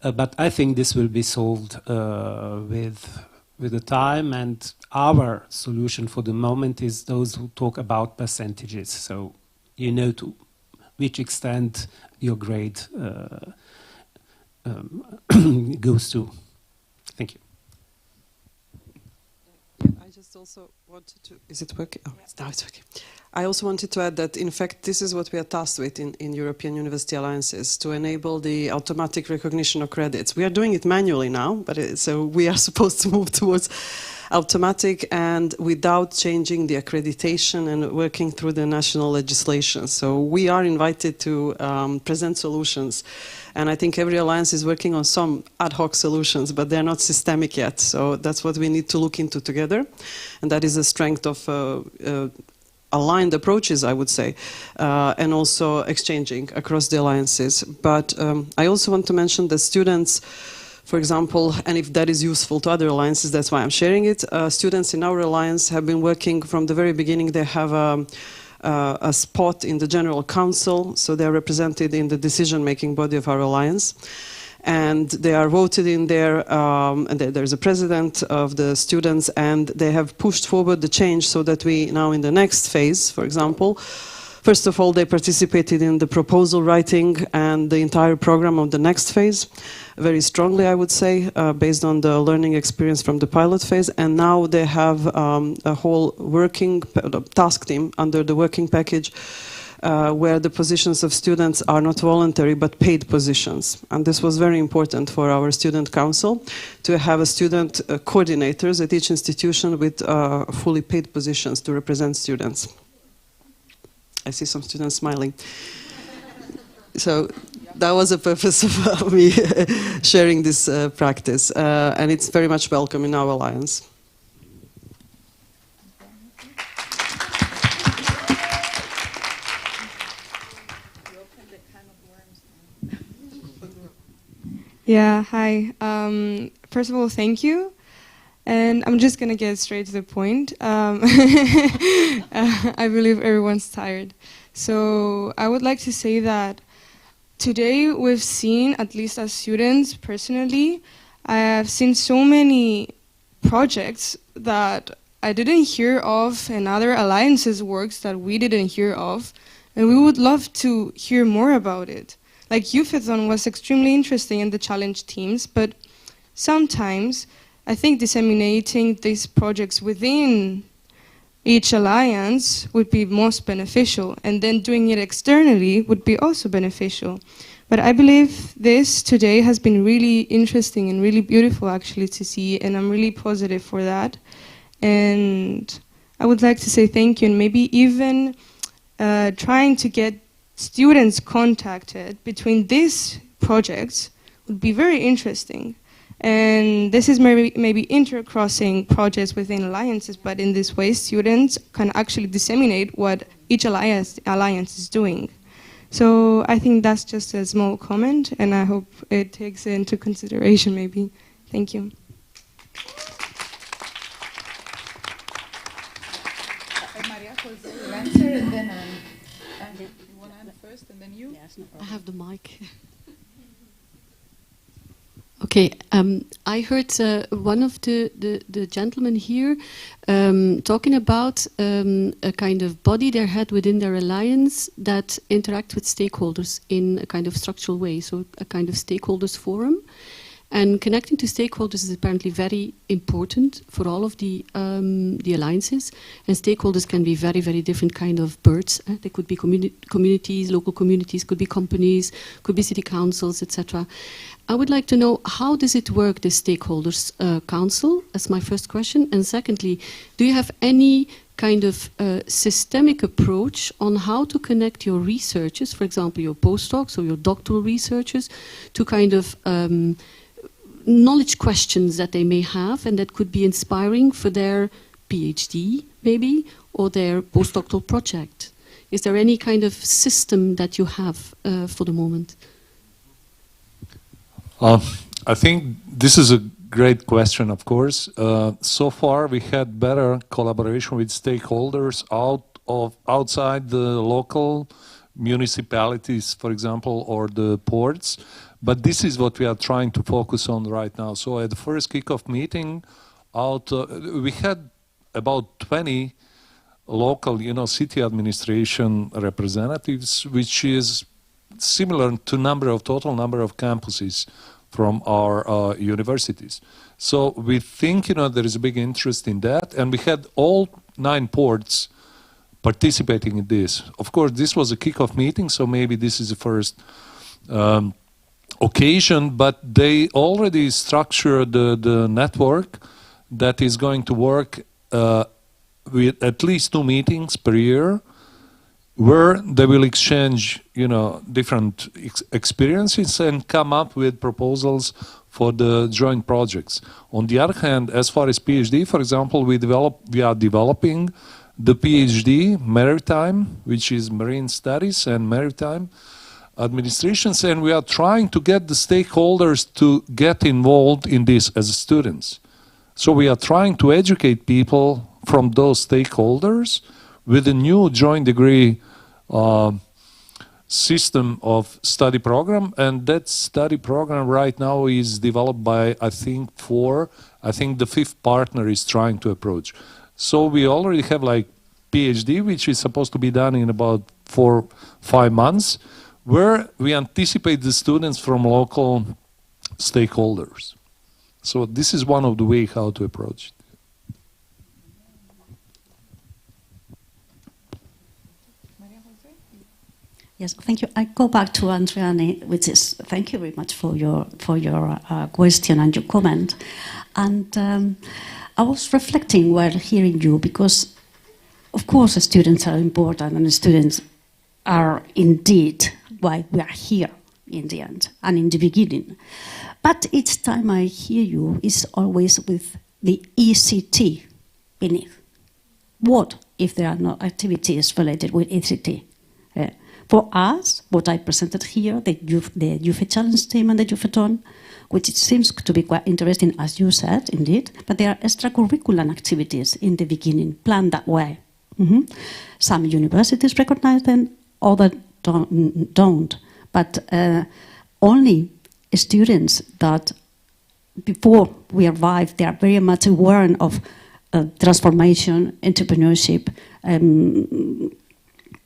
but I think this will be solved with the time, and our solution for the moment is those who talk about percentages. So, to which extent your grade goes to. Thank you. I just also wanted to, is it working? Oh, now it's working. I also wanted to add that, in fact, this is what we are tasked with in European University Alliances, to enable the automatic recognition of credits. We are doing it manually now, but so we are supposed to move towards automatic and without changing the accreditation and working through the national legislation. So we are invited to present solutions. And I think every alliance is working on some ad hoc solutions, but they're not systemic yet. So that's what we need to look into together. And that is the strength of aligned approaches, I would say, and also exchanging across the alliances. But I also want to mention that students, for example, and if that is useful to other alliances, that's why I'm sharing it. Students in our alliance have been working from the very beginning. They have a spot in the General Council, so they're represented in the decision-making body of our alliance. and they are voted in there, and there's a president of the students, and they have pushed forward the change so that we now in the next phase, for example, first of all, they participated in the proposal writing and the entire program of the next phase, very strongly, I would say, based on the learning experience from the pilot phase. And now they have a whole working task team under the working package where the positions of students are not voluntary but paid positions. And this was very important for our student council to have a student coordinators at each institution with fully paid positions to represent students. I see some students smiling. So that was the purpose of me sharing this practice. And it's very much welcome in our alliance. Yeah, hi. First of all, thank you. And I'm just going to get straight to the point. I believe everyone's tired. So I would like to say that today we've seen, at least as students personally, I have seen so many projects that I didn't hear of and other alliances works that we didn't hear of. And we would love to hear more about it. Like YUFE-thon was extremely interesting in the challenge teams, but sometimes I think disseminating these projects within each alliance would be most beneficial, and then doing it externally would be also beneficial. But I believe this today has been really interesting and really beautiful actually to see, and I'm really positive for that. And I would like to say thank you, and maybe even trying to get students contacted between these projects would be very interesting. And this is maybe intercrossing projects within alliances, but in this way students can actually disseminate what each alliance is doing. So I think that's just a small comment, and I hope it takes into consideration maybe. Thank you. Maria will answer, and then one hand first, and then you. I have the mic. Okay, I heard one of the gentlemen here talking about a kind of body they had within their alliance that interact with stakeholders in a kind of structural way, so a kind of stakeholders forum. And connecting to stakeholders is apparently very important for all of the alliances. And stakeholders can be very, very different kind of birds. They could be communities, local communities, could be companies, could be city councils, etc. I would like to know, how does it work, the stakeholders council? That's my first question. And secondly, do you have any kind of systemic approach on how to connect your researchers, for example, your postdocs or your doctoral researchers, to kind of knowledge questions that they may have and that could be inspiring for their PhD, maybe, or their postdoctoral project? Is there any kind of system that you have for the moment? I think this is a great question, of course. So far, we had better collaboration with stakeholders outside the local municipalities, for example, or the ports. But this is what we are trying to focus on right now. So at the first kickoff meeting, we had about 20 local, city administration representatives, which is similar to total number of campuses from our universities. So we think, there is a big interest in that, and we had all 9 ports participating in this. Of course, this was a kickoff meeting, so maybe this is the first occasion, but they already structured the network that is going to work with at least 2 meetings per year, where they will exchange, different experiences and come up with proposals for the joint projects. On the other hand, as far as PhD, for example, we are developing the PhD maritime, which is marine studies and maritime administrations, and we are trying to get the stakeholders to get involved in this as students. So we are trying to educate people from those stakeholders with a new joint degree system of study program, and that study program right now is developed by, I think the fifth partner is trying to approach. So we already have like PhD, which is supposed to be done in about 4-5 months, where we anticipate the students from local stakeholders. So this is one of the ways how to approach it. Yes, thank you. I go back to Andriani, which is thank you very much for your question and your comment. And I was reflecting while hearing you, because of course the students are important, and the students are indeed why we are here in the end and in the beginning. But each time I hear you, it's always with the ECT beneath. What if there are no activities related with ECT? For us, what I presented here, the YUFE challenge team and the YUFEton, which it seems to be quite interesting, as you said, indeed, but there are extracurricular activities in the beginning, planned that way. Some universities recognize them, others don't. But only students that, before we arrive, they are very much aware of transformation, entrepreneurship,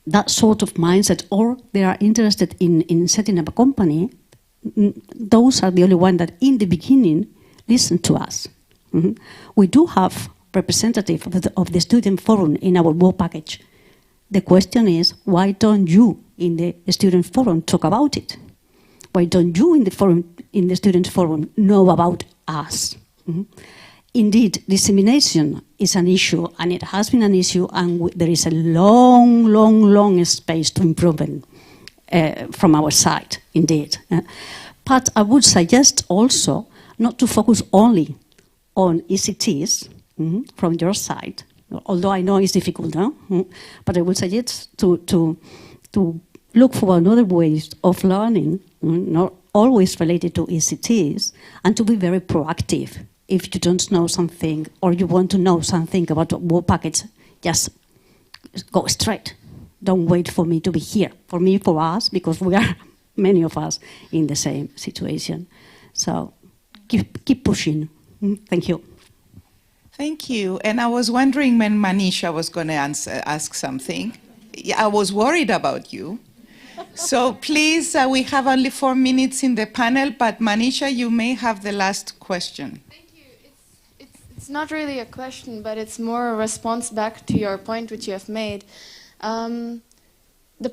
that sort of mindset, or they are interested in setting up a company, those are the only ones that in the beginning listen to us. We do have representative of the student forum in our work package. The question is, why don't you in the student forum talk about it? Why don't you in the student forum know about us? Indeed, dissemination is an issue, and it has been an issue, and there is a long space to improvement from our side, indeed. But I would suggest also not to focus only on ECTs from your side, although I know it's difficult, but I would suggest to look for another ways of learning, not always related to ECTs, and to be very proactive. If you don't know something, or you want to know something about a work package, just go straight. Don't wait for me to be here. For me, for us, because we are many of us in the same situation. So keep pushing. Thank you. Thank you. And I was wondering when Manisha was going to ask something. I was worried about you. So please, we have only 4 minutes in the panel, but Manisha, you may have the last question. It's not really a question, but it's more a response back to your point which you have made. The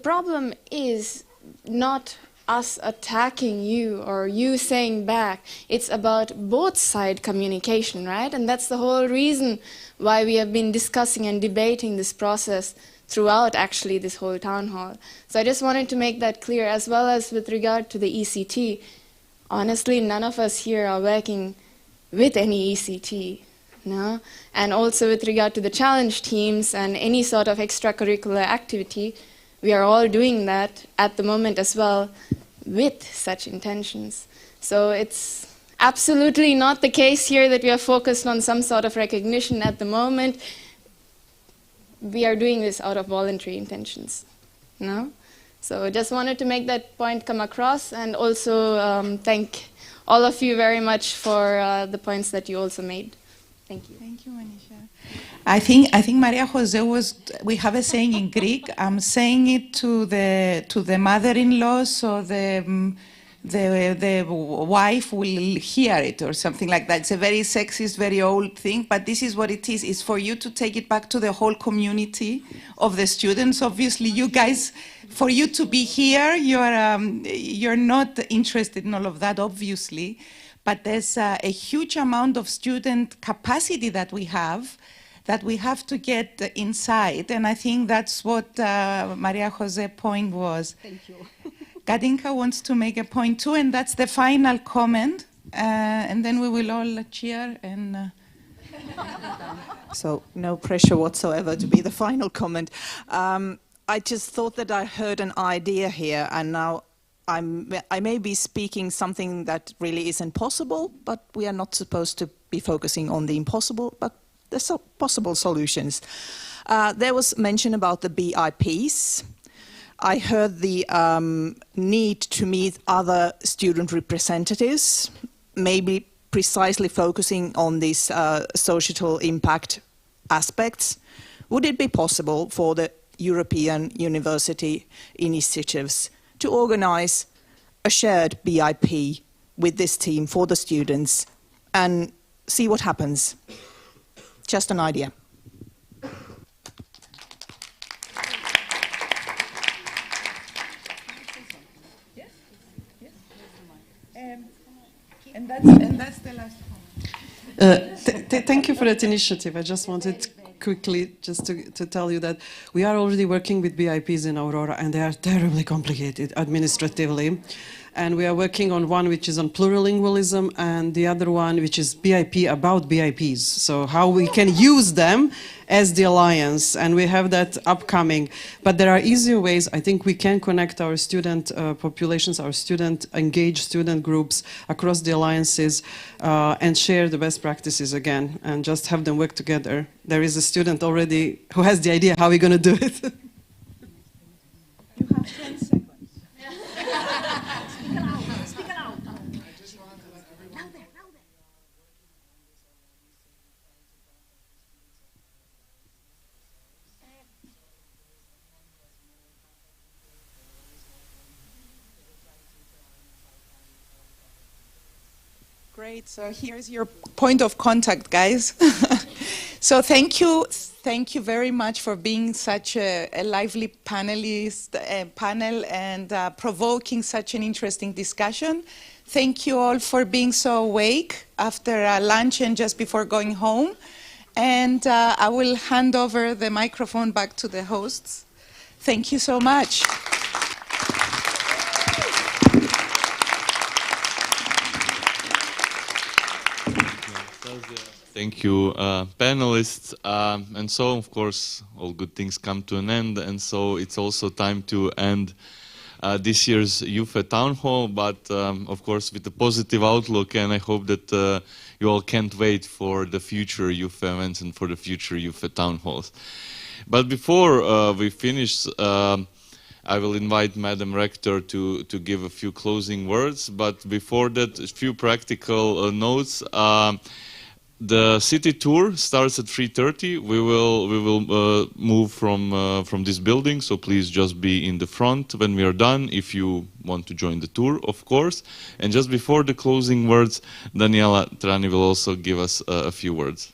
problem is not us attacking you or you saying back. It's about both side communication, right? And that's the whole reason why we have been discussing and debating this process throughout actually this whole town hall. So I just wanted to make that clear, as well as with regard to the ECT. Honestly, none of us here are working with any ECT. No? And also with regard to the challenge teams and any sort of extracurricular activity, we are all doing that at the moment as well with such intentions. So it's absolutely not the case here that we are focused on some sort of recognition at the moment. We are doing this out of voluntary intentions. No? So just wanted to make that point come across, and also thank all of you very much for the points that you also made. Thank you. Thank you, Manisha. I think Maria Jose we have a saying in Greek. I'm saying it to the mother-in-law, so the wife will hear it or something like that. It's a very sexist, very old thing, but this is what it is. It's for you to take it back to the whole community of the students. Obviously, you guys, for you to be here, you're not interested in all of that, obviously. But there's a huge amount of student capacity that we have to get inside. And I think that's what Maria Jose's point was. Thank you. Gadinka wants to make a point too, and that's the final comment. And then we will all cheer and... So no pressure whatsoever to be the final comment. I just thought that I heard an idea here, and now I may be speaking something that really isn't possible, but we are not supposed to be focusing on the impossible, but there's possible solutions. There was mention about the BIPs. I heard the need to meet other student representatives, maybe precisely focusing on these societal impact aspects. Would it be possible for the European University initiatives to organize a shared BIP with this team for the students and see what happens? Just an idea. And that's the last one. Thank you for that initiative. I just wanted quickly just to tell you that we are already working with BIPs in Aurora, and they are terribly complicated administratively. And we are working on one which is on plurilingualism, and the other one which is BIP about BIPs. So how we can use them as the alliance, and we have that upcoming. But there are easier ways. I think we can connect our student populations, our engaged student groups across the alliances, and share the best practices again, and just have them work together. There is a student already who has the idea how we're going to do it. You have 10 seconds. Great, so here's your point of contact, guys. So thank you very much for being such a lively panel and provoking such an interesting discussion. Thank you all for being so awake after lunch and just before going home. And I will hand over the microphone back to the hosts. Thank you so much. Thank you, panelists. And so, of course, all good things come to an end. And so it's also time to end this year's YUFE Town Hall, but of course with a positive outlook. And I hope that you all can't wait for the future YUFE events and for the future YUFE Town Halls. But before we finish, I will invite Madam Rector to give a few closing words. But before that, a few practical notes. The city tour starts at 3:30. We will move from this building, so please just be in the front when we are done if you want to join the tour, of course. And just before the closing words, Daniela Trani will also give us a few words.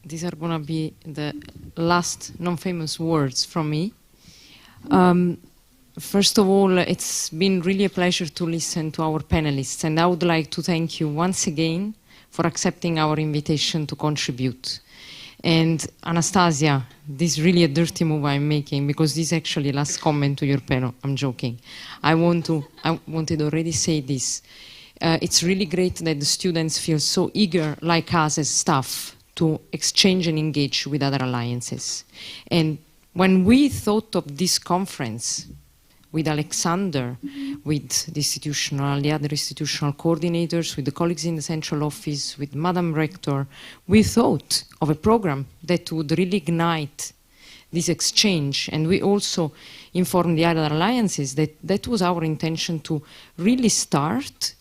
These are going to be the last non-famous words from me. First of all, it's been really a pleasure to listen to our panelists, and I would like to thank you once again for accepting our invitation to contribute. And Anastasia, this is really a dirty move I'm making, because this is actually last comment to your panel. I'm joking. I wanted already say this. It's really great that the students feel so eager, like us as staff, to exchange and engage with other alliances. And when we thought of this conference with Alexander, with the other institutional coordinators, with the colleagues in the central office, with Madam Rector, we thought of a program that would really ignite this exchange. And we also informed the other alliances that that was our intention, to really start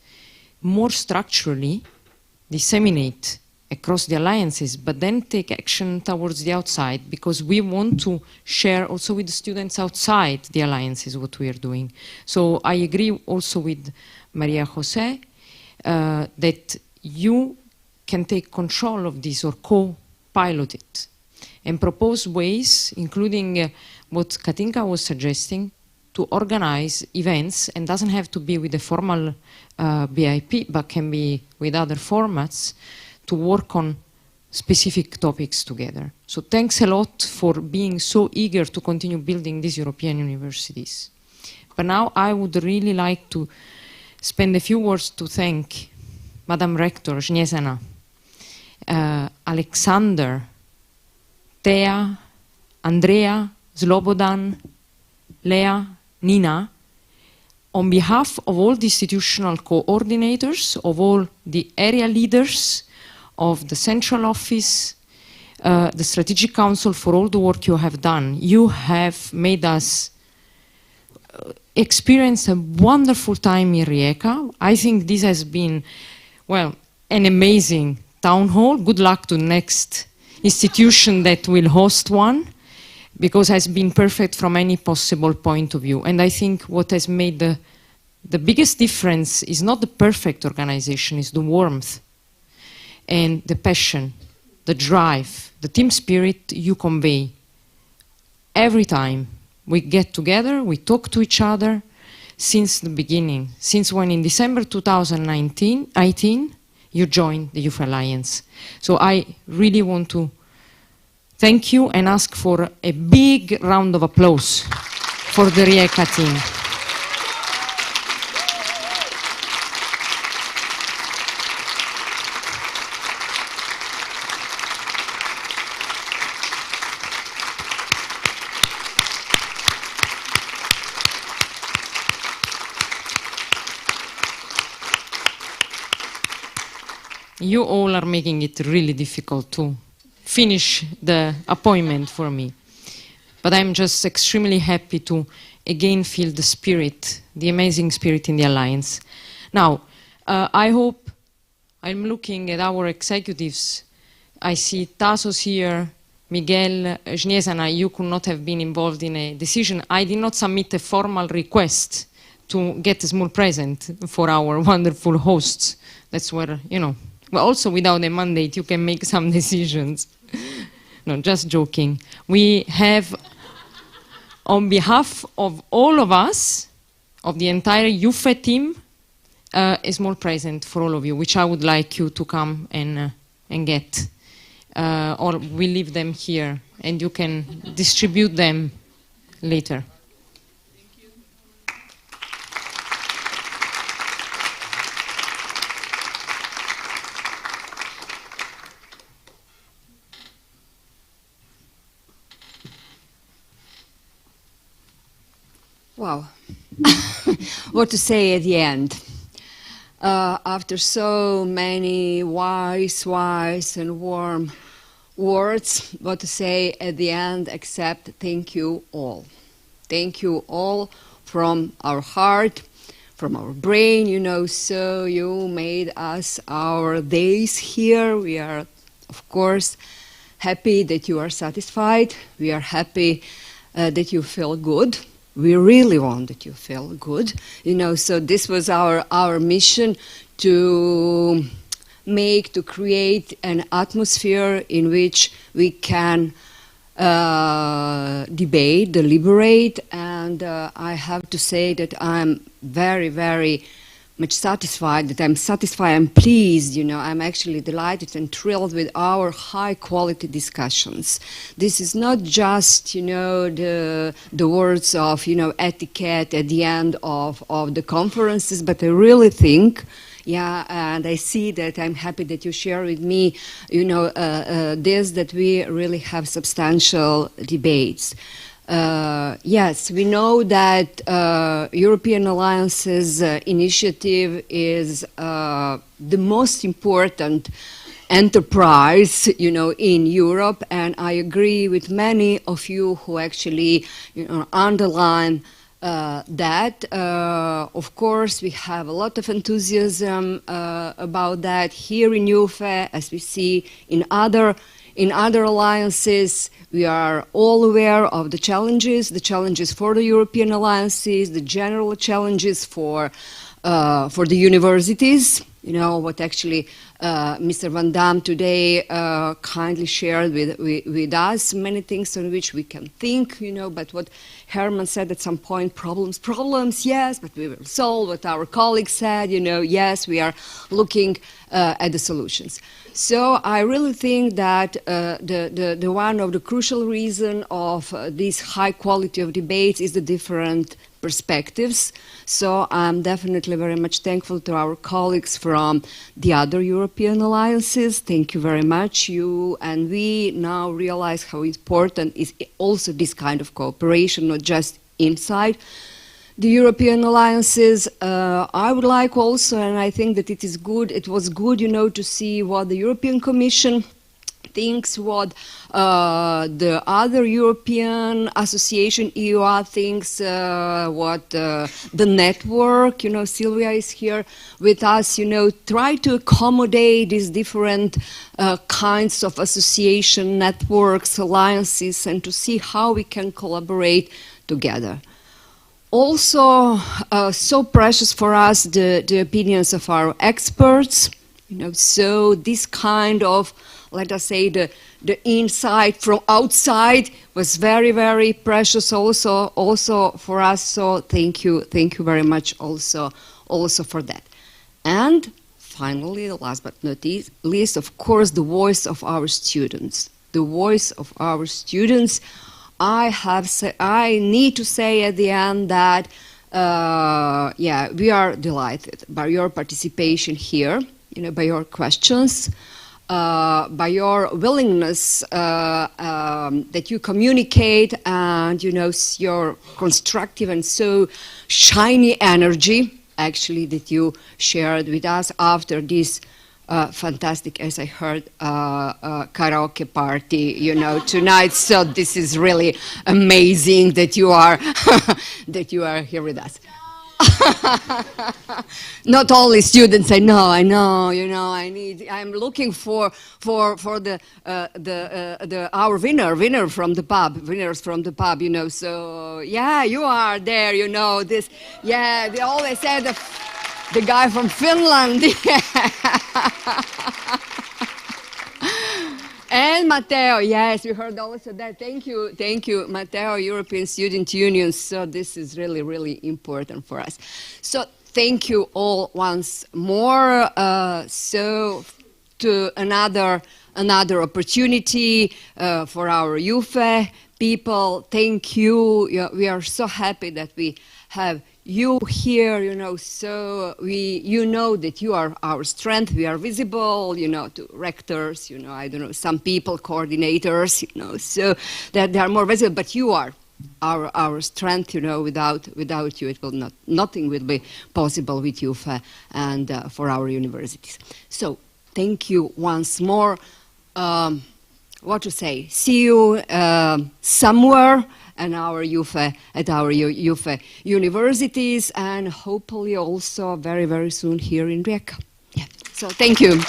more structurally, disseminate across the alliances, but then take action towards the outside, because we want to share also with the students outside the alliances what we are doing. So I agree also with Maria Jose that you can take control of this or co-pilot it and propose ways, including what Katinka was suggesting, to organize events, and doesn't have to be with a formal BIP, but can be with other formats, to work on specific topics together. So thanks a lot for being so eager to continue building these European universities. But now I would really like to spend a few words to thank Madam Rector Žnjezana, Alexander, Thea, Andrea, Slobodan, Lea, Nina, on behalf of all the institutional coordinators, of all the area leaders, of the central office, the Strategic Council, for all the work you have done. You have made us experience a wonderful time in Rijeka. I think this has been, well, an amazing town hall. Good luck to the next institution that will host one, because it has been perfect from any possible point of view. And I think what has made the biggest difference is not the perfect organization, it's the warmth and the passion, the drive, the team spirit you convey. Every time we get together, we talk to each other since the beginning, since when in December 2018, you joined the YUFE Alliance. So I really want to thank you and ask for a big round of applause for the Rijeka team. You all are making it really difficult to finish the appointment for me. But I'm just extremely happy to again feel the spirit, the amazing spirit in the Alliance. Now, I hope, I'm looking at our executives. I see Tasos here, Miguel, Zniezana, you could not have been involved in a decision. I did not submit a formal request to get a small present for our wonderful hosts. That's where, you know, well, also without a mandate, you can make some decisions. No, just joking. We have, on behalf of all of us, of the entire YUFE team, a small present for all of you, which I would like you to come and get. Or we leave them here, and you can distribute them later. Wow. What to say at the end? After so many wise and warm words, what to say at the end except thank you all. Thank you all from our heart, from our brain, you know, so you made us our days here. We are, of course, happy that you are satisfied. We are happy that you feel good. We really want that you feel good, you know, so this was our mission to create an atmosphere in which we can debate, deliberate, and I have to say that I'm very, very much satisfied, I'm pleased, you know, I'm actually delighted and thrilled with our high quality discussions. This is not just, you know, the words of, you know, etiquette at the end of the conferences, but I really think, yeah, and I see that I'm happy that you share with me, you know, this, that we really have substantial debates. Yes, we know that European Alliance's initiative is the most important enterprise, you know, in Europe, and I agree with many of you who actually, you know, underline that. Of course, we have a lot of enthusiasm about that here in YUFE, as we see in other alliances. We are all aware of the challenges for the European alliances, the general challenges for the universities. You know, what actually Mr. Van Dam today kindly shared with us, many things on which we can think, you know, but what Herman said at some point, problems, yes, but we will solve. What our colleagues said, you know, yes, we are looking at the solutions. So I really think that the one of the crucial reason of this high quality of debates is the different perspectives. So I'm definitely very much thankful to our colleagues from the other European alliances. Thank you very much. You and we now realize how important is also this kind of cooperation, not just inside the European alliances. I would like also, and I think that it was good, you know, to see what the European Commission thinks, what the other European association, EUA, thinks, what the network, you know, Sylvia is here with us, you know, try to accommodate these different kinds of association networks, alliances, and to see how we can collaborate together. Also, so precious for us, the opinions of our experts, you know, so this kind of, let us say, the insight from outside was very, very precious also for us. So thank you very much also for that. And finally, last but not least, of course, the voice of our students. The voice of our students. I need to say at the end that yeah, we are delighted by your participation here, you know, by your questions. By your willingness that you communicate, and you know, your constructive and so shiny energy actually that you shared with us after this fantastic, as I heard, karaoke party, you know, tonight. So this is really amazing that you are that you are here with us. Not only students, I know, you know, I'm looking for the our winners from the pub, you know, so yeah, you are there, you know, this, yeah, they always say the guy from Finland. And Matteo, yes, we heard also that. Thank you, Matteo, European Student Union. So this is really, really important for us. So thank you all once more. So to another opportunity for our YUFE people. Thank you. We are so happy that we have you here, you know, so you know that you are our strength. We are visible, you know, to rectors, you know, I don't know, some people, coordinators, you know, so that they are more visible, but you are our strength, you know. Without you, it will nothing will be possible with YUFE and for our universities. So thank you once more. What to say? See you somewhere at our YUFE universities, and hopefully also very, very soon here in Rijeka. Yeah. So thank you.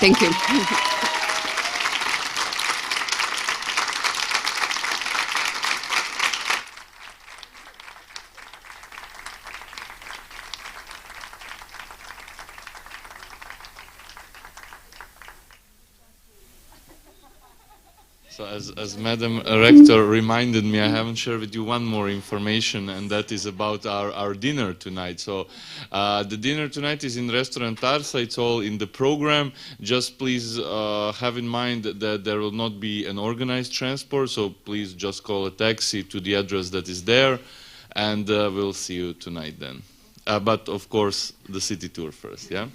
So as Madam Rector reminded me, I haven't shared with you one more information, and that is about our dinner tonight. So the dinner tonight is in Restaurant Tarsa. It's all in the program. Just please have in mind that there will not be an organized transport, so please just call a taxi to the address that is there, and we'll see you tonight then. But of course, the city tour first, yeah?